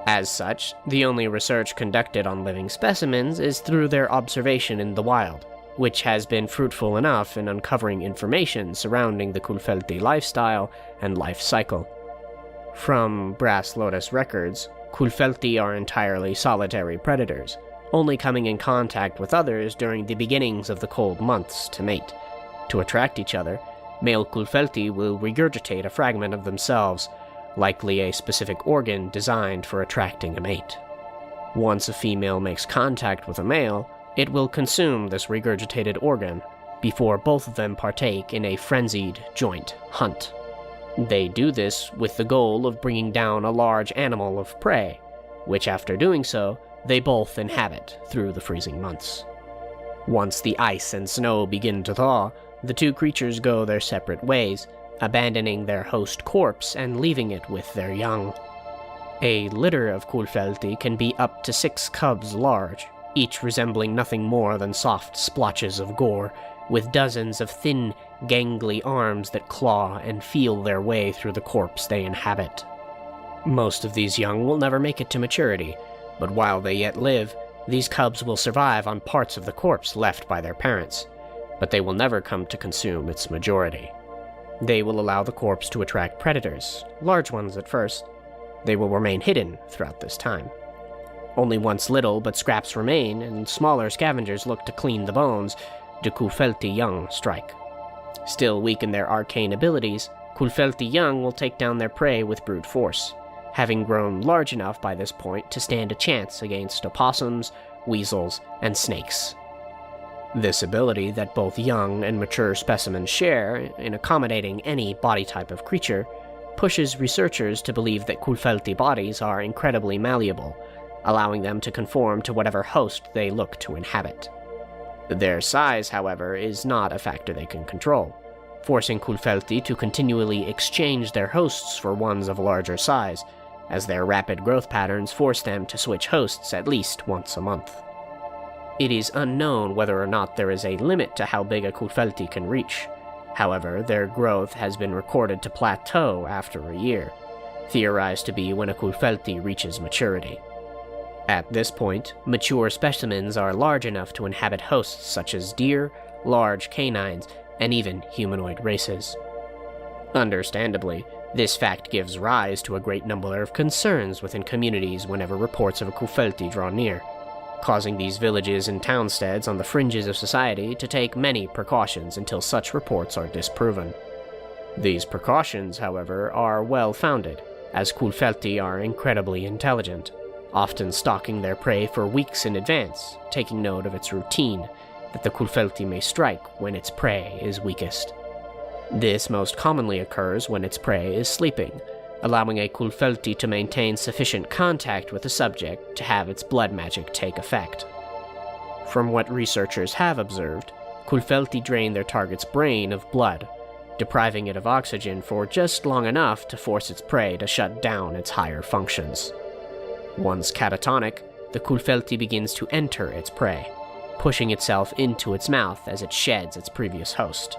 As such, the only research conducted on living specimens is through their observation in the wild, which has been fruitful enough in uncovering information surrounding the Kulfelti lifestyle and life cycle. From Brass Lotus records, Kulfelti are entirely solitary predators, only coming in contact with others during the beginnings of the cold months to mate. To attract each other, male Kulfelti will regurgitate a fragment of themselves, likely a specific organ designed for attracting a mate. Once a female makes contact with a male, it will consume this regurgitated organ, before both of them partake in a frenzied joint hunt. They do this with the goal of bringing down a large animal of prey, which after doing so, they both inhabit through the freezing months. Once the ice and snow begin to thaw, the two creatures go their separate ways, abandoning their host corpse and leaving it with their young. A litter of Kulfelti can be up to 6 cubs large, each resembling nothing more than soft splotches of gore, with dozens of thin, gangly arms that claw and feel their way through the corpse they inhabit. Most of these young will never make it to maturity, but while they yet live, these cubs will survive on parts of the corpse left by their parents, but they will never come to consume its majority. They will allow the corpse to attract predators, large ones at first. They will remain hidden throughout this time. Only once little but scraps remain, and smaller scavengers look to clean the bones, do Kulfelti young strike. Still weak in their arcane abilities, Kulfelti young will take down their prey with brute force, having grown large enough by this point to stand a chance against opossums, weasels, and snakes. This ability that both young and mature specimens share in accommodating any body type of creature pushes researchers to believe that Kulfelti bodies are incredibly malleable, allowing them to conform to whatever host they look to inhabit. Their size, however, is not a factor they can control, forcing Kulfelti to continually exchange their hosts for ones of larger size, as their rapid growth patterns force them to switch hosts at least once a month. It is unknown whether or not there is a limit to how big a Kulfelti can reach. However, their growth has been recorded to plateau after a year, theorized to be when a Kulfelti reaches maturity. At this point, mature specimens are large enough to inhabit hosts such as deer, large canines, and even humanoid races. Understandably, this fact gives rise to a great number of concerns within communities whenever reports of a Kulfelti draw near, causing these villages and townsteads on the fringes of society to take many precautions until such reports are disproven. These precautions, however, are well-founded, as Kulfelti are incredibly intelligent, often stalking their prey for weeks in advance, taking note of its routine, that the Kulfelti may strike when its prey is weakest. This most commonly occurs when its prey is sleeping, allowing a Kulfelti to maintain sufficient contact with the subject to have its blood magic take effect. From what researchers have observed, Kulfelti drain their target's brain of blood, depriving it of oxygen for just long enough to force its prey to shut down its higher functions. Once catatonic, the Kulfelti begins to enter its prey, pushing itself into its mouth as it sheds its previous host.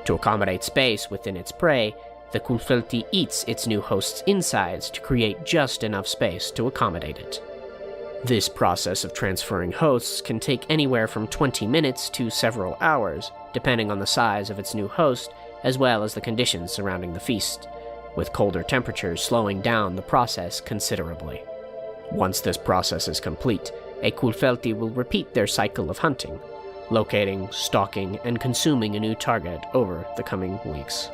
To accommodate space within its prey, the Kulfelti eats its new host's insides to create just enough space to accommodate it. This process of transferring hosts can take anywhere from 20 minutes to several hours, depending on the size of its new host, as well as the conditions surrounding the feast, with colder temperatures slowing down the process considerably. Once this process is complete, a Kulfelti will repeat their cycle of hunting, locating, stalking, and consuming a new target over the coming weeks.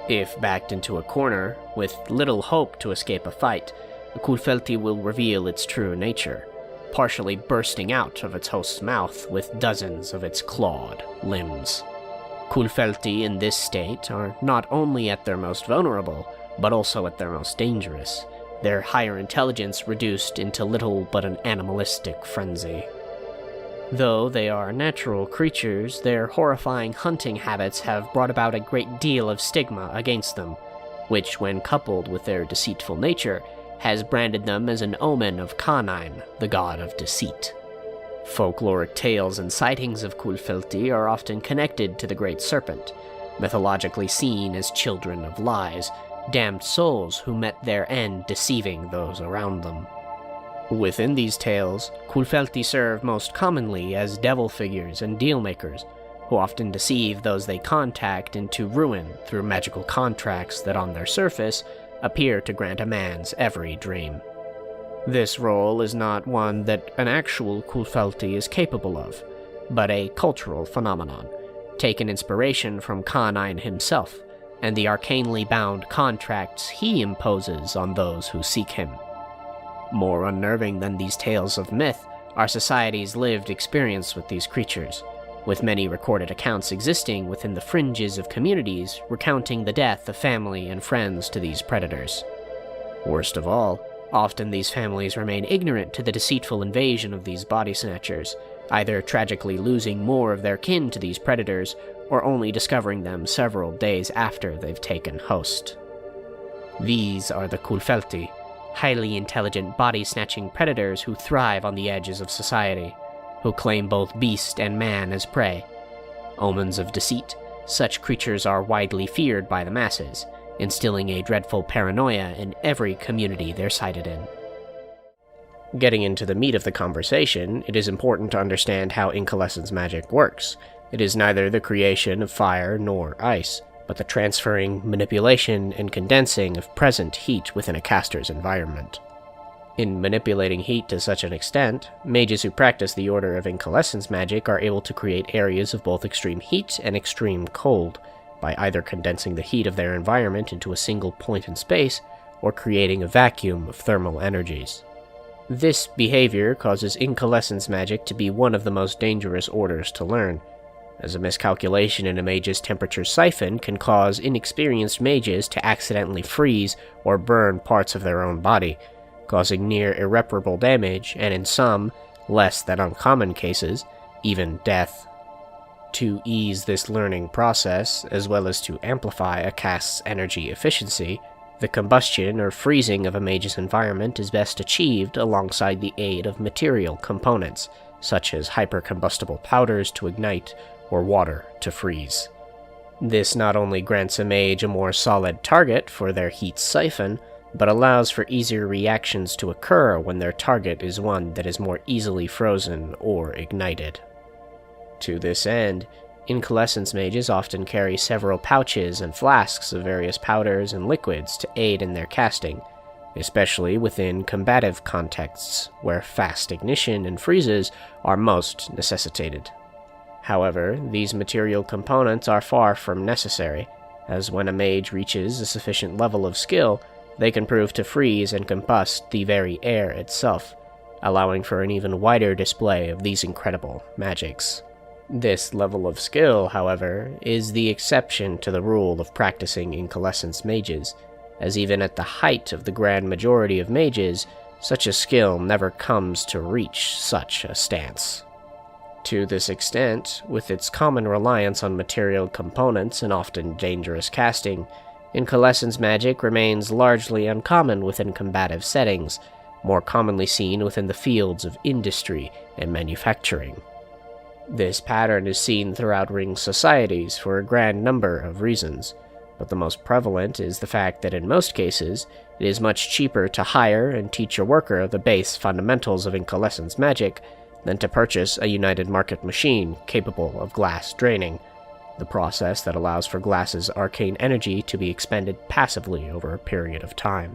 If backed into a corner, with little hope to escape a fight, the Kulfelti will reveal its true nature, partially bursting out of its host's mouth with dozens of its clawed limbs. Kulfelti in this state are not only at their most vulnerable, but also at their most dangerous, their higher intelligence reduced into little but an animalistic frenzy. Though they are natural creatures, their horrifying hunting habits have brought about a great deal of stigma against them, which, when coupled with their deceitful nature, has branded them as an omen of Calnaer, the god of deceit. Folkloric tales and sightings of Kulfelti are often connected to the Great Serpent, mythologically seen as children of lies, damned souls who met their end deceiving those around them. Within these tales, Kulfelti serve most commonly as devil figures and dealmakers, who often deceive those they contact into ruin through magical contracts that on their surface appear to grant a man's every dream. This role is not one that an actual Kulfelti is capable of, but a cultural phenomenon, taken inspiration from Calnaer himself, and the arcanely bound contracts he imposes on those who seek him. More unnerving than these tales of myth are society's lived experience with these creatures, with many recorded accounts existing within the fringes of communities recounting the death of family and friends to these predators. Worst of all, often these families remain ignorant to the deceitful invasion of these body snatchers, either tragically losing more of their kin to these predators, or only discovering them several days after they've taken host. These are the Kulfelti, highly intelligent body-snatching predators who thrive on the edges of society, who claim both beast and man as prey. Omens of deceit, such creatures are widely feared by the masses, instilling a dreadful paranoia in every community they're sighted in. Getting into the meat of the conversation, it is important to understand how Incalescence magic works. It is neither the creation of fire nor ice, but the transferring, manipulation, and condensing of present heat within a caster's environment. In manipulating heat to such an extent, mages who practice the order of Incalescence magic are able to create areas of both extreme heat and extreme cold, by either condensing the heat of their environment into a single point in space, or creating a vacuum of thermal energies. This behavior causes Incalescence magic to be one of the most dangerous orders to learn, as a miscalculation in a mage's temperature siphon can cause inexperienced mages to accidentally freeze or burn parts of their own body, causing near irreparable damage and in some, less than uncommon cases, even death. To ease this learning process, as well as to amplify a cast's energy efficiency, the combustion or freezing of a mage's environment is best achieved alongside the aid of material components, such as hypercombustible powders to ignite or water to freeze. This not only grants a mage a more solid target for their heat siphon, but allows for easier reactions to occur when their target is one that is more easily frozen or ignited. To this end, Incalescence mages often carry several pouches and flasks of various powders and liquids to aid in their casting, especially within combative contexts where fast ignition and freezes are most necessitated. However, these material components are far from necessary, as when a mage reaches a sufficient level of skill, they can prove to freeze and combust the very air itself, allowing for an even wider display of these incredible magics. This level of skill, however, is the exception to the rule of practicing Incalescence mages, as even at the height of the grand majority of mages, such a skill never comes to reach such a stance. To this extent, with its common reliance on material components and often dangerous casting, Incalescence magic remains largely uncommon within combative settings, more commonly seen within the fields of industry and manufacturing. This pattern is seen throughout Ryng societies for a grand number of reasons, but the most prevalent is the fact that in most cases, it is much cheaper to hire and teach a worker the base fundamentals of Incalescence magic than to purchase a United Market machine capable of glass draining, the process that allows for glass's arcane energy to be expended passively over a period of time.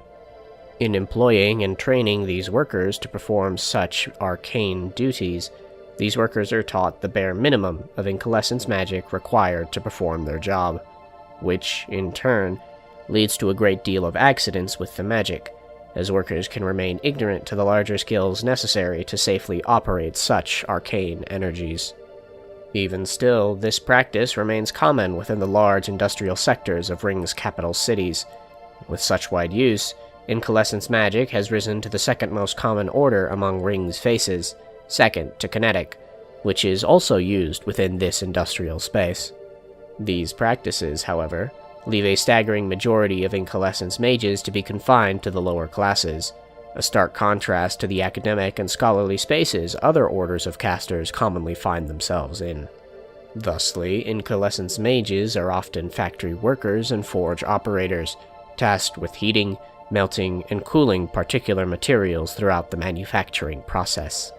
In employing and training these workers to perform such arcane duties, these workers are taught the bare minimum of Incalescence magic required to perform their job, which, in turn, leads to a great deal of accidents with the magic, as workers can remain ignorant to the larger skills necessary to safely operate such arcane energies. Even still, this practice remains common within the large industrial sectors of Ryng's capital cities. With such wide use, Incalescence magic has risen to the second most common order among Ryng's faces, second to Kinetic, which is also used within this industrial space. These practices, however, leave a staggering majority of Incalescence mages to be confined to the lower classes, a stark contrast to the academic and scholarly spaces other orders of casters commonly find themselves in. Thusly, Incalescence mages are often factory workers and forge operators, tasked with heating, melting, and cooling particular materials throughout the manufacturing process.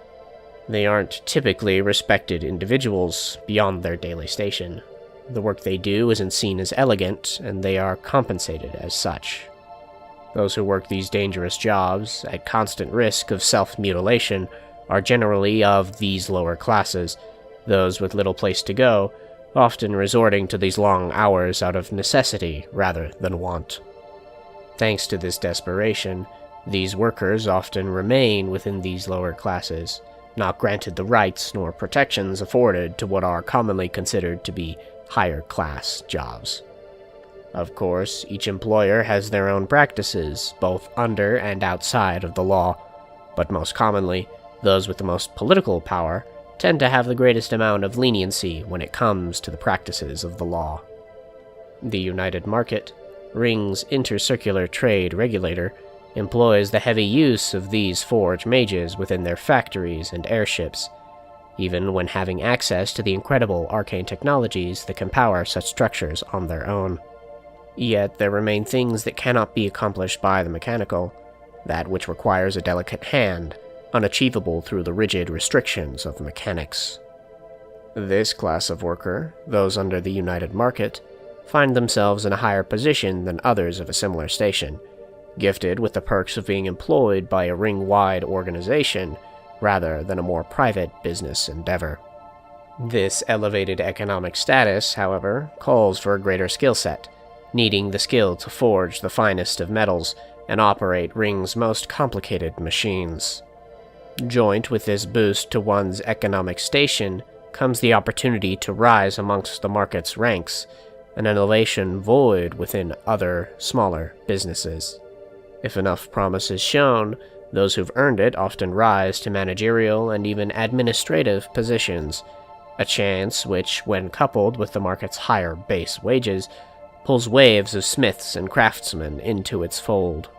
They aren't typically respected individuals beyond their daily station. The work they do isn't seen as elegant, and they are compensated as such. Those who work these dangerous jobs, at constant risk of self-mutilation, are generally of these lower classes, those with little place to go, often resorting to these long hours out of necessity rather than want. Thanks to this desperation, these workers often remain within these lower classes, not granted the rights nor protections afforded to what are commonly considered to be higher-class jobs. Of course, each employer has their own practices, both under and outside of the law, but most commonly, those with the most political power tend to have the greatest amount of leniency when it comes to the practices of the law. The United Market, Ryng's intercircular trade regulator, employs the heavy use of these forge mages within their factories and airships, even when having access to the incredible arcane technologies that can power such structures on their own. Yet there remain things that cannot be accomplished by the mechanical, that which requires a delicate hand, unachievable through the rigid restrictions of mechanics. This class of worker, those under the United Market, find themselves in a higher position than others of a similar station, gifted with the perks of being employed by a Ryng-wide organization rather than a more private business endeavor. This elevated economic status, however, calls for a greater skill set, needing the skill to forge the finest of metals and operate Ryng's most complicated machines. Joined with this boost to one's economic station comes the opportunity to rise amongst the market's ranks, an elevation void within other, smaller businesses. If enough promise is shown, those who've earned it often rise to managerial and even administrative positions, a chance which, when coupled with the market's higher base wages, pulls waves of smiths and craftsmen into its fold.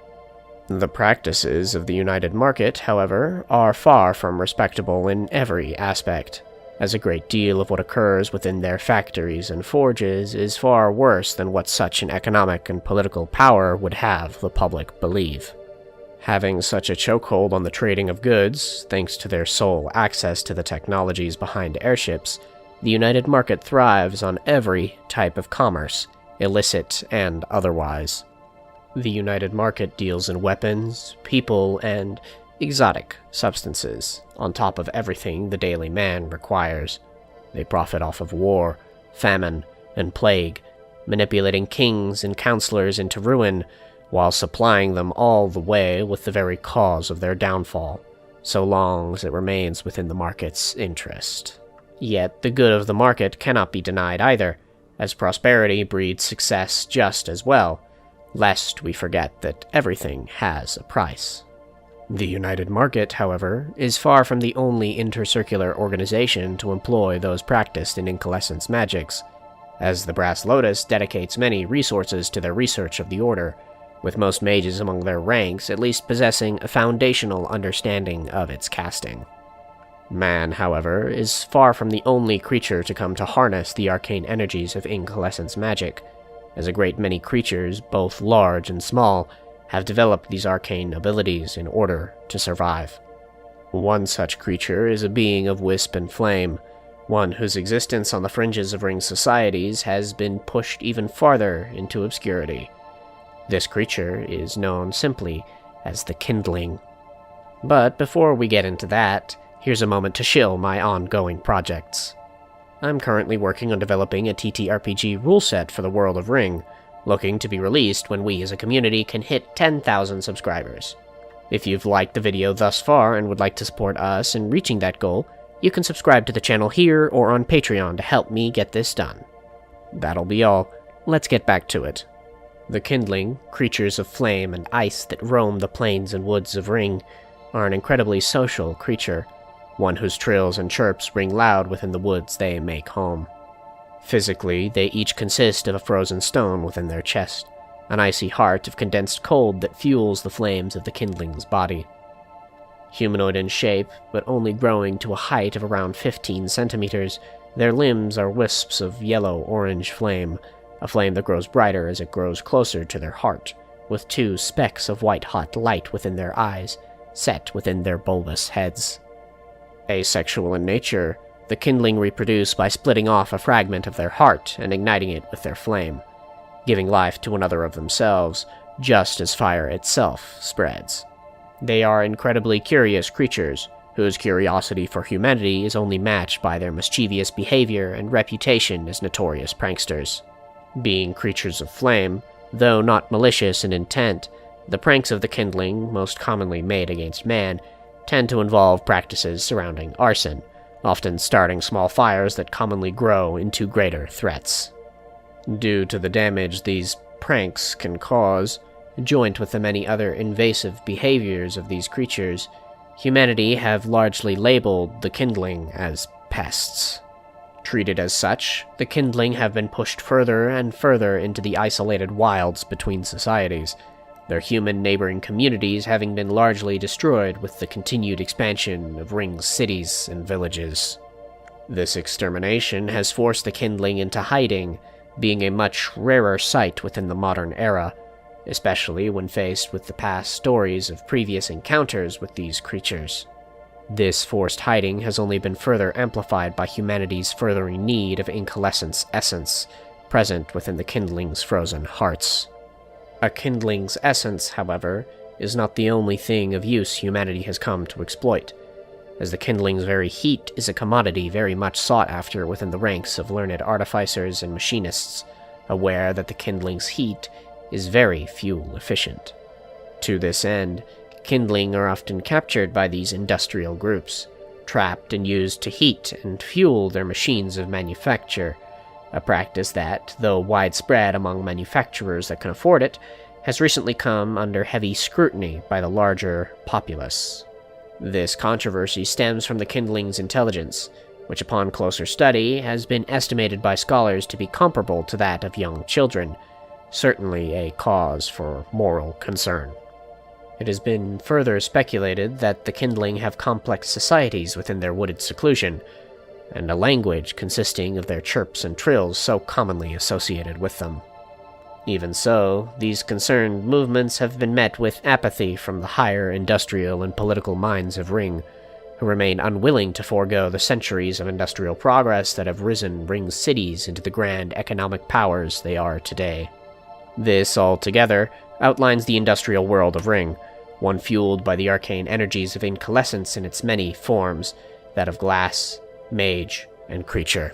The practices of the United Market, however, are far from respectable in every aspect, as a great deal of what occurs within their factories and forges is far worse than what such an economic and political power would have the public believe. Having such a chokehold on the trading of goods, thanks to their sole access to the technologies behind airships, the United Market thrives on every type of commerce, illicit and otherwise. The United Market deals in weapons, people, and exotic substances, on top of everything the daily man requires. They profit off of war, famine, and plague, manipulating kings and counselors into ruin, while supplying them all the way with the very cause of their downfall, so long as it remains within the market's interest. Yet the good of the market cannot be denied either, as prosperity breeds success just as well, lest we forget that everything has a price. The United Market, however, is far from the only intercircular organization to employ those practiced in Incalescence magics, as the Brass Lotus dedicates many resources to their research of the Order, with most mages among their ranks at least possessing a foundational understanding of its casting. Man, however, is far from the only creature to come to harness the arcane energies of Incalescence magic, as a great many creatures, both large and small, have developed these arcane abilities in order to survive. One such creature is a being of wisp and flame, one whose existence on the fringes of Ryng's societies has been pushed even farther into obscurity. This creature is known simply as the Kindling. But before we get into that, here's a moment to shill my ongoing projects. I'm currently working on developing a TTRPG rule set for the world of Ryng, looking to be released when we as a community can hit 10,000 subscribers. If you've liked the video thus far and would like to support us in reaching that goal, you can subscribe to the channel here or on Patreon to help me get this done. That'll be all. Let's get back to it. The Kindling, creatures of flame and ice that roam the plains and woods of Ryng, are an incredibly social creature, one whose trills and chirps ring loud within the woods they make home. Physically, they each consist of a frozen stone within their chest, an icy heart of condensed cold that fuels the flames of the Kindling's body. Humanoid in shape, but only growing to a height of around 15 centimeters, their limbs are wisps of yellow-orange flame, a flame that grows brighter as it grows closer to their heart, with 2 specks of white-hot light within their eyes, set within their bulbous heads. Asexual in nature, the Kindling reproduce by splitting off a fragment of their heart and igniting it with their flame, giving life to another of themselves, just as fire itself spreads. They are incredibly curious creatures, whose curiosity for humanity is only matched by their mischievous behavior and reputation as notorious pranksters. Being creatures of flame, though not malicious in intent, the pranks of the Kindling, most commonly made against man, tend to involve practices surrounding arson, often starting small fires that commonly grow into greater threats. Due to the damage these pranks can cause, joined with the many other invasive behaviors of these creatures, humanity have largely labeled the Kindling as pests. Treated as such, the Kindling have been pushed further and further into the isolated wilds between societies, their human neighboring communities having been largely destroyed with the continued expansion of Ryng's cities and villages. This extermination has forced the Kindling into hiding, being a much rarer sight within the modern era, especially when faced with the past stories of previous encounters with these creatures. This forced hiding has only been further amplified by humanity's furthering need of Incalescence essence, present within the Kindling's frozen hearts. A Kindling's essence, however, is not the only thing of use humanity has come to exploit, as the Kindling's very heat is a commodity very much sought after within the ranks of learned artificers and machinists, aware that the Kindling's heat is very fuel efficient. To this end, Kindling are often captured by these industrial groups, trapped and used to heat and fuel their machines of manufacture, a practice that, though widespread among manufacturers that can afford it, has recently come under heavy scrutiny by the larger populace. This controversy stems from the Kindling's intelligence, which upon closer study has been estimated by scholars to be comparable to that of young children, certainly a cause for moral concern. It has been further speculated that the Kindling have complex societies within their wooded seclusion, and a language consisting of their chirps and trills so commonly associated with them. Even so, these concerned movements have been met with apathy from the higher industrial and political minds of Ryng, who remain unwilling to forego the centuries of industrial progress that have risen Ryng's cities into the grand economic powers they are today. This, altogether, outlines the industrial world of Ryng, one fueled by the arcane energies of Incalescence in its many forms, that of glass, mage, and creature.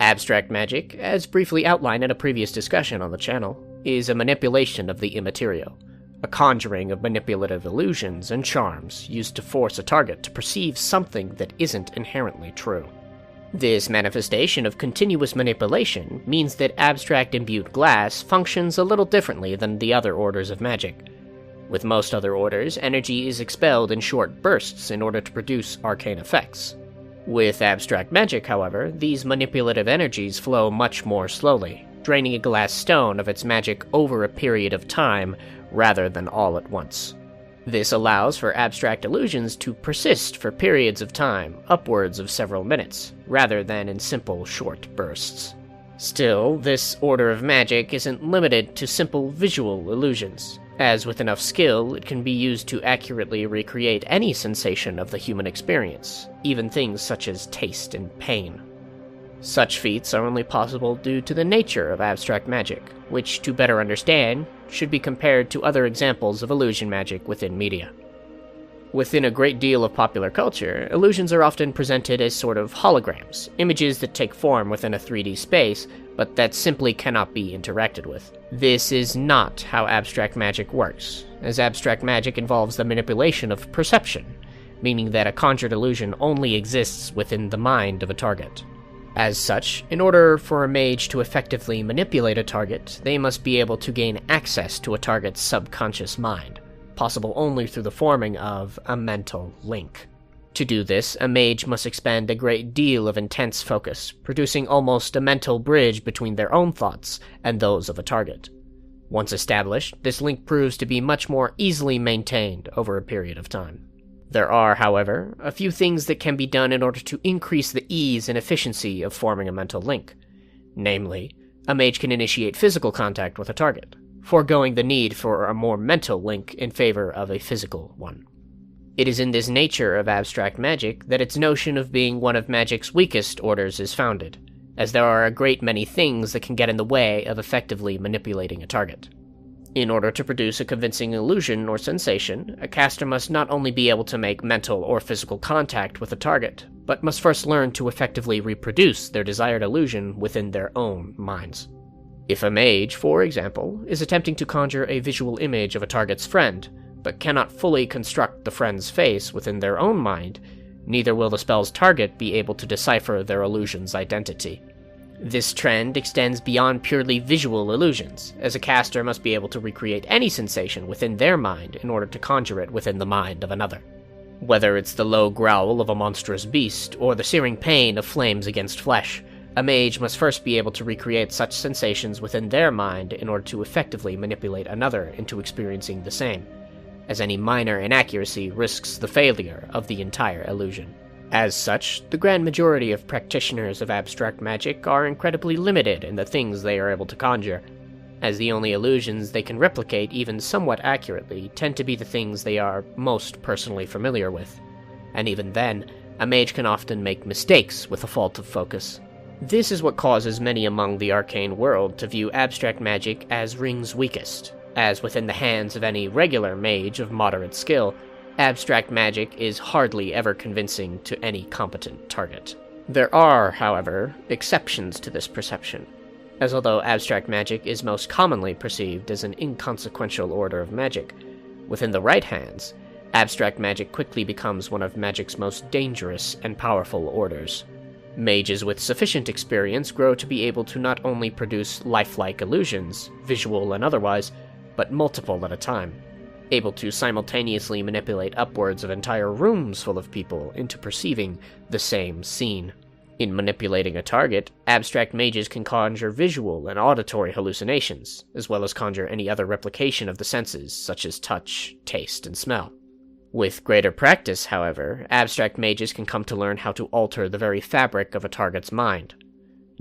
Abstract magic, as briefly outlined in a previous discussion on the channel, is a manipulation of the immaterial, a conjuring of manipulative illusions and charms used to force a target to perceive something that isn't inherently true. This manifestation of continuous manipulation means that abstract imbued glass functions a little differently than the other orders of magic. With most other orders, energy is expelled in short bursts in order to produce arcane effects. With abstract magic, however, these manipulative energies flow much more slowly, draining a glass stone of its magic over a period of time rather than all at once. This allows for abstract illusions to persist for periods of time, upwards of several minutes, rather than in simple short bursts. Still, this order of magic isn't limited to simple visual illusions, as with enough skill it can be used to accurately recreate any sensation of the human experience, even things such as taste and pain. Such feats are only possible due to the nature of abstract magic, which, to better understand, should be compared to other examples of illusion magic within media. Within a great deal of popular culture, illusions are often presented as sort of holograms, images that take form within a 3D space, but that simply cannot be interacted with. This is not how abstract magic works, as abstract magic involves the manipulation of perception, meaning that a conjured illusion only exists within the mind of a target. As such, in order for a mage to effectively manipulate a target, they must be able to gain access to a target's subconscious mind, possible only through the forming of a mental link. To do this, a mage must expend a great deal of intense focus, producing almost a mental bridge between their own thoughts and those of a target. Once established, this link proves to be much more easily maintained over a period of time. There are, however, a few things that can be done in order to increase the ease and efficiency of forming a mental link. Namely, a mage can initiate physical contact with a target, foregoing the need for a more mental link in favor of a physical one. It is in this nature of abstract magic that its notion of being one of magic's weakest orders is founded, as there are a great many things that can get in the way of effectively manipulating a target. In order to produce a convincing illusion or sensation, a caster must not only be able to make mental or physical contact with a target, but must first learn to effectively reproduce their desired illusion within their own minds. If a mage, for example, is attempting to conjure a visual image of a target's friend, but cannot fully construct the friend's face within their own mind, neither will the spell's target be able to decipher their illusion's identity. This trend extends beyond purely visual illusions, as a caster must be able to recreate any sensation within their mind in order to conjure it within the mind of another. Whether it's the low growl of a monstrous beast, or the searing pain of flames against flesh, a mage must first be able to recreate such sensations within their mind in order to effectively manipulate another into experiencing the same, as any minor inaccuracy risks the failure of the entire illusion. As such, the grand majority of practitioners of abstract magic are incredibly limited in the things they are able to conjure, as the only illusions they can replicate even somewhat accurately tend to be the things they are most personally familiar with, and even then, a mage can often make mistakes with a fault of focus. This is what causes many among the arcane world to view abstract magic as Ryng's weakest, as within the hands of any regular mage of moderate skill, abstract magic is hardly ever convincing to any competent target. There are, however, exceptions to this perception, as although abstract magic is most commonly perceived as an inconsequential order of magic, Within the right hands, abstract magic quickly becomes one of magic's most dangerous and powerful orders. Mages with sufficient experience grow to be able to not only produce lifelike illusions, visual and otherwise, but multiple at a time, able to simultaneously manipulate upwards of entire rooms full of people into perceiving the same scene. In manipulating a target, abstract mages can conjure visual and auditory hallucinations, as well as conjure any other replication of the senses, such as touch, taste, and smell. With greater practice, however, abstract mages can come to learn how to alter the very fabric of a target's mind.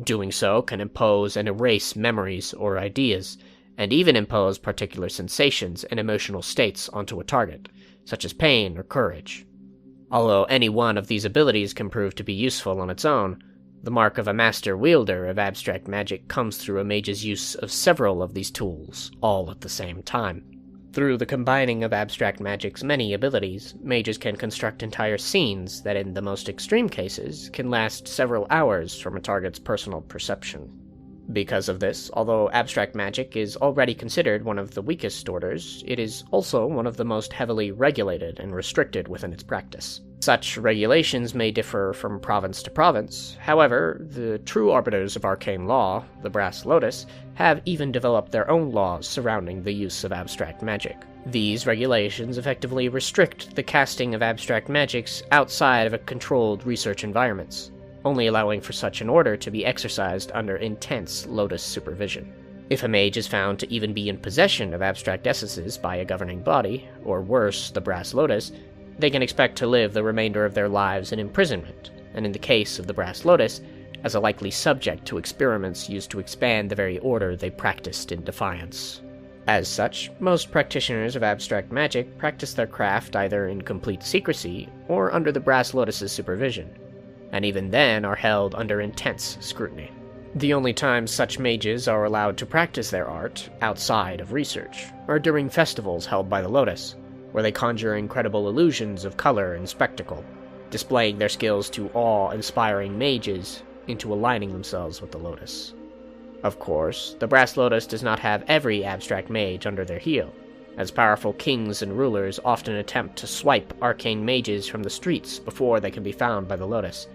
Doing so can impose and erase memories or ideas, and even impose particular sensations and emotional states onto a target, such as pain or courage. Although any one of these abilities can prove to be useful on its own, the mark of a master wielder of abstract magic comes through a mage's use of several of these tools, all at the same time. Through the combining of abstract magic's many abilities, mages can construct entire scenes that, in the most extreme cases, can last several hours from a target's personal perception. Because of this, although abstract magic is already considered one of the weakest orders, it is also one of the most heavily regulated and restricted within its practice. Such regulations may differ from province to province. However, the true arbiters of arcane law, the Brass Lotus, have even developed their own laws surrounding the use of abstract magic. These regulations effectively restrict the casting of abstract magics outside of a controlled research environments, only allowing for such an order to be exercised under intense Lotus supervision. If a mage is found to even be in possession of abstract essences by a governing body, or worse, the Brass Lotus, they can expect to live the remainder of their lives in imprisonment, and in the case of the Brass Lotus, as a likely subject to experiments used to expand the very order they practiced in defiance. As such, most practitioners of abstract magic practice their craft either in complete secrecy or under the Brass Lotus's supervision, and even then are held under intense scrutiny. The only times such mages are allowed to practice their art, outside of research, are during festivals held by the Lotus, where they conjure incredible illusions of color and spectacle, displaying their skills to awe-inspiring mages into aligning themselves with the Lotus. Of course, the Brass Lotus does not have every abstract mage under their heel, as powerful kings and rulers often attempt to swipe arcane mages from the streets before they can be found by the Lotus,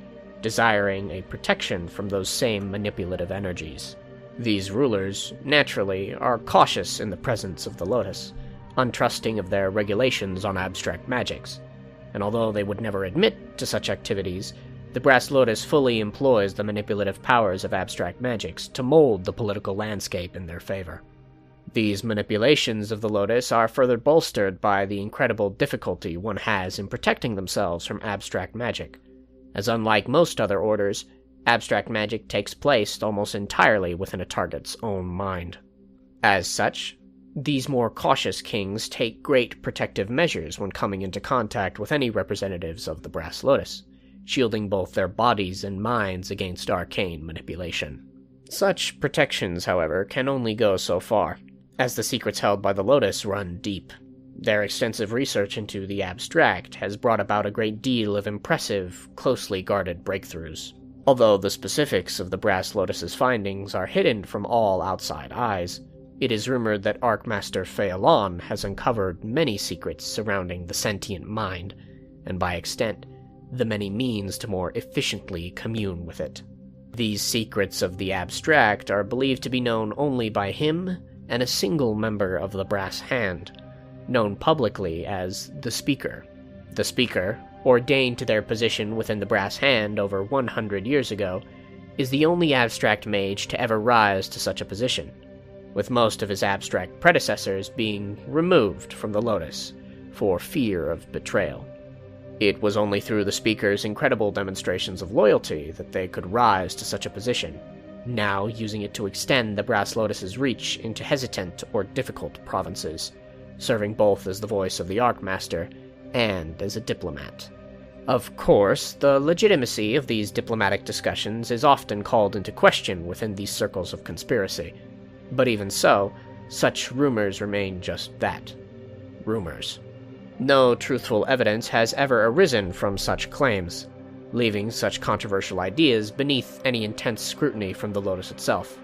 desiring a protection from those same manipulative energies. These rulers, naturally, are cautious in the presence of the Lotus, untrusting of their regulations on abstract magics, and although they would never admit to such activities, the Brass Lotus fully employs the manipulative powers of abstract magics to mold the political landscape in their favor. These manipulations of the Lotus are further bolstered by the incredible difficulty one has in protecting themselves from abstract magic, as unlike most other orders, abstract magic takes place almost entirely within a target's own mind. As such, these more cautious kings take great protective measures when coming into contact with any representatives of the Brass Lotus, shielding both their bodies and minds against arcane manipulation. Such protections, however, can only go so far, as the secrets held by the Lotus run deep. Their extensive research into the abstract has brought about a great deal of impressive, closely guarded breakthroughs. Although the specifics of the Brass Lotus's findings are hidden from all outside eyes, it is rumored that Archmaster Phaelon has uncovered many secrets surrounding the sentient mind, and by extent, the many means to more efficiently commune with it. These secrets of the abstract are believed to be known only by him and a single member of the Brass Hand, known publicly as the Speaker. The Speaker, ordained to their position within the Brass Hand over 100 years ago, is the only abstract mage to ever rise to such a position, with most of his abstract predecessors being removed from the Lotus for fear of betrayal. It was only through the Speaker's incredible demonstrations of loyalty that they could rise to such a position, now using it to extend the Brass Lotus's reach into hesitant or difficult provinces, serving both as the voice of the Archmaster and as a diplomat. Of course, the legitimacy of these diplomatic discussions is often called into question within these circles of conspiracy, but even so, such rumors remain just that, rumors. No truthful evidence has ever arisen from such claims, leaving such controversial ideas beneath any intense scrutiny from the Lotus itself.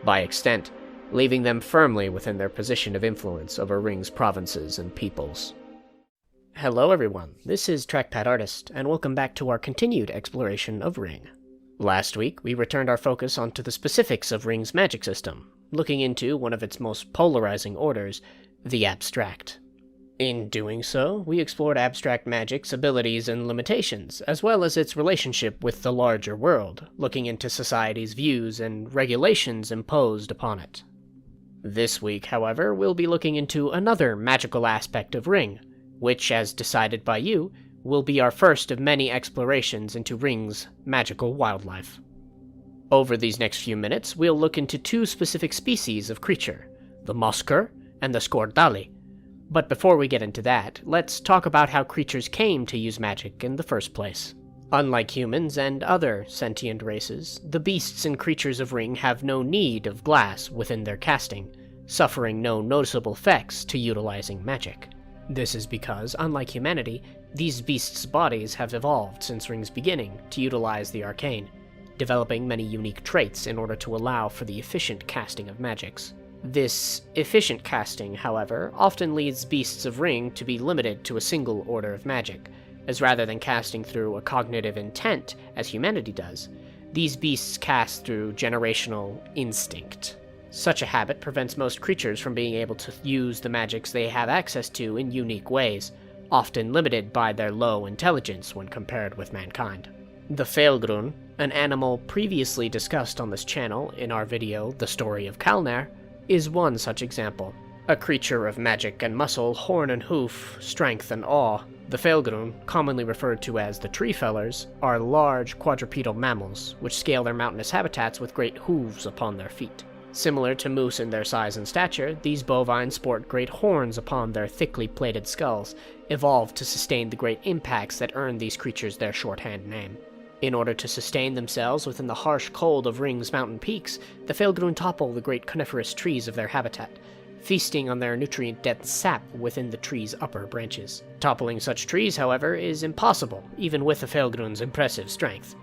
By extent, leaving them firmly within their position of influence over Ryng's provinces and peoples. Hello everyone, this is Trackpad Artist, and welcome back to our continued exploration of Ryng. Last week, we returned our focus onto the specifics of Ryng's magic system, looking into one of its most polarizing orders, the Abstract. In doing so, we explored abstract magic's abilities and limitations, as well as its relationship with the larger world, looking into society's views and regulations imposed upon it. This week, however, we'll be looking into another magical aspect of Ryng, which, as decided by you, will be our first of many explorations into Ryng's magical wildlife. Over these next few minutes, we'll look into two specific species of creature, the Mosker and the Skordali. But before we get into that, let's talk about how creatures came to use magic in the first place. Unlike humans and other sentient races, the beasts and creatures of Ryng have no need of glass within their casting, suffering no noticeable effects to utilizing magic. This is because, unlike humanity, these beasts' bodies have evolved since Ryng's beginning to utilize the Arcane, developing many unique traits in order to allow for the efficient casting of magics. This efficient casting, however, often leads beasts of Ryng to be limited to a single order of magic, as rather than casting through a cognitive intent, as humanity does, these beasts cast through generational instinct. Such a habit prevents most creatures from being able to use the magics they have access to in unique ways, often limited by their low intelligence when compared with mankind. The Feilgrún, an animal previously discussed on this channel in our video, The Story of Calnaer, is one such example. A creature of magic and muscle, horn and hoof, strength and awe, the Feilgrún, commonly referred to as the Tree Fellers, are large quadrupedal mammals, which scale their mountainous habitats with great hooves upon their feet. Similar to moose in their size and stature, these bovines sport great horns upon their thickly plated skulls, evolved to sustain the great impacts that earned these creatures their shorthand name. In order to sustain themselves within the harsh cold of Ryng's mountain peaks, the Feilgrún topple the great coniferous trees of their habitat, feasting on their nutrient-dense sap within the trees' upper branches. Toppling such trees, however, is impossible, even with the Feilgrún's impressive strength.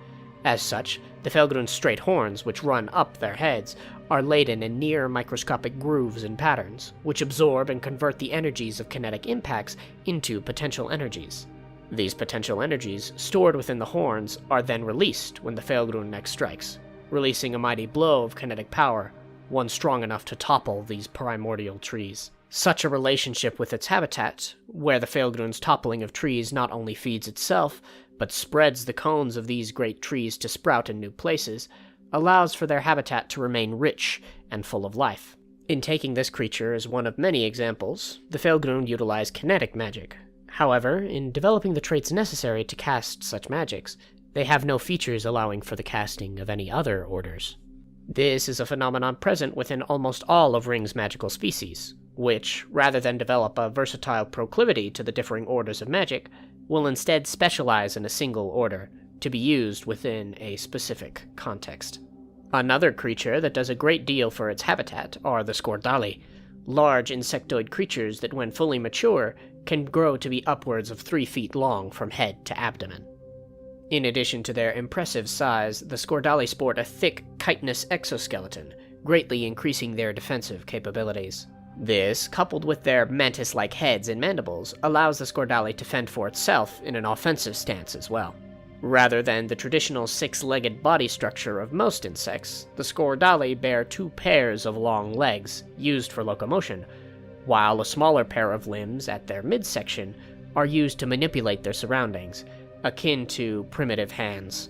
As such, the Feilgrún's straight horns, which run up their heads, are laden in near-microscopic grooves and patterns, which absorb and convert the energies of kinetic impacts into potential energies. These potential energies, stored within the horns, are then released when the Feilgrún next strikes, releasing a mighty blow of kinetic power, one strong enough to topple these primordial trees. Such a relationship with its habitat, where the Feilgrún's toppling of trees not only feeds itself, but spreads the cones of these great trees to sprout in new places, allows for their habitat to remain rich and full of life. In taking this creature as one of many examples, the Feilgrún utilize kinetic magic. However, in developing the traits necessary to cast such magics, they have no features allowing for the casting of any other orders. This is a phenomenon present within almost all of Ryng's magical species, which, rather than develop a versatile proclivity to the differing orders of magic, will instead specialize in a single order, to be used within a specific context. Another creature that does a great deal for its habitat are the Skordali, large insectoid creatures that, when fully mature, can grow to be upwards of 3 feet long from head to abdomen. In addition to their impressive size, the Skordali sport a thick, chitinous exoskeleton, greatly increasing their defensive capabilities. This, coupled with their mantis-like heads and mandibles, allows the Skordali to fend for itself in an offensive stance as well. Rather than the traditional 6-legged body structure of most insects, the Skordali bear 2 pairs of long legs, used for locomotion, while a smaller pair of limbs at their midsection are used to manipulate their surroundings, akin to primitive hands.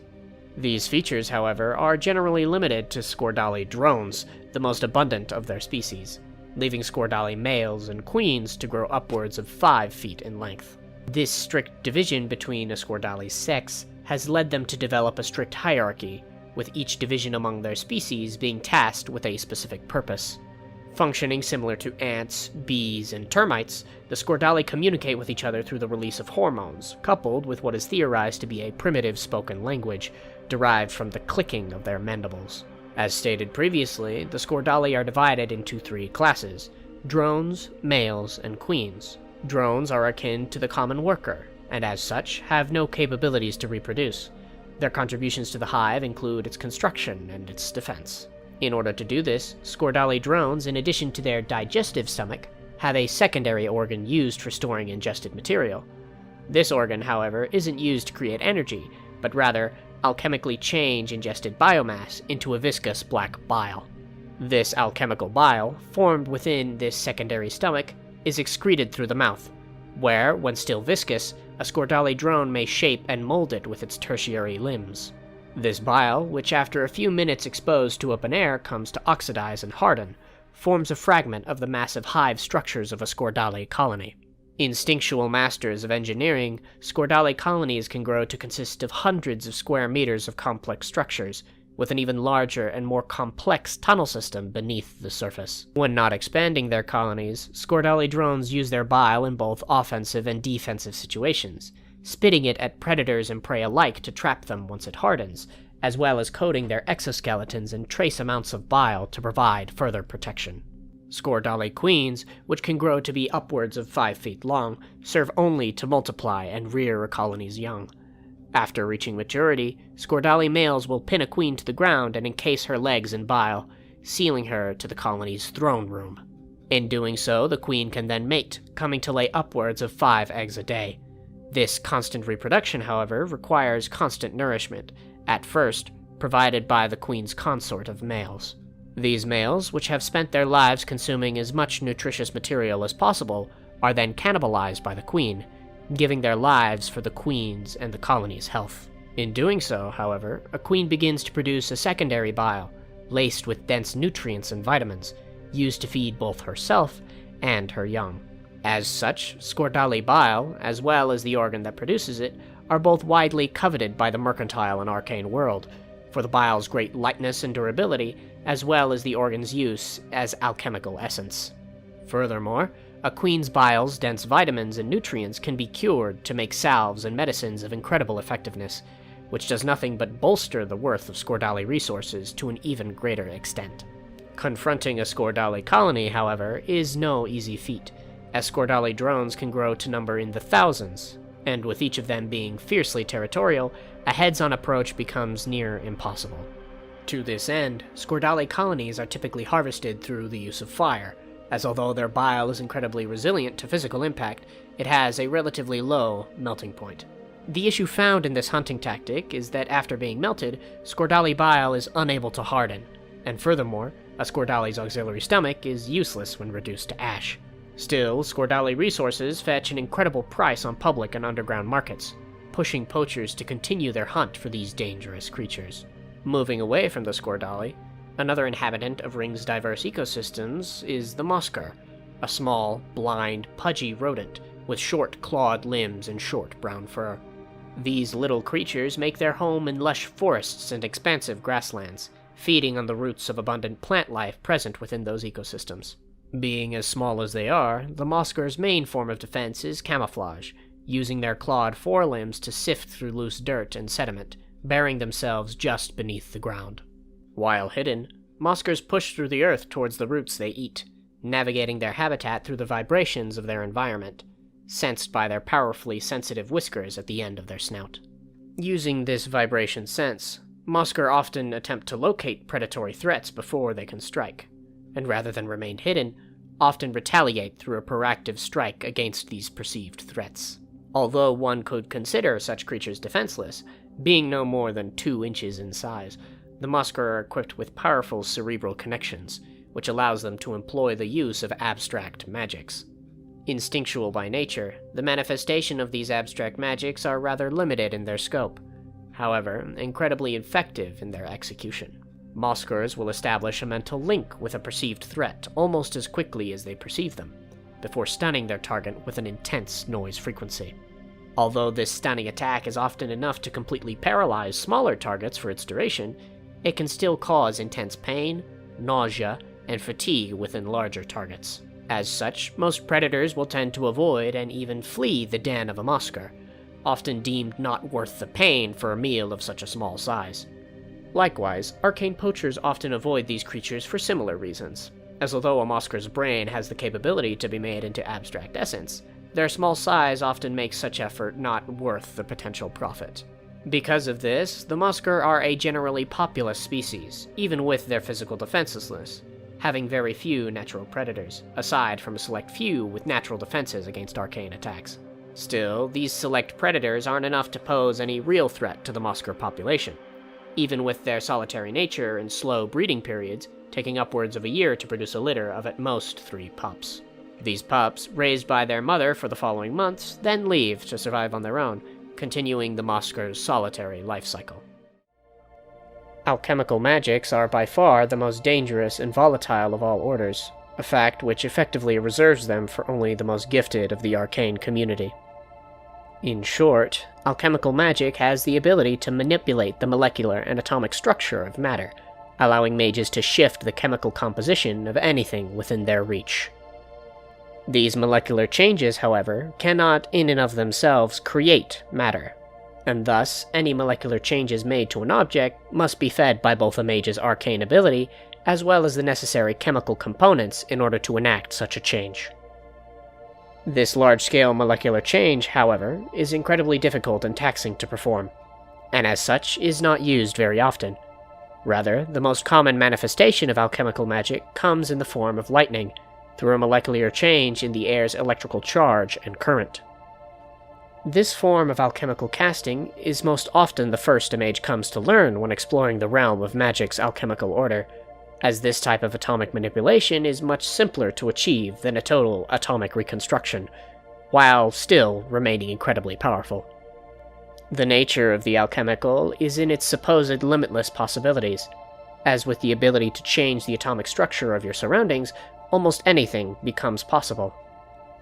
These features, however, are generally limited to Skordali drones, the most abundant of their species, leaving Skordali males and queens to grow upwards of 5 feet in length. This strict division between a Skordali's sex has led them to develop a strict hierarchy, with each division among their species being tasked with a specific purpose. Functioning similar to ants, bees, and termites, the Skordali communicate with each other through the release of hormones, coupled with what is theorized to be a primitive spoken language, derived from the clicking of their mandibles. As stated previously, the Skordali are divided into 3 classes: drones, males, and queens. Drones are akin to the common worker, and as such, have no capabilities to reproduce. Their contributions to the hive include its construction and its defense. In order to do this, Skordali drones, in addition to their digestive stomach, have a secondary organ used for storing ingested material. This organ, however, isn't used to create energy, but rather alchemically change ingested biomass into a viscous black bile. This alchemical bile, formed within this secondary stomach, is excreted through the mouth, where, when still viscous, a Skordali drone may shape and mold it with its tertiary limbs. This bile, which after a few minutes exposed to open air comes to oxidize and harden, forms a fragment of the massive hive structures of a Skordali colony. Instinctual masters of engineering, Skordali colonies can grow to consist of hundreds of square meters of complex structures, with an even larger and more complex tunnel system beneath the surface. When not expanding their colonies, Skordali drones use their bile in both offensive and defensive situations, spitting it at predators and prey alike to trap them once it hardens, as well as coating their exoskeletons in trace amounts of bile to provide further protection. Skordali queens, which can grow to be upwards of 5 feet long, serve only to multiply and rear a colony's young. After reaching maturity, Skordali males will pin a queen to the ground and encase her legs in bile, sealing her to the colony's throne room. In doing so, the queen can then mate, coming to lay upwards of 5 eggs a day. This constant reproduction, however, requires constant nourishment, at first provided by the queen's consort of males. These males, which have spent their lives consuming as much nutritious material as possible, are then cannibalized by the queen, giving their lives for the queen's and the colony's health. In doing so, however, a queen begins to produce a secondary bile, laced with dense nutrients and vitamins, used to feed both herself and her young. As such, Skordali bile, as well as the organ that produces it, are both widely coveted by the mercantile and arcane world, for the bile's great lightness and durability, as well as the organ's use as alchemical essence. Furthermore, a queen's bile's dense vitamins and nutrients can be cured to make salves and medicines of incredible effectiveness, which does nothing but bolster the worth of Skordali resources to an even greater extent. Confronting a Skordali colony, however, is no easy feat, as Skordali drones can grow to number in the thousands, and with each of them being fiercely territorial, a heads-on approach becomes near impossible. To this end, Skordali colonies are typically harvested through the use of fire, as although their bile is incredibly resilient to physical impact, it has a relatively low melting point. The issue found in this hunting tactic is that after being melted, Skordali bile is unable to harden, and furthermore, a Skordali's auxiliary stomach is useless when reduced to ash. Still, Skordali resources fetch an incredible price on public and underground markets, pushing poachers to continue their hunt for these dangerous creatures. Moving away from the Skordali, another inhabitant of Ryng's diverse ecosystems is the Mosker, a small, blind, pudgy rodent with short, clawed limbs and short brown fur. These little creatures make their home in lush forests and expansive grasslands, feeding on the roots of abundant plant life present within those ecosystems. Being as small as they are, the Mosker's main form of defense is camouflage, using their clawed forelimbs to sift through loose dirt and sediment, burying themselves just beneath the ground. While hidden, Moskers push through the earth towards the roots they eat, navigating their habitat through the vibrations of their environment, sensed by their powerfully sensitive whiskers at the end of their snout. Using this vibration sense, Mosker often attempt to locate predatory threats before they can strike, and rather than remain hidden, often retaliate through a proactive strike against these perceived threats. Although one could consider such creatures defenseless, being no more than 2 inches in size, the Mosker are equipped with powerful cerebral connections, which allows them to employ the use of abstract magics. Instinctual by nature, the manifestation of these abstract magics are rather limited in their scope, however, incredibly effective in their execution. Moskers will establish a mental link with a perceived threat almost as quickly as they perceive them, before stunning their target with an intense noise frequency. Although this stunning attack is often enough to completely paralyze smaller targets for its duration, it can still cause intense pain, nausea, and fatigue within larger targets. As such, most predators will tend to avoid and even flee the den of a Mosker, often deemed not worth the pain for a meal of such a small size. Likewise, arcane poachers often avoid these creatures for similar reasons, as although a Mosker's brain has the capability to be made into abstract essence, their small size often makes such effort not worth the potential profit. Because of this, the Musker are a generally populous species, even with their physical defenselessness, having very few natural predators, aside from a select few with natural defenses against arcane attacks. Still, these select predators aren't enough to pose any real threat to the Musker population, even with their solitary nature and slow breeding periods, taking upwards of a year to produce a litter of at most 3 pups. These pups, raised by their mother for the following months, then leave to survive on their own, continuing the Musker's solitary life cycle. Alchemical magics are by far the most dangerous and volatile of all orders, a fact which effectively reserves them for only the most gifted of the arcane community. In short, alchemical magic has the ability to manipulate the molecular and atomic structure of matter, allowing mages to shift the chemical composition of anything within their reach. These molecular changes, however, cannot in and of themselves create matter, and thus any molecular changes made to an object must be fed by both a mage's arcane ability as well as the necessary chemical components in order to enact such a change. This large-scale molecular change, however, is incredibly difficult and taxing to perform, and as such is not used very often. Rather, the most common manifestation of alchemical magic comes in the form of lightning, through a molecular change in the air's electrical charge and current. This form of alchemical casting is most often the first a mage comes to learn when exploring the realm of magic's alchemical order, as this type of atomic manipulation is much simpler to achieve than a total atomic reconstruction, while still remaining incredibly powerful. The nature of the alchemical is in its supposed limitless possibilities. As with the ability to change the atomic structure of your surroundings, almost anything becomes possible.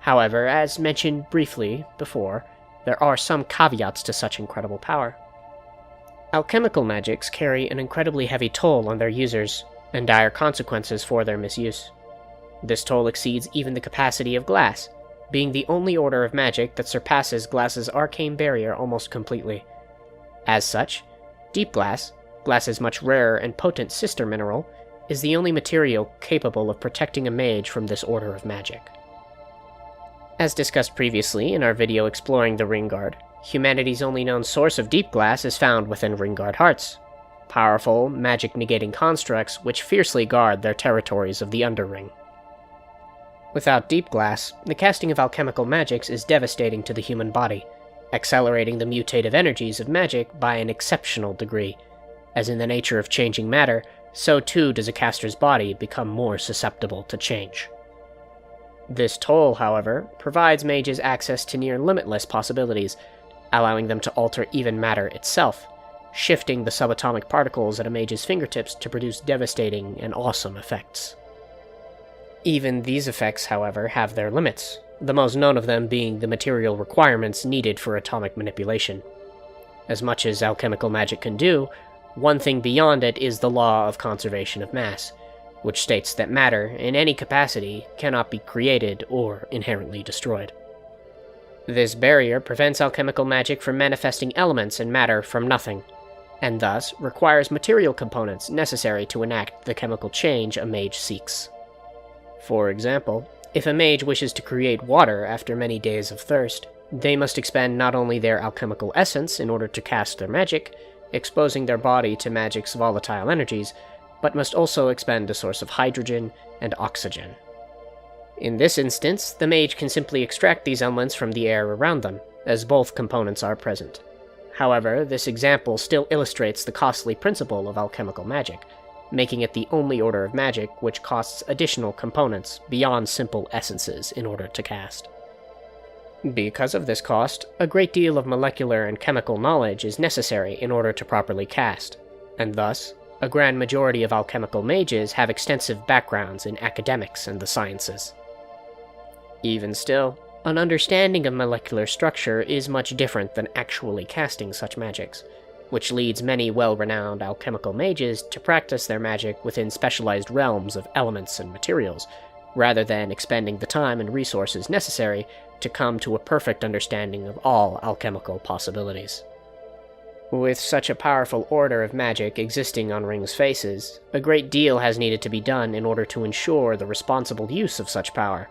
However, as mentioned briefly before, there are some caveats to such incredible power. Alchemical magics carry an incredibly heavy toll on their users, and dire consequences for their misuse. This toll exceeds even the capacity of glass, being the only order of magic that surpasses glass's arcane barrier almost completely. As such, deep glass, glass's much rarer and potent sister mineral, is the only material capable of protecting a mage from this order of magic. As discussed previously in our video exploring the Ringgard, humanity's only known source of deep glass is found within Ringgard hearts, powerful, magic-negating constructs which fiercely guard their territories of the Underring. Without deep glass, the casting of alchemical magics is devastating to the human body, accelerating the mutative energies of magic by an exceptional degree, as in the nature of changing matter, so too does a caster's body become more susceptible to change. This toll, however, provides mages access to near limitless possibilities, allowing them to alter even matter itself, shifting the subatomic particles at a mage's fingertips to produce devastating and awesome effects. Even these effects, however, have their limits, the most known of them being the material requirements needed for atomic manipulation. As much as alchemical magic can do, one thing beyond it is the law of conservation of mass, which states that matter, in any capacity, cannot be created or inherently destroyed. This barrier prevents alchemical magic from manifesting elements and matter from nothing, and thus requires material components necessary to enact the chemical change a mage seeks. For example, if a mage wishes to create water after many days of thirst, they must expend not only their alchemical essence in order to cast their magic, exposing their body to magic's volatile energies, but must also expend a source of hydrogen and oxygen. In this instance, the mage can simply extract these elements from the air around them, as both components are present. However, this example still illustrates the costly principle of alchemical magic, making it the only order of magic which costs additional components beyond simple essences in order to cast. Because of this cost, a great deal of molecular and chemical knowledge is necessary in order to properly cast, and thus, a grand majority of alchemical mages have extensive backgrounds in academics and the sciences. Even still, an understanding of molecular structure is much different than actually casting such magics, which leads many well-renowned alchemical mages to practice their magic within specialized realms of elements and materials, rather than expending the time and resources necessary to come to a perfect understanding of all alchemical possibilities. With such a powerful order of magic existing on Ryng's faces, a great deal has needed to be done in order to ensure the responsible use of such power,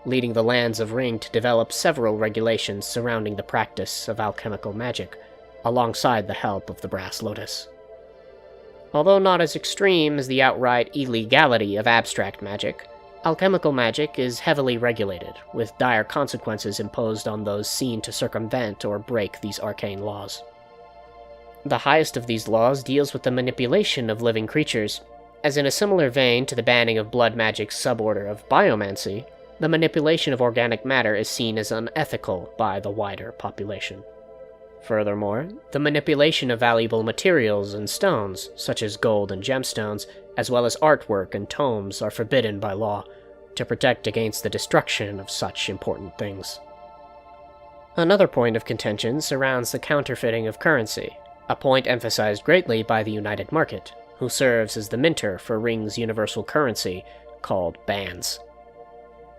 leading the lands of Ryng to develop several regulations surrounding the practice of alchemical magic, alongside the help of the Brass Lotus. Although not as extreme as the outright illegality of abstract magic, alchemical magic is heavily regulated, with dire consequences imposed on those seen to circumvent or break these arcane laws. The highest of these laws deals with the manipulation of living creatures, as in a similar vein to the banning of blood magic's suborder of biomancy, the manipulation of organic matter is seen as unethical by the wider population. Furthermore, the manipulation of valuable materials and stones, such as gold and gemstones, as well as artwork and tomes, are forbidden by law, to protect against the destruction of such important things. Another point of contention surrounds the counterfeiting of currency, a point emphasized greatly by the United Market, who serves as the minter for Ryng's universal currency, called bands.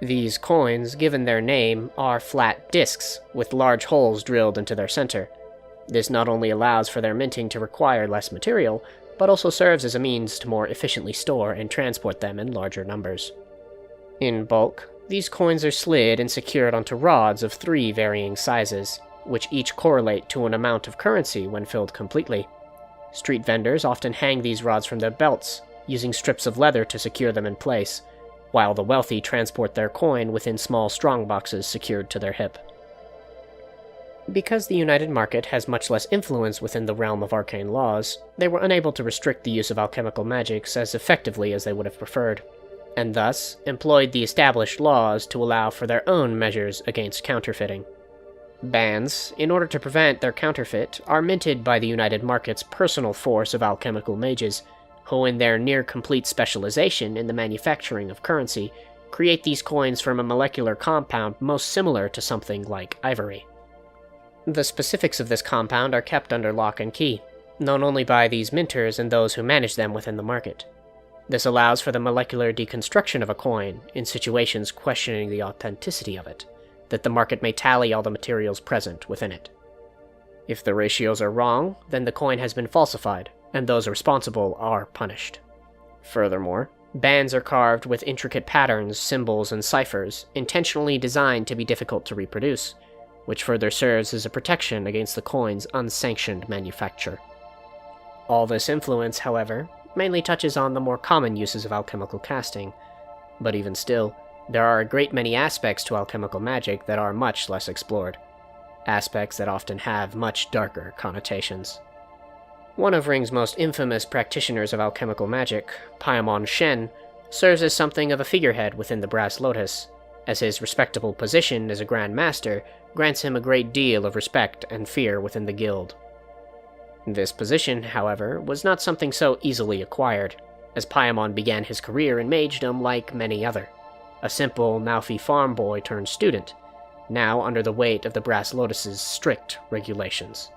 These coins, given their name, are flat discs, with large holes drilled into their center. This not only allows for their minting to require less material, but also serves as a means to more efficiently store and transport them in larger numbers. In bulk, these coins are slid and secured onto rods of 3 varying sizes, which each correlate to an amount of currency when filled completely. Street vendors often hang these rods from their belts, using strips of leather to secure them in place, while the wealthy transport their coin within small strongboxes secured to their hip. Because the United Market has much less influence within the realm of arcane laws, they were unable to restrict the use of alchemical magics as effectively as they would have preferred, and thus employed the established laws to allow for their own measures against counterfeiting. Bands, in order to prevent their counterfeit, are minted by the United Market's personal force of alchemical mages, who in their near-complete specialization in the manufacturing of currency, create these coins from a molecular compound most similar to something like ivory. The specifics of this compound are kept under lock and key, known only by these minters and those who manage them within the market. This allows for the molecular deconstruction of a coin in situations questioning the authenticity of it, that the market may tally all the materials present within it. If the ratios are wrong, then the coin has been falsified, and those responsible are punished. Furthermore, bands are carved with intricate patterns, symbols, and ciphers, intentionally designed to be difficult to reproduce, which further serves as a protection against the coin's unsanctioned manufacture. All this influence, however, mainly touches on the more common uses of alchemical casting, but even still, there are a great many aspects to alchemical magic that are much less explored, aspects that often have much darker connotations. One of Ryng's most infamous practitioners of alchemical magic, Paimon Shen, serves as something of a figurehead within the Brass Lotus, as his respectable position as a Grand Master grants him a great deal of respect and fear within the guild. This position, however, was not something so easily acquired, as Paimon began his career in magedom like many other, a simple Malfi farm boy turned student, now under the weight of the Brass Lotus's strict regulations.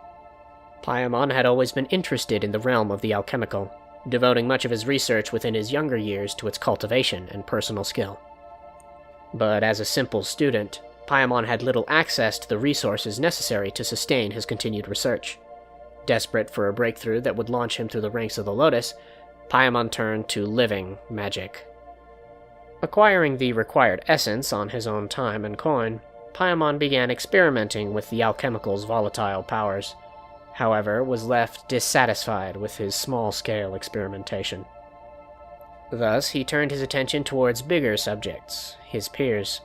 Paimon had always been interested in the realm of the alchemical, devoting much of his research within his younger years to its cultivation and personal skill. But as a simple student, Paimon had little access to the resources necessary to sustain his continued research. Desperate for a breakthrough that would launch him through the ranks of the Lotus, Paimon turned to living magic. Acquiring the required essence on his own time and coin, Paimon began experimenting with the alchemical's volatile powers, however, was left dissatisfied with his small-scale experimentation. Thus, he turned his attention towards bigger subjects, his peers.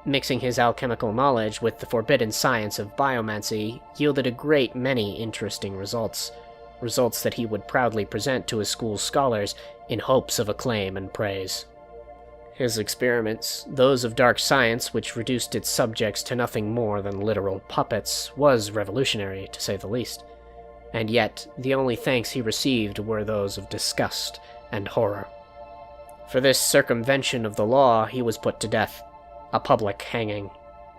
Mixing his alchemical knowledge with the forbidden science of biomancy yielded a great many interesting results that he would proudly present to his school's scholars in hopes of acclaim and praise. His experiments, those of dark science which reduced its subjects to nothing more than literal puppets, was revolutionary, to say the least, and yet the only thanks he received were those of disgust and horror. For this circumvention of the law he was put to death, a public hanging,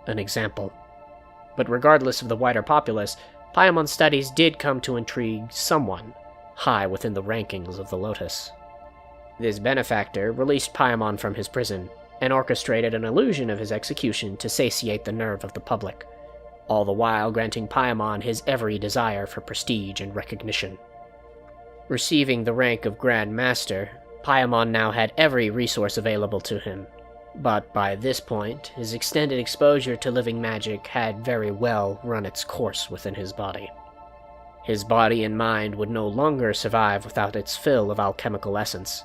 an example. But regardless of the wider populace, Paimon's studies did come to intrigue someone high within the rankings of the Lotus. This benefactor released Paimon from his prison, and orchestrated an illusion of his execution to satiate the nerve of the public, all the while granting Paimon his every desire for prestige and recognition. Receiving the rank of Grand Master, Paimon now had every resource available to him, but by this point, his extended exposure to living magic had very well run its course within his body. His body and mind would no longer survive without its fill of alchemical essence,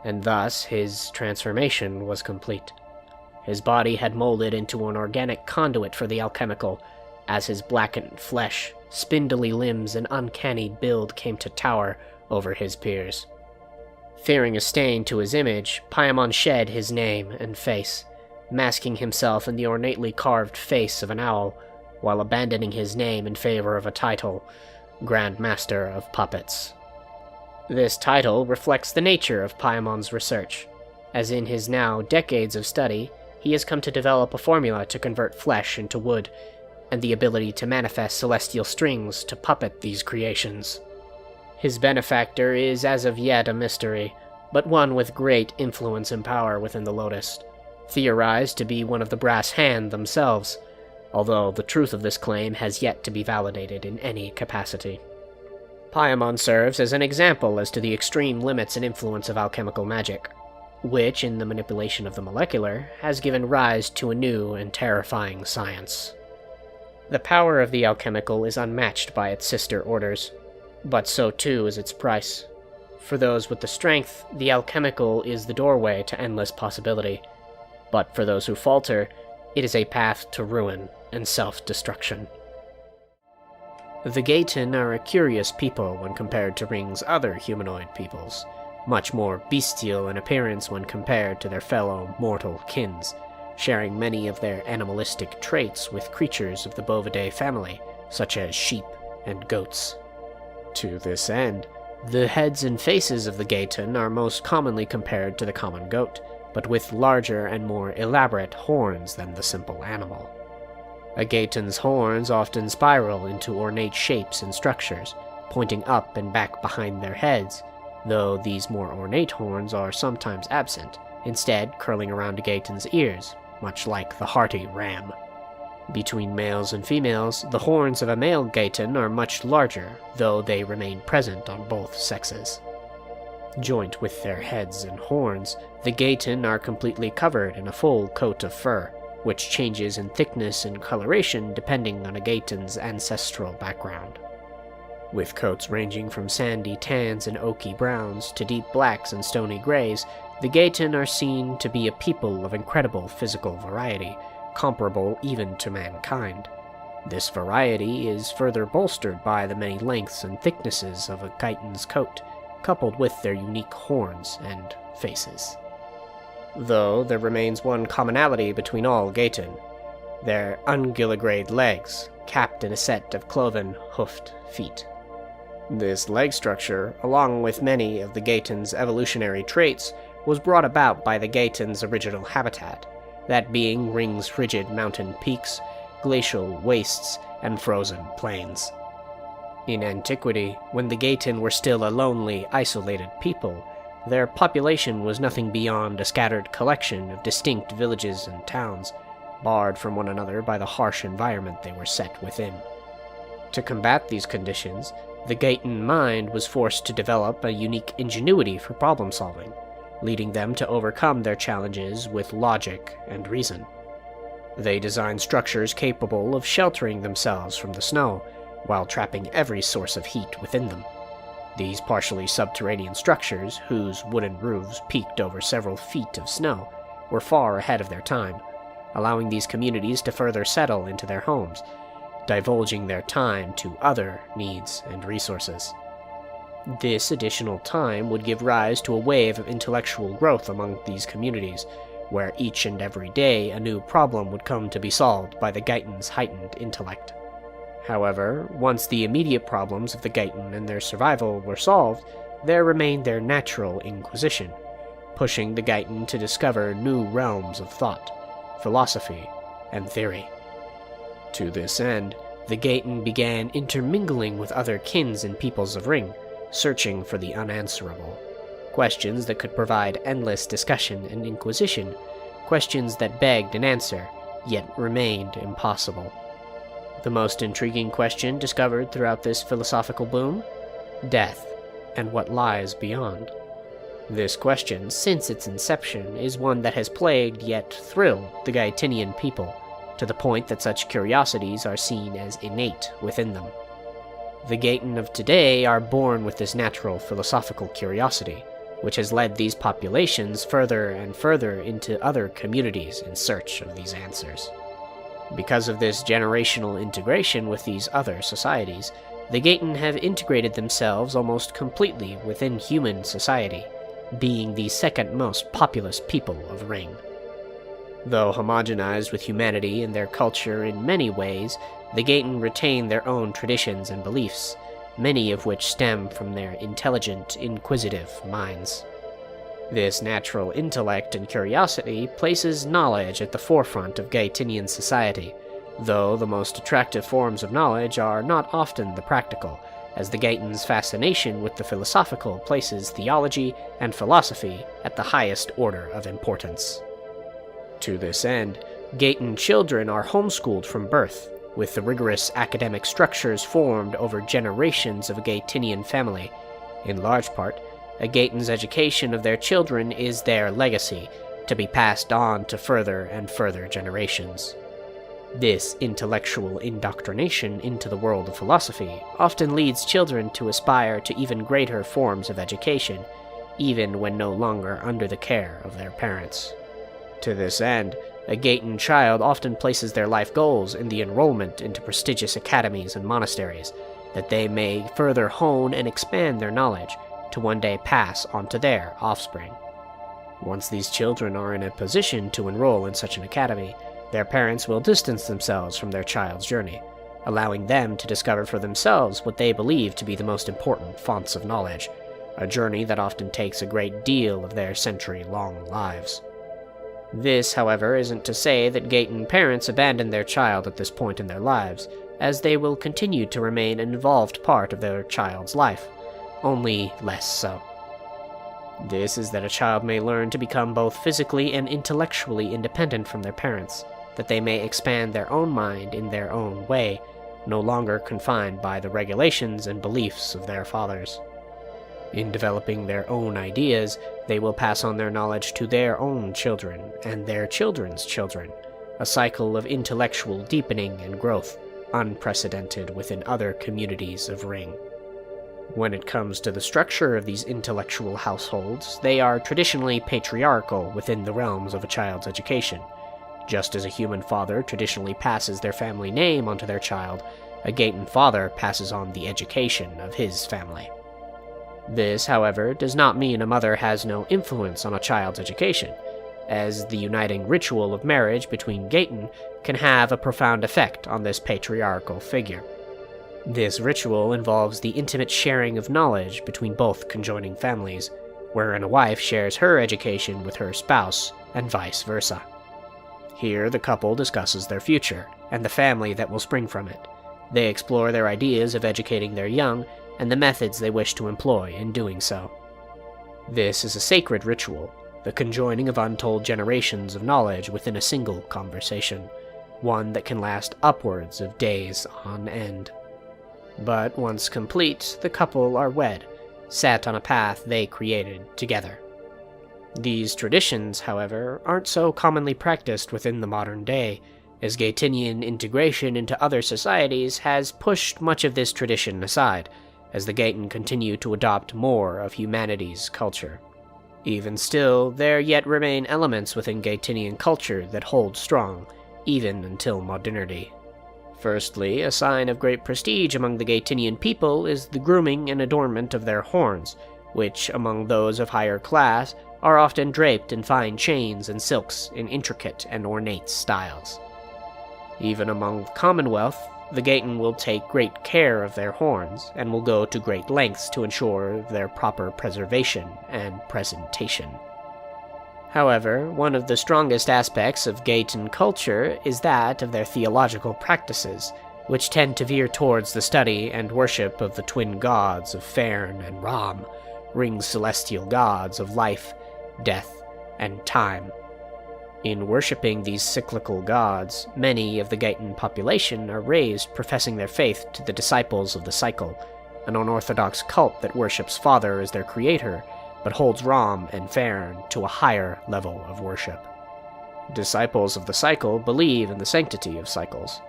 and thus his transformation was complete. His body had molded into an organic conduit for the alchemical, as his blackened flesh, spindly limbs, and uncanny build came to tower over his peers. Fearing a stain to his image, Paimon shed his name and face, masking himself in the ornately carved face of an owl, while abandoning his name in favor of a title, Grand Master of Puppets. This title reflects the nature of Paimon's research, as in his now decades of study, he has come to develop a formula to convert flesh into wood, and the ability to manifest celestial strings to puppet these creations. His benefactor is as of yet a mystery, but one with great influence and power within the Lotus, theorized to be one of the Brass Hand themselves, although the truth of this claim has yet to be validated in any capacity. Paimon serves as an example as to the extreme limits and influence of alchemical magic, which, in the manipulation of the molecular, has given rise to a new and terrifying science. The power of the alchemical is unmatched by its sister orders, but so too is its price. For those with the strength, the alchemical is the doorway to endless possibility, but for those who falter, it is a path to ruin and self-destruction. The Geitten are a curious people when compared to Ryng's other humanoid peoples, much more bestial in appearance when compared to their fellow mortal kins, sharing many of their animalistic traits with creatures of the Bovidae family, such as sheep and goats. To this end, the heads and faces of the Geitten are most commonly compared to the common goat, but with larger and more elaborate horns than the simple animal. A Geitten's horns often spiral into ornate shapes and structures, pointing up and back behind their heads, though these more ornate horns are sometimes absent, instead curling around a Geitten's ears, much like the hearty ram. Between males and females, the horns of a male Geitten are much larger, though they remain present on both sexes. Joint with their heads and horns, the Geitten are completely covered in a full coat of fur, which changes in thickness and coloration depending on a Geitten's ancestral background. With coats ranging from sandy tans and oaky browns to deep blacks and stony grays, the Geitten are seen to be a people of incredible physical variety, comparable even to mankind. This variety is further bolstered by the many lengths and thicknesses of a Geitten's coat, coupled with their unique horns and faces. Though there remains one commonality between all Geitten: their ungilligrade legs, capped in a set of cloven, hoofed feet. This leg structure, along with many of the Geitten's evolutionary traits, was brought about by the Geitten's original habitat, that being Ryng's frigid mountain peaks, glacial wastes, and frozen plains. In antiquity, when the Geitten were still a lonely, isolated people, their population was nothing beyond a scattered collection of distinct villages and towns, barred from one another by the harsh environment they were set within. To combat these conditions, the Geitten mind was forced to develop a unique ingenuity for problem-solving, leading them to overcome their challenges with logic and reason. They designed structures capable of sheltering themselves from the snow, while trapping every source of heat within them. These partially subterranean structures, whose wooden roofs peaked over several feet of snow, were far ahead of their time, allowing these communities to further settle into their homes, divulging their time to other needs and resources. This additional time would give rise to a wave of intellectual growth among these communities, where each and every day a new problem would come to be solved by the Geitten's heightened intellect. However, once the immediate problems of the Geitten and their survival were solved, there remained their natural inquisition, pushing the Geitten to discover new realms of thought, philosophy, and theory. To this end, the Geitten began intermingling with other kins and peoples of Ryng, searching for the unanswerable. Questions that could provide endless discussion and inquisition, questions that begged an answer, yet remained impossible. The most intriguing question discovered throughout this philosophical boom? Death, and what lies beyond. This question, since its inception, is one that has plagued yet thrilled the Geitinian people, to the point that such curiosities are seen as innate within them. The Geitten of today are born with this natural philosophical curiosity, which has led these populations further and further into other communities in search of these answers. Because of this generational integration with these other societies, the Geitten have integrated themselves almost completely within human society, being the second most populous people of Ryng. Though homogenized with humanity and their culture in many ways, the Geitten retain their own traditions and beliefs, many of which stem from their intelligent, inquisitive minds. This natural intellect and curiosity places knowledge at the forefront of Geitinian society, though the most attractive forms of knowledge are not often the practical, as the Geitten's fascination with the philosophical places theology and philosophy at the highest order of importance. To this end, Geitten children are homeschooled from birth, with the rigorous academic structures formed over generations of a Geitinian family. In large part, a Geitten's education of their children is their legacy, to be passed on to further and further generations. This intellectual indoctrination into the world of philosophy often leads children to aspire to even greater forms of education, even when no longer under the care of their parents. To this end, a Geitten child often places their life goals in the enrollment into prestigious academies and monasteries, that they may further hone and expand their knowledge, to one day pass on to their offspring. Once these children are in a position to enroll in such an academy, their parents will distance themselves from their child's journey, allowing them to discover for themselves what they believe to be the most important fonts of knowledge, a journey that often takes a great deal of their century-long lives. This, however, isn't to say that Geitten parents abandon their child at this point in their lives, as they will continue to remain an involved part of their child's life, only less so. This is that a child may learn to become both physically and intellectually independent from their parents, that they may expand their own mind in their own way, no longer confined by the regulations and beliefs of their fathers. In developing their own ideas, they will pass on their knowledge to their own children and their children's children, a cycle of intellectual deepening and growth, unprecedented within other communities of Ryng. When it comes to the structure of these intellectual households, they are traditionally patriarchal within the realms of a child's education. Just as a human father traditionally passes their family name onto their child, a Geitten father passes on the education of his family. This, however, does not mean a mother has no influence on a child's education, as the uniting ritual of marriage between Geitten can have a profound effect on this patriarchal figure. This ritual involves the intimate sharing of knowledge between both conjoining families, wherein a wife shares her education with her spouse, and vice versa. Here the couple discusses their future, and the family that will spring from it. They explore their ideas of educating their young, and the methods they wish to employ in doing so. This is a sacred ritual, the conjoining of untold generations of knowledge within a single conversation, one that can last upwards of days on end. But once complete, the couple are wed, set on a path they created together. These traditions, however, aren't so commonly practiced within the modern day, as Geitinian integration into other societies has pushed much of this tradition aside, as the Geitten continue to adopt more of humanity's culture. Even still, there yet remain elements within Geitinian culture that hold strong, even until modernity. Firstly, a sign of great prestige among the Geitinian people is the grooming and adornment of their horns, which, among those of higher class, are often draped in fine chains and silks in intricate and ornate styles. Even among the Commonwealth, the Geitten will take great care of their horns, and will go to great lengths to ensure their proper preservation and presentation. However, one of the strongest aspects of Geitten culture is that of their theological practices, which tend to veer towards the study and worship of the twin gods of Faern and Ram, Ryng's celestial gods of life, death, and time. In worshipping these cyclical gods, many of the Geitten population are raised professing their faith to the disciples of the cycle, an unorthodox cult that worships Father as their creator, but holds Ram and Faern to a higher level of worship. Disciples of the cycle believe in the sanctity of cycles,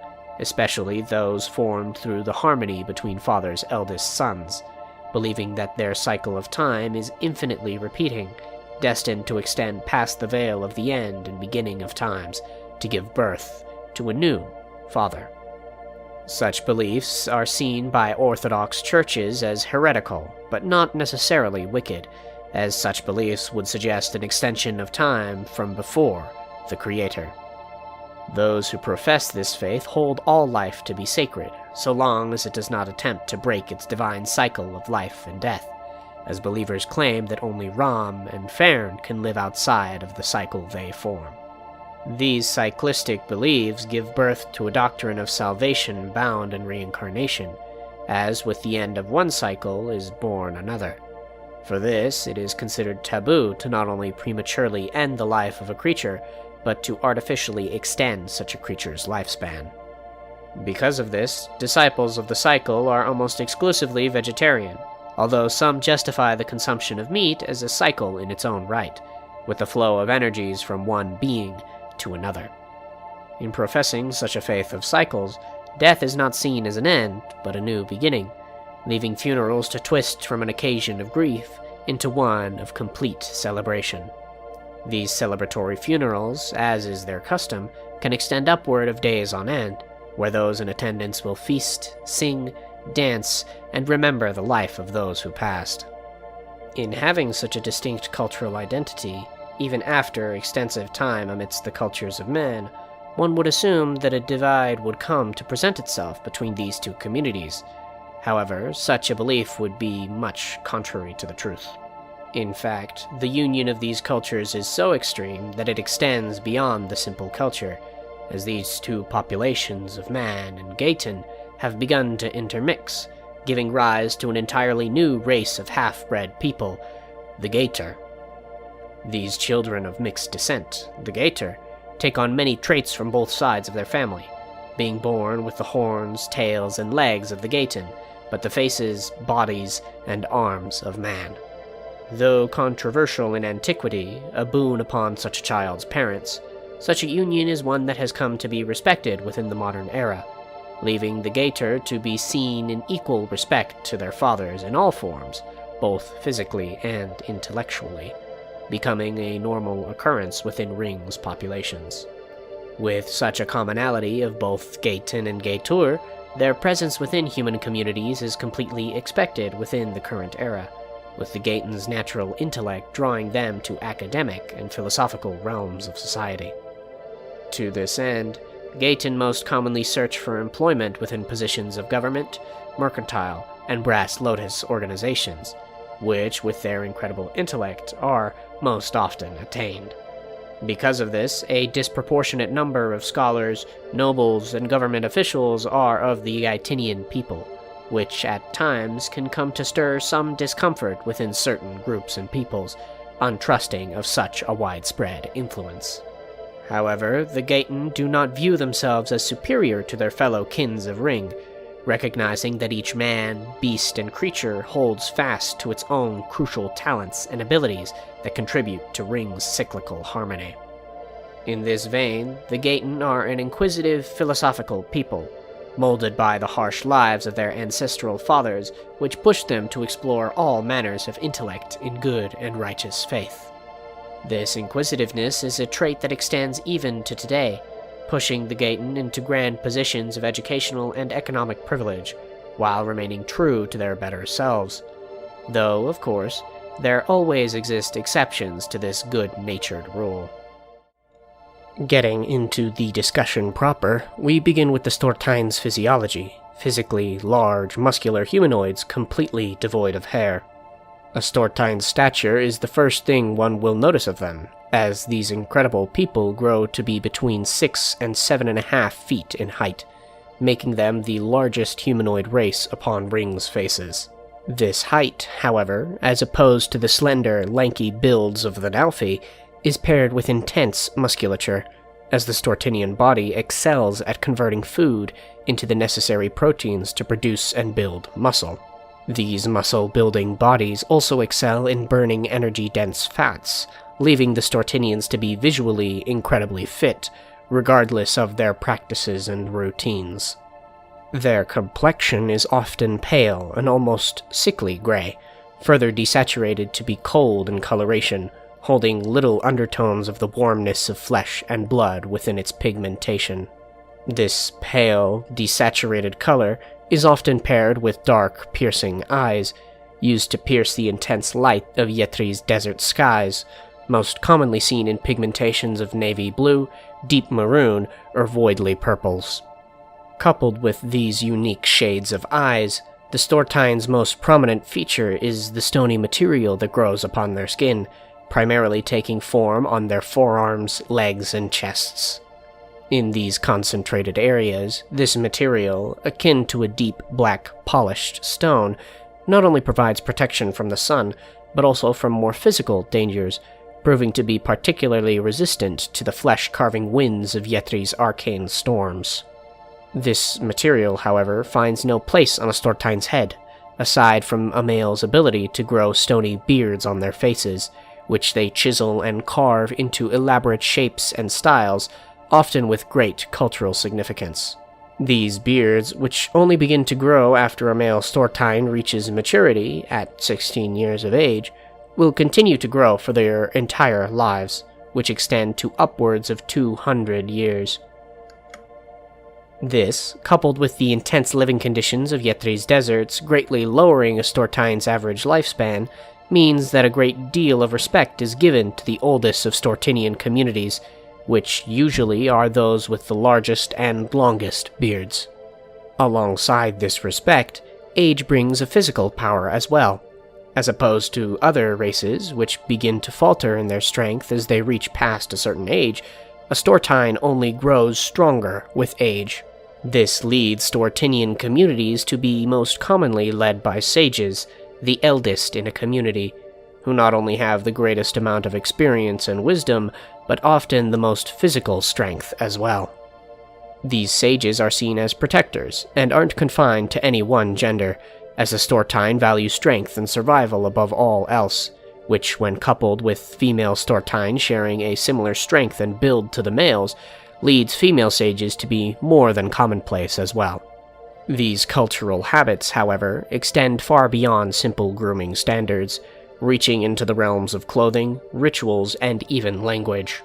especially those formed through the harmony between fathers' eldest sons, believing that their cycle of time is infinitely repeating, destined to extend past the veil of the end and beginning of times, to give birth to a new father. Such beliefs are seen by Orthodox churches as heretical, but not necessarily wicked, as such beliefs would suggest an extension of time from before the Creator. Those who profess this faith hold all life to be sacred, so long as it does not attempt to break its divine cycle of life and death, as believers claim that only Ram and Fern can live outside of the cycle they form. These cyclistic beliefs give birth to a doctrine of salvation bound in reincarnation, as with the end of one cycle is born another. For this, it is considered taboo to not only prematurely end the life of a creature, but to artificially extend such a creature's lifespan. Because of this, disciples of the cycle are almost exclusively vegetarian, although some justify the consumption of meat as a cycle in its own right, with the flow of energies from one being to another. In professing such a faith of cycles, death is not seen as an end, but a new beginning, leaving funerals to twist from an occasion of grief into one of complete celebration. These celebratory funerals, as is their custom, can extend upward of days on end, where those in attendance will feast, sing, dance, and remember the life of those who passed. In having such a distinct cultural identity, even after extensive time amidst the cultures of men, one would assume that a divide would come to present itself between these two communities. However, such a belief would be much contrary to the truth. In fact, the union of these cultures is so extreme that it extends beyond the simple culture, as these two populations of man and Geitten have begun to intermix, giving rise to an entirely new race of half-bred people, the Geiter. These children of mixed descent, the Geiter, take on many traits from both sides of their family, being born with the horns, tails, and legs of the Geitten, but the faces, bodies, and arms of man. Though controversial in antiquity, a boon upon such a child's parents, such a union is one that has come to be respected within the modern era, leaving the Geiter to be seen in equal respect to their fathers in all forms, both physically and intellectually, becoming a normal occurrence within Ryng's populations. With such a commonality of both Geitten and Geitur, their presence within human communities is completely expected within the current era, with the Geitten's natural intellect drawing them to academic and philosophical realms of society. To this end, Geitten most commonly search for employment within positions of government, mercantile, and brass lotus organizations, which, with their incredible intellect, are most often attained. Because of this, a disproportionate number of scholars, nobles, and government officials are of the Geittinian people, which at times can come to stir some discomfort within certain groups and peoples, untrusting of such a widespread influence. However, the Geitten do not view themselves as superior to their fellow kins of Ryng, recognizing that each man, beast, and creature holds fast to its own crucial talents and abilities that contribute to Ryng's cyclical harmony. In this vein, the Geitten are an inquisitive, philosophical people, molded by the harsh lives of their ancestral fathers, which pushed them to explore all manners of intellect in good and righteous faith. This inquisitiveness is a trait that extends even to today, pushing the Geitten into grand positions of educational and economic privilege, while remaining true to their better selves. Though, of course, there always exist exceptions to this good-natured rule. Getting into the discussion proper, we begin with the Stortine's physiology, physically large, muscular humanoids completely devoid of hair. A Stortine's stature is the first thing one will notice of them, as these incredible people grow to be between 6 and 7.5 feet in height, making them the largest humanoid race upon Ryng's faces. This height, however, as opposed to the slender, lanky builds of the Nalfi, is paired with intense musculature, as the Stortinian body excels at converting food into the necessary proteins to produce and build muscle. These muscle-building bodies also excel in burning energy-dense fats, leaving the Stortinians to be visually incredibly fit, regardless of their practices and routines. Their complexion is often pale and almost sickly gray, further desaturated to be cold in coloration, holding little undertones of the warmness of flesh and blood within its pigmentation. This pale, desaturated color is often paired with dark, piercing eyes, used to pierce the intense light of Yetri's desert skies, most commonly seen in pigmentations of navy blue, deep maroon, or voidly purples. Coupled with these unique shades of eyes, the Stortine's most prominent feature is the stony material that grows upon their skin, primarily taking form on their forearms, legs, and chests. In these concentrated areas, this material, akin to a deep, black, polished stone, not only provides protection from the sun, but also from more physical dangers, proving to be particularly resistant to the flesh-carving winds of Yetri's arcane storms. This material, however, finds no place on a Stortine's head, aside from a male's ability to grow stony beards on their faces, which they chisel and carve into elaborate shapes and styles, often with great cultural significance. These beards, which only begin to grow after a male Stortine reaches maturity at 16 years of age, will continue to grow for their entire lives, which extend to upwards of 200 years. This, coupled with the intense living conditions of Yetri's deserts greatly lowering a Stortine's average lifespan, means that a great deal of respect is given to the oldest of Stortinian communities, which usually are those with the largest and longest beards. Alongside this respect, age brings a physical power as well. As opposed to other races, which begin to falter in their strength as they reach past a certain age, a Stortine only grows stronger with age. This leads Stortinian communities to be most commonly led by sages, the eldest in a community, who not only have the greatest amount of experience and wisdom, but often the most physical strength as well. These sages are seen as protectors, and aren't confined to any one gender, as the Stortine value strength and survival above all else, which, when coupled with female Stortine sharing a similar strength and build to the males, leads female sages to be more than commonplace as well. These cultural habits, however, extend far beyond simple grooming standards, reaching into the realms of clothing, rituals, and even language.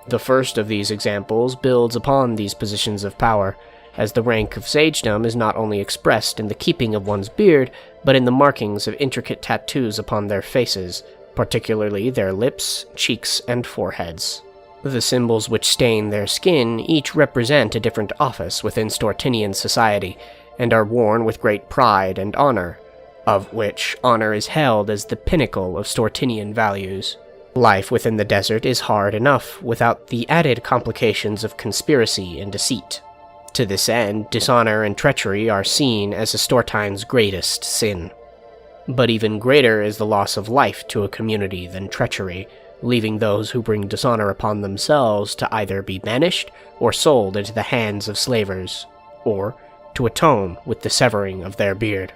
The first of these examples builds upon these positions of power, as the rank of sagedom is not only expressed in the keeping of one's beard, but in the markings of intricate tattoos upon their faces, particularly their lips, cheeks, and foreheads. The symbols which stain their skin each represent a different office within Stortinian society, and are worn with great pride and honor, of which honor is held as the pinnacle of Stortinian values. Life within the desert is hard enough without the added complications of conspiracy and deceit. To this end, dishonor and treachery are seen as a Stortine's greatest sin. But even greater is the loss of life to a community than treachery, leaving those who bring dishonor upon themselves to either be banished or sold into the hands of slavers, or to atone with the severing of their beard.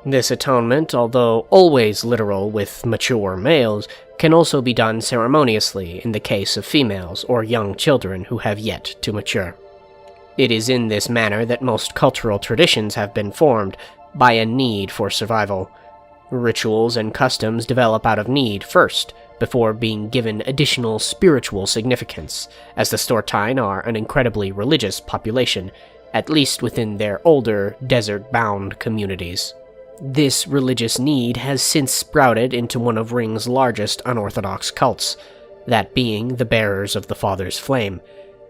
This atonement, although always literal with mature males, can also be done ceremoniously in the case of females or young children who have yet to mature. It is in this manner that most cultural traditions have been formed, by a need for survival. Rituals and customs develop out of need first, before being given additional spiritual significance, as the Stortine are an incredibly religious population, at least within their older, desert-bound communities. This religious need has since sprouted into one of Ryng's largest unorthodox cults, that being the Bearers of the Father's Flame,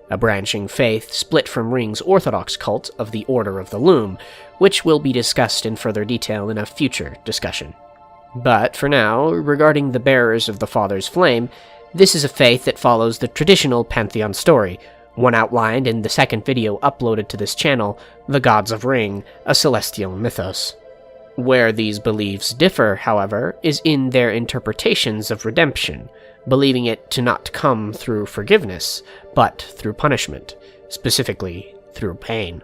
a branching faith split from Ryng's orthodox cult of the Order of the Loom, which will be discussed in further detail in a future discussion. But for now, regarding the Bearers of the Father's Flame, this is a faith that follows the traditional Pantheon story, one outlined in the second video uploaded to this channel, The Gods of Ryng, a Celestial Mythos. Where these beliefs differ, however, is in their interpretations of redemption, believing it to not come through forgiveness, but through punishment, specifically through pain.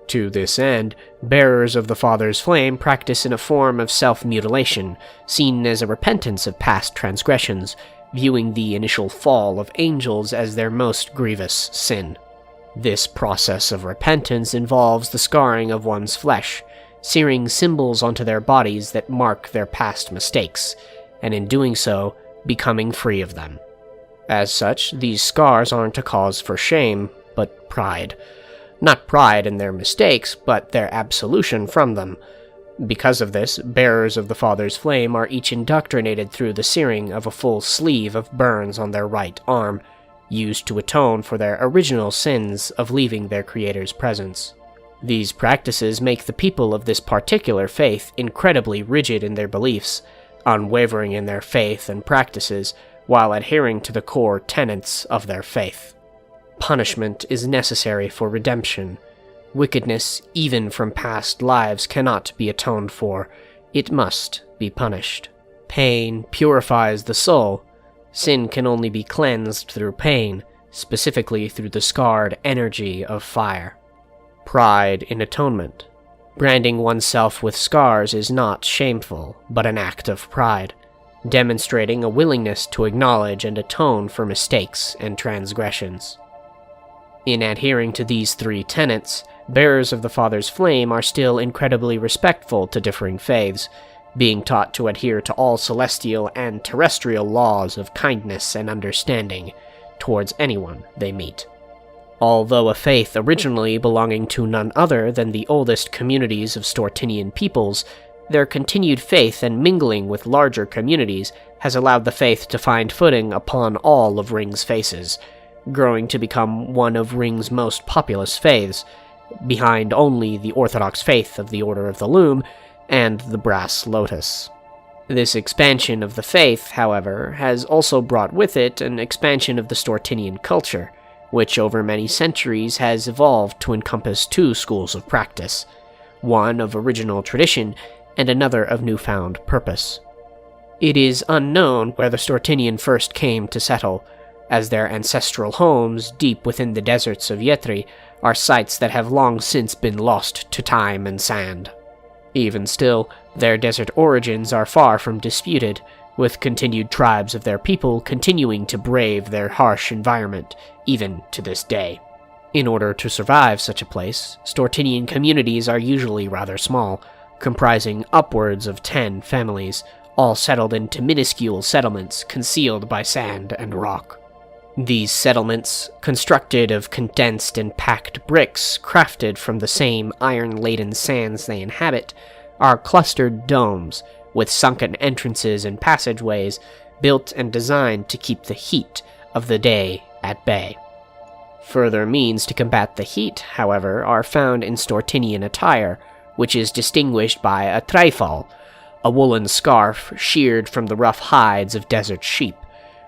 To this end, Bearers of the Father's Flame practice in a form of self-mutilation, seen as a repentance of past transgressions, viewing the initial fall of angels as their most grievous sin. This process of repentance involves the scarring of one's flesh, searing symbols onto their bodies that mark their past mistakes, and in doing so, becoming free of them. As such, these scars aren't a cause for shame, but pride. Not pride in their mistakes, but their absolution from them. Because of this, bearers of the Father's Flame are each indoctrinated through the searing of a full sleeve of burns on their right arm, used to atone for their original sins of leaving their Creator's presence. These practices make the people of this particular faith incredibly rigid in their beliefs, unwavering in their faith and practices, while adhering to the core tenets of their faith. Punishment is necessary for redemption. Wickedness, even from past lives, cannot be atoned for. It must be punished. Pain purifies the soul. Sin can only be cleansed through pain, specifically through the scarred energy of fire. Pride in atonement. Branding oneself with scars is not shameful, but an act of pride, demonstrating a willingness to acknowledge and atone for mistakes and transgressions. In adhering to these three tenets, bearers of the Father's Flame are still incredibly respectful to differing faiths, being taught to adhere to all celestial and terrestrial laws of kindness and understanding towards anyone they meet. Although a faith originally belonging to none other than the oldest communities of Stortinian peoples, their continued faith and mingling with larger communities has allowed the faith to find footing upon all of Ryng's faces, growing to become one of Ryng's most populous faiths, behind only the Orthodox faith of the Order of the Loom and the Brass Lotus. This expansion of the faith, however, has also brought with it an expansion of the Stortinian culture, which over many centuries has evolved to encompass two schools of practice, one of original tradition and another of newfound purpose. It is unknown where the Stortinian first came to settle, as their ancestral homes, deep within the deserts of Yetri, are sites that have long since been lost to time and sand. Even still, their desert origins are far from disputed, with continued tribes of their people continuing to brave their harsh environment, even to this day. In order to survive such a place, Stortinian communities are usually rather small, comprising upwards of 10 families, all settled into minuscule settlements concealed by sand and rock. These settlements, constructed of condensed and packed bricks crafted from the same iron-laden sands they inhabit, are clustered domes, with sunken entrances and passageways built and designed to keep the heat of the day at bay. Further means to combat the heat, however, are found in Stortinian attire, which is distinguished by a treifal, a woolen scarf sheared from the rough hides of desert sheep,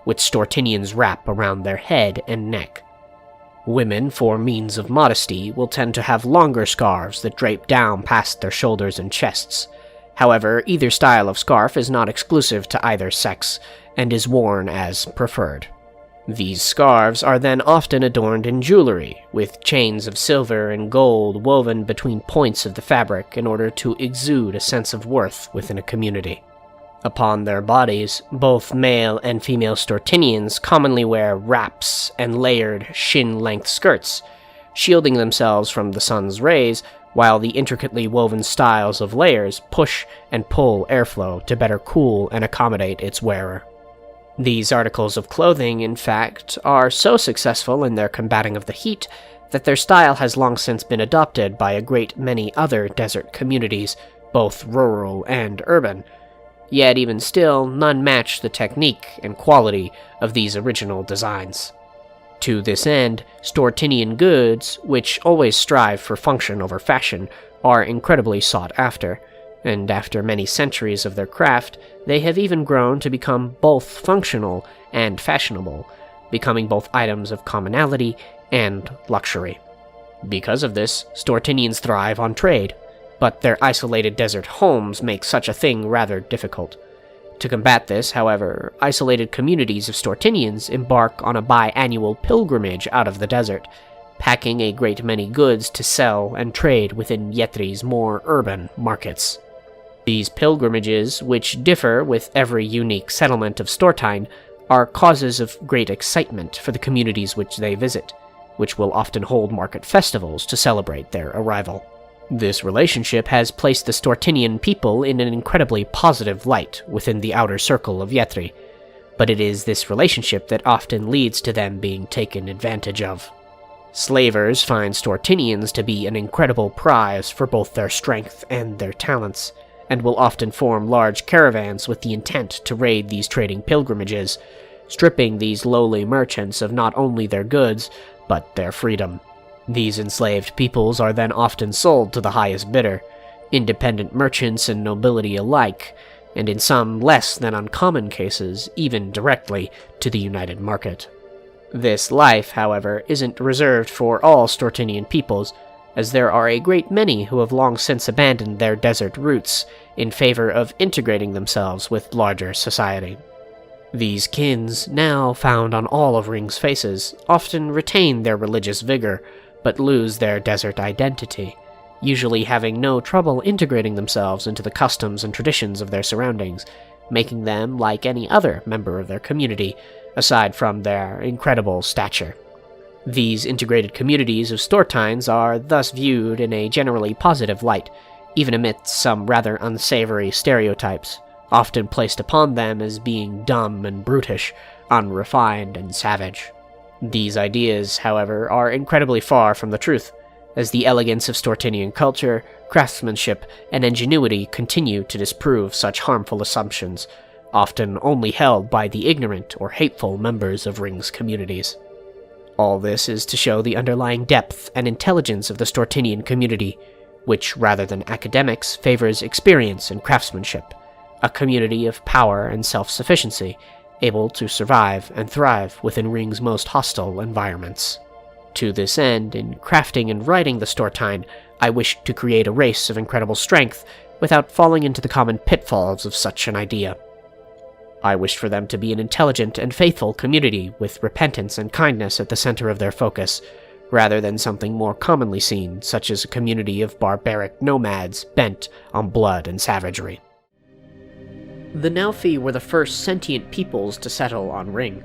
which Stortinians wrap around their head and neck. Women, for means of modesty, will tend to have longer scarves that drape down past their shoulders and chests. However, either style of scarf is not exclusive to either sex, and is worn as preferred. These scarves are then often adorned in jewelry, with chains of silver and gold woven between points of the fabric in order to exude a sense of worth within a community. Upon their bodies, both male and female Stortinians commonly wear wraps and layered shin-length skirts, shielding themselves from the sun's rays, while the intricately woven styles of layers push and pull airflow to better cool and accommodate its wearer. These articles of clothing, in fact, are so successful in their combating of the heat that their style has long since been adopted by a great many other desert communities, both rural and urban. Yet even still, none match the technique and quality of these original designs. To this end, Stortinian goods, which always strive for function over fashion, are incredibly sought after, and after many centuries of their craft, they have even grown to become both functional and fashionable, becoming both items of commonality and luxury. Because of this, Stortinians thrive on trade, but their isolated desert homes make such a thing rather difficult. To combat this, however, isolated communities of Stortinians embark on a biannual pilgrimage out of the desert, packing a great many goods to sell and trade within Yetri's more urban markets. These pilgrimages, which differ with every unique settlement of Stortine, are causes of great excitement for the communities which they visit, which will often hold market festivals to celebrate their arrival. This relationship has placed the Stortinian people in an incredibly positive light within the outer circle of Yethri, but it is this relationship that often leads to them being taken advantage of. Slavers find Stortinians to be an incredible prize for both their strength and their talents, and will often form large caravans with the intent to raid these trading pilgrimages, stripping these lowly merchants of not only their goods, but their freedom. These enslaved peoples are then often sold to the highest bidder, independent merchants and nobility alike, and in some less than uncommon cases, even directly to the united market. This life, however, isn't reserved for all Stortinian peoples, as there are a great many who have long since abandoned their desert roots in favor of integrating themselves with larger society. These kins, now found on all of Ryng's faces, often retain their religious vigor, but lose their desert identity, usually having no trouble integrating themselves into the customs and traditions of their surroundings, making them like any other member of their community, aside from their incredible stature. These integrated communities of Stortines are thus viewed in a generally positive light, even amidst some rather unsavory stereotypes, often placed upon them as being dumb and brutish, unrefined and savage. These ideas, however, are incredibly far from the truth, as the elegance of Stortinian culture, craftsmanship, and ingenuity continue to disprove such harmful assumptions, often only held by the ignorant or hateful members of Ryng's communities. All this is to show the underlying depth and intelligence of the Stortinian community, which, rather than academics, favors experience and craftsmanship, a community of power and self-sufficiency, able to survive and thrive within Ryng's most hostile environments. To this end, in crafting and writing the Stortine, I wished to create a race of incredible strength without falling into the common pitfalls of such an idea. I wished for them to be an intelligent and faithful community with repentance and kindness at the center of their focus, rather than something more commonly seen, such as a community of barbaric nomads bent on blood and savagery. The Naufi were the first sentient peoples to settle on Ryng.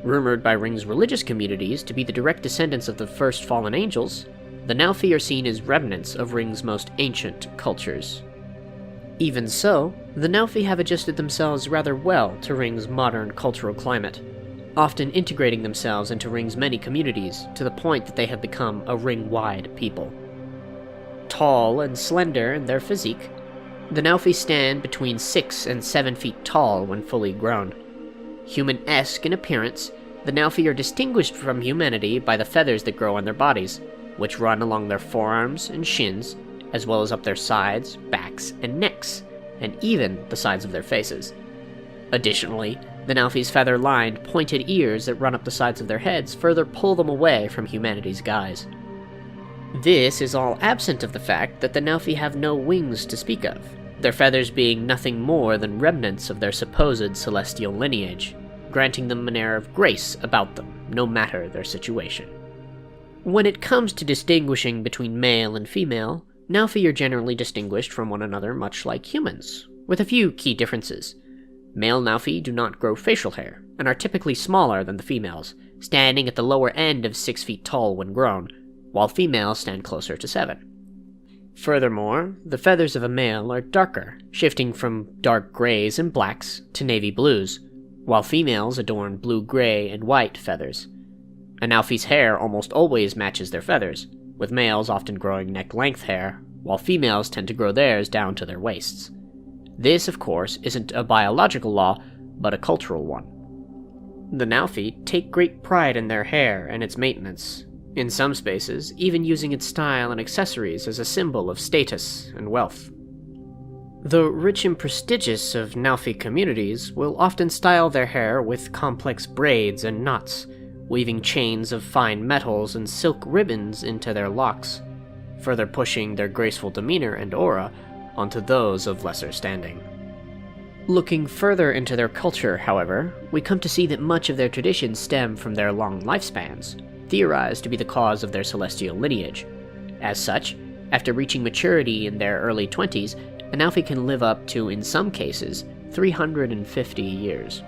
Rumored by Ryng's religious communities to be the direct descendants of the first fallen angels, the Naufi are seen as remnants of Ryng's most ancient cultures. Even so, the Naufi have adjusted themselves rather well to Ryng's modern cultural climate, often integrating themselves into Ryng's many communities to the point that they have become a Ryng-wide people. Tall and slender in their physique, the Naufi stand between 6 and 7 feet tall when fully grown. Human-esque in appearance, the Naufi are distinguished from humanity by the feathers that grow on their bodies, which run along their forearms and shins, as well as up their sides, backs, and necks, and even the sides of their faces. Additionally, the Naufi's feather-lined, pointed ears that run up the sides of their heads further pull them away from humanity's guise. This is all absent of the fact that the Naufi have no wings to speak of, their feathers being nothing more than remnants of their supposed celestial lineage, granting them an air of grace about them, no matter their situation. When it comes to distinguishing between male and female, Naufi are generally distinguished from one another much like humans, with a few key differences. Male Naufi do not grow facial hair, and are typically smaller than the females, standing at the lower end of 6 feet tall when grown, while females stand closer to 7. Furthermore, the feathers of a male are darker, shifting from dark grays and blacks to navy blues, while females adorn blue-gray and white feathers. A Naufi's hair almost always matches their feathers, with males often growing neck-length hair, while females tend to grow theirs down to their waists. This, of course, isn't a biological law, but a cultural one. The Naufi take great pride in their hair and its maintenance, in some spaces even using its style and accessories as a symbol of status and wealth. The rich and prestigious of Naufi communities will often style their hair with complex braids and knots, weaving chains of fine metals and silk ribbons into their locks, further pushing their graceful demeanor and aura onto those of lesser standing. Looking further into their culture, however, we come to see that much of their traditions stem from their long lifespans, theorized to be the cause of their celestial lineage. As such, after reaching maturity in their early 20s, a Naufi can live up to, in some cases, 350 years.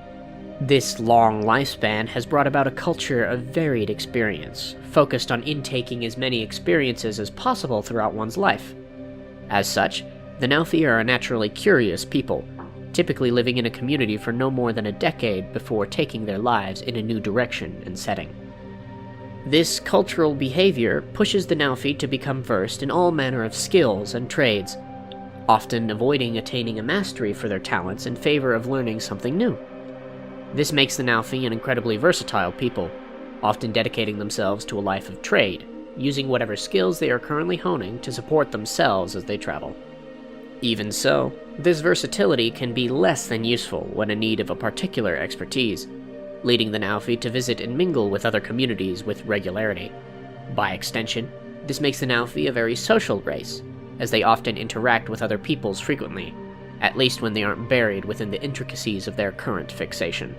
This long lifespan has brought about a culture of varied experience, focused on intaking as many experiences as possible throughout one's life. As such, the Nalfi are a naturally curious people, typically living in a community for no more than a decade before taking their lives in a new direction and setting. This cultural behavior pushes the Nalfi to become versed in all manner of skills and trades, often avoiding attaining a mastery for their talents in favor of learning something new. This makes the Nalfi an incredibly versatile people, often dedicating themselves to a life of trade, using whatever skills they are currently honing to support themselves as they travel. Even so, this versatility can be less than useful when in need of a particular expertise, leading the Nalfi to visit and mingle with other communities with regularity. By extension, this makes the Nalfi a very social race, as they often interact with other peoples frequently, at least when they aren't buried within the intricacies of their current fixation.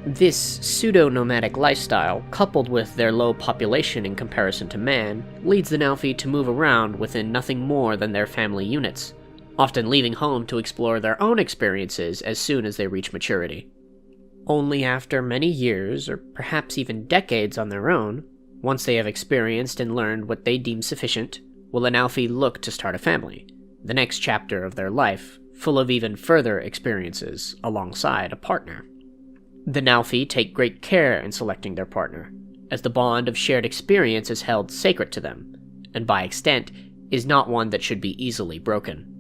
This pseudo-nomadic lifestyle, coupled with their low population in comparison to man, leads the Nalfi to move around within nothing more than their family units, often leaving home to explore their own experiences as soon as they reach maturity. Only after many years, or perhaps even decades on their own, once they have experienced and learned what they deem sufficient, will a Nalfi look to start a family, the next chapter of their life, full of even further experiences alongside a partner. The Nalfi take great care in selecting their partner, as the bond of shared experience is held sacred to them, and by extent, is not one that should be easily broken.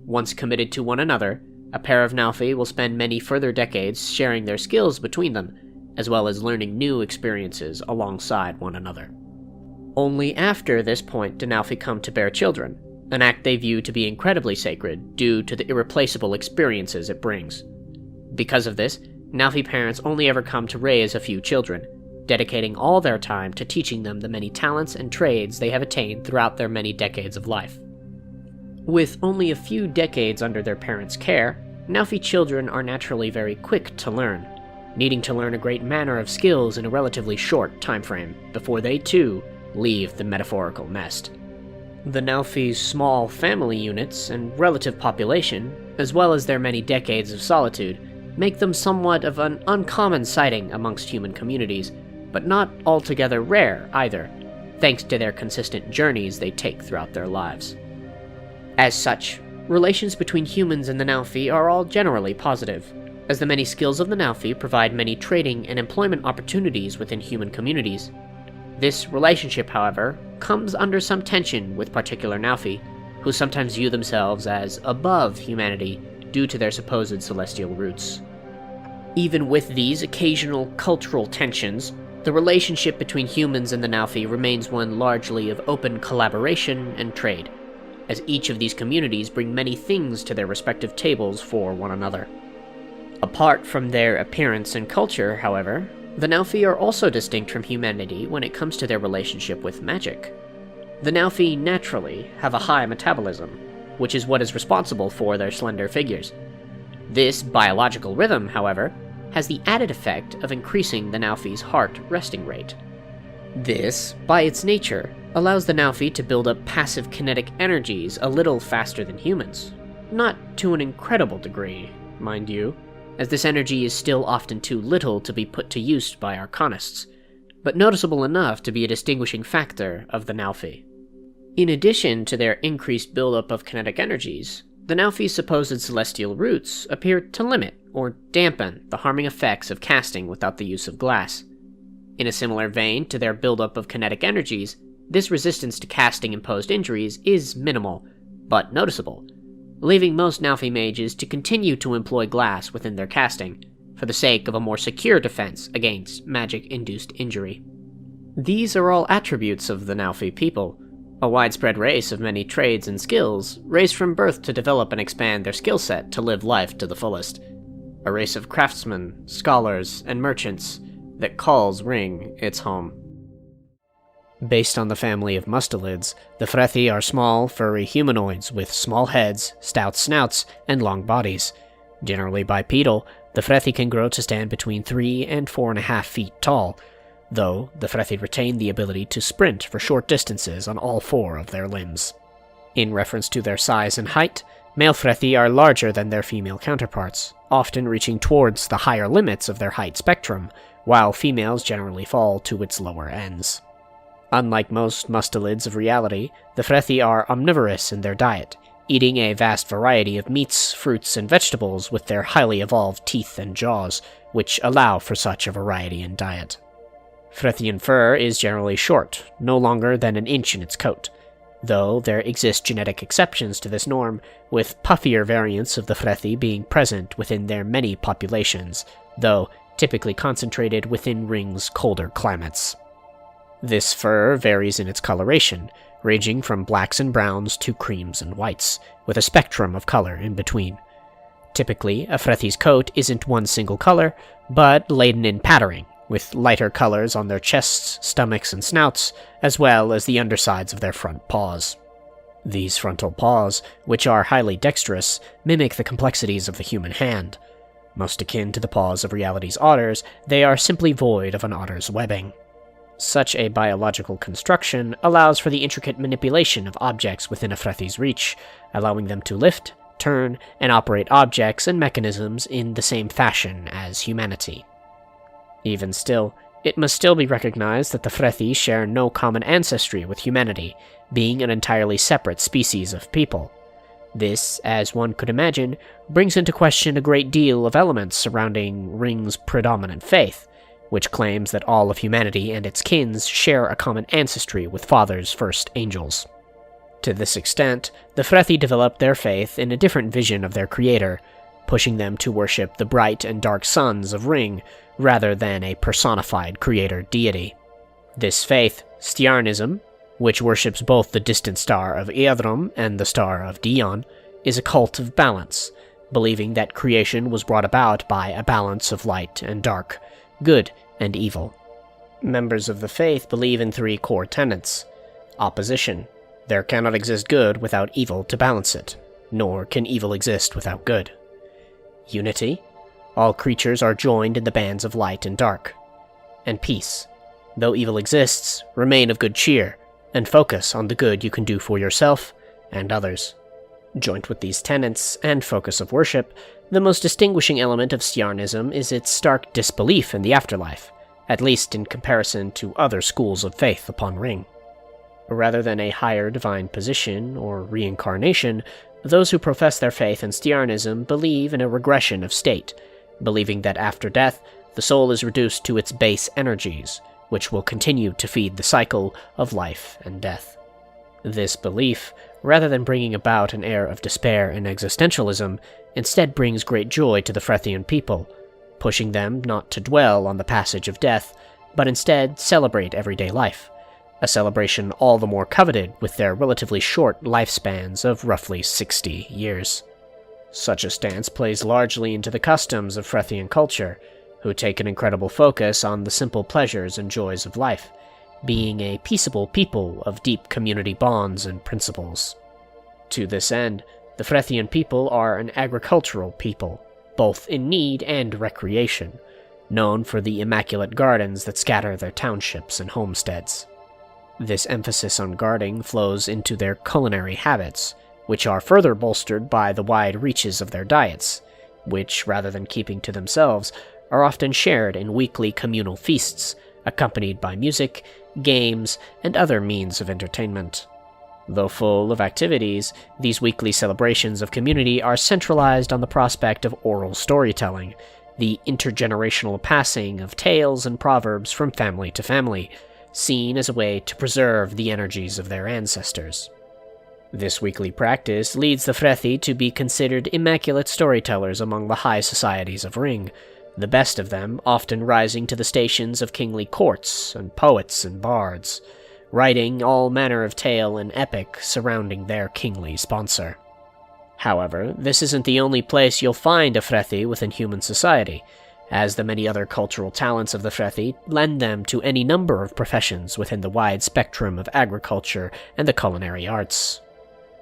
Once committed to one another, a pair of Nalfi will spend many further decades sharing their skills between them, as well as learning new experiences alongside one another. Only after this point do Nalfi come to bear children, an act they view to be incredibly sacred due to the irreplaceable experiences it brings. Because of this, Nalfi parents only ever come to raise a few children, dedicating all their time to teaching them the many talents and trades they have attained throughout their many decades of life. With only a few decades under their parents' care, Nalfi children are naturally very quick to learn, needing to learn a great manner of skills in a relatively short time frame before they, too, leave the metaphorical nest. The Nalfi's small family units and relative population, as well as their many decades of solitude, make them somewhat of an uncommon sighting amongst human communities, but not altogether rare either, thanks to their consistent journeys they take throughout their lives. As such, relations between humans and the Nalfi are all generally positive, as the many skills of the Nalfi provide many trading and employment opportunities within human communities. This relationship, however, comes under some tension with particular Nalfi, who sometimes view themselves as above humanity due to their supposed celestial roots. Even with these occasional cultural tensions, the relationship between humans and the Nalfi remains one largely of open collaboration and trade, as each of these communities bring many things to their respective tables for one another. Apart from their appearance and culture, however, the Nalfi are also distinct from humanity when it comes to their relationship with magic. The Nalfi naturally have a high metabolism, which is what is responsible for their slender figures. This biological rhythm, however, has the added effect of increasing the Nalfi's heart resting rate. This, by its nature, allows the Nalfi to build up passive kinetic energies a little faster than humans. Not to an incredible degree, mind you, as this energy is still often too little to be put to use by arcanists, but noticeable enough to be a distinguishing factor of the Nalfi. In addition to their increased buildup of kinetic energies, the Nalfi's supposed celestial roots appear to limit or dampen the harming effects of casting without the use of glass. In a similar vein to their buildup of kinetic energies, this resistance to casting-imposed injuries is minimal, but noticeable, leaving most Nalfi mages to continue to employ glass within their casting, for the sake of a more secure defense against magic-induced injury. These are all attributes of the Nalfi people, a widespread race of many trades and skills, raised from birth to develop and expand their skill set to live life to the fullest. A race of craftsmen, scholars, and merchants that calls Ryng its home. Based on the family of mustelids, the Frethi are small, furry humanoids with small heads, stout snouts, and long bodies. Generally bipedal, the Frethi can grow to stand between 3 and 4.5 feet tall, though the Frethi retain the ability to sprint for short distances on all 4 of their limbs. In reference to their size and height, Male Frethi are larger than their female counterparts, often reaching towards the higher limits of their height spectrum, while females generally fall to its lower ends. Unlike most mustelids of reality, the Frethi are omnivorous in their diet, eating a vast variety of meats, fruits, and vegetables with their highly evolved teeth and jaws, which allow for such a variety in diet. Frethian fur is generally short, no longer than an inch in its coat, though there exist genetic exceptions to this norm, with puffier variants of the Frethi being present within their many populations, though typically concentrated within Ryng's colder climates. This fur varies in its coloration, ranging from blacks and browns to creams and whites, with a spectrum of color in between. Typically, a Frethi's coat isn't one single color, but laden in patterning, with lighter colors on their chests, stomachs, and snouts, as well as the undersides of their front paws. These frontal paws, which are highly dexterous, mimic the complexities of the human hand. Most akin to the paws of reality's otters, they are simply void of an otter's webbing. Such a biological construction allows for the intricate manipulation of objects within a Frethi's reach, allowing them to lift, turn, and operate objects and mechanisms in the same fashion as humanity. Even still, it must still be recognized that the Frethi share no common ancestry with humanity, being an entirely separate species of people. This, as one could imagine, brings into question a great deal of elements surrounding Ryng's predominant faith, which claims that all of humanity and its kins share a common ancestry with Father's first angels. To this extent, the Frethi developed their faith in a different vision of their creator, pushing them to worship the bright and dark sons of Ryng, rather than a personified creator deity. This faith, Stjarnism, which worships both the distant star of Eadrum and the star of Dion, is a cult of balance, believing that creation was brought about by a balance of light and dark, good and evil. Members of the faith believe in three core tenets. Opposition. There cannot exist good without evil to balance it, nor can evil exist without good. Unity. All creatures are joined in the bands of light and dark. And peace. Though evil exists, remain of good cheer, and focus on the good you can do for yourself and others. Joint with these tenets and focus of worship, the most distinguishing element of Stjarnism is its stark disbelief in the afterlife, at least in comparison to other schools of faith upon Ryng. Rather than a higher divine position or reincarnation, those who profess their faith in Stjarnism believe in a regression of state, believing that after death, the soul is reduced to its base energies, which will continue to feed the cycle of life and death. This belief, rather than bringing about an air of despair and existentialism, instead brings great joy to the Frethian people, pushing them not to dwell on the passage of death, but instead celebrate everyday life, a celebration all the more coveted with their relatively short lifespans of roughly 60 years. Such a stance plays largely into the customs of Frethian culture, who take an incredible focus on the simple pleasures and joys of life, being a peaceable people of deep community bonds and principles. To this end, the Frethian people are an agricultural people, both in need and recreation, known for the immaculate gardens that scatter their townships and homesteads. This emphasis on guarding flows into their culinary habits, which are further bolstered by the wide reaches of their diets, which, rather than keeping to themselves, are often shared in weekly communal feasts, accompanied by music, games, and other means of entertainment. Though full of activities, these weekly celebrations of community are centralized on the prospect of oral storytelling, the intergenerational passing of tales and proverbs from family to family, seen as a way to preserve the energies of their ancestors. This weekly practice leads the Frethi to be considered immaculate storytellers among the high societies of Ryng, the best of them often rising to the stations of kingly courts and poets and bards, writing all manner of tale and epic surrounding their kingly sponsor. However, this isn't the only place you'll find a Frethi within human society, as the many other cultural talents of the Frethi lend them to any number of professions within the wide spectrum of agriculture and the culinary arts.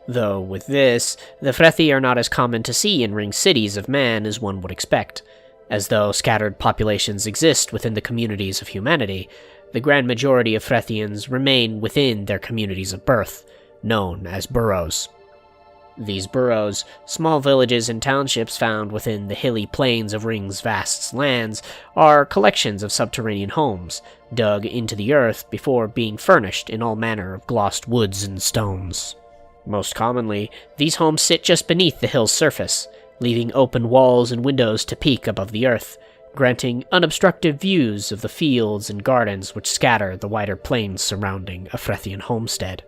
Though with this, the Frethi are not as common to see in Ryng cities of man as one would expect. As though scattered populations exist within the communities of humanity, the grand majority of Frethians remain within their communities of birth, known as burrows. These burrows, small villages and townships found within the hilly plains of Ryng's vast lands, are collections of subterranean homes, dug into the earth before being furnished in all manner of glossed woods and stones. Most commonly, these homes sit just beneath the hill's surface, leaving open walls and windows to peek above the earth, granting unobstructed views of the fields and gardens which scatter the wider plains surrounding a Frethian homestead.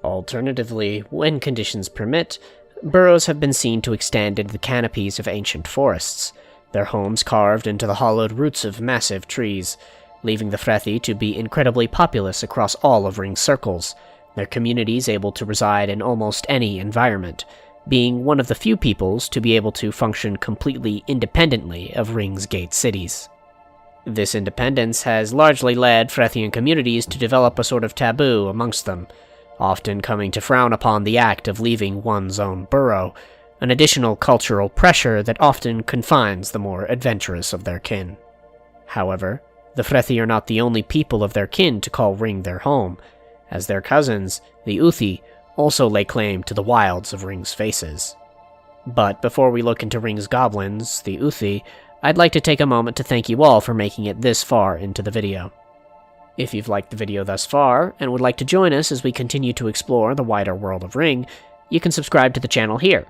Alternatively, when conditions permit, burrows have been seen to extend into the canopies of ancient forests, their homes carved into the hollowed roots of massive trees, leaving the Frethi to be incredibly populous across all of Ryng's circles, their communities able to reside in almost any environment, being one of the few peoples to be able to function completely independently of Ryng's gate cities. This independence has largely led Frethian communities to develop a sort of taboo amongst them, often coming to frown upon the act of leaving one's own burrow, an additional cultural pressure that often confines the more adventurous of their kin. However, the Frethi are not the only people of their kin to call Ryng their home, as their cousins, the Uthi, also lay claim to the wilds of Ryng's faces. But before we look into Ryng's goblins, the Uthi, I'd like to take a moment to thank you all for making it this far into the video. If you've liked the video thus far, and would like to join us as we continue to explore the wider world of Ryng, you can subscribe to the channel here.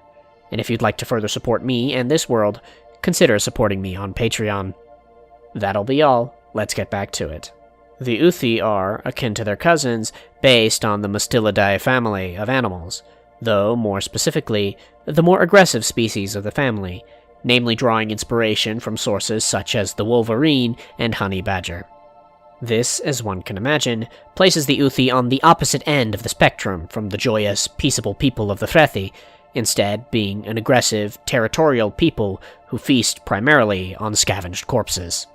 And if you'd like to further support me and this world, consider supporting me on Patreon. That'll be all, let's get back to it. The Uthi are, akin to their cousins, based on the Mustelidae family of animals, though, more specifically, the more aggressive species of the family, namely drawing inspiration from sources such as the wolverine and honey badger. This, as one can imagine, places the Uthi on the opposite end of the spectrum from the joyous, peaceable people of the Frethi, instead being an aggressive, territorial people who feast primarily on scavenged corpses.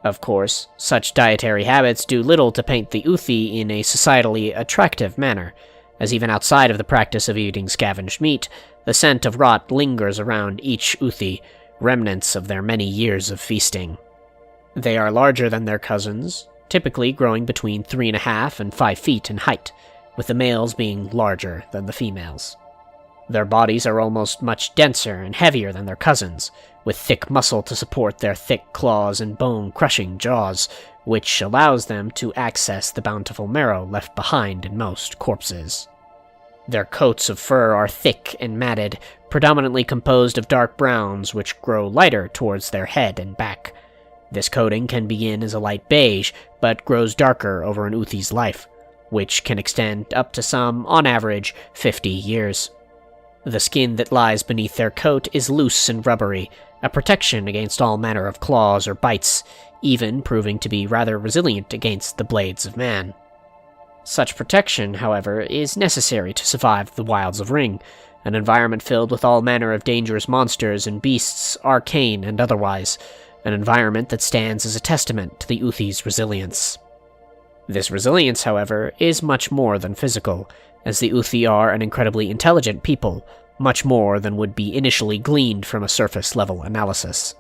Of course, such dietary habits do little to paint the Uthi in a societally attractive manner, as even outside of the practice of eating scavenged meat, the scent of rot lingers around each Uthi, remnants of their many years of feasting. They are larger than their cousins, typically growing between 3.5 and 5 feet in height, with the males being larger than the females. Their bodies are almost much denser and heavier than their cousins, with thick muscle to support their thick claws and bone-crushing jaws, which allows them to access the bountiful marrow left behind in most corpses. Their coats of fur are thick and matted, predominantly composed of dark browns which grow lighter towards their head and back. This coating can begin as a light beige, but grows darker over an Uthi's life, which can extend up to some, on average, 50 years. The skin that lies beneath their coat is loose and rubbery, a protection against all manner of claws or bites, even proving to be rather resilient against the blades of man. Such protection, however, is necessary to survive the wilds of Ryng, an environment filled with all manner of dangerous monsters and beasts, arcane and otherwise, an environment that stands as a testament to the Uthi's resilience. This resilience, however, is much more than physical, as the Uthi are an incredibly intelligent people, much more than would be initially gleaned from a surface-level analysis.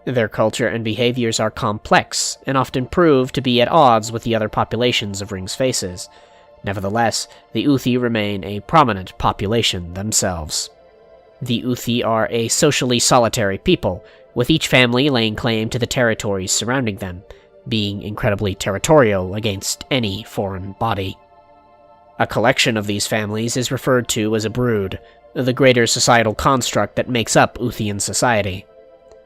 Their culture and behaviors are complex, and often prove to be at odds with the other populations of Ryng's faces. Nevertheless, the Uthi remain a prominent population themselves. The Uthi are a socially solitary people, with each family laying claim to the territories surrounding them, being incredibly territorial against any foreign body. A collection of these families is referred to as a brood, the greater societal construct that makes up Uthian society.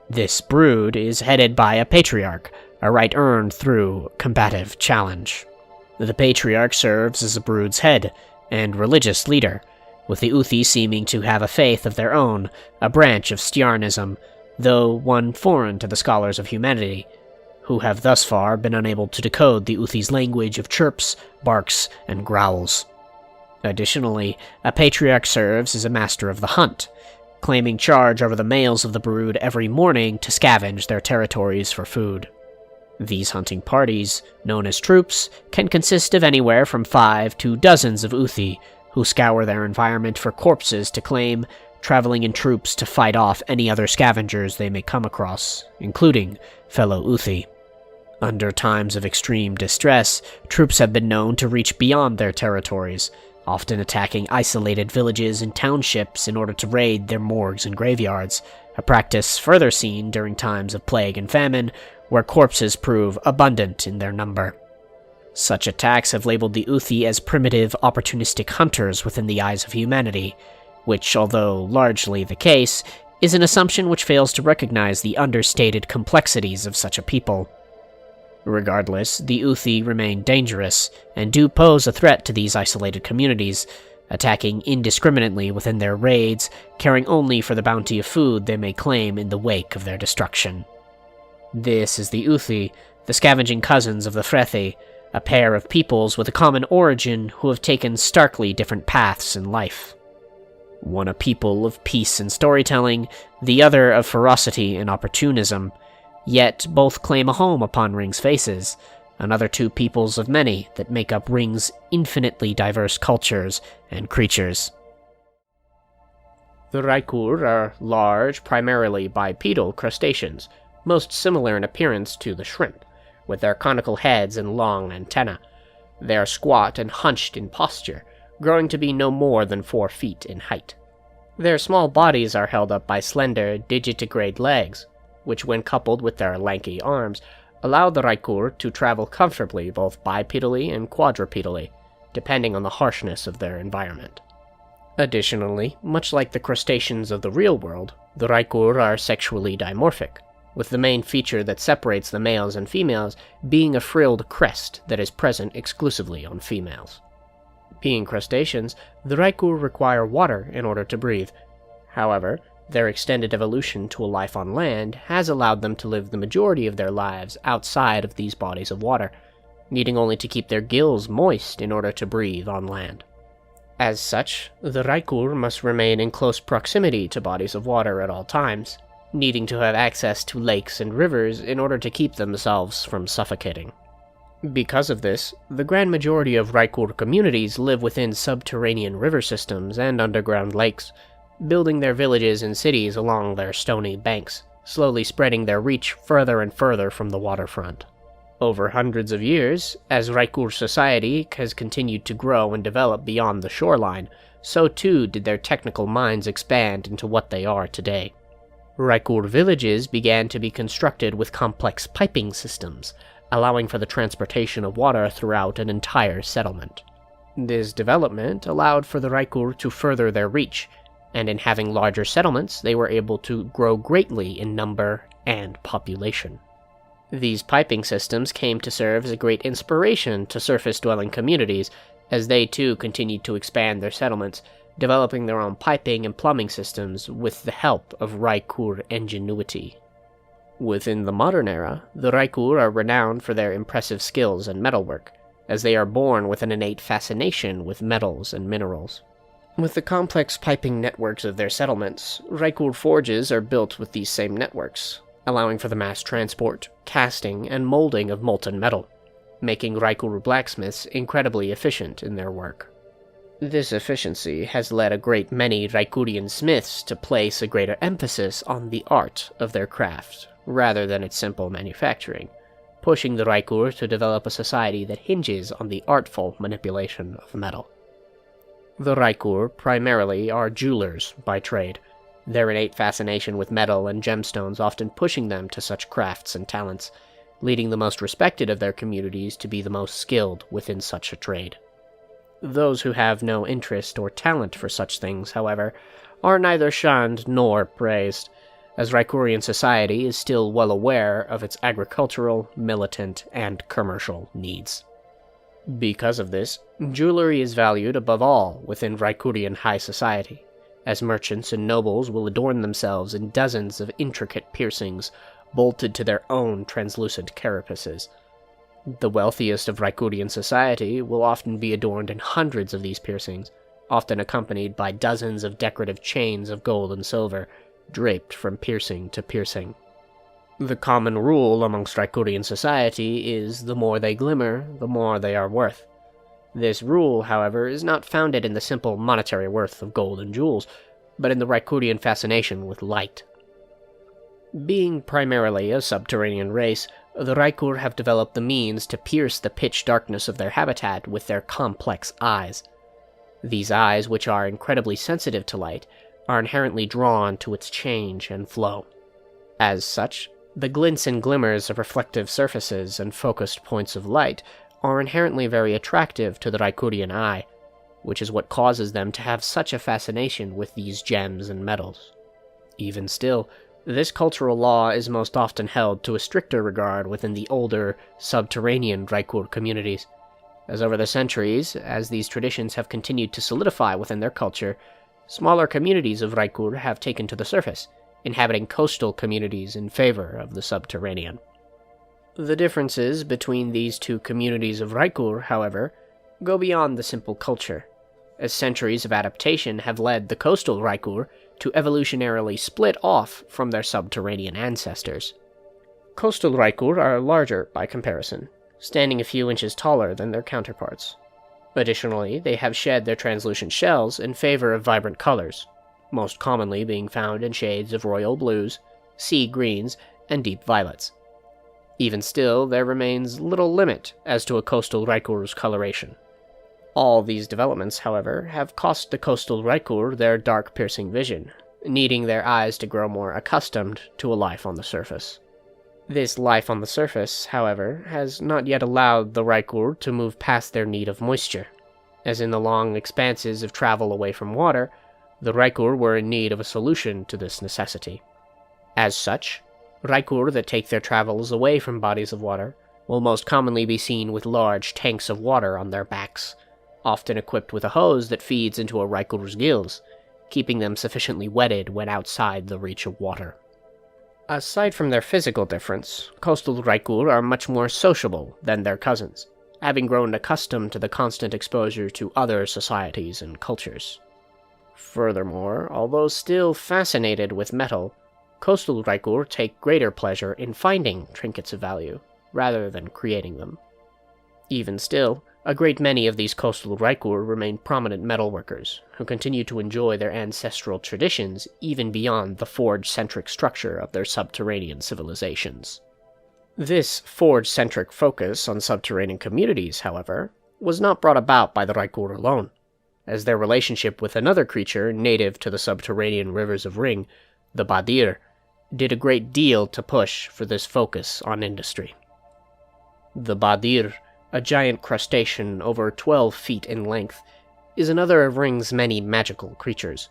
This brood is headed by a patriarch, a right earned through combative challenge. The patriarch serves as a brood's head and religious leader, with the Uthi seeming to have a faith of their own, a branch of Stiarnism, though one foreign to the scholars of humanity, who have thus far been unable to decode the Uthi's language of chirps, barks, and growls. Additionally, a patriarch serves as a master of the hunt, claiming charge over the males of the brood every morning to scavenge their territories for food. These hunting parties, known as troops, can consist of anywhere from 5 to dozens of Uthi, who scour their environment for corpses to claim, traveling in troops to fight off any other scavengers they may come across, including fellow Uthi. Under times of extreme distress, troops have been known to reach beyond their territories, often attacking isolated villages and townships in order to raid their morgues and graveyards, a practice further seen during times of plague and famine, where corpses prove abundant in their number. Such attacks have labeled the Uthi as primitive, opportunistic hunters within the eyes of humanity, which, although largely the case, is an assumption which fails to recognize the understated complexities of such a people. Regardless, the Uthi remain dangerous, and do pose a threat to these isolated communities, attacking indiscriminately within their raids, caring only for the bounty of food they may claim in the wake of their destruction. This is the Uthi, the scavenging cousins of the Frethi, a pair of peoples with a common origin who have taken starkly different paths in life. One a people of peace and storytelling, the other of ferocity and opportunism, yet both claim a home upon Ryng's faces, another two peoples of many that make up Ryng's infinitely diverse cultures and creatures. The Raekur are large, primarily bipedal crustaceans, most similar in appearance to the shrimp, with their conical heads and long antennae. They are squat and hunched in posture, growing to be no more than 4 feet in height. Their small bodies are held up by slender, digitigrade legs, which when coupled with their lanky arms, allow the Raekur to travel comfortably both bipedally and quadrupedally, depending on the harshness of their environment. Additionally, much like the crustaceans of the real world, the Raekur are sexually dimorphic, with the main feature that separates the males and females being a frilled crest that is present exclusively on females. Being crustaceans, the Raekur require water in order to breathe. However, their extended evolution to a life on land has allowed them to live the majority of their lives outside of these bodies of water, needing only to keep their gills moist in order to breathe on land. As such, the Raekur must remain in close proximity to bodies of water at all times, needing to have access to lakes and rivers in order to keep themselves from suffocating. Because of this, the grand majority of Raekur communities live within subterranean river systems and underground lakes, building their villages and cities along their stony banks, slowly spreading their reach further and further from the waterfront. Over hundreds of years, as Raekur society has continued to grow and develop beyond the shoreline, so too did their technical minds expand into what they are today. Raekur villages began to be constructed with complex piping systems, allowing for the transportation of water throughout an entire settlement. This development allowed for the Raekur to further their reach, and in having larger settlements, they were able to grow greatly in number and population. These piping systems came to serve as a great inspiration to surface-dwelling communities, as they too continued to expand their settlements, developing their own piping and plumbing systems with the help of Raekur ingenuity. Within the modern era, the Raekur are renowned for their impressive skills and metalwork, as they are born with an innate fascination with metals and minerals. With the complex piping networks of their settlements, Raekur forges are built with these same networks, allowing for the mass transport, casting, and molding of molten metal, making Raekur blacksmiths incredibly efficient in their work. This efficiency has led a great many Raekurian smiths to place a greater emphasis on the art of their craft, rather than its simple manufacturing, pushing the Raekur to develop a society that hinges on the artful manipulation of metal. The Raekur primarily are jewelers by trade, their innate fascination with metal and gemstones often pushing them to such crafts and talents, leading the most respected of their communities to be the most skilled within such a trade. Those who have no interest or talent for such things, however, are neither shunned nor praised, as Raekurian society is still well aware of its agricultural, militant, and commercial needs. Because of this, jewelry is valued above all within Raekurian high society, as merchants and nobles will adorn themselves in dozens of intricate piercings bolted to their own translucent carapaces. The wealthiest of Raekurian society will often be adorned in hundreds of these piercings, often accompanied by dozens of decorative chains of gold and silver, draped from piercing to piercing. The common rule amongst Raekurian society is the more they glimmer, the more they are worth. This rule, however, is not founded in the simple monetary worth of gold and jewels, but in the Raekurian fascination with light. Being primarily a subterranean race, the Raekur have developed the means to pierce the pitch darkness of their habitat with their complex eyes. These eyes, which are incredibly sensitive to light, are inherently drawn to its change and flow. As such, the glints and glimmers of reflective surfaces and focused points of light are inherently very attractive to the Raekurian eye, which is what causes them to have such a fascination with these gems and metals. Even still, this cultural law is most often held to a stricter regard within the older, subterranean Raekur communities, as over the centuries, as these traditions have continued to solidify within their culture, smaller communities of Raekur have taken to the surface, inhabiting coastal communities in favor of the subterranean. The differences between these two communities of Raekur, however, go beyond the simple culture, as centuries of adaptation have led the coastal Raekur to evolutionarily split off from their subterranean ancestors. Coastal Raekur are larger by comparison, standing a few inches taller than their counterparts. Additionally, they have shed their translucent shells in favor of vibrant colors, most commonly being found in shades of royal blues, sea greens, and deep violets. Even still, there remains little limit as to a coastal Raekur's coloration. All these developments, however, have cost the coastal Raekur their dark, piercing vision, needing their eyes to grow more accustomed to a life on the surface. This life on the surface, however, has not yet allowed the Raekur to move past their need of moisture, as in the long expanses of travel away from water, the Raekur were in need of a solution to this necessity. As such, Raekur that take their travels away from bodies of water will most commonly be seen with large tanks of water on their backs, often equipped with a hose that feeds into a Raekur's gills, keeping them sufficiently wetted when outside the reach of water. Aside from their physical difference, coastal Raekur are much more sociable than their cousins, having grown accustomed to the constant exposure to other societies and cultures. Furthermore, although still fascinated with metal, coastal Raekur take greater pleasure in finding trinkets of value, rather than creating them. Even still, a great many of these coastal Raekur remain prominent metalworkers, who continue to enjoy their ancestral traditions even beyond the forge-centric structure of their subterranean civilizations. This forge-centric focus on subterranean communities, however, was not brought about by the Raekur alone, as their relationship with another creature native to the subterranean rivers of Ryng, the Badir, did a great deal to push for this focus on industry. The Badir, a giant crustacean over 12 feet in length, is another of Ryng's many magical creatures.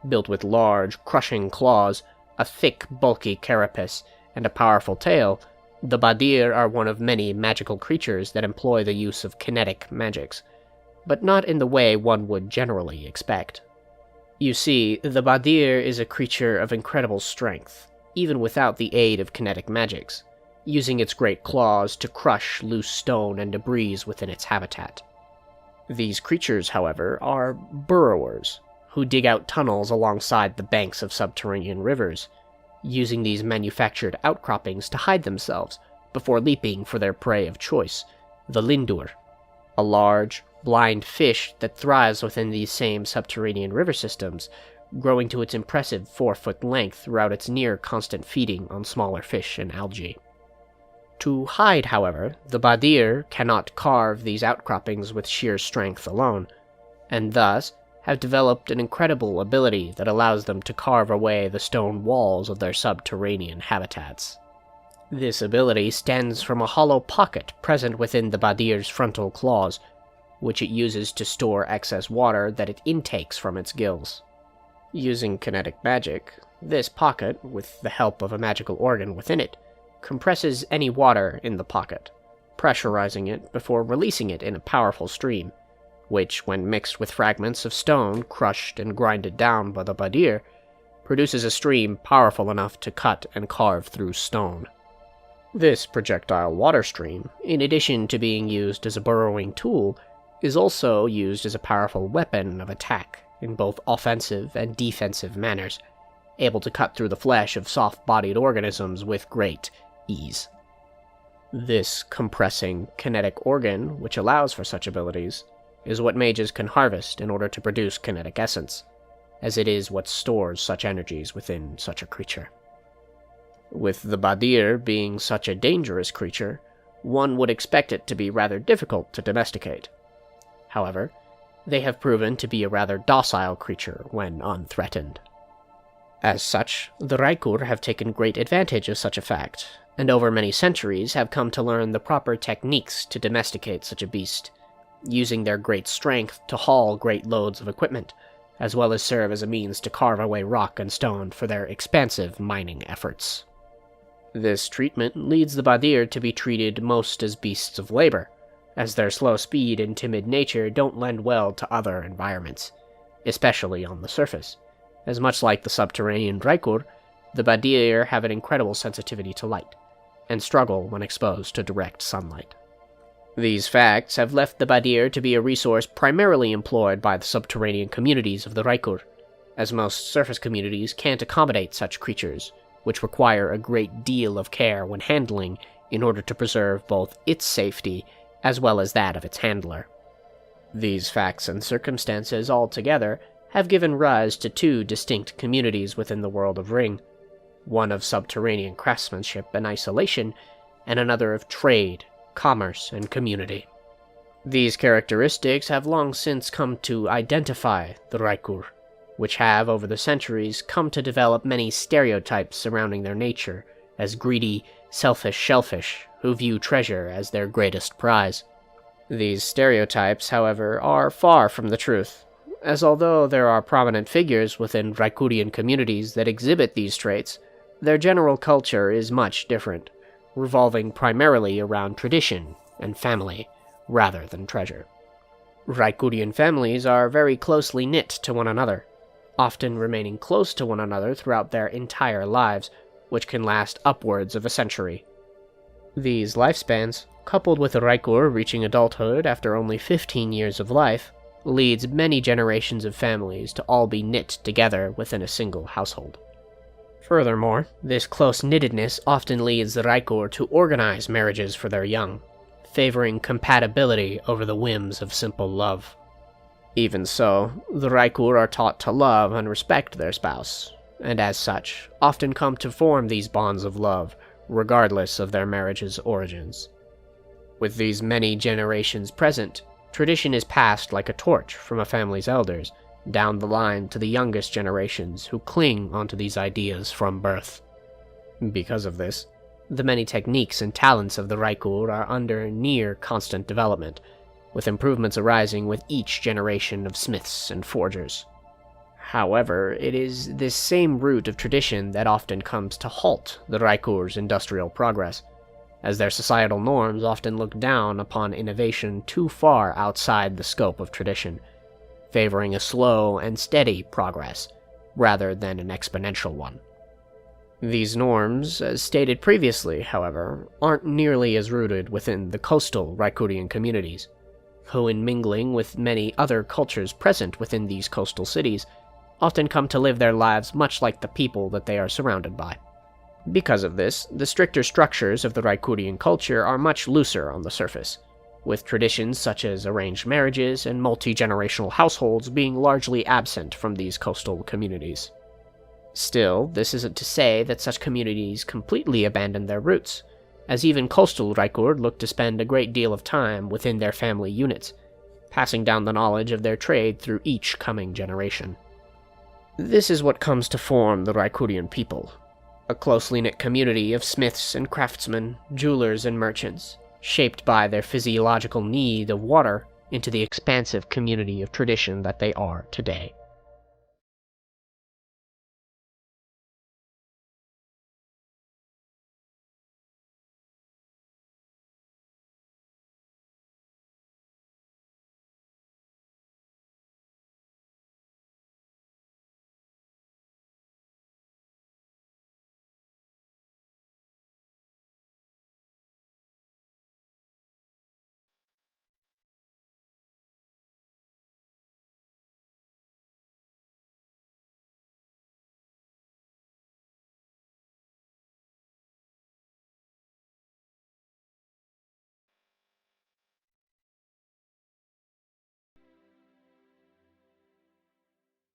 Built with large, crushing claws, a thick, bulky carapace, and a powerful tail, the Badir are one of many magical creatures that employ the use of kinetic magics, but not in the way one would generally expect. You see, the Badir is a creature of incredible strength, even without the aid of kinetic magics, using its great claws to crush loose stone and debris within its habitat. These creatures, however, are burrowers, who dig out tunnels alongside the banks of subterranean rivers, using these manufactured outcroppings to hide themselves before leaping for their prey of choice, the lindur, a large, blind fish that thrives within these same subterranean river systems, growing to its impressive 4-foot length throughout its near-constant feeding on smaller fish and algae. To hide, however, the Badir cannot carve these outcroppings with sheer strength alone, and thus have developed an incredible ability that allows them to carve away the stone walls of their subterranean habitats. This ability stems from a hollow pocket present within the Badir's frontal claws, which it uses to store excess water that it intakes from its gills. Using kinetic magic, this pocket, with the help of a magical organ within it, compresses any water in the pocket, pressurizing it before releasing it in a powerful stream, which, when mixed with fragments of stone crushed and grinded down by the Badir, produces a stream powerful enough to cut and carve through stone. This projectile water stream, in addition to being used as a burrowing tool, is also used as a powerful weapon of attack in both offensive and defensive manners, able to cut through the flesh of soft-bodied organisms with great ease. This compressing kinetic organ, which allows for such abilities, is what mages can harvest in order to produce kinetic essence, as it is what stores such energies within such a creature. With the Badir being such a dangerous creature, one would expect it to be rather difficult to domesticate. However, they have proven to be a rather docile creature when unthreatened. As such, the Raekur have taken great advantage of such a fact, and over many centuries have come to learn the proper techniques to domesticate such a beast, using their great strength to haul great loads of equipment, as well as serve as a means to carve away rock and stone for their expansive mining efforts. This treatment leads the Badir to be treated most as beasts of labor, as their slow speed and timid nature don't lend well to other environments, especially on the surface, as much like the subterranean Raekur, the Badir have an incredible sensitivity to light, and struggle when exposed to direct sunlight. These facts have left the Badir to be a resource primarily employed by the subterranean communities of the Raekur, as most surface communities can't accommodate such creatures, which require a great deal of care when handling in order to preserve both its safety as well as that of its handler. These facts and circumstances altogether have given rise to two distinct communities within the world of Ryng, one of subterranean craftsmanship and isolation, and another of trade, commerce, and community. These characteristics have long since come to identify the Raekur, which have, over the centuries, come to develop many stereotypes surrounding their nature as greedy, selfish shellfish who view treasure as their greatest prize. These stereotypes, however, are far from the truth, as although there are prominent figures within Raekurian communities that exhibit these traits, their general culture is much different, revolving primarily around tradition and family, rather than treasure. Raekurian families are very closely knit to one another, often remaining close to one another throughout their entire lives, which can last upwards of a century. These lifespans, coupled with a Raekur reaching adulthood after only 15 years of life, leads many generations of families to all be knit together within a single household. Furthermore, this close-knittedness often leads the Raekur to organize marriages for their young, favoring compatibility over the whims of simple love. Even so, the Raekur are taught to love and respect their spouse, and as such, often come to form these bonds of love, regardless of their marriage's origins. With these many generations present, tradition is passed like a torch from a family's elders, down the line to the youngest generations who cling onto these ideas from birth. Because of this, the many techniques and talents of the Raekur are under near constant development, with improvements arising with each generation of smiths and forgers. However, it is this same root of tradition that often comes to halt the Raekur's industrial progress, as their societal norms often look down upon innovation too far outside the scope of tradition, favoring a slow and steady progress, rather than an exponential one. These norms, as stated previously, however, aren't nearly as rooted within the coastal Raekurian communities, who, in mingling with many other cultures present within these coastal cities, often come to live their lives much like the people that they are surrounded by. Because of this, the stricter structures of the Raekurian culture are much looser on the surface, with traditions such as arranged marriages and multi-generational households being largely absent from these coastal communities. Still, this isn't to say that such communities completely abandon their roots, as even coastal Raekur look to spend a great deal of time within their family units, passing down the knowledge of their trade through each coming generation. This is what comes to form the Raekurian people, a closely knit community of smiths and craftsmen, jewelers and merchants, shaped by their physiological need of water into the expansive community of tradition that they are today.